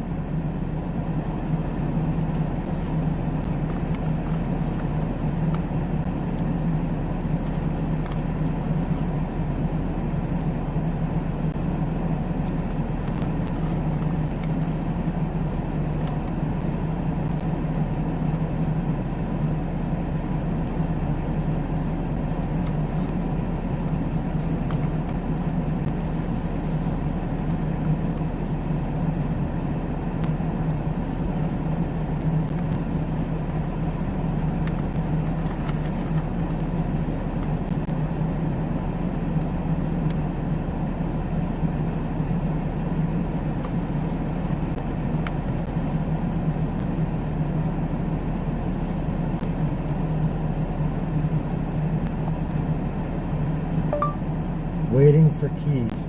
Waiting for keys.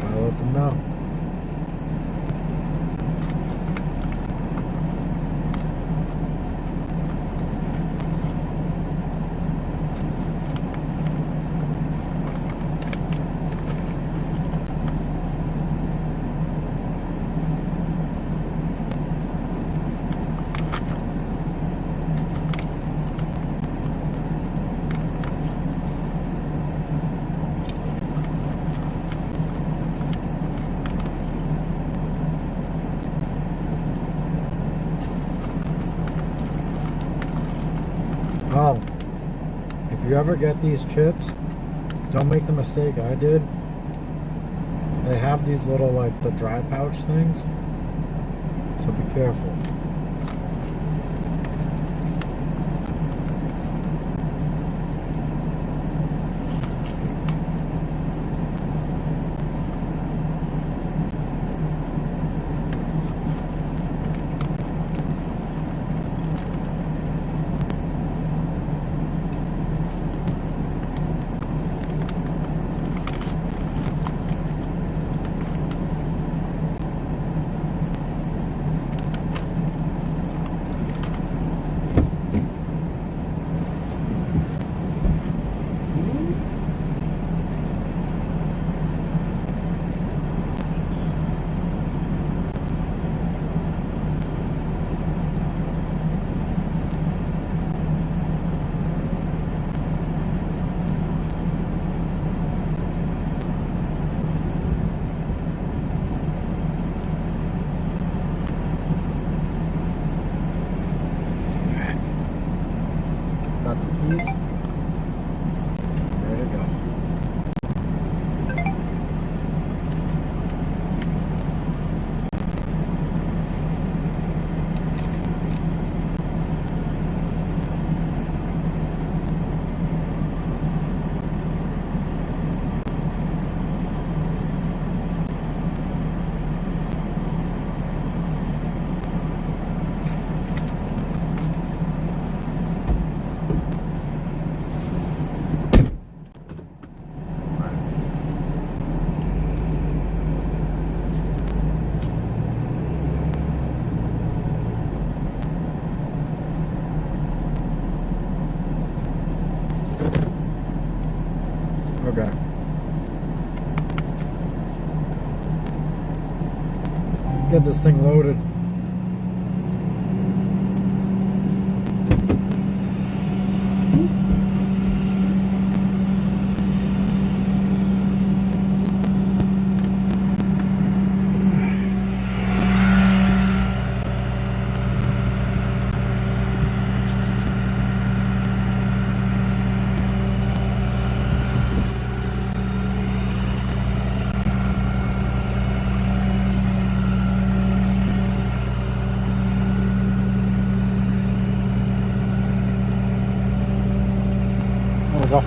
Gotta let them know. Oh, if you ever get these chips, don't make the mistake I did. They have these little, like, the dry pouch things, so be careful. keys. Ready to go. Okay. Get this thing loaded. There we go.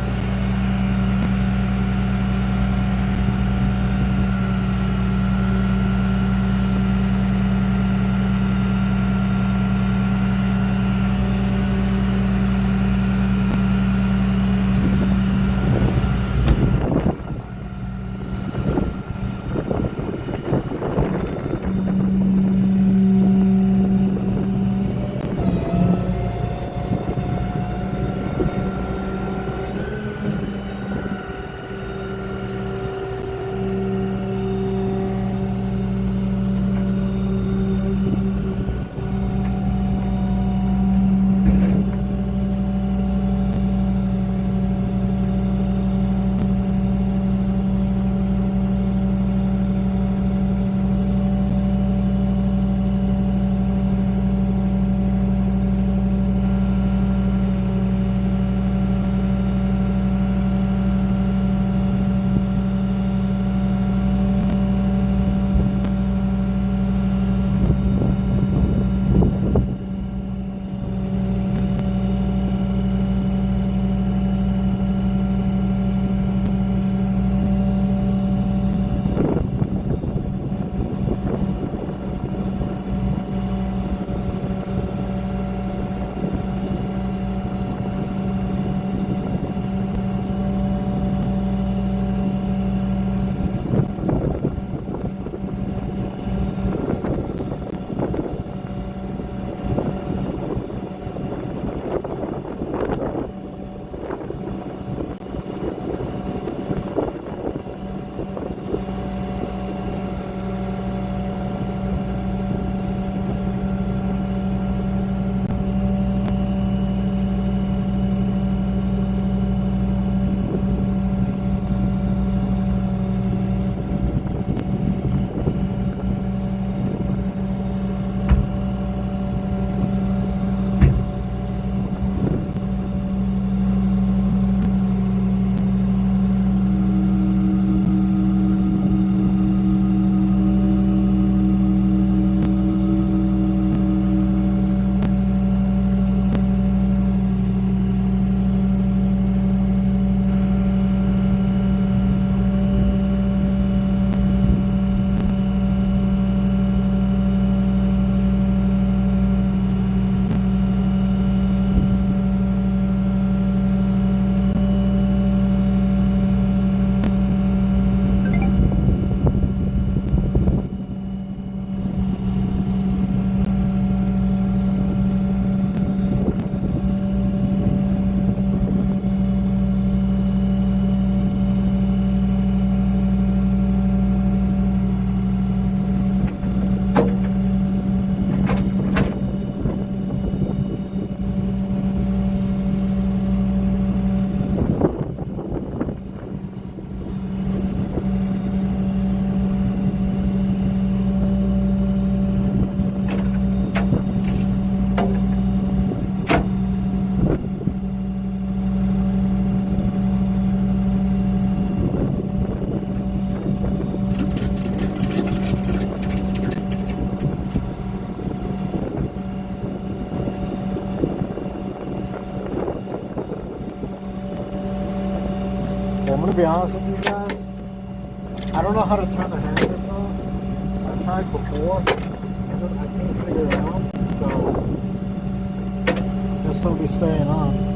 I'm gonna be honest with you guys. I don't know how to turn the hazards off. I've tried before. I can't figure it out. So, guess I'll be staying on.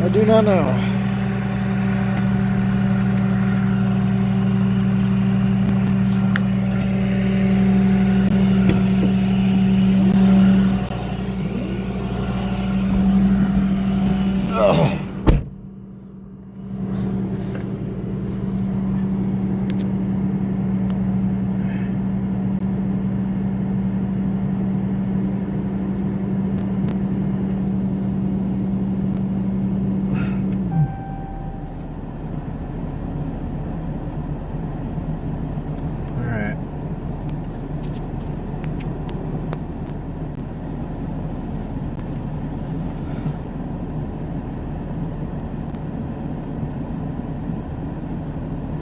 I do not know.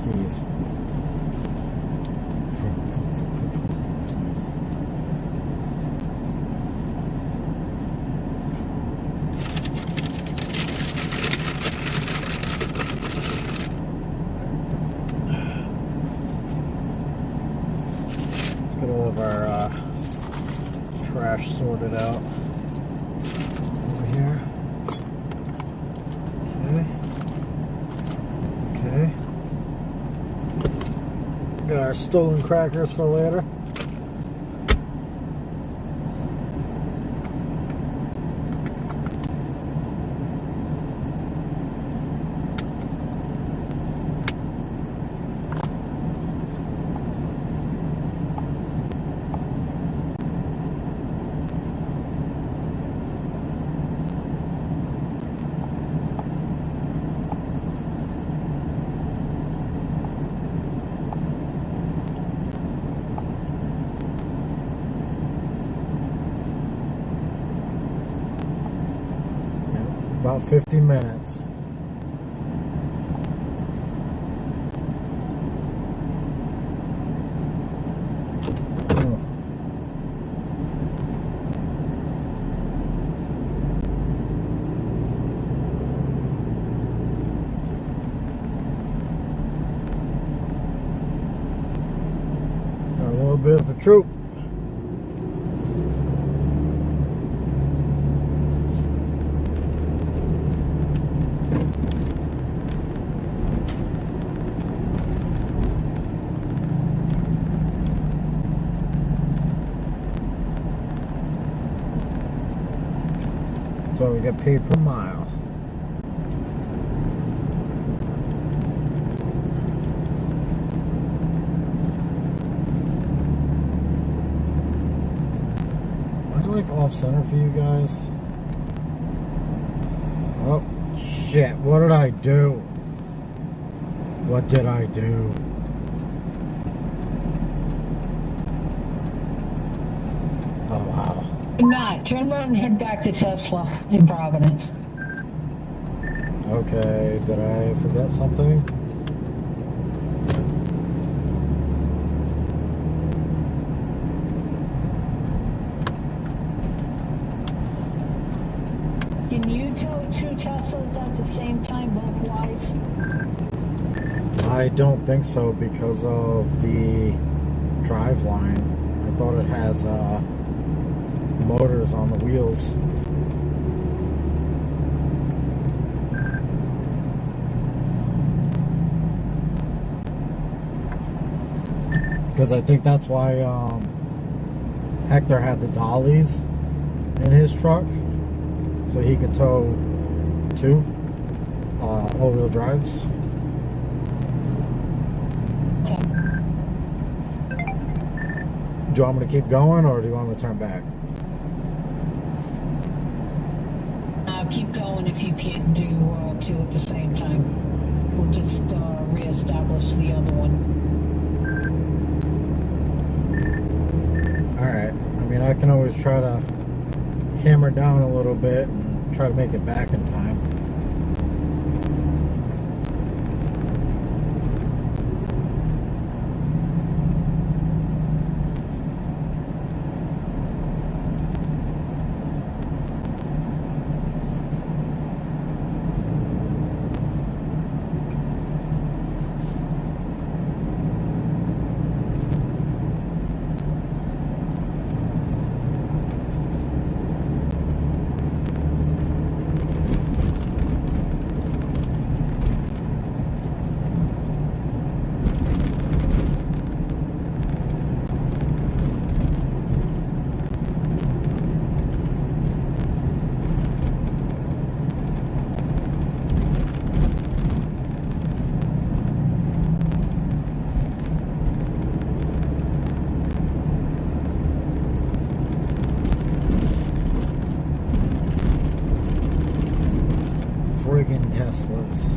Keys. Let's get all of our trash sorted out over here. Okay. Got our stolen crackers for later. About 50 minutes. Got a little bit of a troop. So we get paid per mile. Am I like off center for you guys? Oh shit, what did I do? What did I do? Oh wow. Not. Turn around and head back to Tesla in Providence. Okay, did I forget something? Can you tow 2 Teslas at the same time, both wise? I don't think so because of the drive line. I thought it has motors on the wheels. Because I think that's why Hector had the dollies in his truck, so he could tow 2 all-wheel drives. Do you want me to keep going or do you want me to turn back? Keep one if you can't do two at the same time. We'll just reestablish the other one. Alright. I mean, I can always try to hammer down a little bit and try to make it back in time. Friggin' Teslas.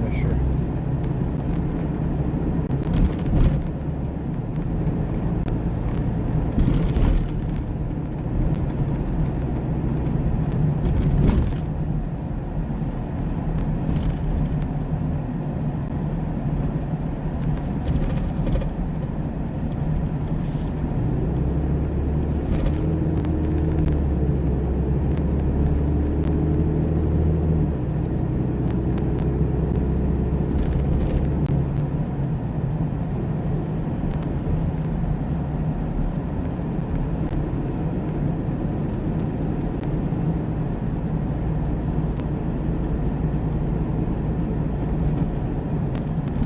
Yeah, sure.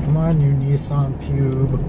Come on, you Nissan pube.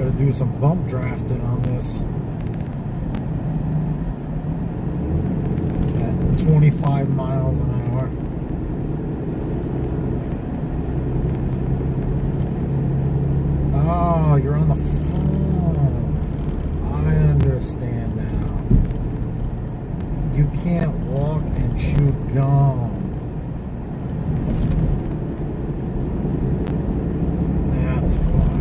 Gotta do some bump drafting on this. At 25 miles an hour. Oh, you're on the phone. I understand now. You can't walk and chew gum. That's why.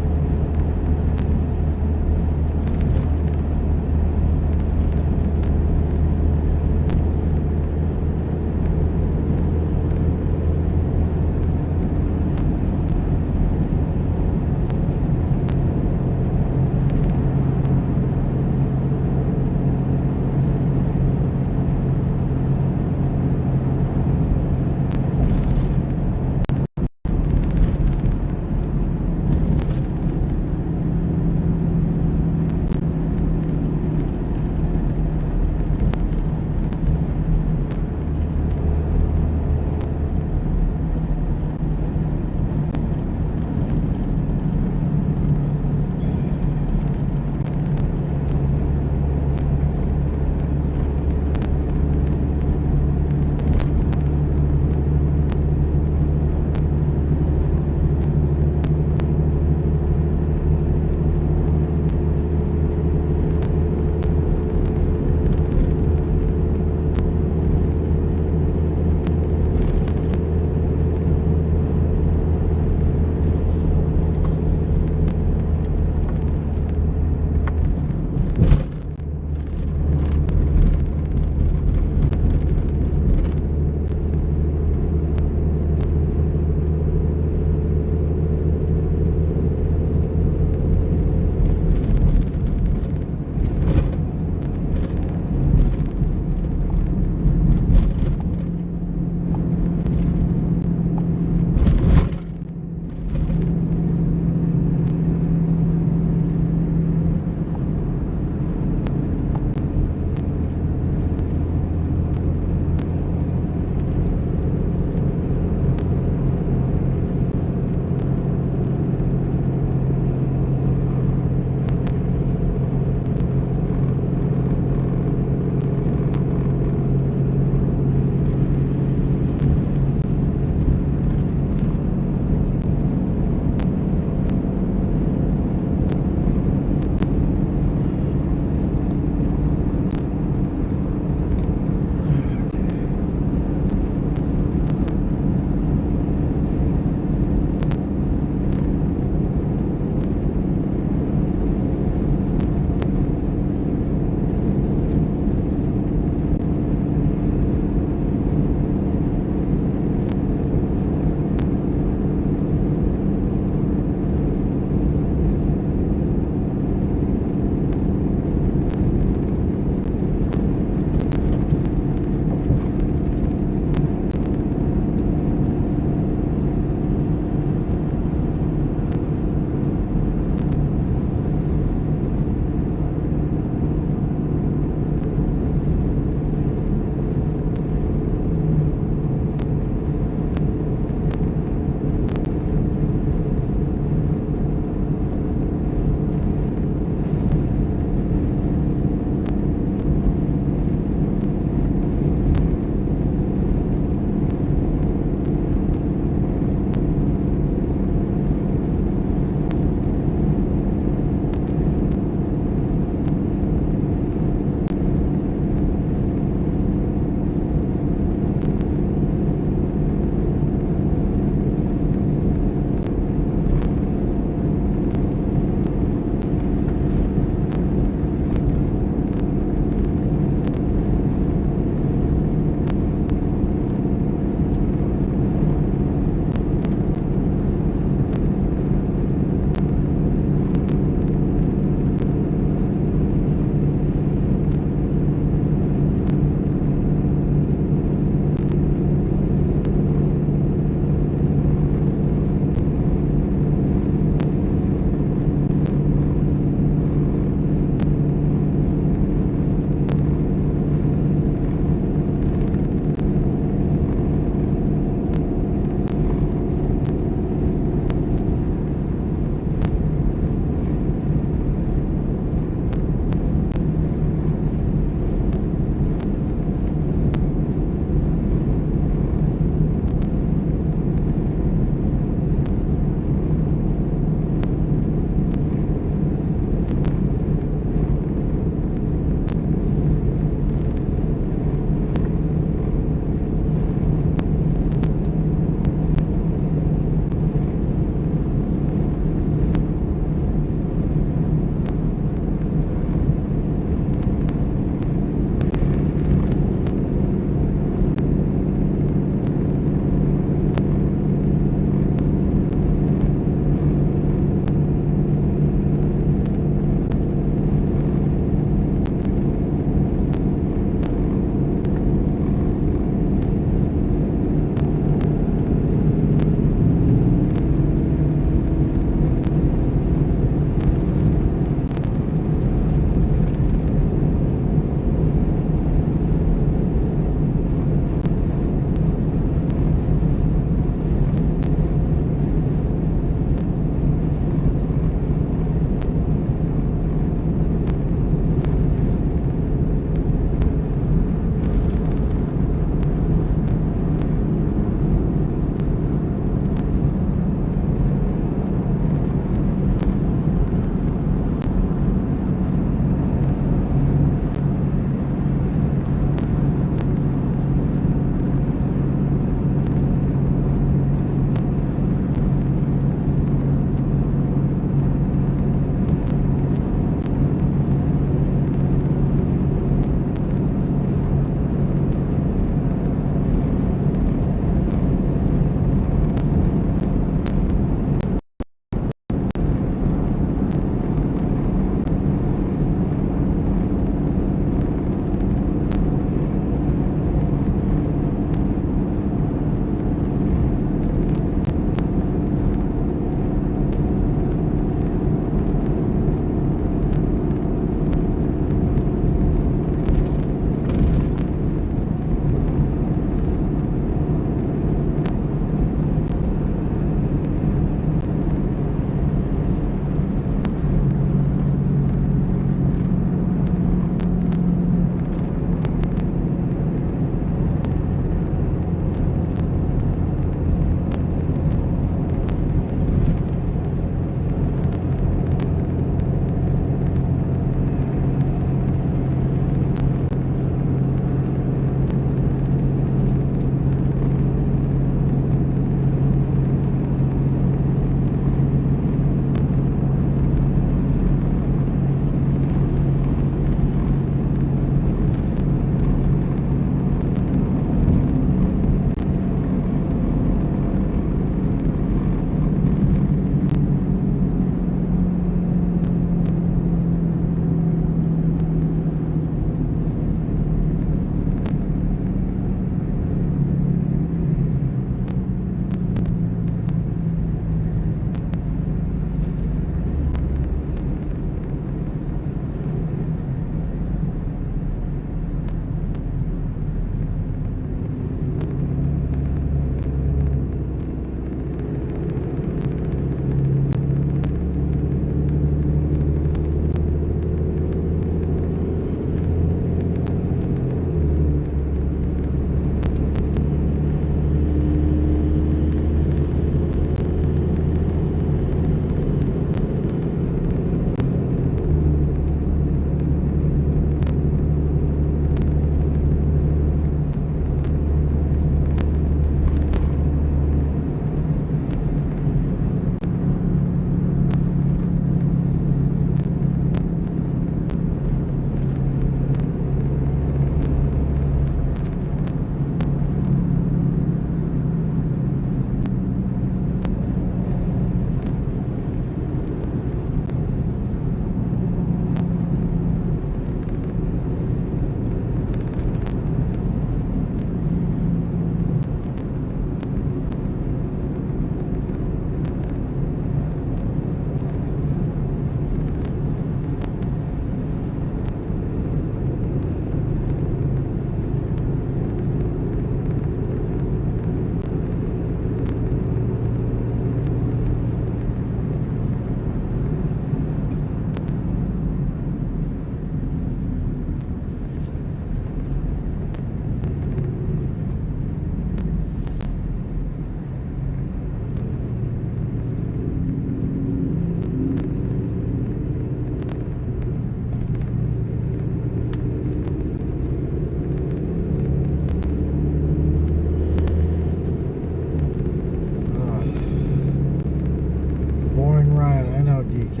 DK.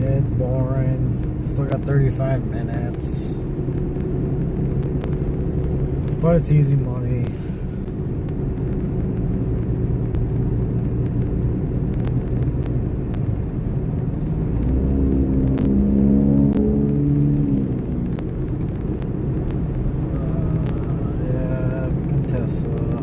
It's boring. Still got 35 minutes. But it's easy money. Yeah, Tesla.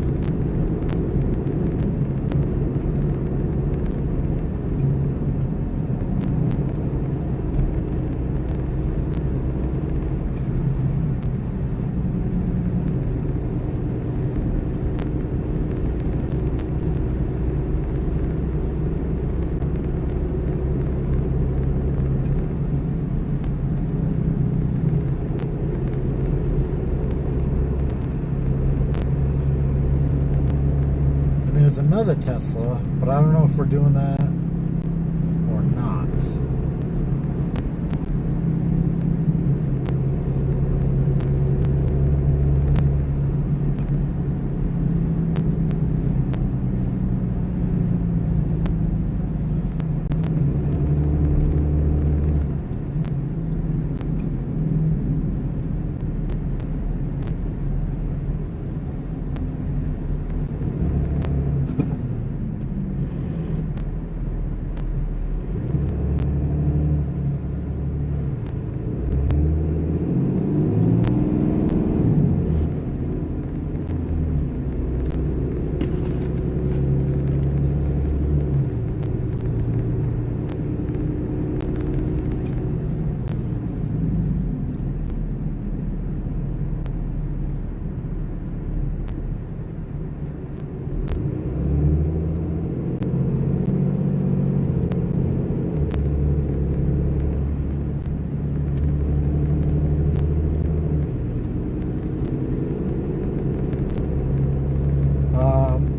There's another Tesla, but I don't know if we're doing that or not.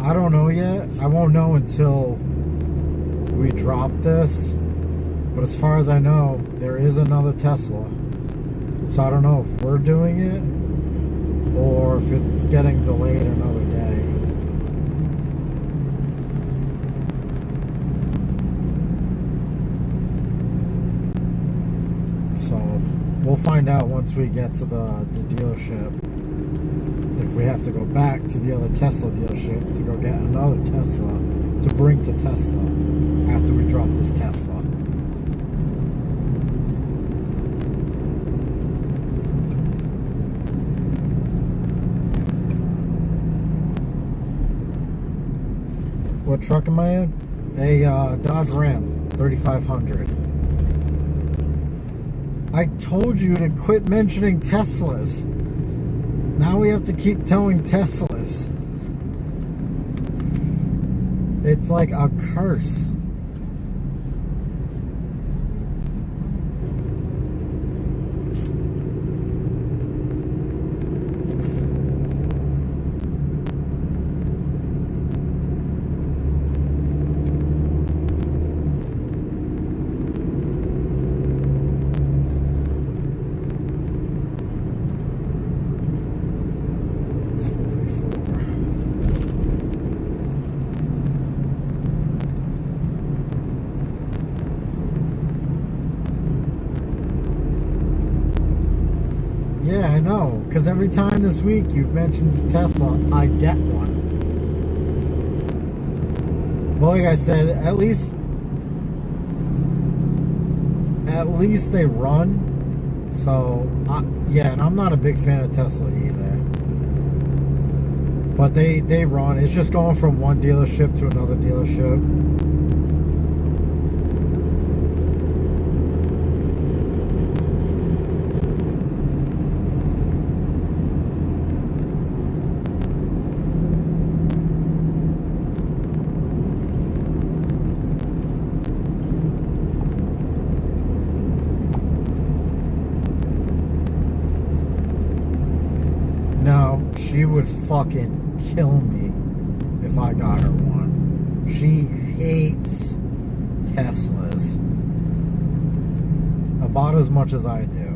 I don't know yet. I won't know until we drop this. But as far as I know, there is another Tesla. So I don't know if we're doing it or if it's getting delayed another day. So we'll find out once we get to the dealership. If we have to go back to the other Tesla dealership to go get another Tesla to bring to Tesla after we drop this Tesla. What truck am I in? A Dodge Ram 3500. I told you to quit mentioning Teslas. Now we have to keep towing Teslas. It's like a curse. Yeah, I know. Because every time this week you've mentioned Tesla, I get one. Well, like I said, at least they run. So, yeah, and I'm not a big fan of Tesla either. But they run. It's just going from one dealership to another dealership. No, she would fucking kill me if I got her one. She hates Teslas about as much as I do.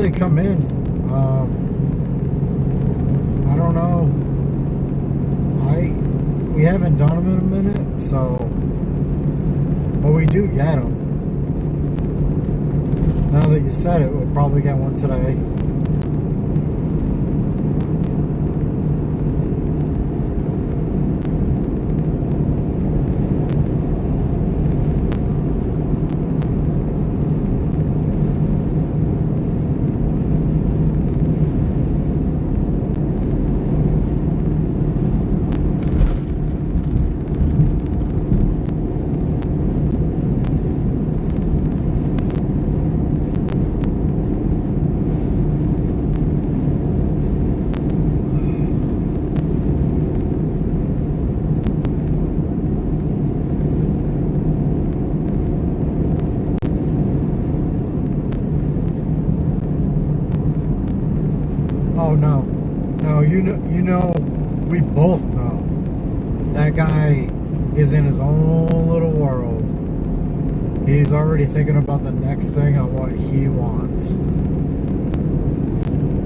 they come in. I don't know. We haven't done them in a minute, so, but we do get them. Now that you said it, we'll probably get one today. Oh no, no, you know, we both know that guy is in his own little world. He's already thinking about the next thing on what he wants.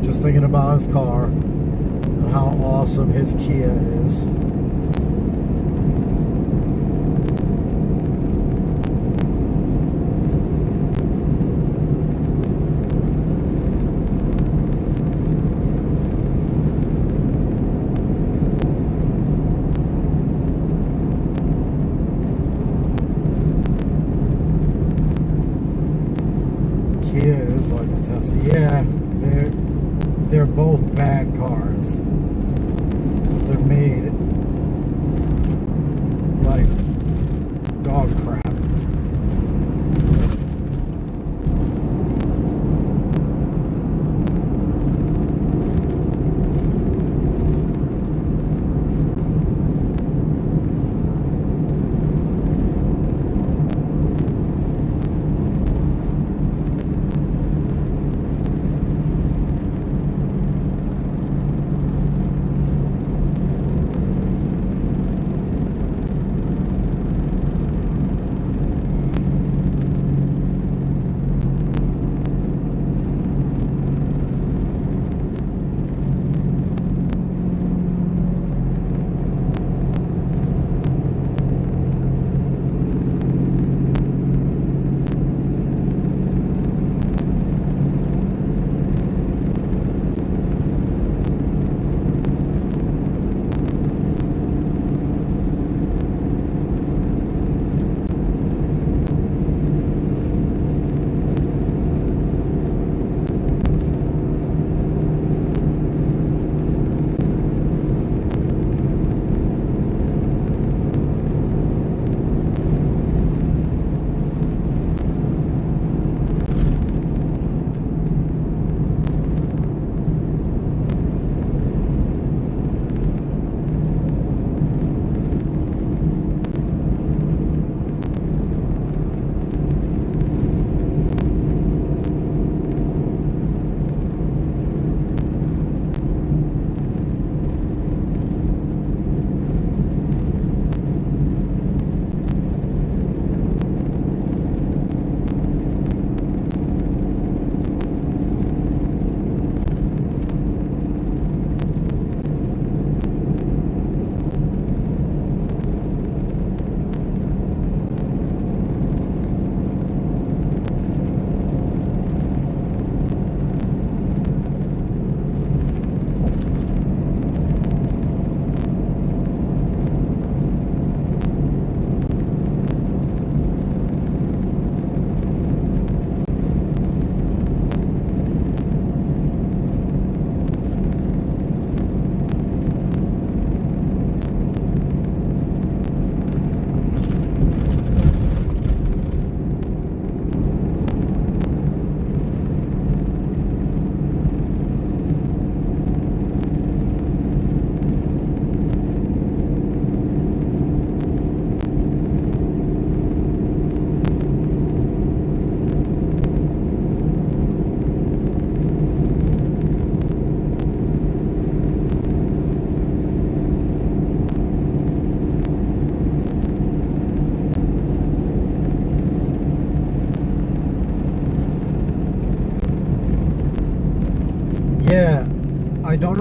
Just thinking about his car and how awesome his Kia is. Kia is like a Tesla. Yeah, they're both bad cars. They're made like dog crap.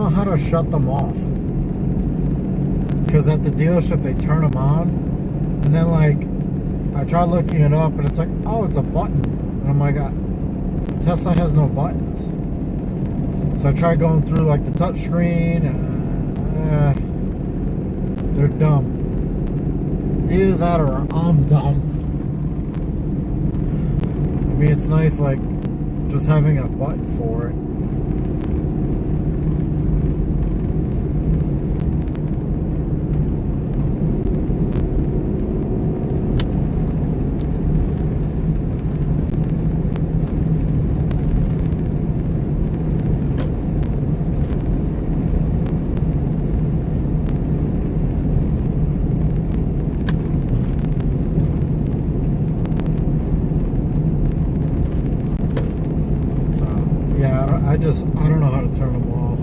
know how to shut them off. Because at the dealership, they turn them on. And then, like, I tried looking it up, and it's like, oh, it's a button. And I'm like, Tesla has no buttons. So I tried going through, like, the touch screen. They're dumb. Either that or I'm dumb. I mean, it's nice, like, just having a button for it. I don't know how to turn them off.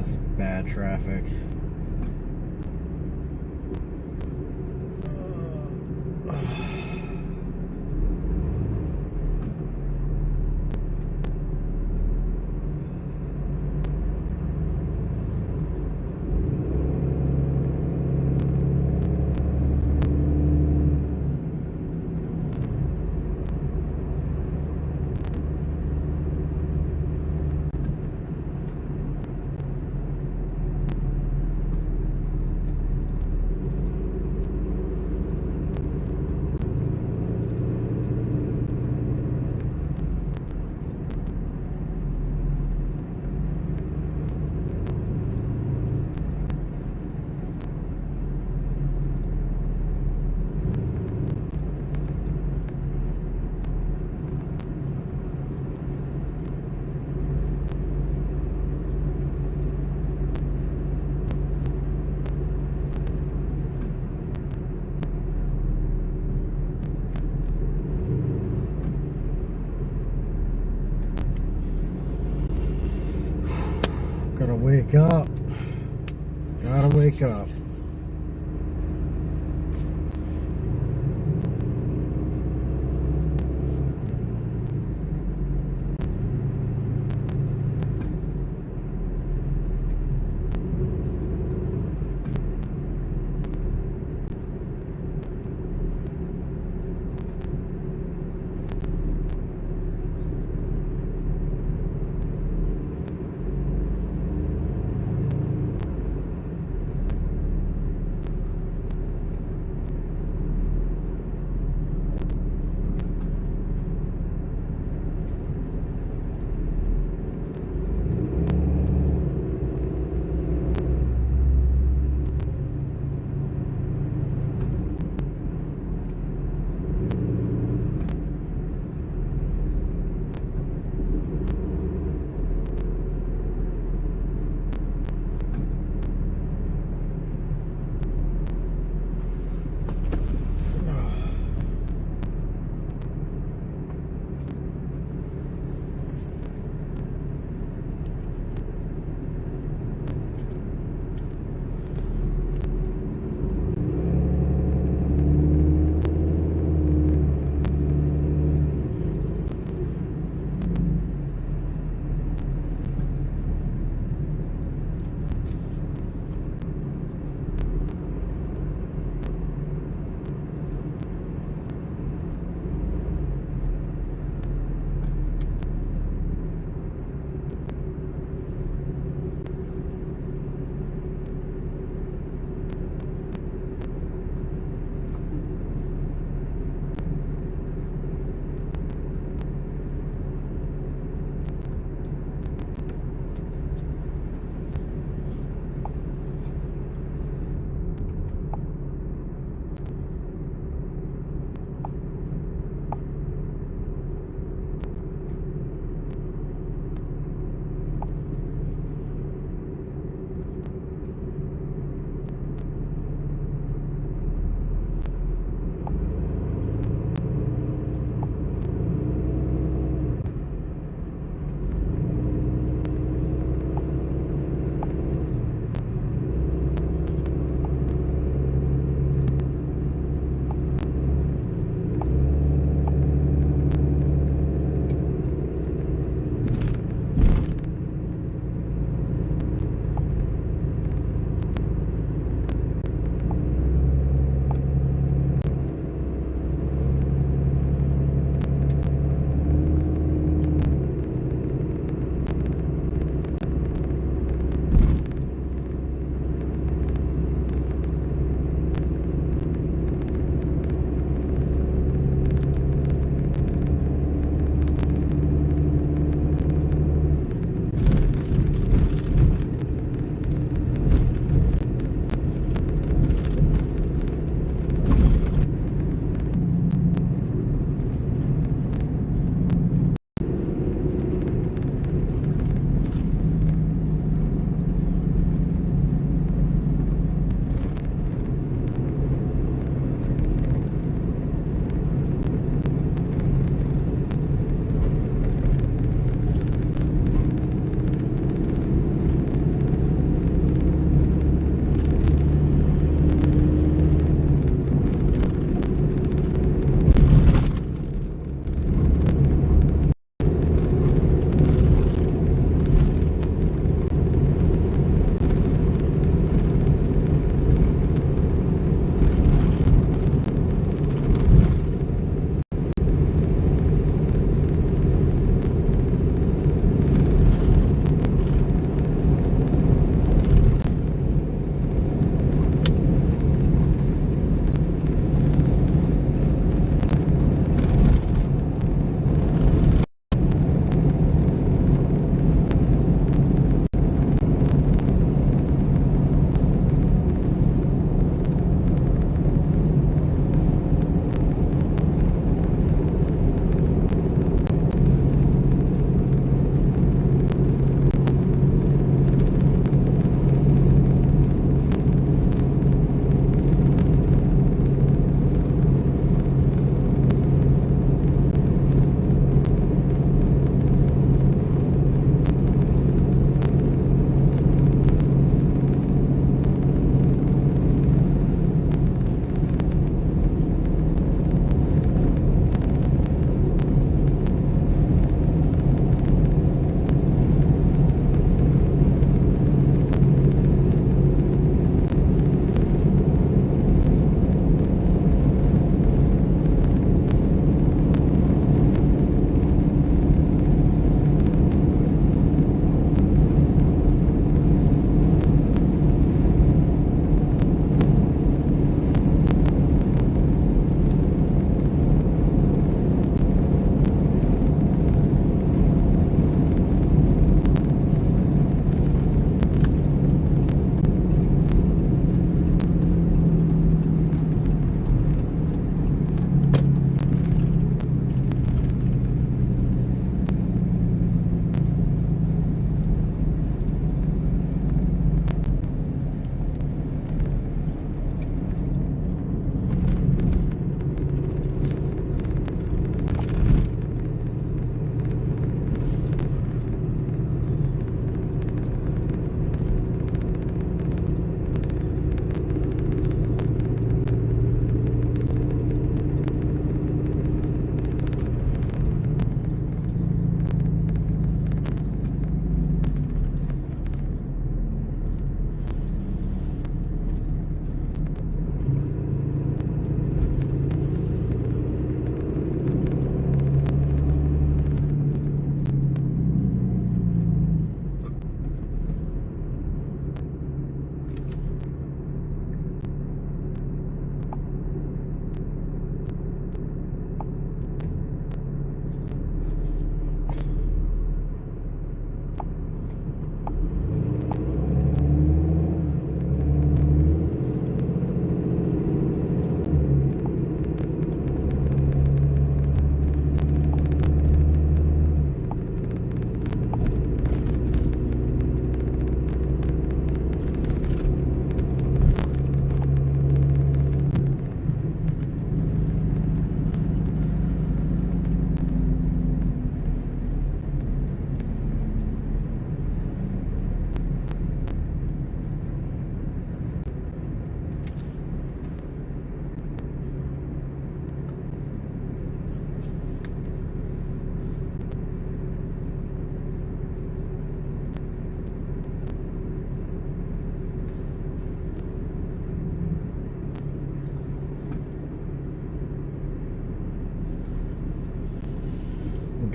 That's bad traffic. Gotta wake up. Gotta wake up.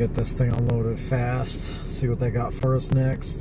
get this thing unloaded fast. See what they got for us next.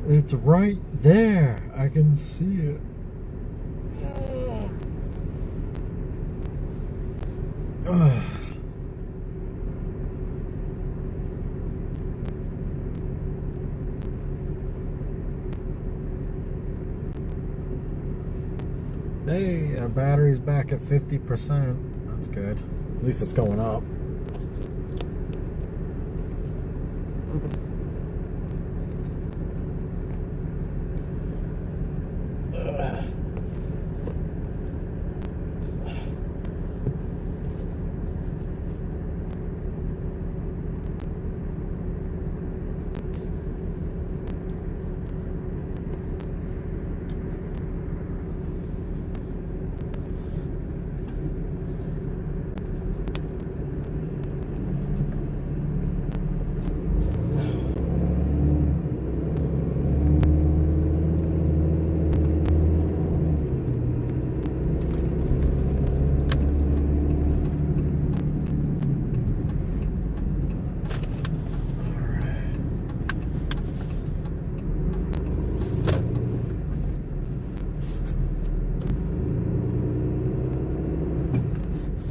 It's right there. I can see it. Hey, our battery's back at 50%. That's good. At least it's going up.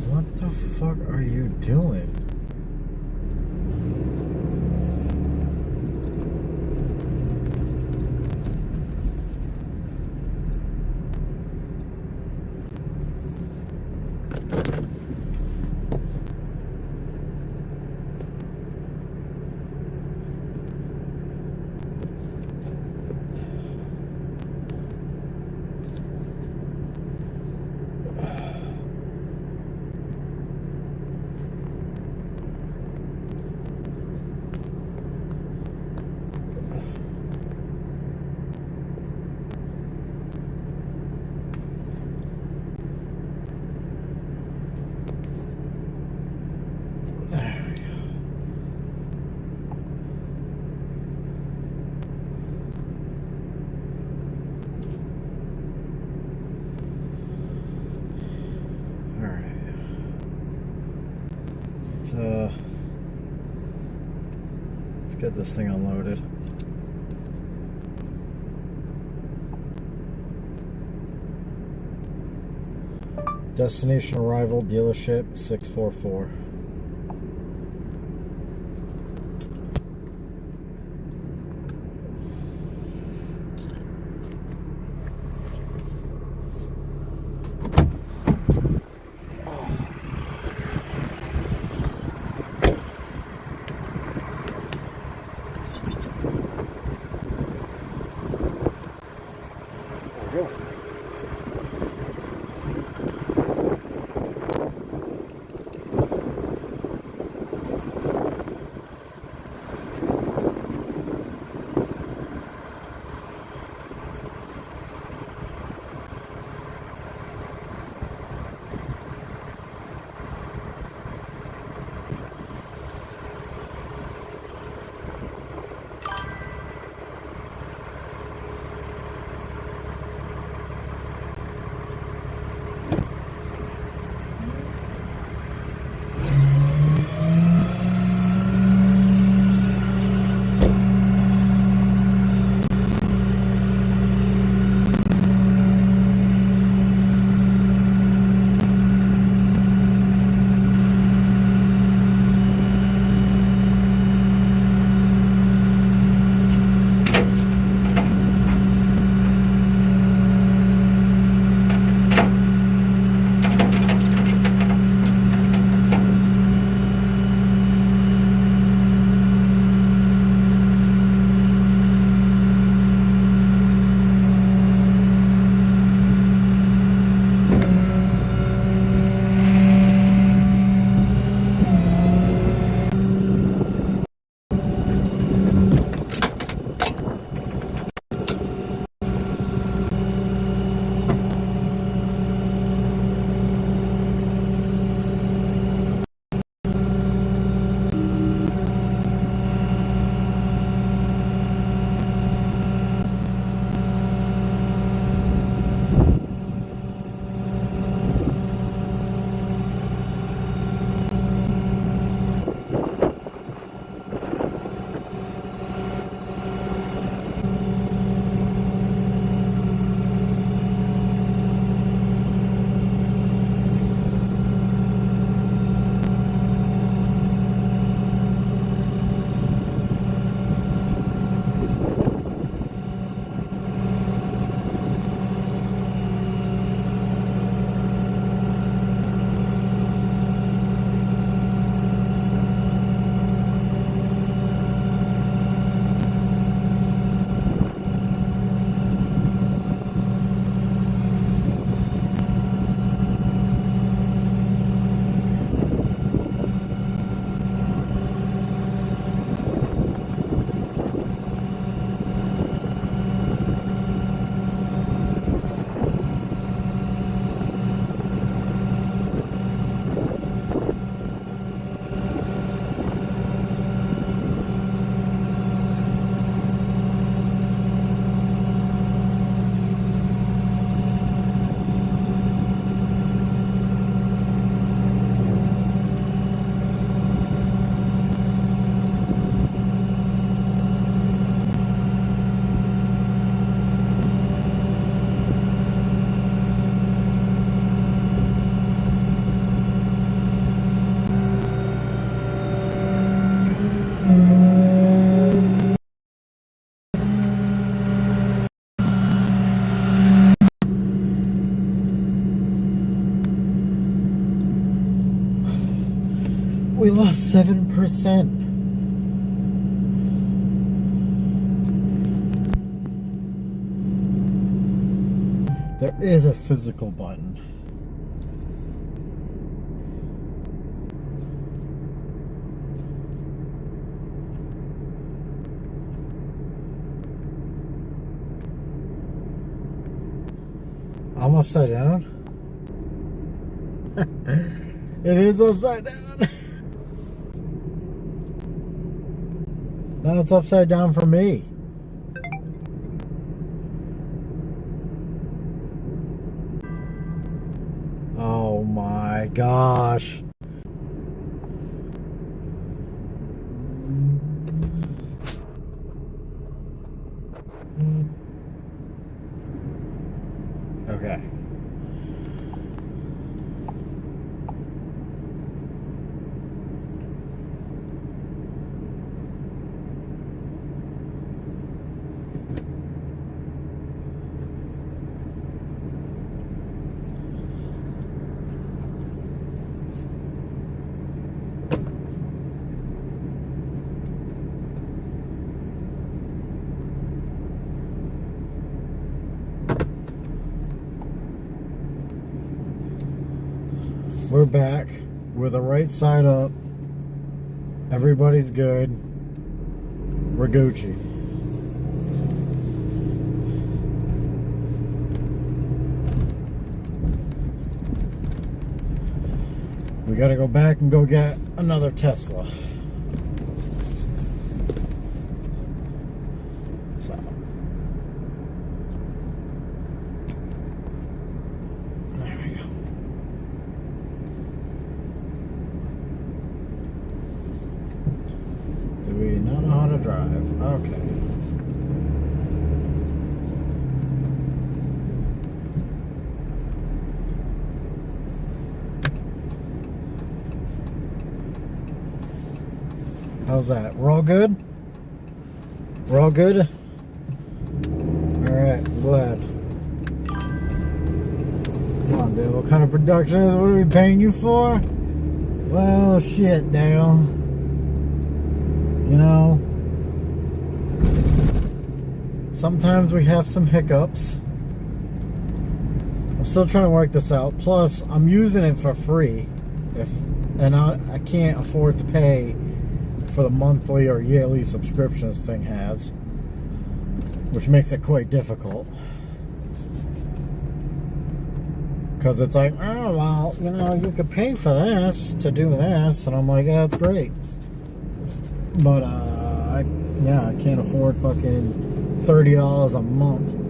What the fuck are you doing? There we go. All right. Let's get this thing unloaded. Destination arrival, dealership 644. We lost 7%. There is a physical button. I'm upside down. It is upside down. Now it's upside down for me. Oh my gosh. Okay. We're back. We're the right side up. Everybody's good. We're Gucci. We gotta go back and go get another Tesla. So. There we go. Do we not know how to drive? Okay. How's that? We're all good? We're all good? Alright, I'm glad. Come on, Dale. What kind of production is it? What are we paying you for? Well, shit, Dale. You know, sometimes we have some hiccups. I'm still trying to work this out. Plus, I'm using it for free. And I can't afford to pay for the monthly or yearly subscription this thing has, which makes it quite difficult. Because it's like, oh, well, you know, you could pay for this to do this. And I'm like, yeah, that's great. But, I can't afford fucking $30 a month.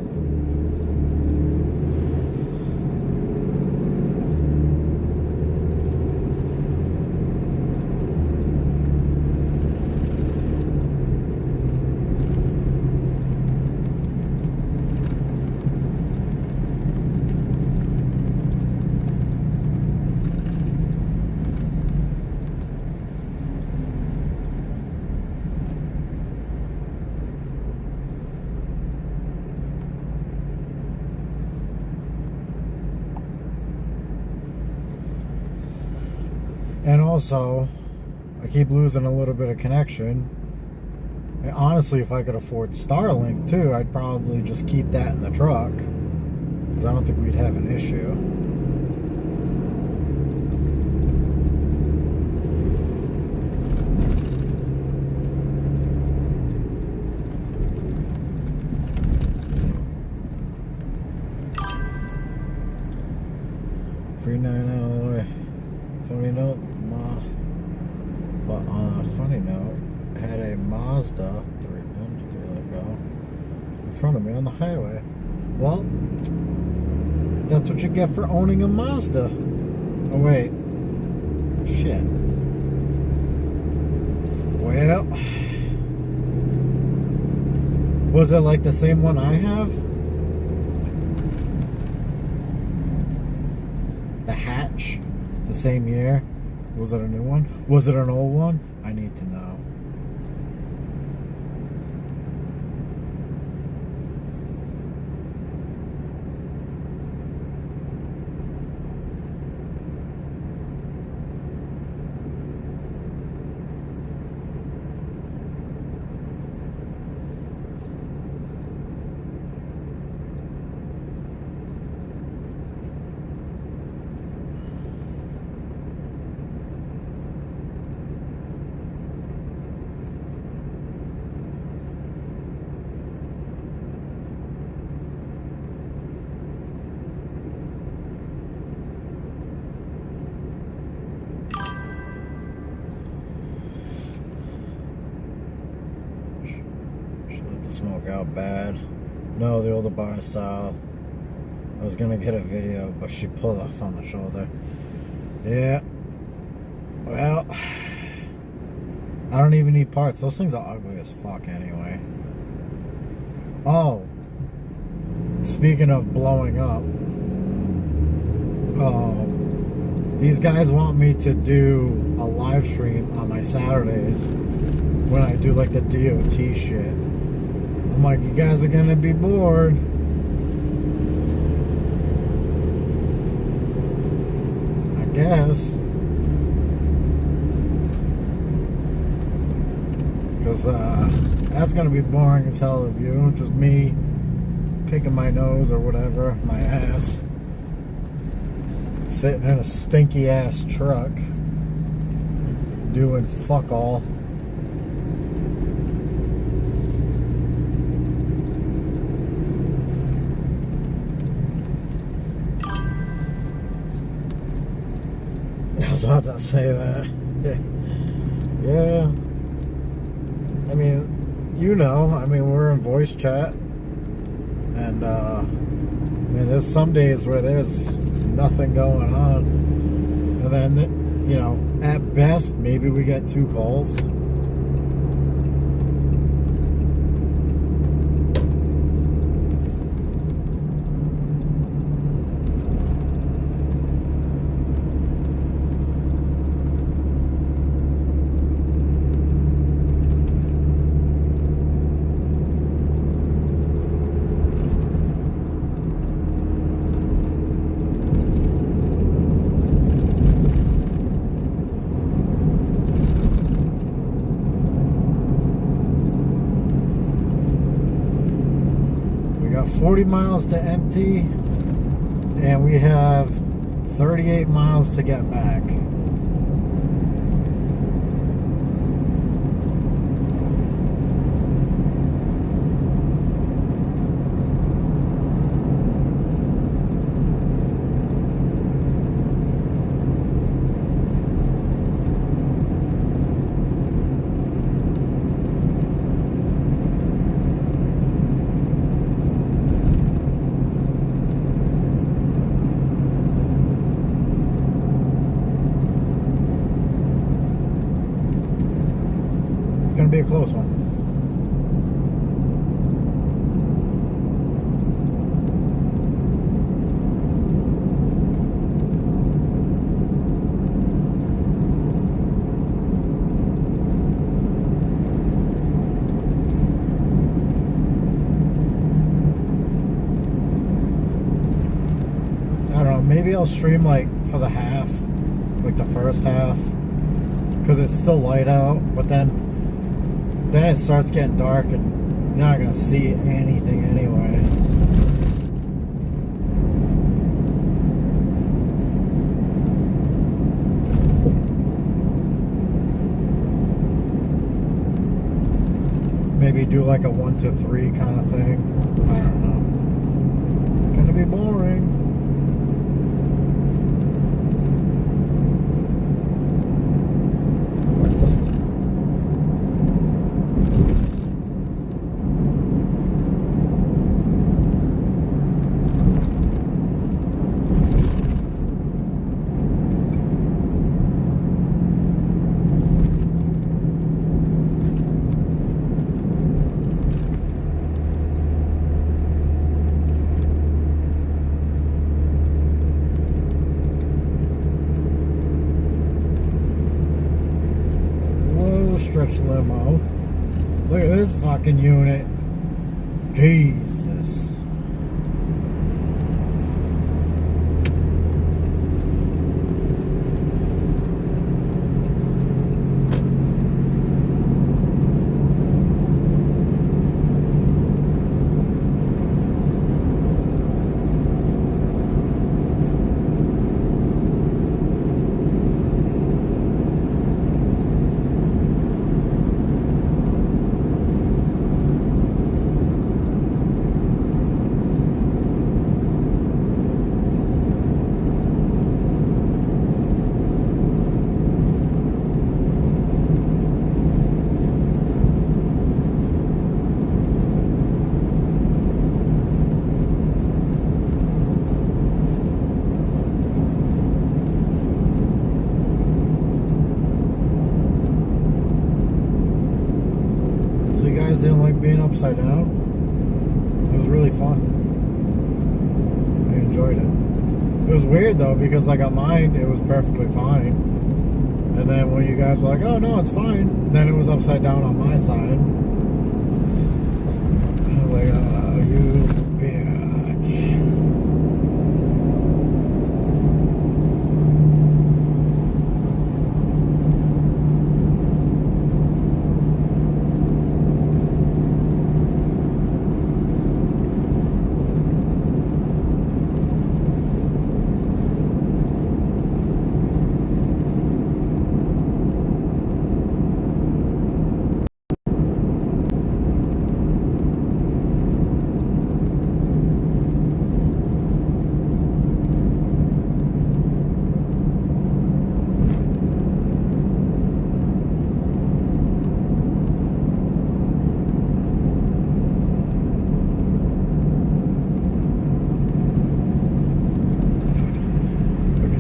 And also, I keep losing a little bit of connection. And honestly, if I could afford Starlink too, I'd probably just keep that in the truck, because I don't think we'd have an issue. Free 9 Illinois. Funny note, funny note, had a Mazda 3 ago in front of me on the highway. Well, that's what you get for owning a Mazda. Oh wait, shit. Well, was it like the same one I have? The hatch? The same year? Was it a new one? Was it an old one? I need to know. smoke out bad. No, the older bar style. I was gonna get a video, but she pulled off on the shoulder. Yeah. Well, I don't even need parts. Those things are ugly as fuck anyway. Oh, speaking of blowing up, these guys want me to do a live stream on my Saturdays when I do like the DOT shit. I'm like, you guys are gonna be bored. I guess. Because that's gonna be boring as hell of you. Just me picking my nose or whatever, my ass. Sitting in a stinky ass truck. Doing fuck all. I was about to say that. Yeah. I mean, you know, we're in voice chat. And, there's some days where there's nothing going on. And then, you know, at best, maybe we get 2 calls. We got 40 miles to empty, and we have 38 miles to get back. It's gonna be a close one. I don't know, maybe I'll stream like for the half, like the first half, because it's still light out, but then it starts getting dark and you're not gonna see anything anyway. Maybe do like a 1 to 3 kind of thing. I don't know. It's gonna be boring. Stretch limo. Look at this fucking unit. Jesus. upside down. It was really fun. I enjoyed it. It was weird though, because like on mine it was perfectly fine, and then when you guys were like, oh no, it's fine, and then it was upside down on my side. I was like, oh, you bitch.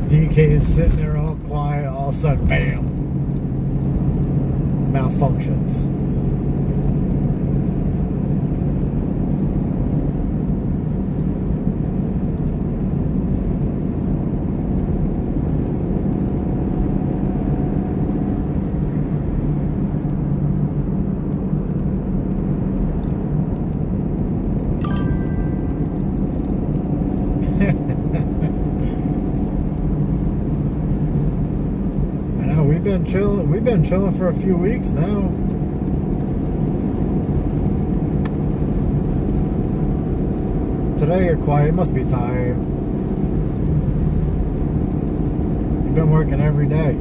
DK is sitting there all quiet, all of a sudden, bam! Malfunctions. We've been chilling for a few weeks now. Today you're quiet, you must be tired. You've been working every day.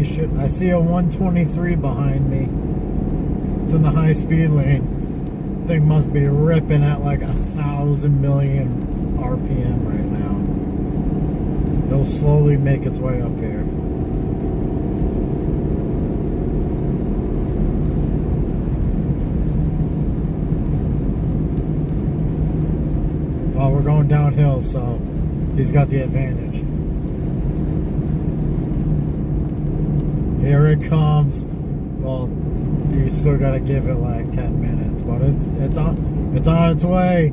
Shit, I see a 123 behind me. It's in the high speed lane. Thing must be ripping at like 1,000 million RPM right now. It'll slowly make its way up here. Well, we're going downhill, so He's got the advantage. Here it comes. Well, you still gotta give it like 10 minutes, but it's on its way.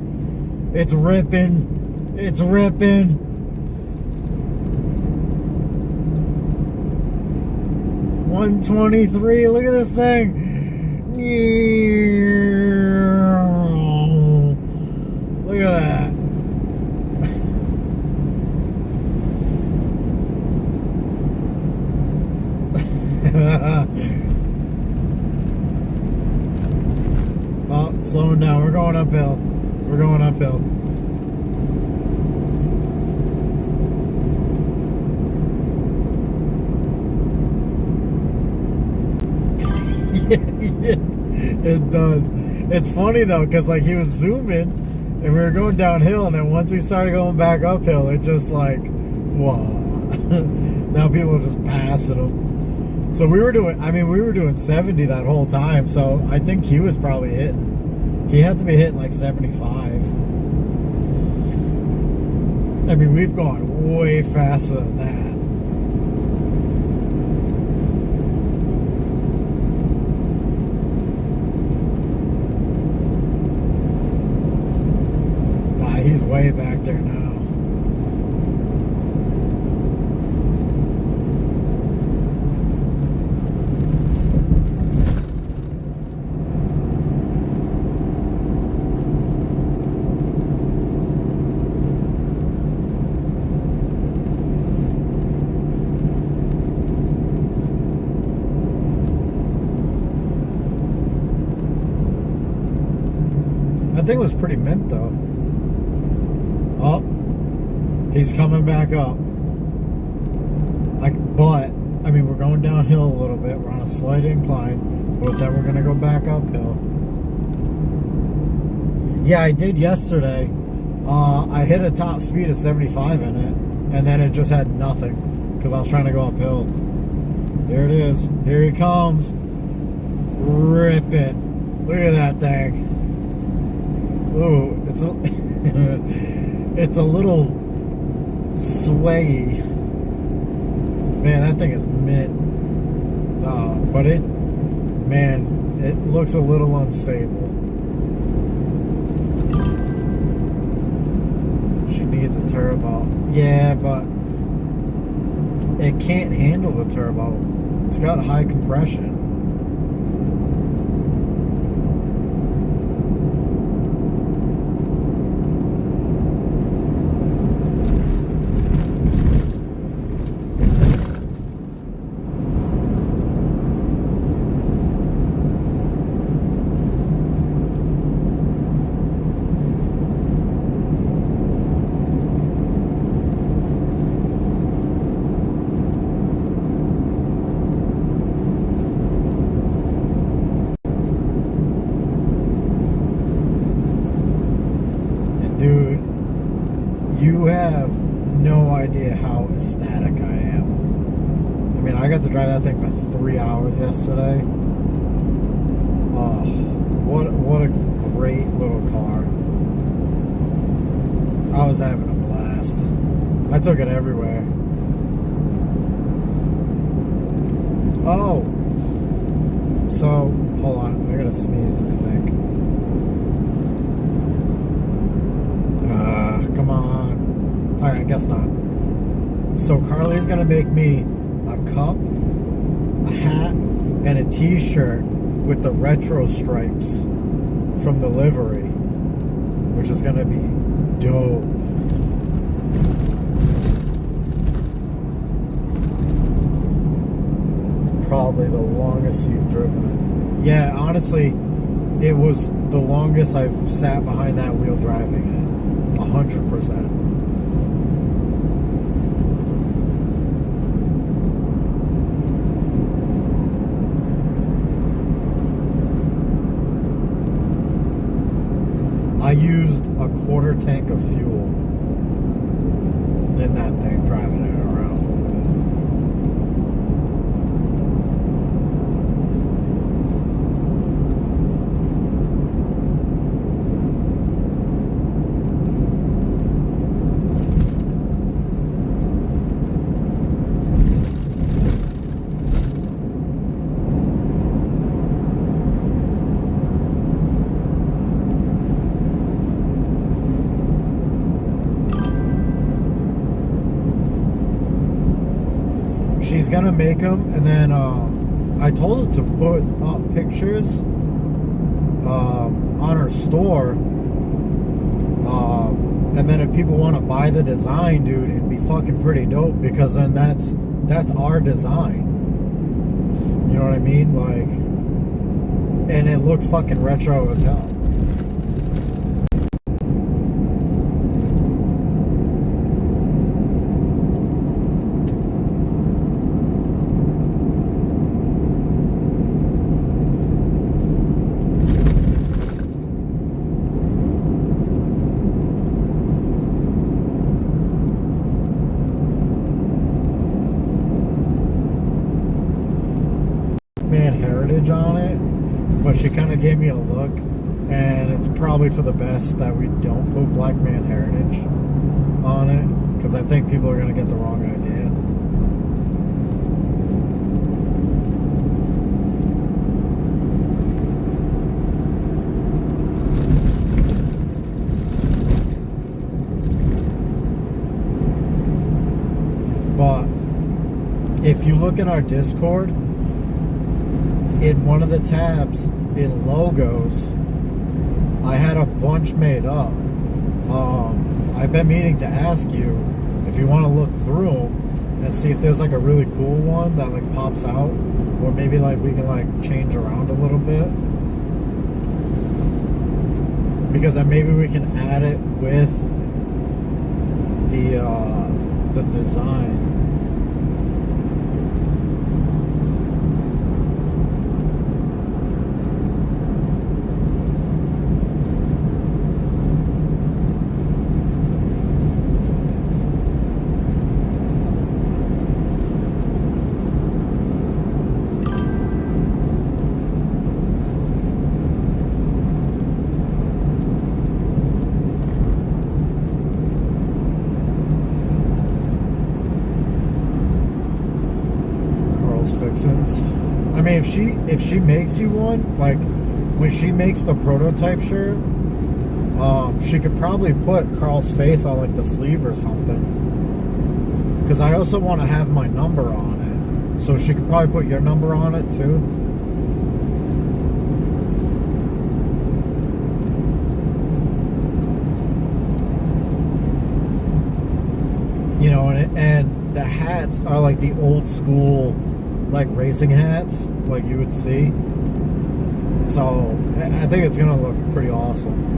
It's ripping. It's ripping. $123. Look at this thing. Look at that. Oh, slowing down. We're going uphill. We're going uphill. It does. It's funny though, because like he was zooming and we were going downhill, and then once we started going back uphill, it just like, wow. Now people are just passing him. So we were doing 70 that whole time, so I think he was probably hitting. He had to be hitting like 75. I mean, we've gone way faster than that. He's way back there now. That thing was pretty mint though. Oh, he's coming back up. But I mean, we're going downhill a little bit. We're on a slight incline, but then we're gonna go back uphill. Yeah, I did yesterday. I hit a top speed of 75 in it, and then it just had nothing because I was trying to go uphill. There it is. Here he comes, ripping. Look at that thing. Ooh, it's a little swayy. Man, that thing is mint. But it looks a little unstable. She needs a turbo. Yeah, but it can't handle the turbo. It's got high compression. Dude, you have no idea how ecstatic I am. I mean, I got to drive that thing for 3 hours yesterday. Oh, what a great little car. I was having a blast. I took it everywhere. Oh, so hold on, I gotta sneeze, I think. Come on. Alright, I guess not. So Carly's gonna make me a cup, a hat, and a t-shirt with the retro stripes from the livery, which is gonna be dope. It's probably the longest you've driven it. Yeah, honestly, it was the longest I've sat behind that wheel driving it. 100%. I used a quarter tank of fuel in that thing, driving it around. she's gonna make them, and then I told her to put up pictures on her store, and then if people want to buy the design, dude, it'd be fucking pretty dope, because then that's our design. You know what I mean? Like, and it looks fucking retro as hell. Man Heritage on it, but she kind of gave me a look, and it's probably for the best that we don't put Black Man Heritage on it, because I think people are going to get the wrong idea. But if you look at our Discord, in one of the tabs in logos, I had a bunch made up. I've been meaning to ask you if you want to look through them and see if there's like a really cool one that like pops out, or maybe like we can like change around a little bit, because then maybe we can add it with the design. I mean, if she makes you one, like when she makes the prototype shirt, she could probably put Carl's face on like the sleeve or something. Because I also want to have my number on it, so she could probably put your number on it too. You know, and the hats are like the old school, like racing hats, like you would see. So I think it's gonna look pretty awesome.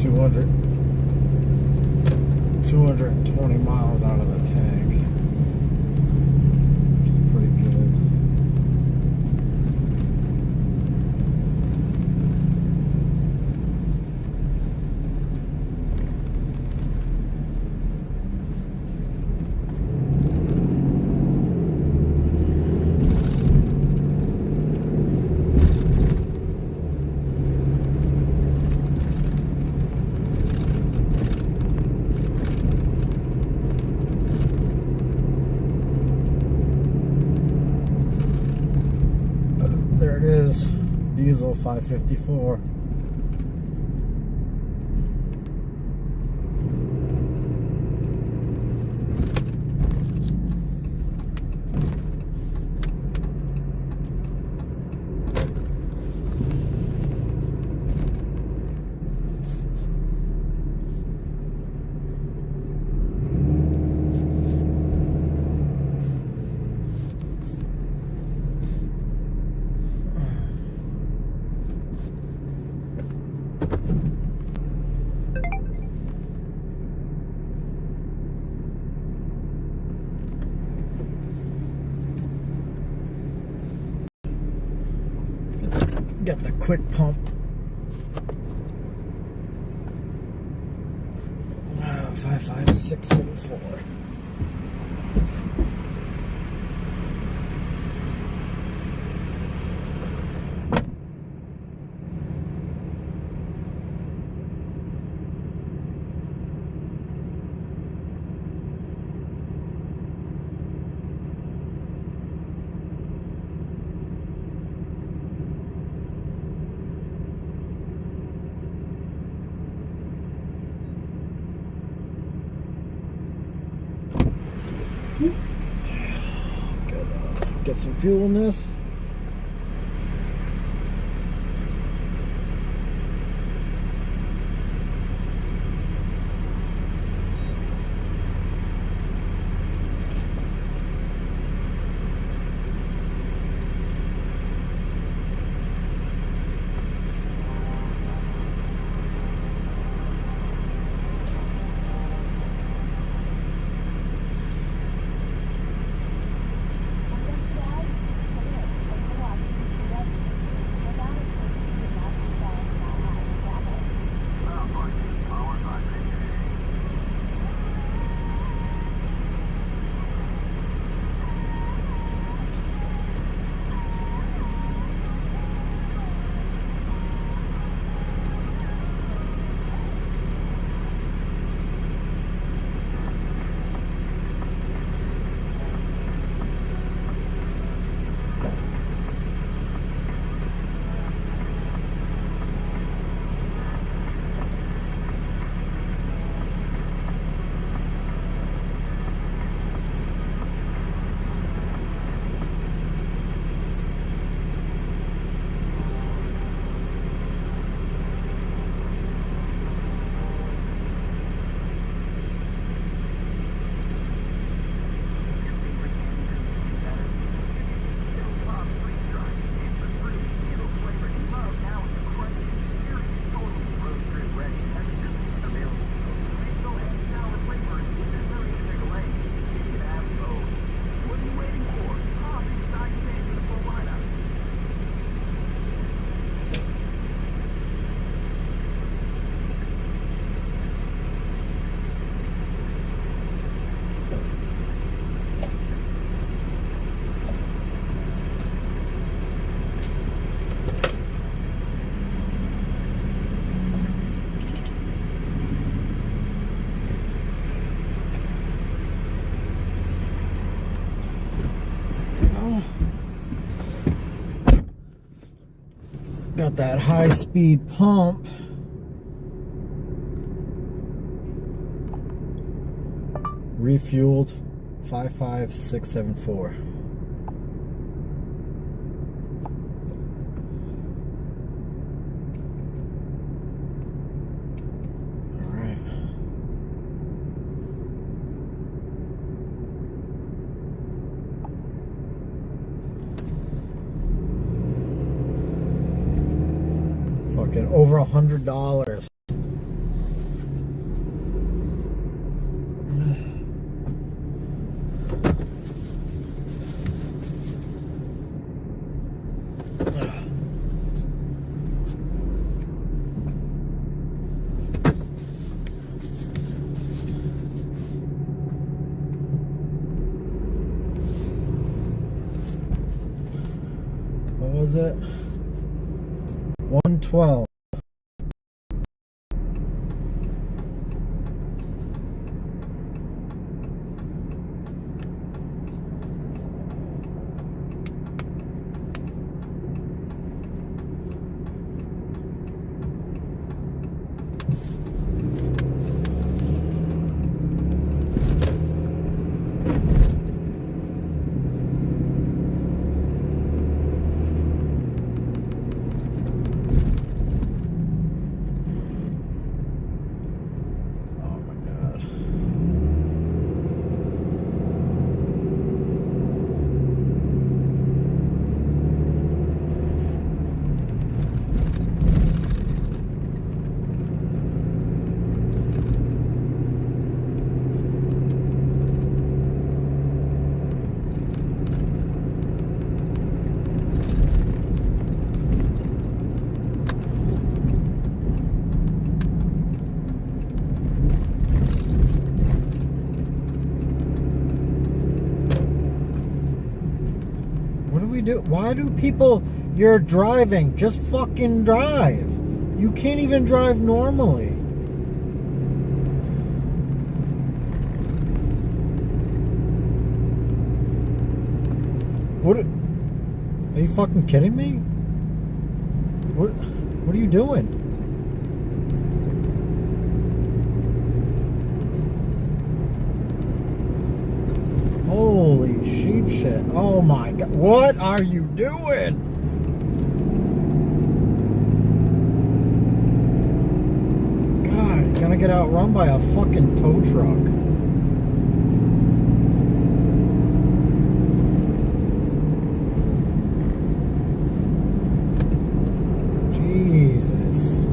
200, 220 miles out of the tank, which is pretty good. There it is, diesel 554. Got the quick pump. 55674. Get some fuel in this. Got that high speed pump. Refueled 55674. All right. Fucking over $100. was it? 112. Oh my God. What do we do? Why do people, you're driving, just fucking drive. You can't even drive normally. What? Are you fucking kidding me? What are you doing? Holy sheep shit. Oh my God. What are you doing? God, you're gonna get outrun by a fucking tow truck. Jesus.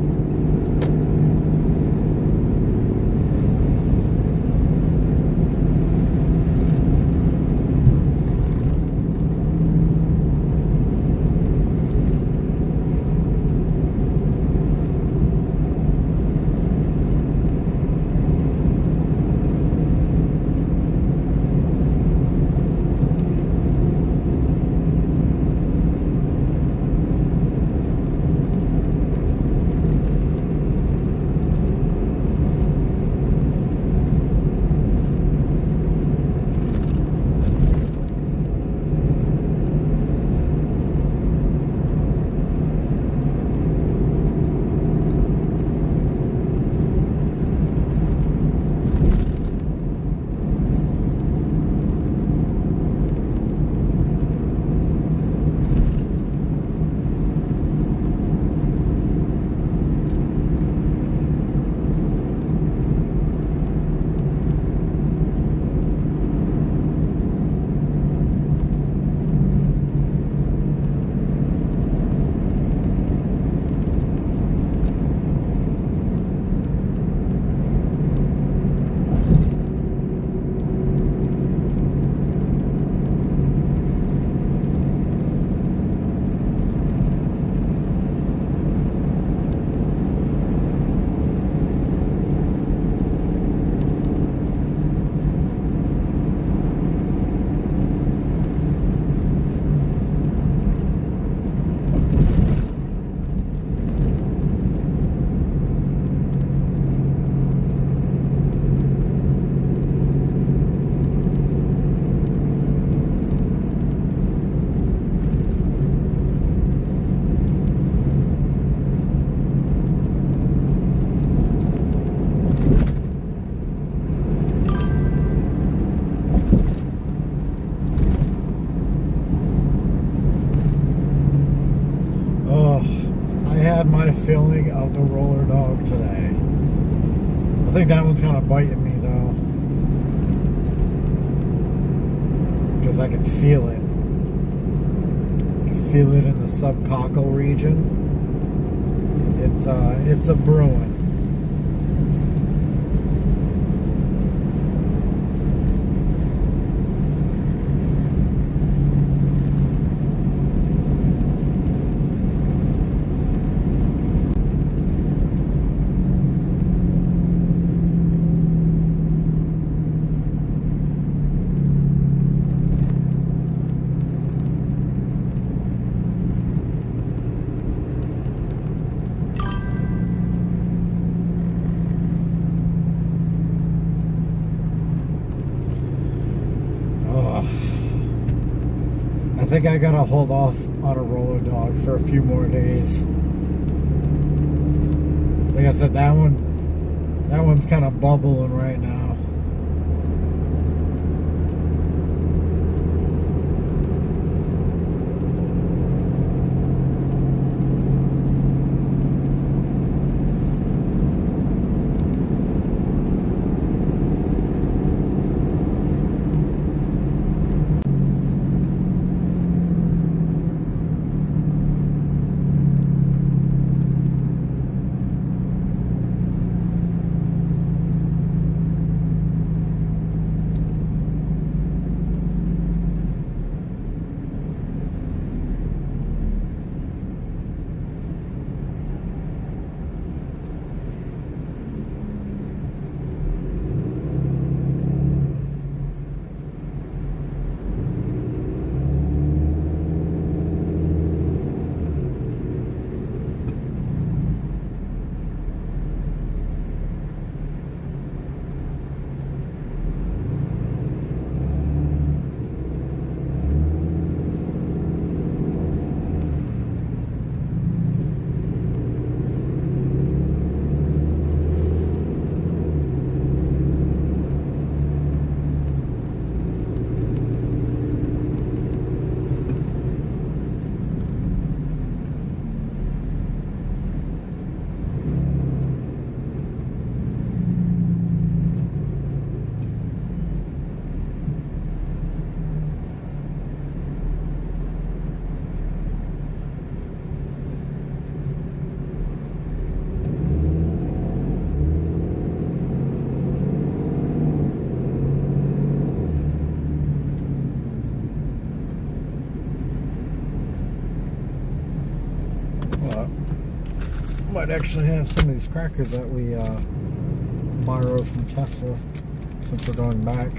My feeling of the roller dog today. I think that one's kind of biting me though, because I can feel it. I can feel it in the subcockle region. It's a brewing. think I gotta hold off on a roller dog for a few more days. Like I said, that one's kind of bubbling right now. Might actually have some of these crackers that we borrowed from Tesla since we're going back.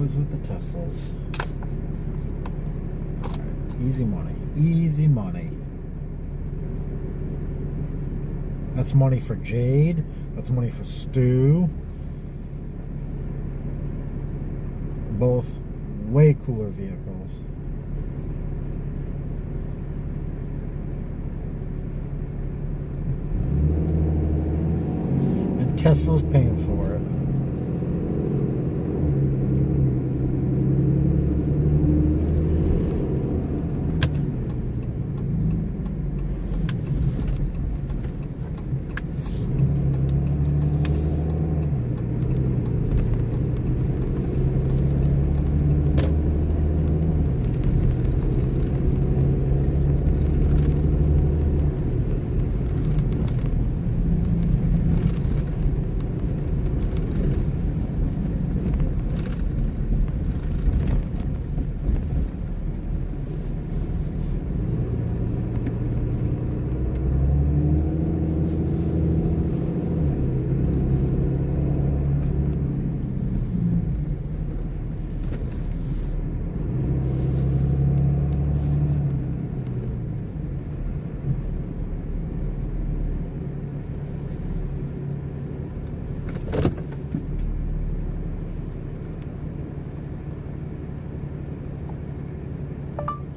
Always with the Teslas. Alright, easy money. Easy money. That's money for Jade. That's money for Stu. Both way cooler vehicles. And Tesla's paying for it.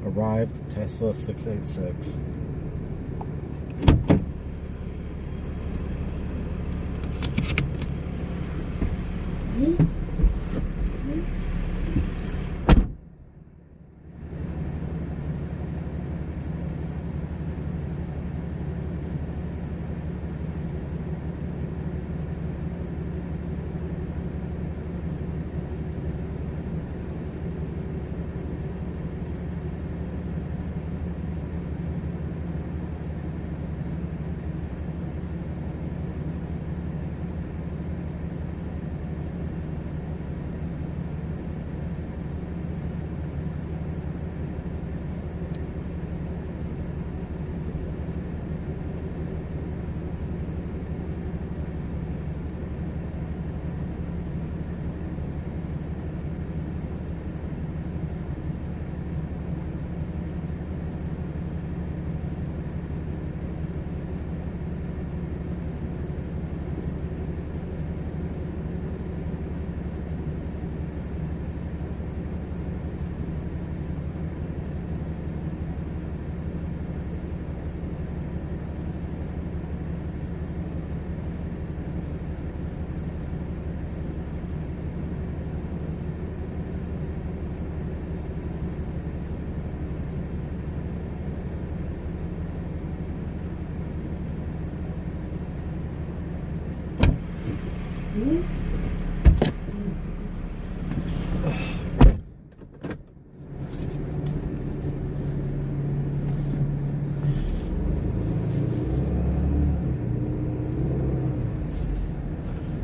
Arrived Tesla 686.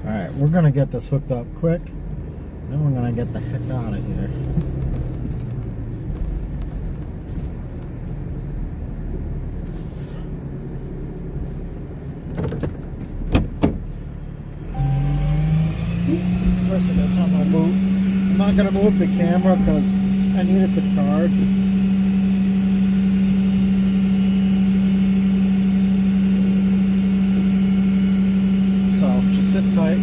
Alright, we're gonna get this hooked up quick, then we're gonna get the heck out of here. First, I gotta tell my boot. I'm not gonna move the camera because I need it to charge. So just sit tight.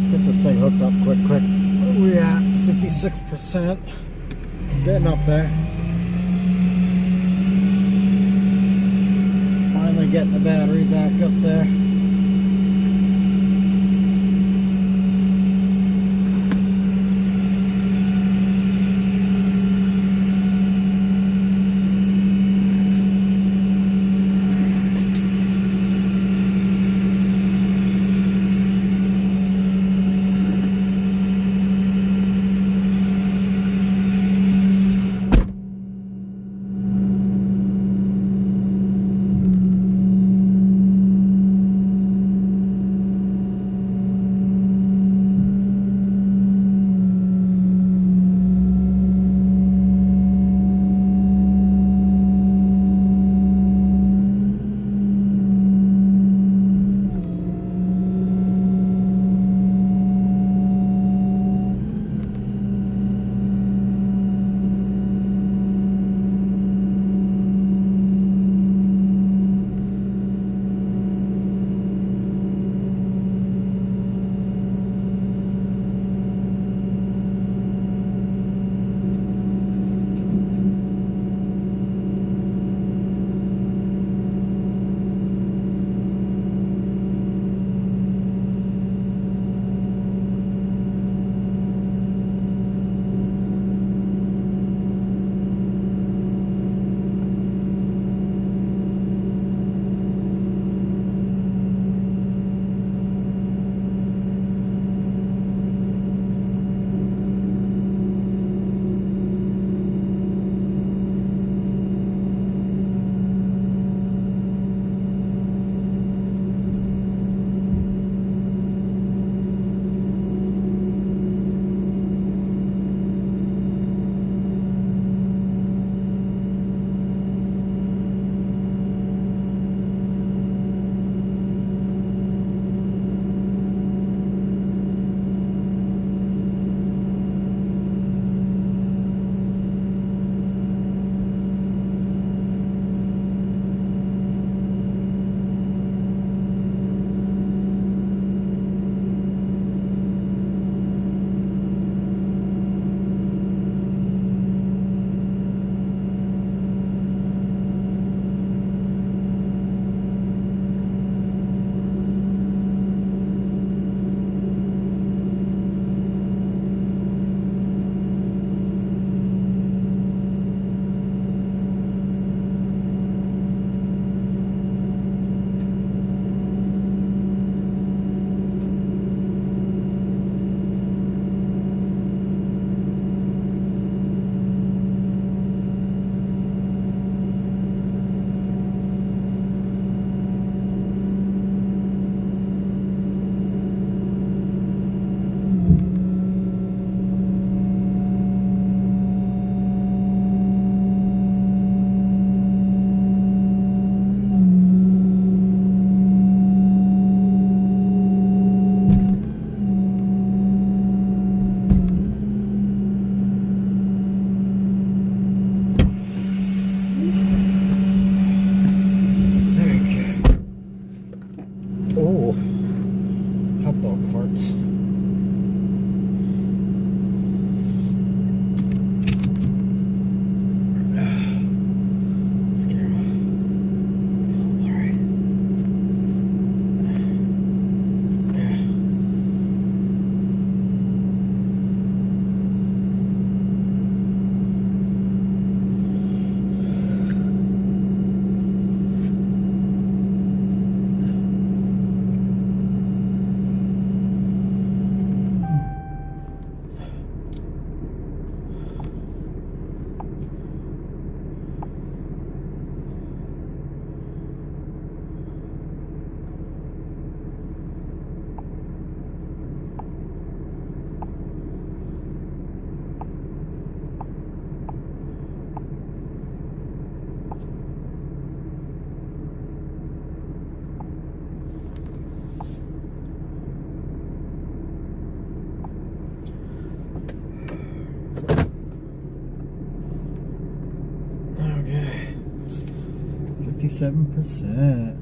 Let's get this thing hooked up quick. Where are we at? 56%. Getting up there. Finally getting the battery back up there. Okay. 57%.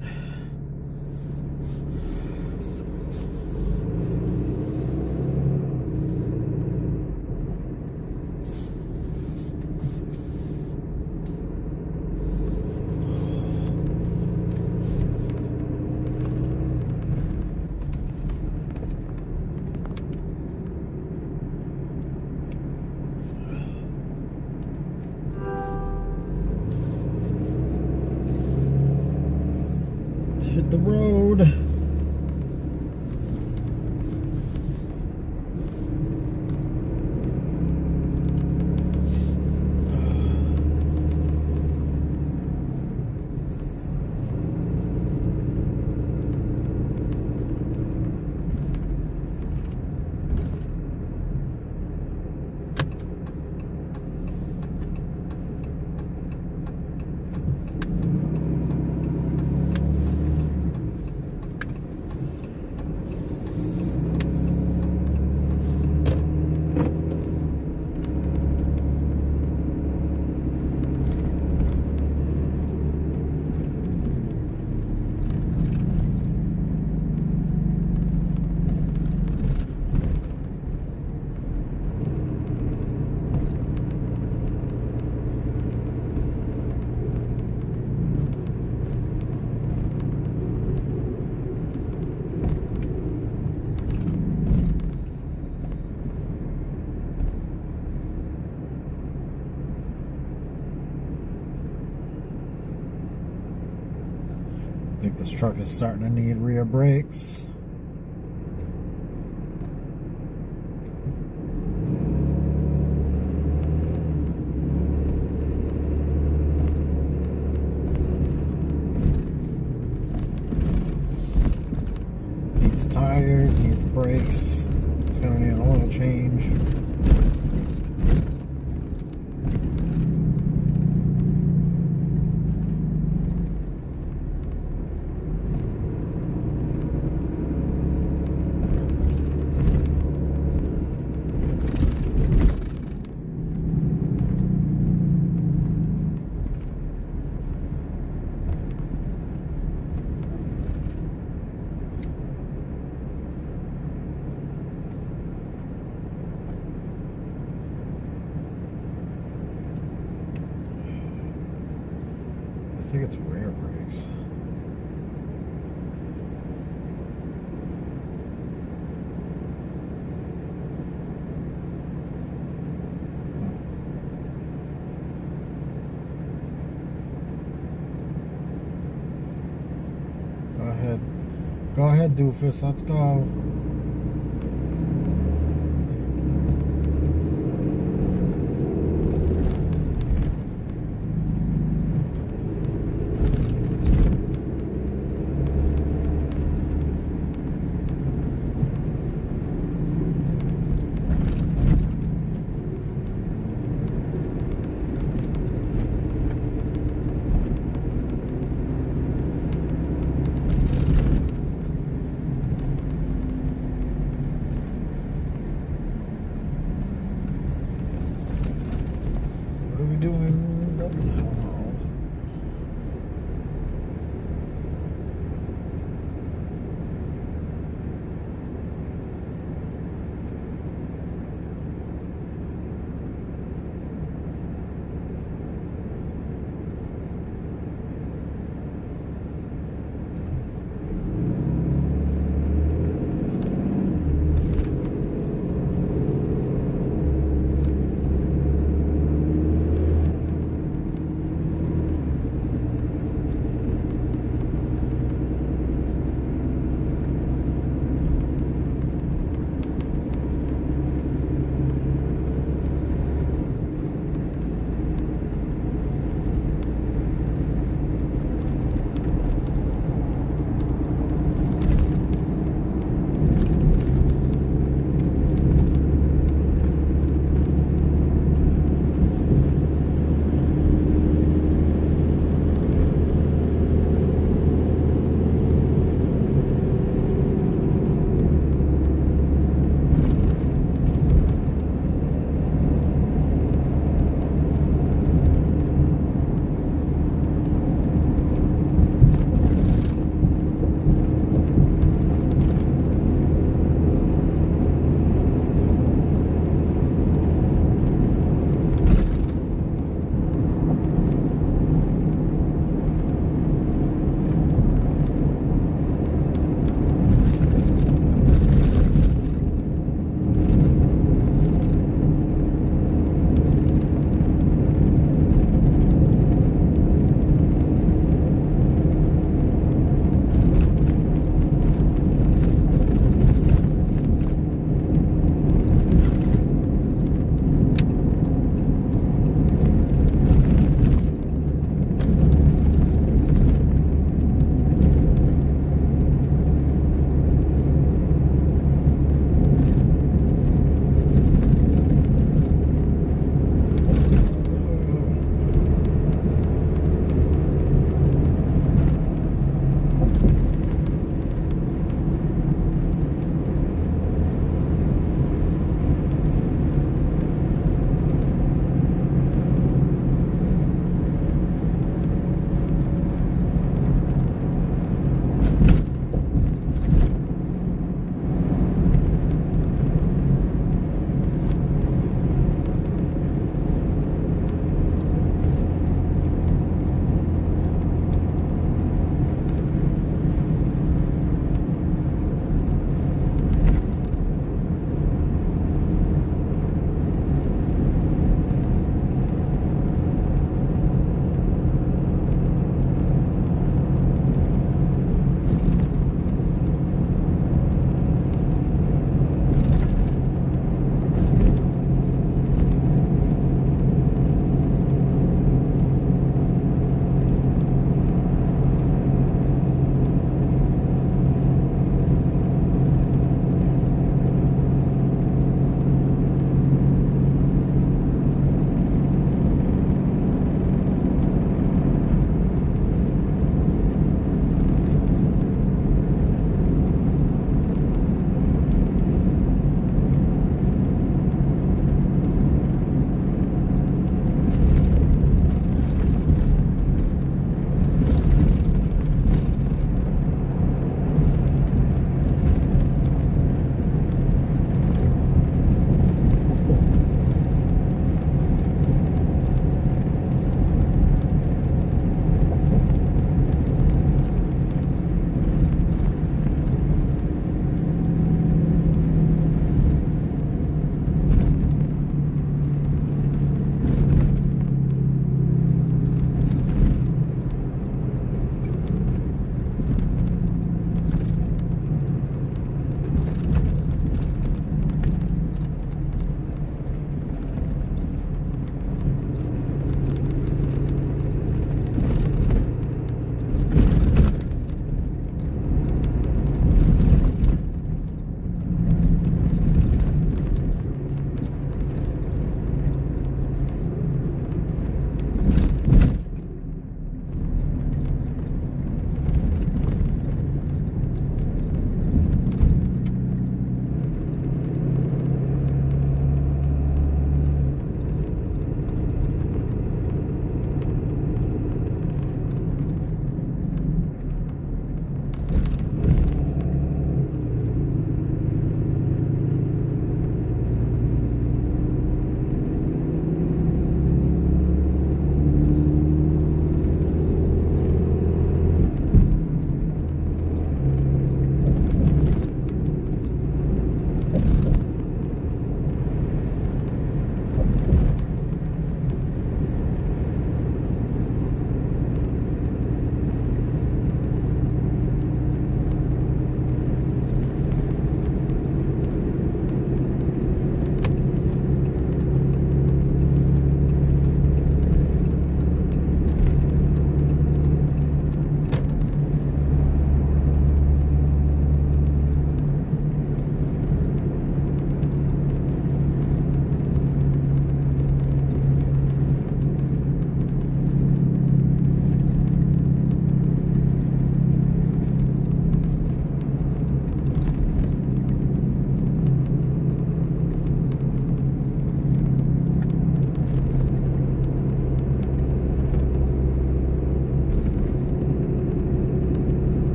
like this truck is starting to need rear brakes. Needs tires, needs brakes. It's gonna need an oil change. I think it's rear brakes. Go ahead. Go ahead, doofus. Let's go.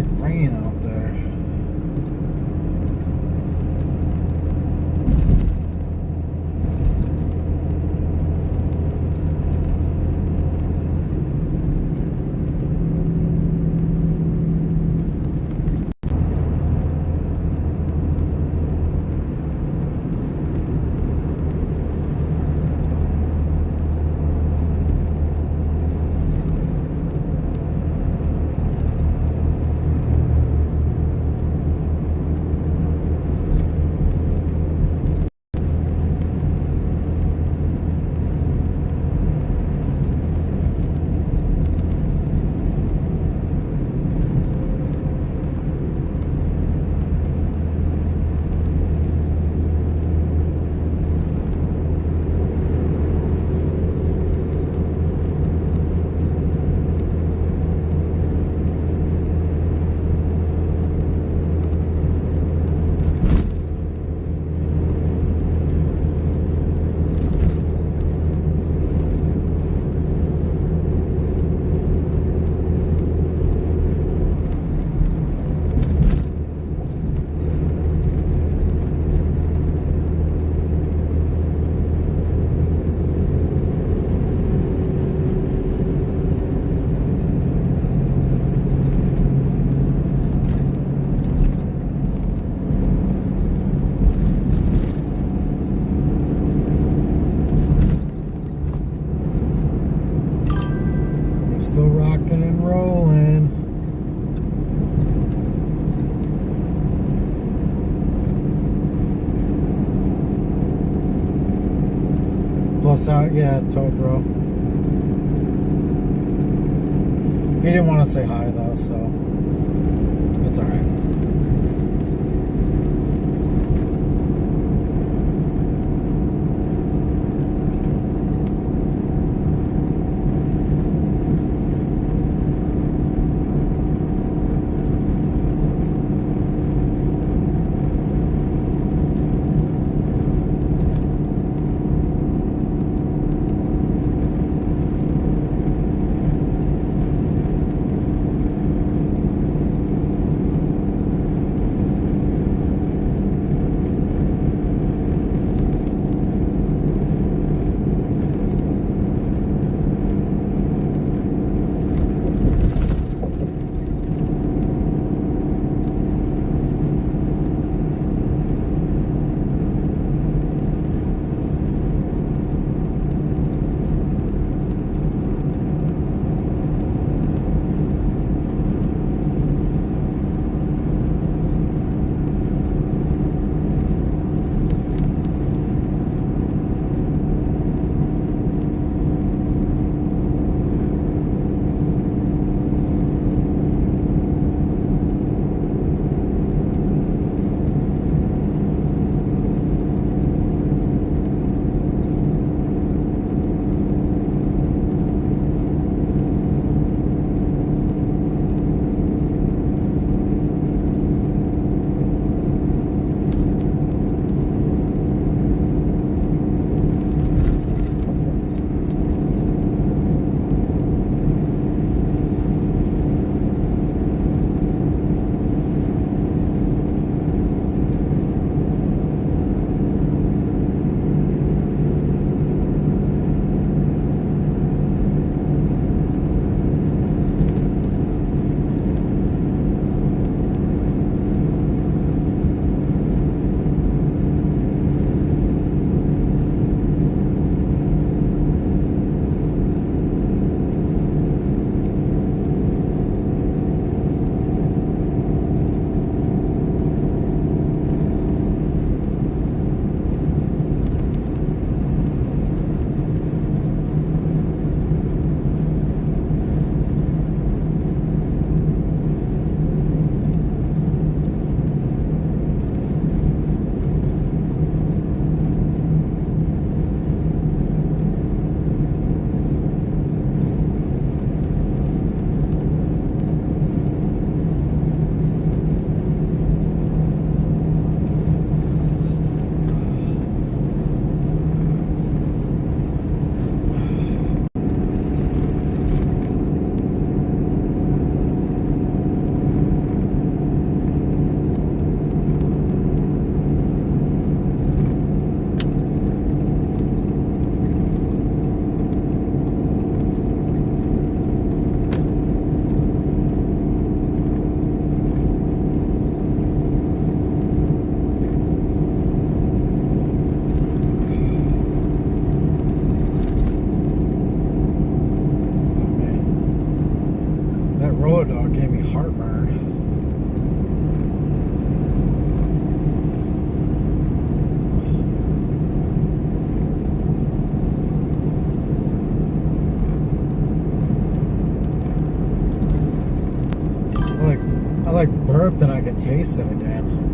like rain out there. Still rocking and rolling. Plus out, yeah, tow bro. He didn't want to say hi though, so it's alright. roller dog gave me heartburn. I like burped and I could taste it again.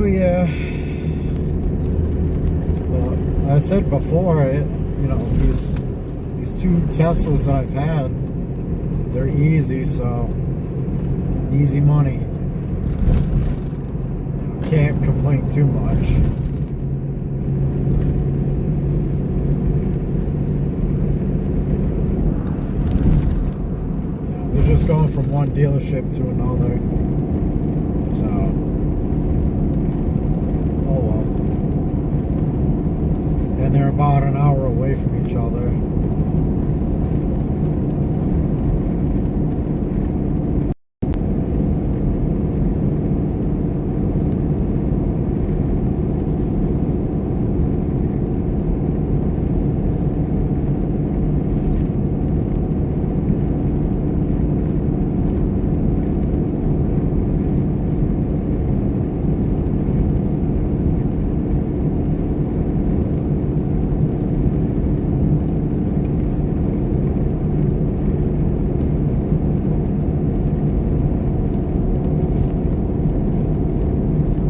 Oh yeah. Well, I said before, you know, these two Teslas that I've had, they're easy, so easy money. Can't complain too much. They're just going from one dealership to another. So, oh well. And they're about an hour away from each other.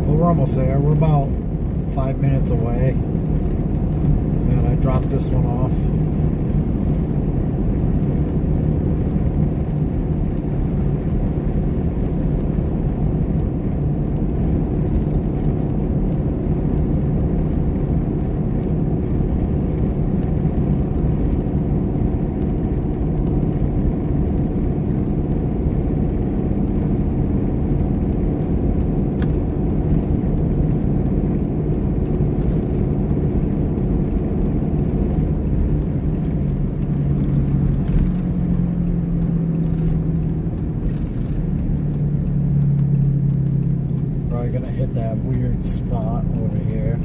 We're almost there. We're about 5 minutes away. And I dropped this one off. Probably gonna hit that weird spot over here.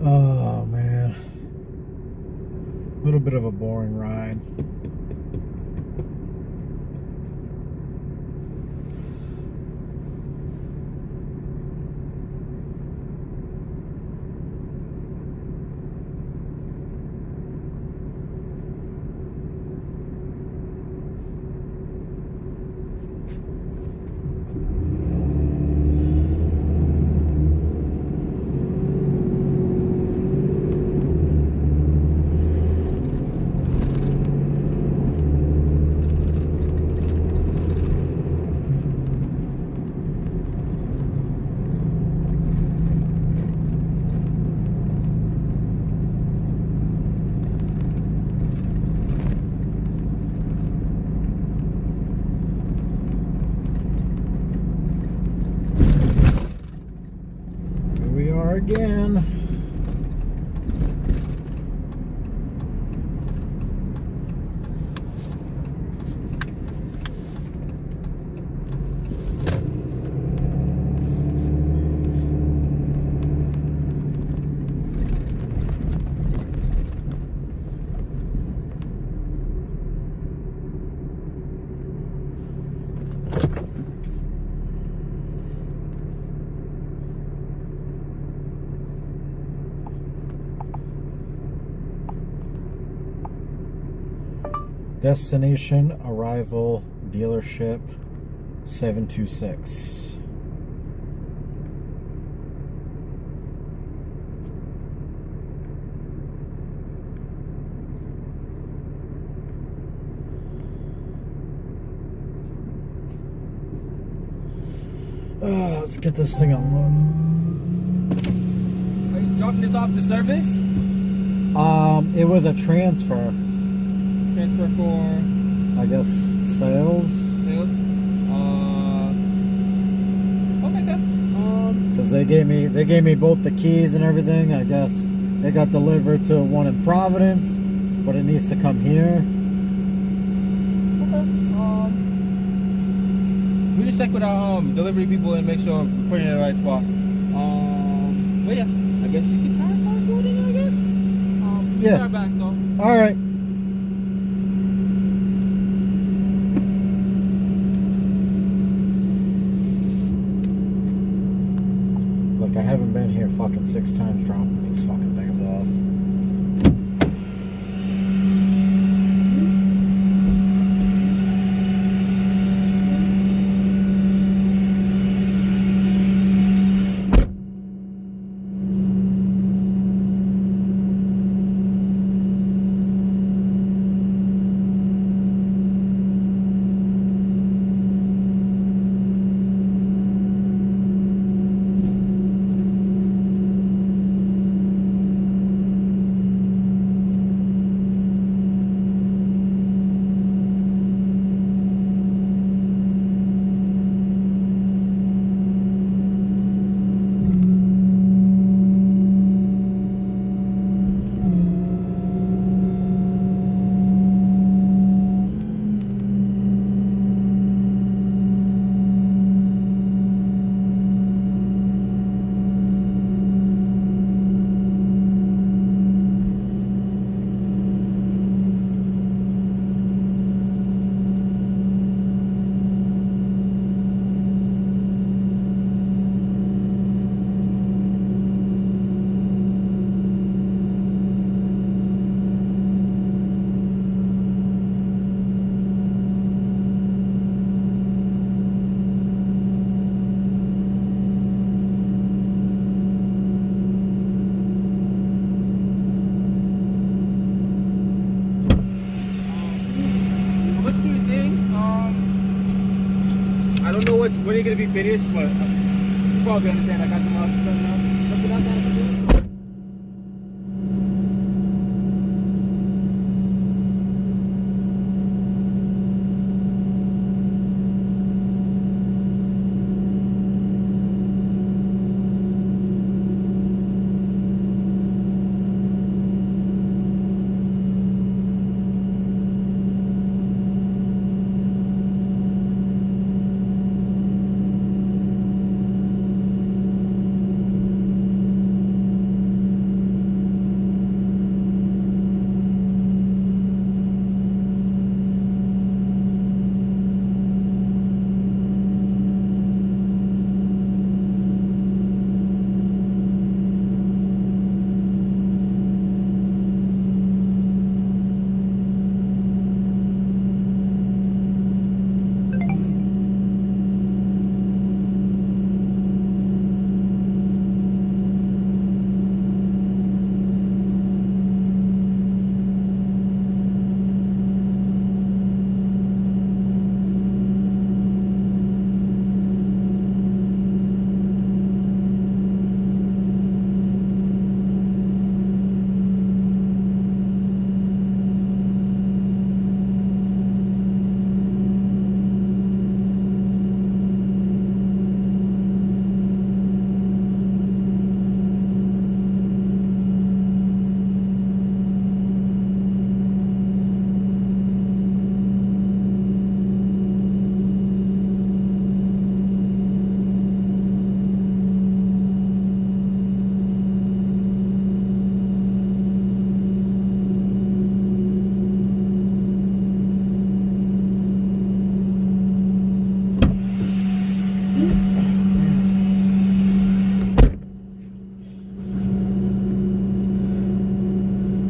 Oh man, a little bit of a boring ride. Again. Destination arrival dealership 726. Let's get this thing unloaded. Are you dropping this off the service? It was a transfer. Transfer for I guess sales. sales? Okay, good. Because they gave me both the keys and everything. I guess it got delivered to one in Providence, but it needs to come here. Okay. We just check with our delivery people and make sure we're putting it in the right spot. But yeah, I guess you can try to start loading, I guess. Yeah. Start back though. All right. Look, I haven't been here fucking 6 times dropping these fucking things off. I don't know when you're gonna be finished, but you probably understand. I got some something else I have to do.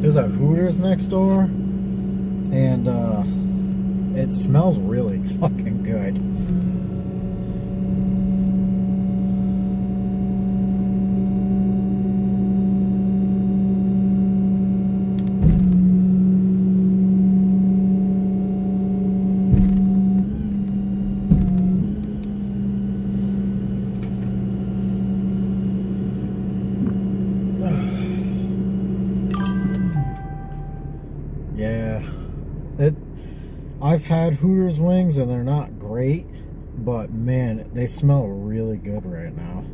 There's a Hooters next door, and it smells really fucking good. Yeah, I've had Hooters wings and they're not great, but man, they smell really good right now.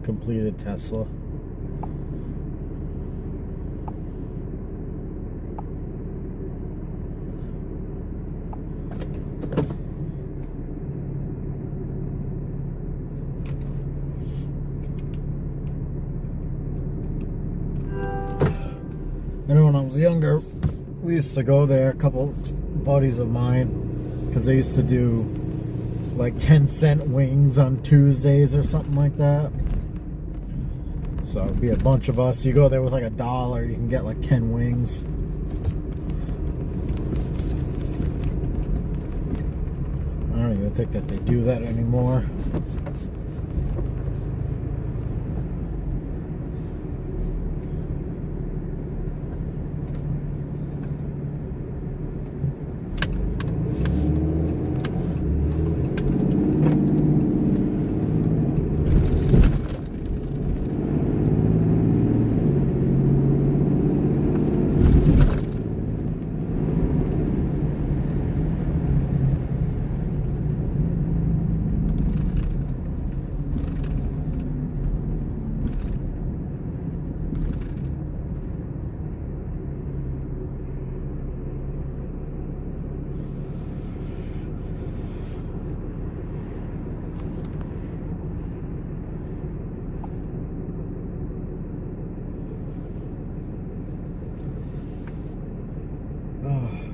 Completed Tesla. I know when I was younger, we used to go there, a couple buddies of mine, because they used to do like 10-cent wings on Tuesdays or something like that. So it'd be a bunch of us. You go there with like $1, you can get like 10 wings. I don't even think that they do that anymore.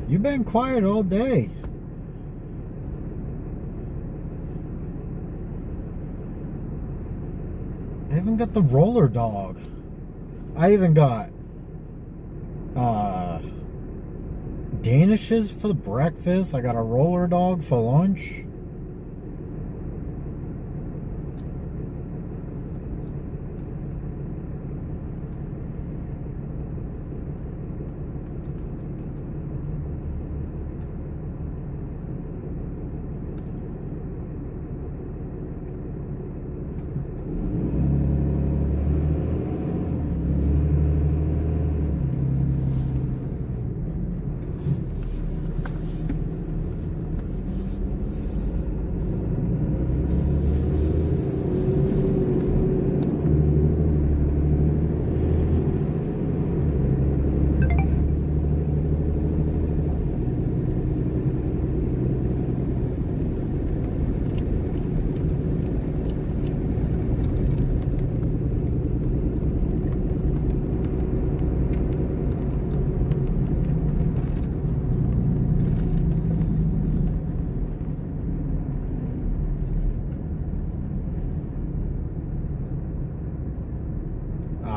You've been quiet all day. I even got the roller dog. I even got Danishes for the breakfast. I got a roller dog for lunch.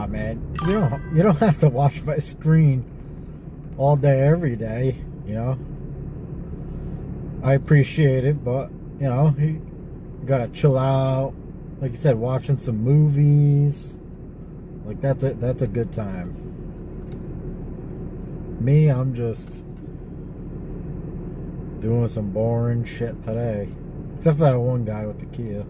Man, you don't have to watch my screen all day every day, you know. I appreciate it, but you know, you gotta chill out. Like you said, watching some movies, like that's a good time. Me, I'm just doing some boring shit today, except for that one guy with the Kia.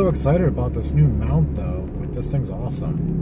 so excited about this new mount though. Like, this thing's awesome.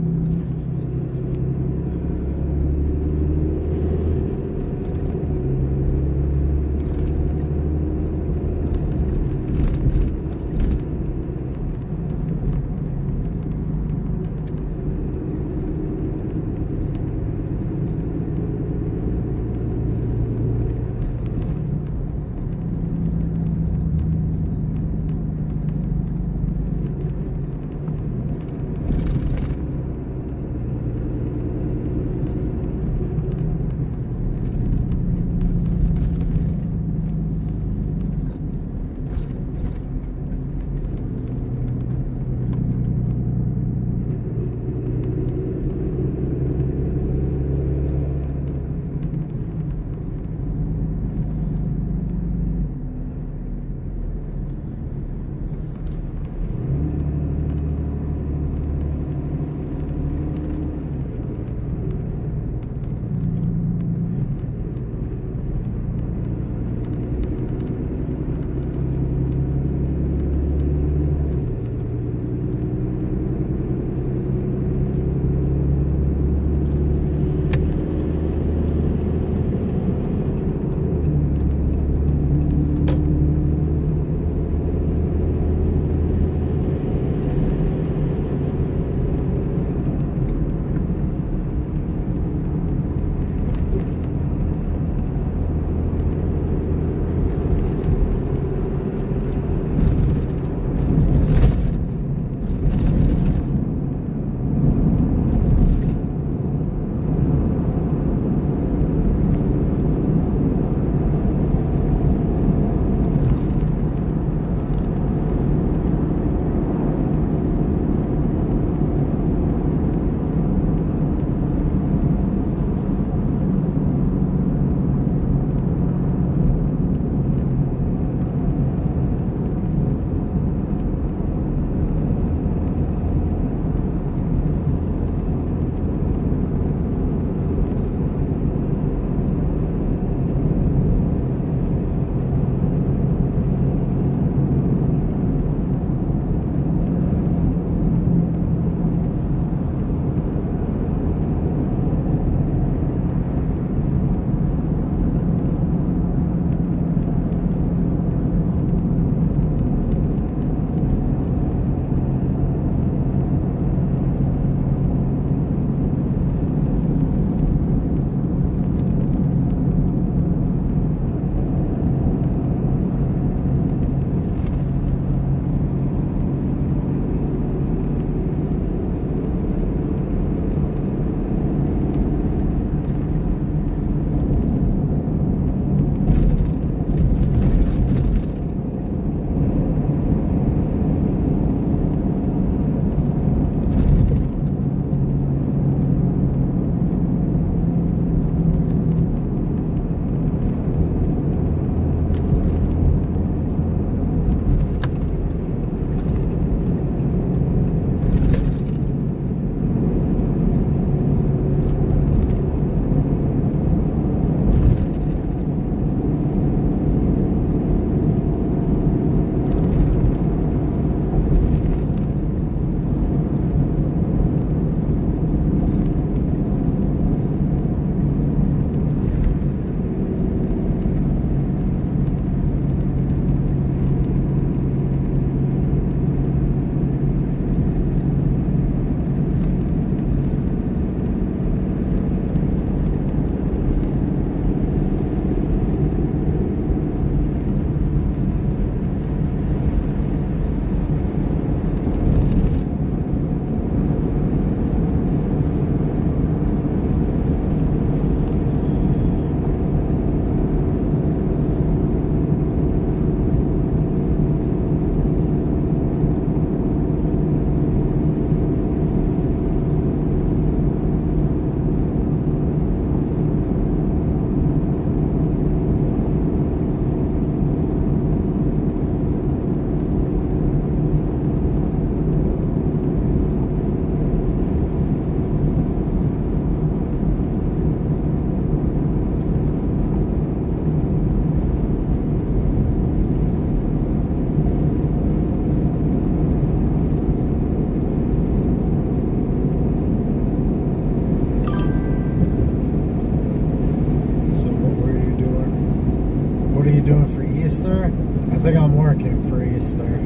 are you doing for Easter? I think I'm working for Easter.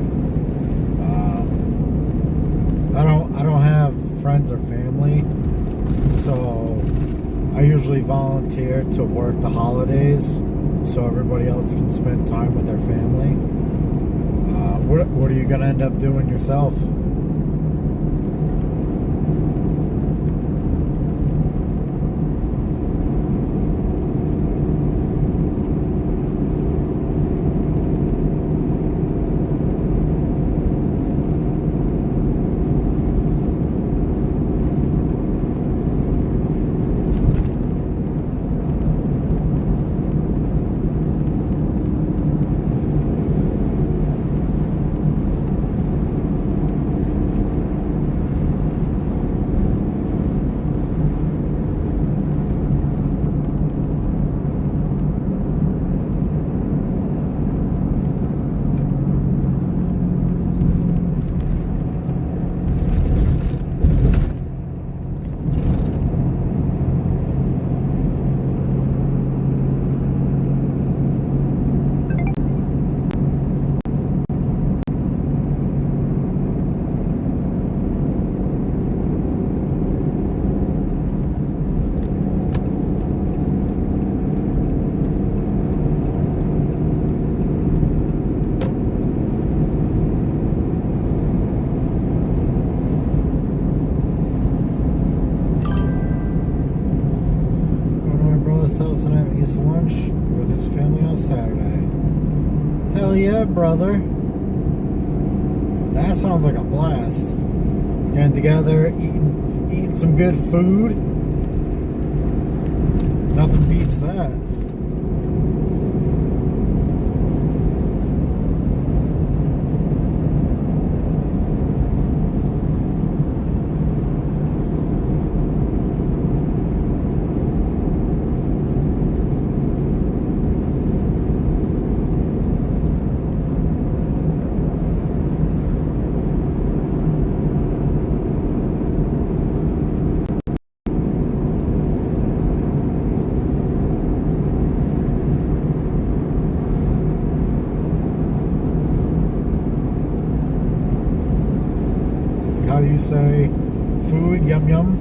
I don't have friends or family, so I usually volunteer to work the holidays so everybody else can spend time with their family. What are you gonna end up doing yourself? House and have East lunch with his family on Saturday. Hell yeah, brother. That sounds like a blast. Getting together, eating some good food. Nothing beats that. How you say food, yum yum.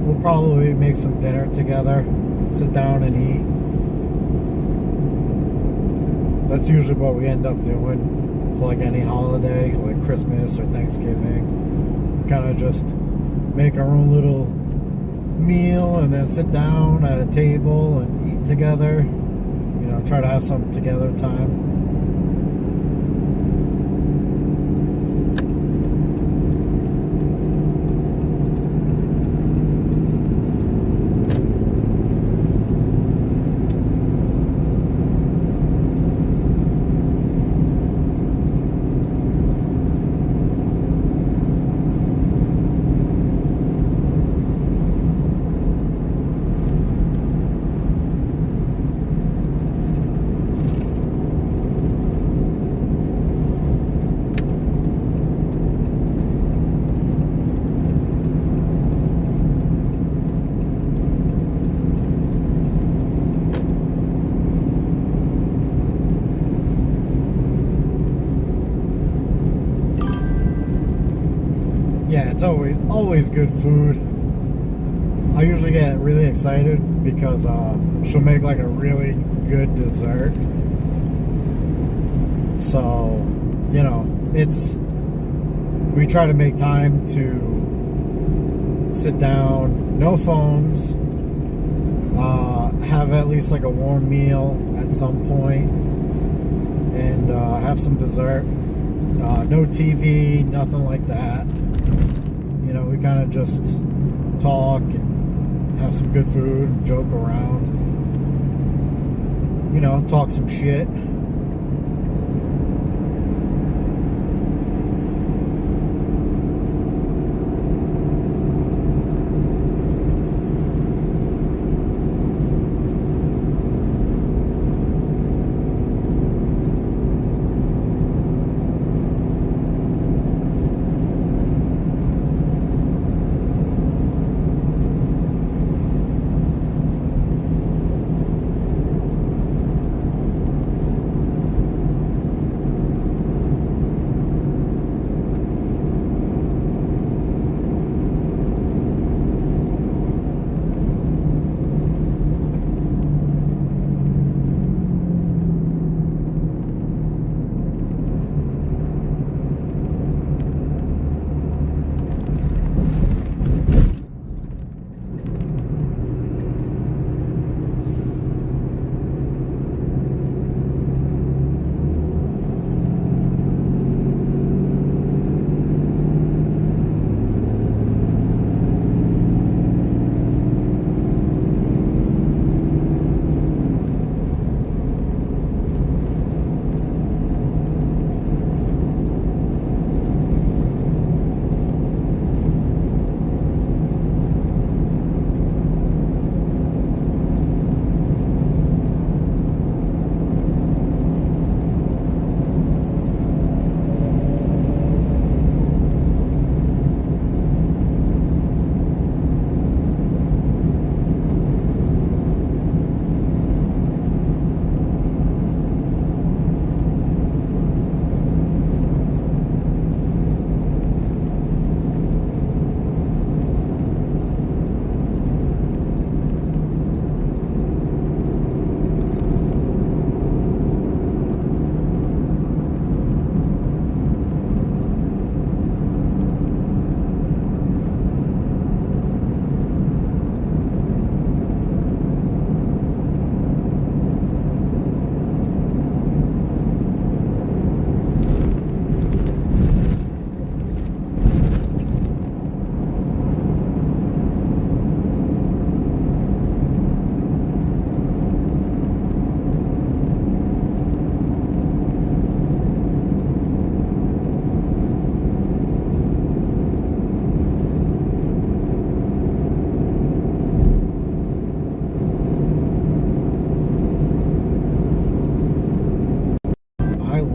We'll probably make some dinner together, sit down and eat. That's usually what we end up doing for like any holiday, like Christmas or Thanksgiving. We kind of just make our own little meal and then sit down at a table and eat together. You know, try to have some together time. yeah, it's always good food. I usually get really excited because she'll make like a really good dessert. So, you know, we try to make time to sit down, no phones, have at least like a warm meal at some point, and have some dessert. No TV, nothing like that. You know, we kind of just talk and have some good food, joke around, you know, talk some shit.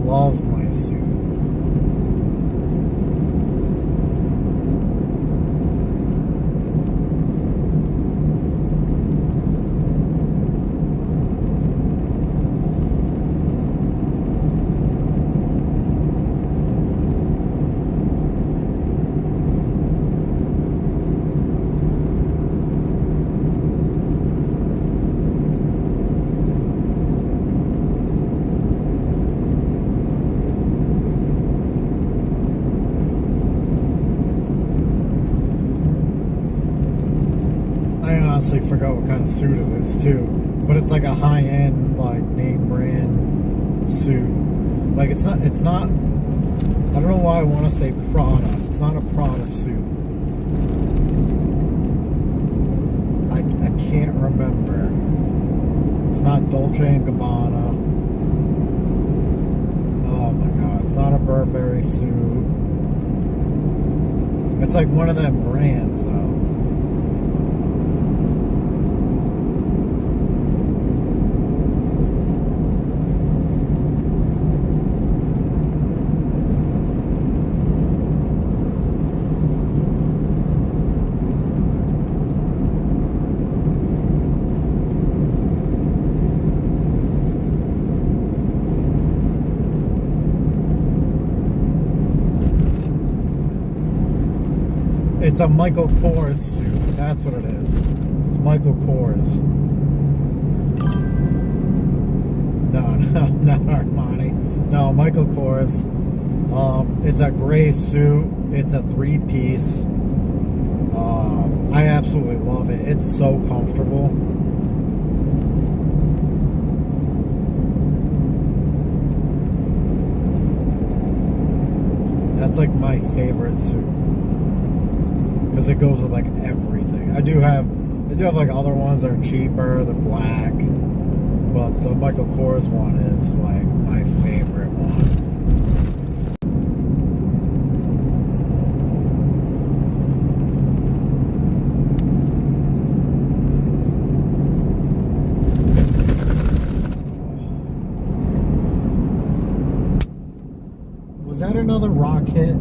Love my suit. I honestly forgot what kind of suit it is too, but it's like a high-end, like name brand suit. Like it's not. I don't know why I want to say Prada. It's not a Prada suit. I can't remember. It's not Dolce and Gabbana. Oh my god, it's not a Burberry suit. It's like one of them brands though. It's a Michael Kors suit. That's what it is. It's Michael Kors. No, not Armani. No, Michael Kors. It's a gray suit. It's a 3-piece. I absolutely love it. It's so comfortable. That's like my favorite suit because it goes with like everything. I do have like other ones that are cheaper, they're black, but the Michael Kors one is like my favorite one. Was that another rock hit?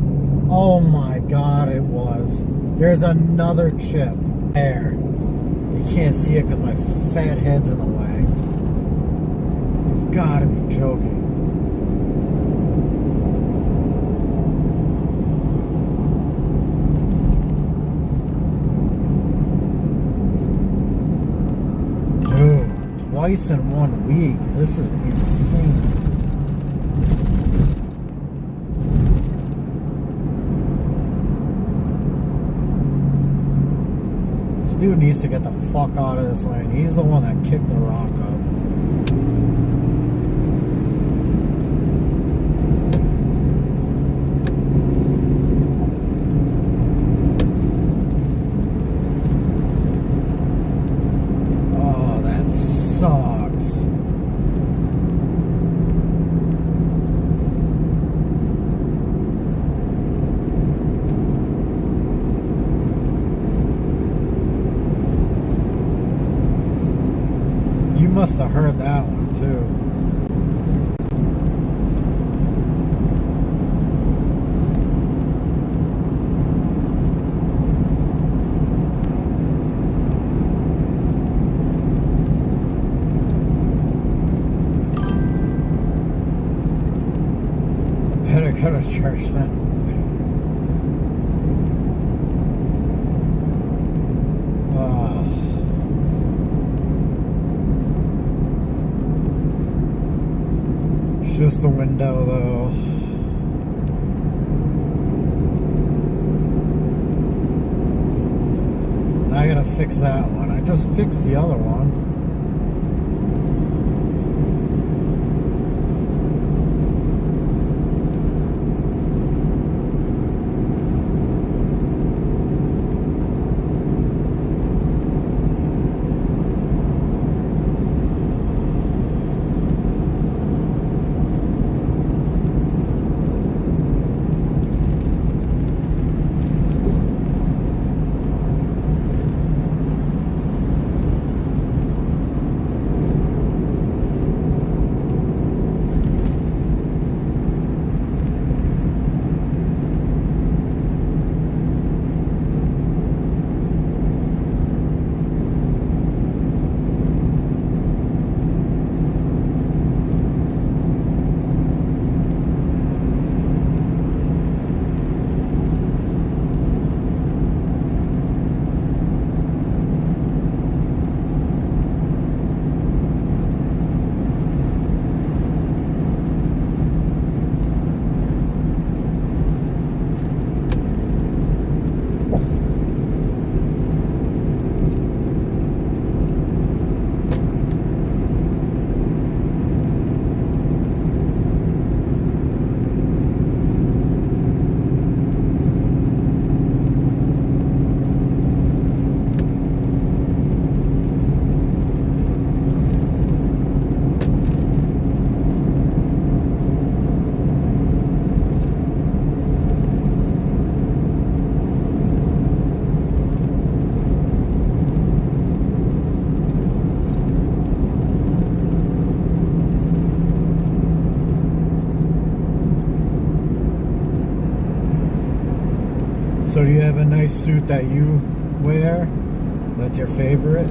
Oh my god, it was. There's another chip there. You can't see it because my fat head's in the way. You've got to be joking. Dude, twice in 1 week. This is insane. Dude needs to get the fuck out of this lane. He's the one that kicked the rock up. Oh, that sucks. You must have heard that one too. I better go to church then. Just the window though. I gotta fix that one. I just fixed the other one. So do you have a nice suit that you wear that's your favorite?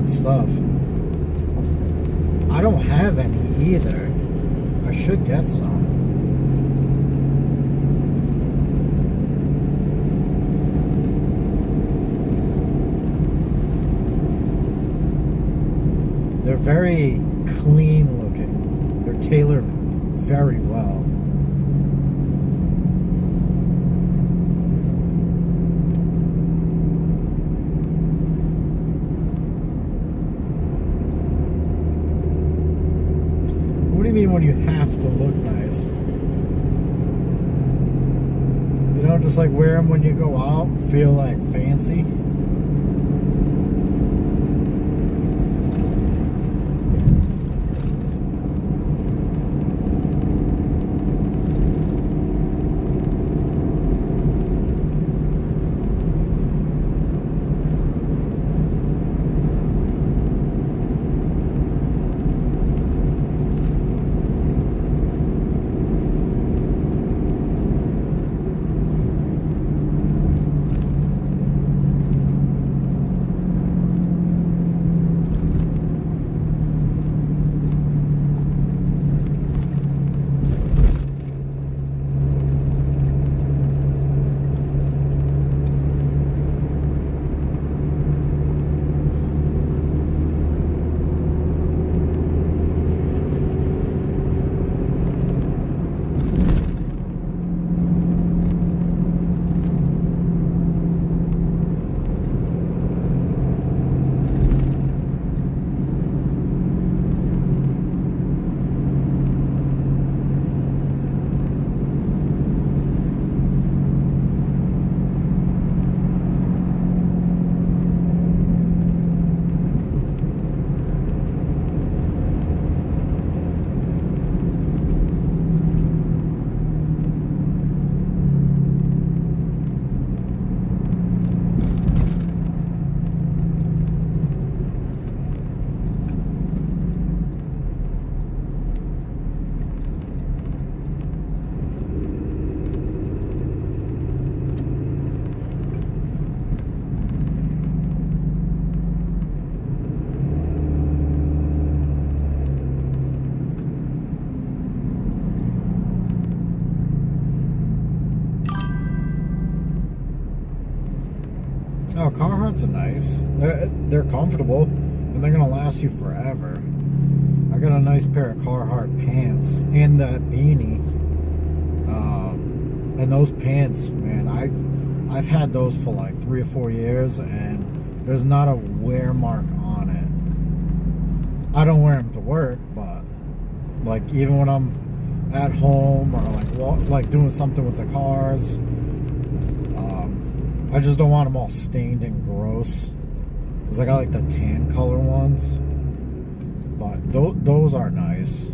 good stuff. I don't have any either. I should get some. They're very clean looking. They're tailored very well. What do you mean when you have to look nice? You don't just like wear them when you go out and feel like fancy? Oh, Carhartts are nice. They're comfortable, and they're gonna last you forever. I got a nice pair of Carhartt pants and that beanie. And those pants, man, I've had those for like 3 or 4 years, and there's not a wear mark on it. I don't wear them to work, but like even when I'm at home or like doing something with the cars, I just don't want them all stained and gross. Cause I got like the tan color ones, but those are nice.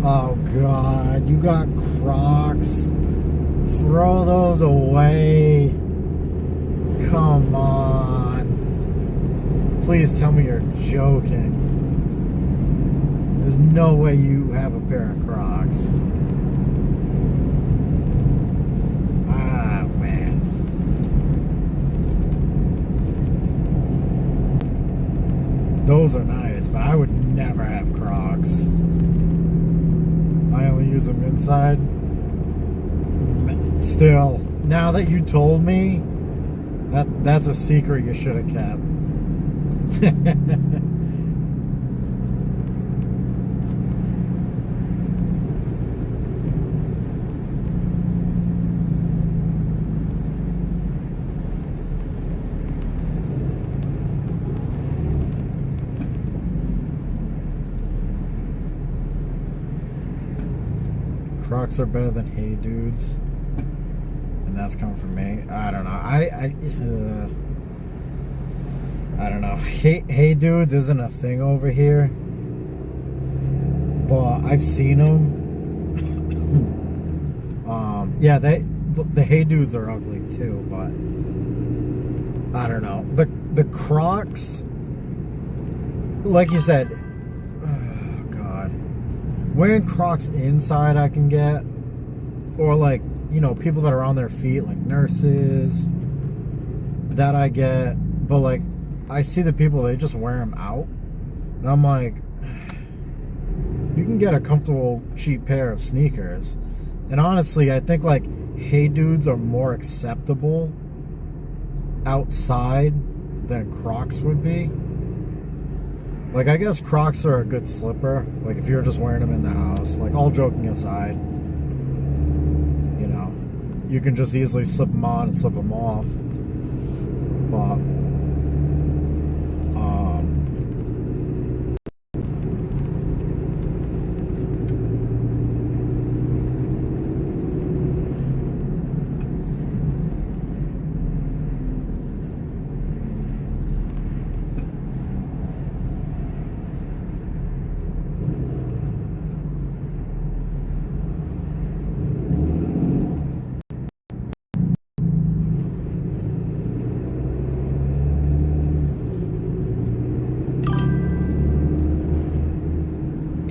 Oh God, you got Crocs. Throw those away. Come on. Please tell me you're joking. There's no way you have a pair of Crocs. Ah, man. Those are nice, but I would never have Crocs. I only use them inside. Still, now that you told me, that's a secret you should have kept. Crocs are better than Hey Dudes, and that's coming from me. I don't know. I don't know. Hey Dudes isn't a thing over here, but I've seen them. Yeah, the Hey Dudes are ugly too, but I don't know. The Crocs, like you said. Wearing Crocs inside I can get, or like, you know, people that are on their feet, like nurses, that I get. But like, I see the people, they just wear them out, and I'm like, you can get a comfortable, cheap pair of sneakers. And honestly, I think like Hey Dudes are more acceptable outside than Crocs would be. Like, I guess Crocs are a good slipper, like if you're just wearing them in the house. Like, all joking aside, you know, you can just easily slip them on and slip them off. But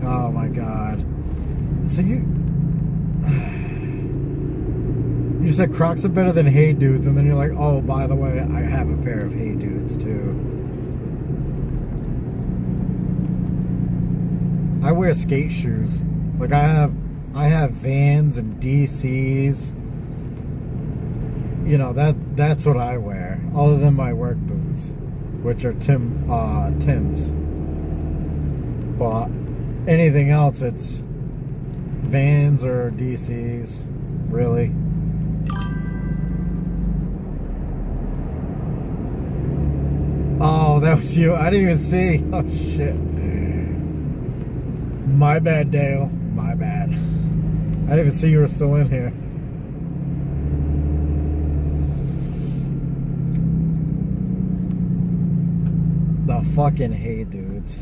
oh my god. So you said Crocs are better than Hey Dudes, and then you're like, oh, by the way, I have a pair of Hey Dudes too. I wear skate shoes. Like, I have Vans and DCs. You know, that's what I wear, other than my work boots, which are Tim's. But anything else, it's Vans or DCs, really. Oh, that was you. I didn't even see. Oh, shit. My bad, Dale. My bad. I didn't even see you were still in here. The fucking Hey Dudes.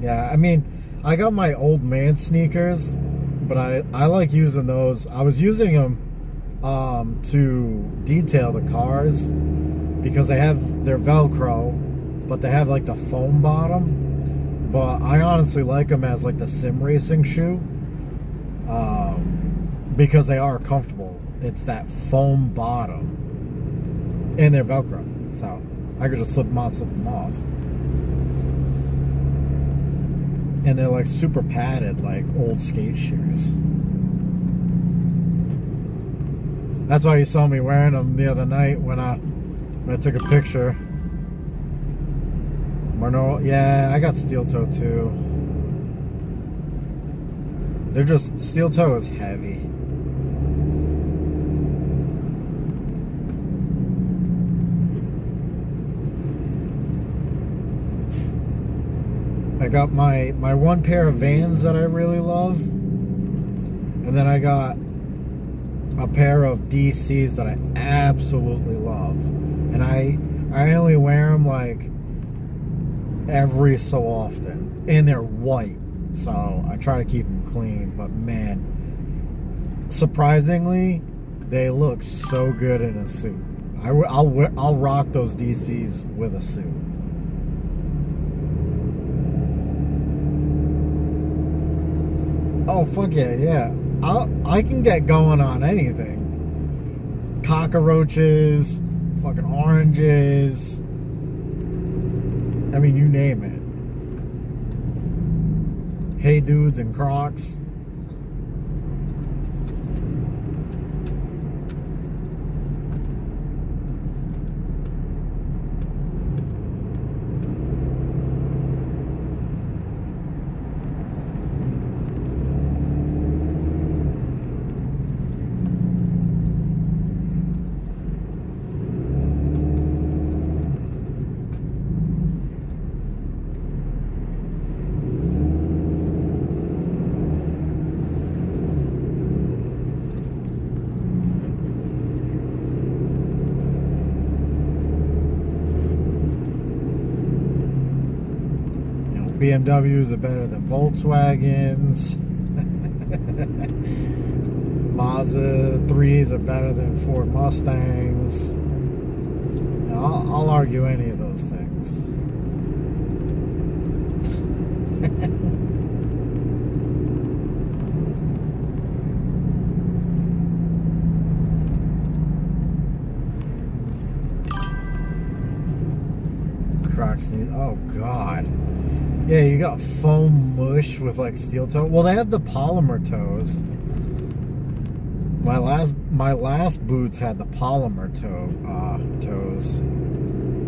Yeah, I mean, I got my old man sneakers, but I like using those. I was using them to detail the cars because they're Velcro, but they have like the foam bottom. But I honestly like them as like the sim racing shoe, because they are comfortable. It's that foam bottom, and they're Velcro, so I could just slip them on, slip them off. And they're like super padded, like old skate shoes. That's why you saw me wearing them the other night when I took a picture. Marno, yeah, I got steel toe too. They're just, steel toe is heavy. I got my one pair of Vans that I really love, and then I got a pair of DCs that I absolutely love, and I only wear them like every so often, and they're white, so I try to keep them clean. But man, surprisingly, they look so good in a suit. I'll rock those DCs with a suit. Oh fuck yeah. I can get going on anything. Cockroaches, fucking oranges. I mean, you name it. Hey Dudes and Crocs. BMWs are better than Volkswagens. Mazda 3s are better than Ford Mustangs. You know, I'll argue any of those things. Crocs need, oh god. Yeah, you got foam mush with like steel toe. Well, they have the polymer toes. My last boots had the polymer toes,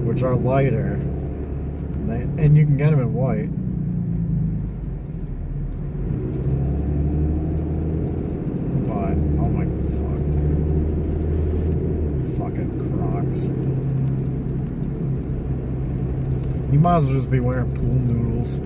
which are lighter, and you can get them in white. But oh my fuck, dude. Fucking Crocs. You might as well just be wearing pool noodles.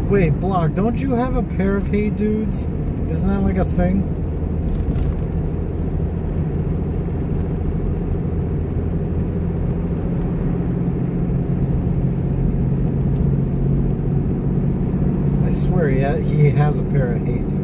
Wait, Block, don't you have a pair of Hey Dudes? Isn't that like a thing? I swear, yeah, he has a pair of Hey Dudes.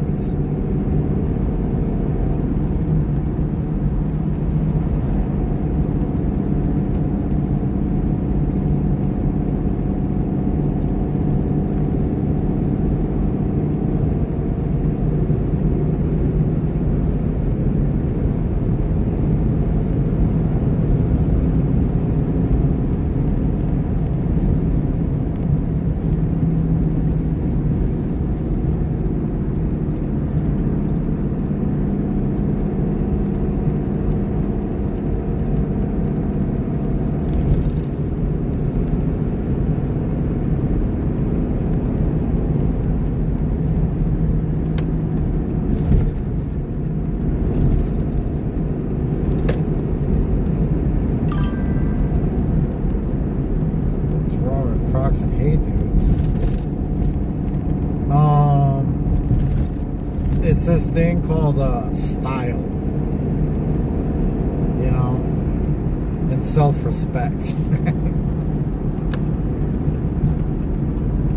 Crocs and Hey Dudes. It's this thing called style, you know, and self-respect.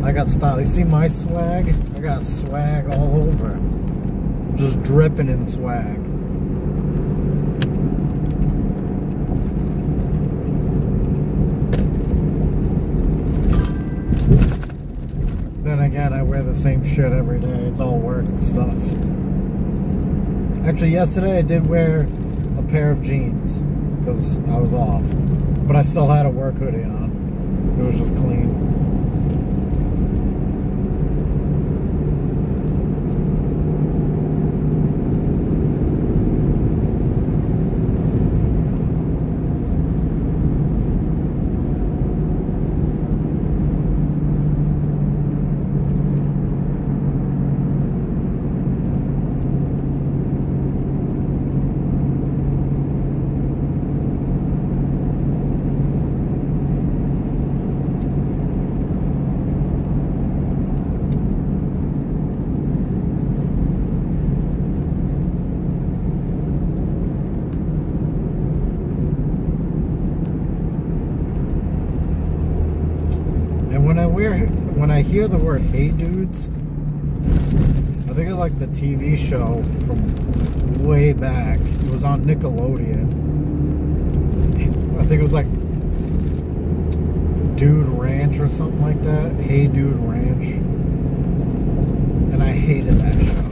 I got style. You see my swag? I got swag all over, just dripping in swag. Then again, I wear the same shit every day. It's all work and stuff. Actually, yesterday I did wear a pair of jeans because I was off. But I still had a work hoodie on. It was just clean. when I hear the word "Hey Dudes," I think of like the TV show from way back. It was on Nickelodeon. I think it was like Dude Ranch or something like that. Hey Dude Ranch. And I hated that show.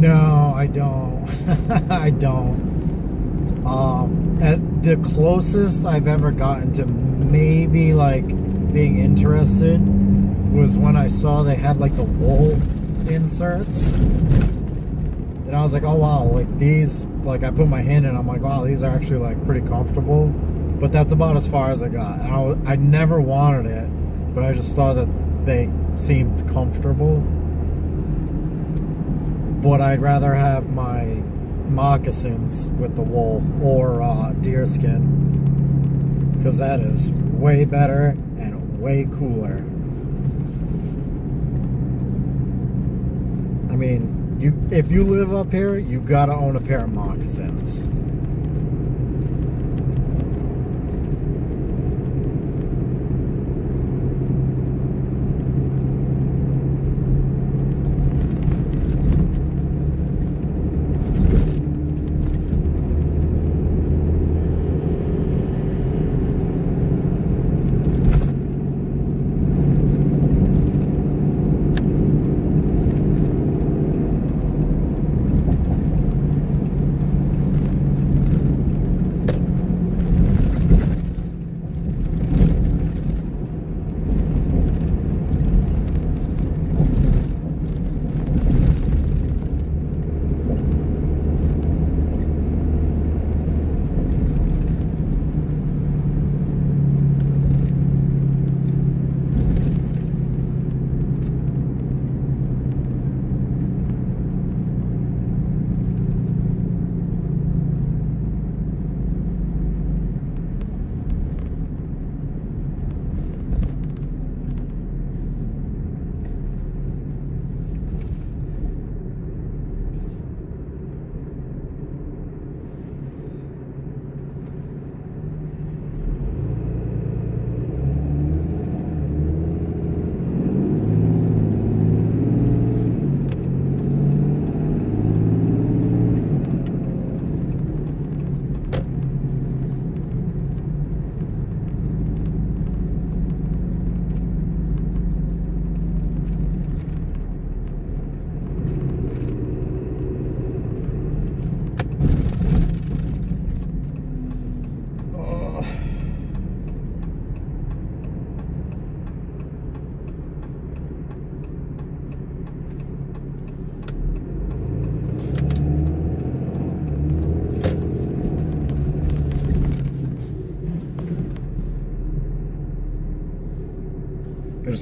No, I don't. I don't. At the closest I've ever gotten to maybe like being interested was when I saw they had like the wool inserts, and I was like, oh wow, like these, like I put my hand in, I'm like, wow, these are actually like pretty comfortable. But that's about as far as I got. And I never wanted it, but I just thought that they seemed comfortable. But I'd rather have my moccasins with the wool or deer skin, because that is way better and way cooler. I mean, if you live up here, you gotta own a pair of moccasins.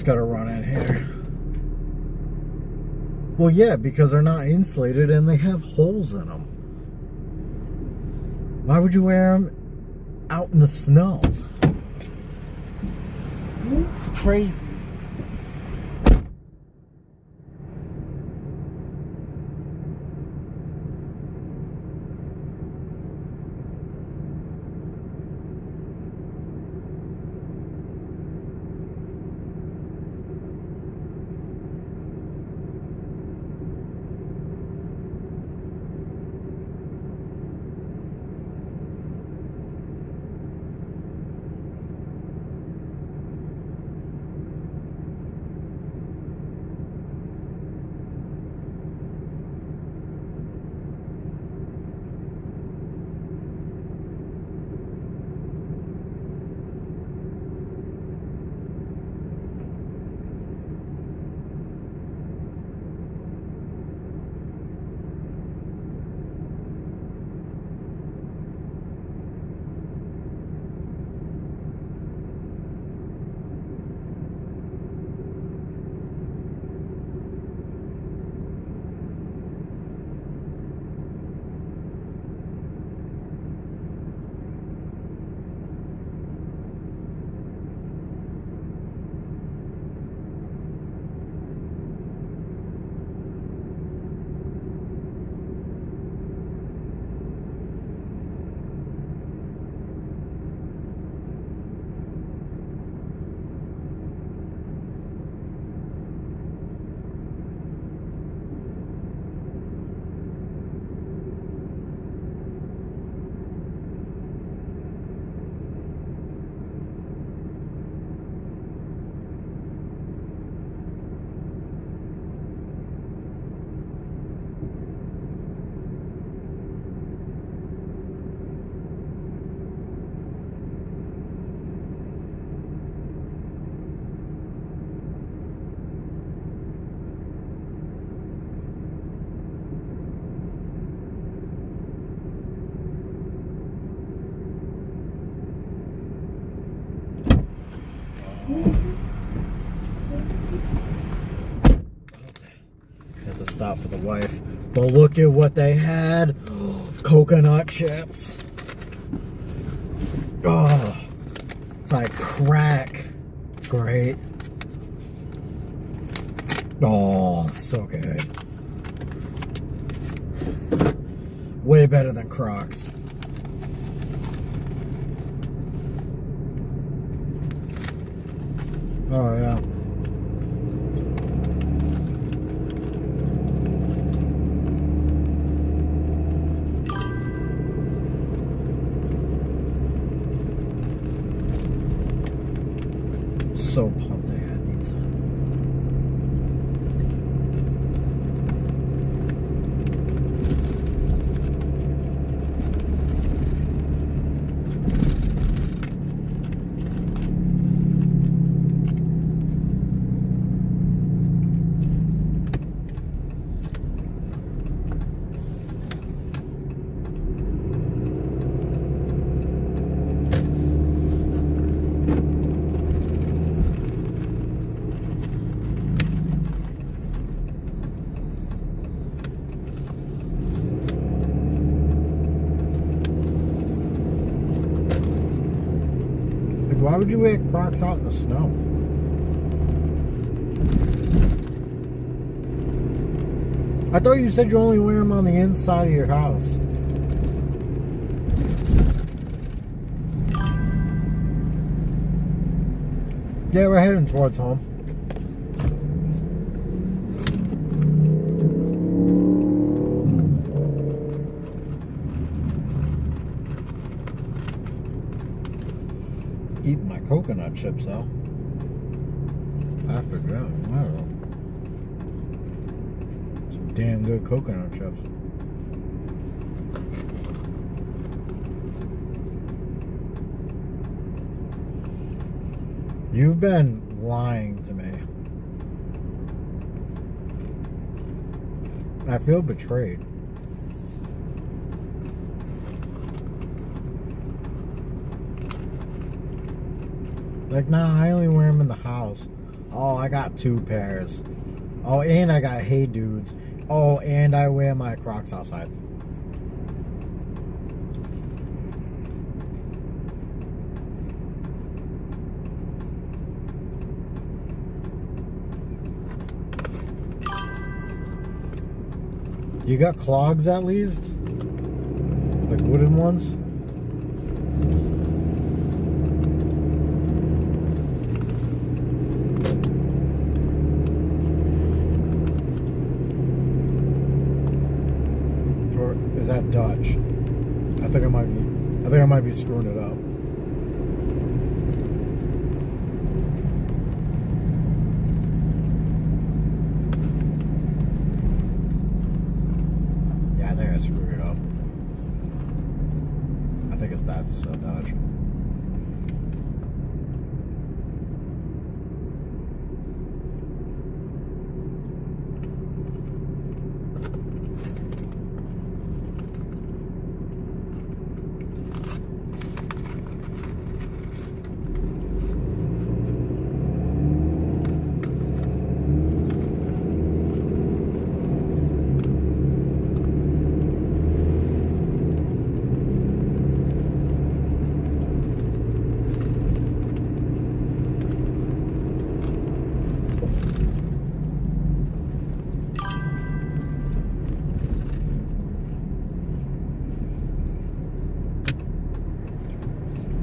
gotta run in here. Well, yeah, because they're not insulated and they have holes in them. Why would you wear them out in the snow? Crazy. Had to stop for the wife. But look at what they had. Coconut chips. Oh, it's like crack. Great. Oh, so good. Way better than Crocs. Oh, yeah. So pumped they had these. Why would you wear Crocs out in the snow? I thought you said you only wear them on the inside of your house. Yeah, we're heading towards home. Eat my coconut chips though. I forgot. Wow. Some damn good coconut chips. You've been lying to me. I feel betrayed. Like, nah, I only wear them in the house. Oh, I got 2 pairs. Oh, and I got Hey Dudes. Oh, and I wear my Crocs outside. You got clogs at least? Like wooden ones? Or is that Dutch? I think I might be screwing it up. Yeah, I think I screwed it up. I think that's Dodge.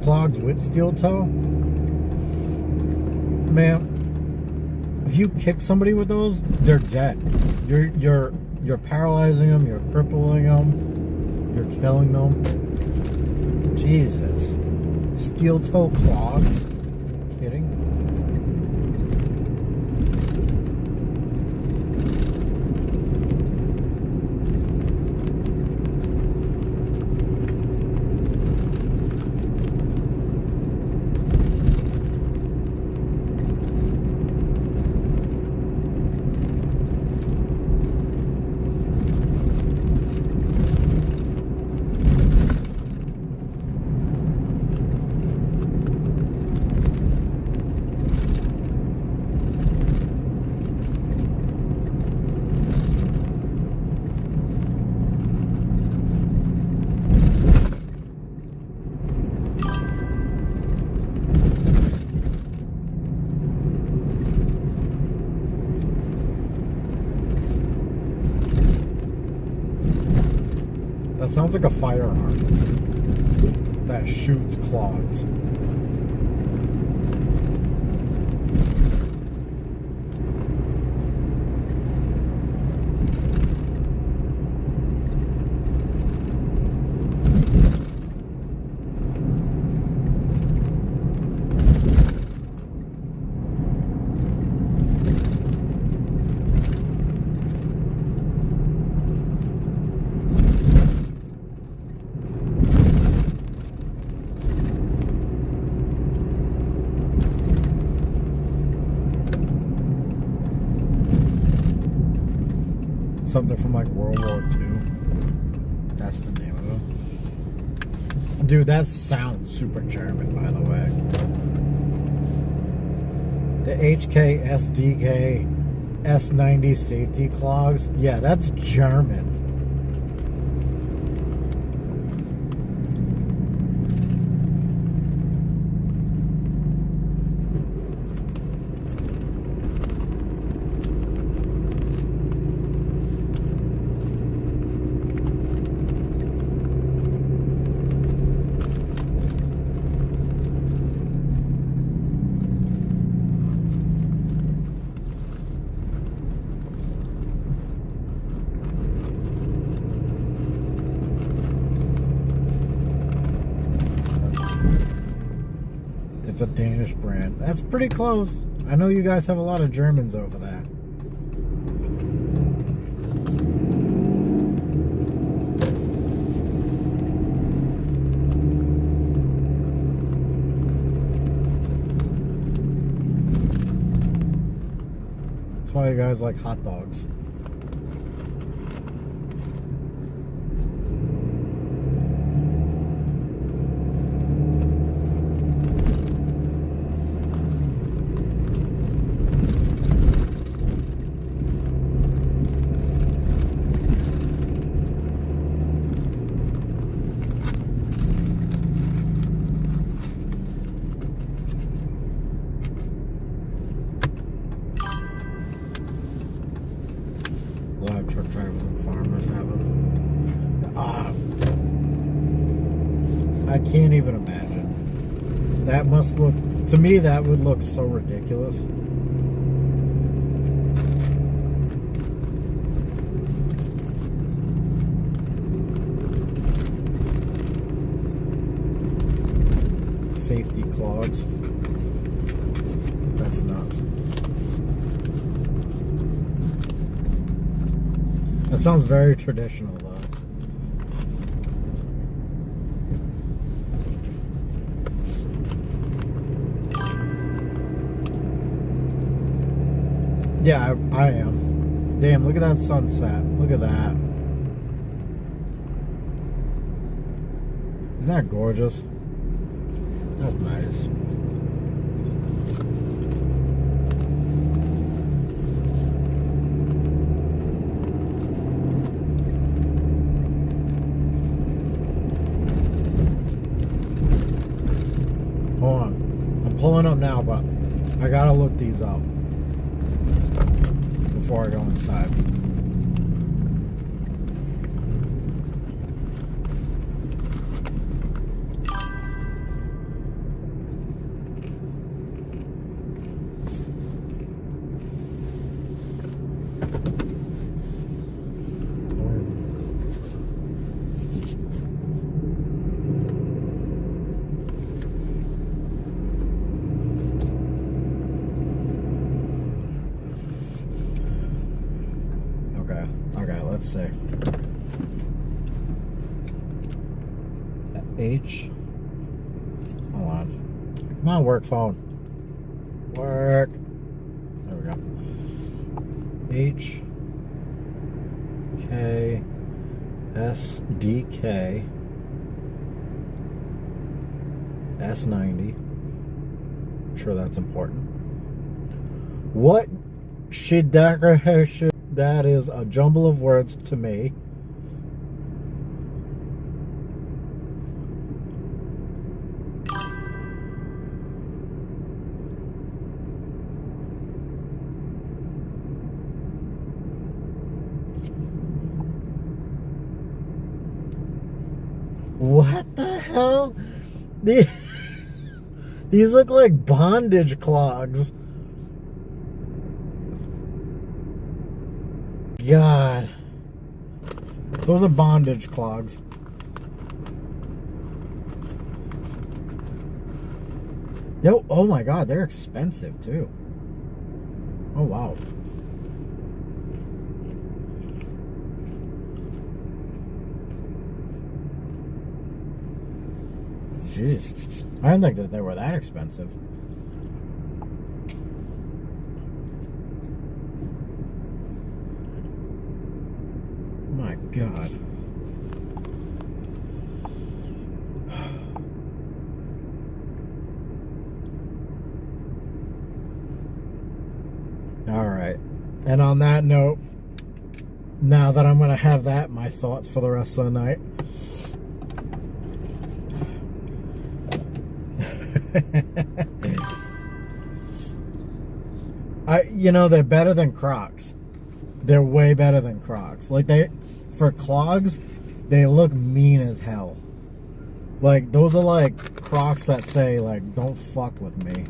Clogs with steel toe? Man, if you kick somebody with those, they're dead. You're paralyzing them, you're crippling them, you're killing them. Jesus. Steel toe clogs? Kidding? That sounds like a firearm that shoots clogs. Something from like World War II. That's the name of it. Dude, that sounds super German, by the way. The HK SDK S90 safety clogs. Yeah, that's German. It's a Danish brand. That's pretty close. I know you guys have a lot of Germans over there. That's why you guys like hot dogs. cars have them. I can't even imagine. That must look, to me, that would look so ridiculous. Safety clogs. That's nuts. That sounds very traditional, though. Yeah, I am. Damn, look at that sunset. Look at that. Isn't that gorgeous? That's nice. Hold on. I'm pulling up now, but I gotta look these up before I go inside. Okay, let's see. H. Hold on. Come on, work phone. Work. There we go. H. K. S. D. K. S90. I'm sure that's important. What should that is a jumble of words to me. What the hell? These look like bondage clogs. God. Those are bondage clogs. Yo, oh my God, they're expensive too. Oh wow. Jeez. I didn't think that they were that expensive. My God. All right. And on that note, now that I'm going to have that, my thoughts for the rest of the night. They're better than Crocs. They're way better than Crocs. Like, for clogs, they look mean as hell. Like, those are like Crocs that say, like, don't fuck with me.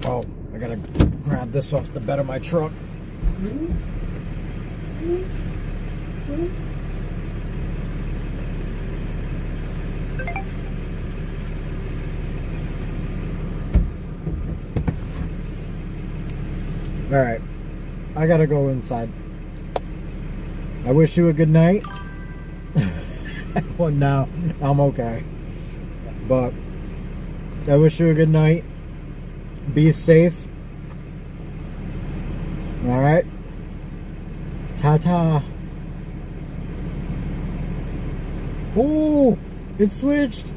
Oh, I gotta grab this off the bed of my truck. All right, I gotta go inside. I wish you a good night. Well, no, I'm okay. But I wish you a good night. Be safe. All right. Ta-ta. Ooh, it switched.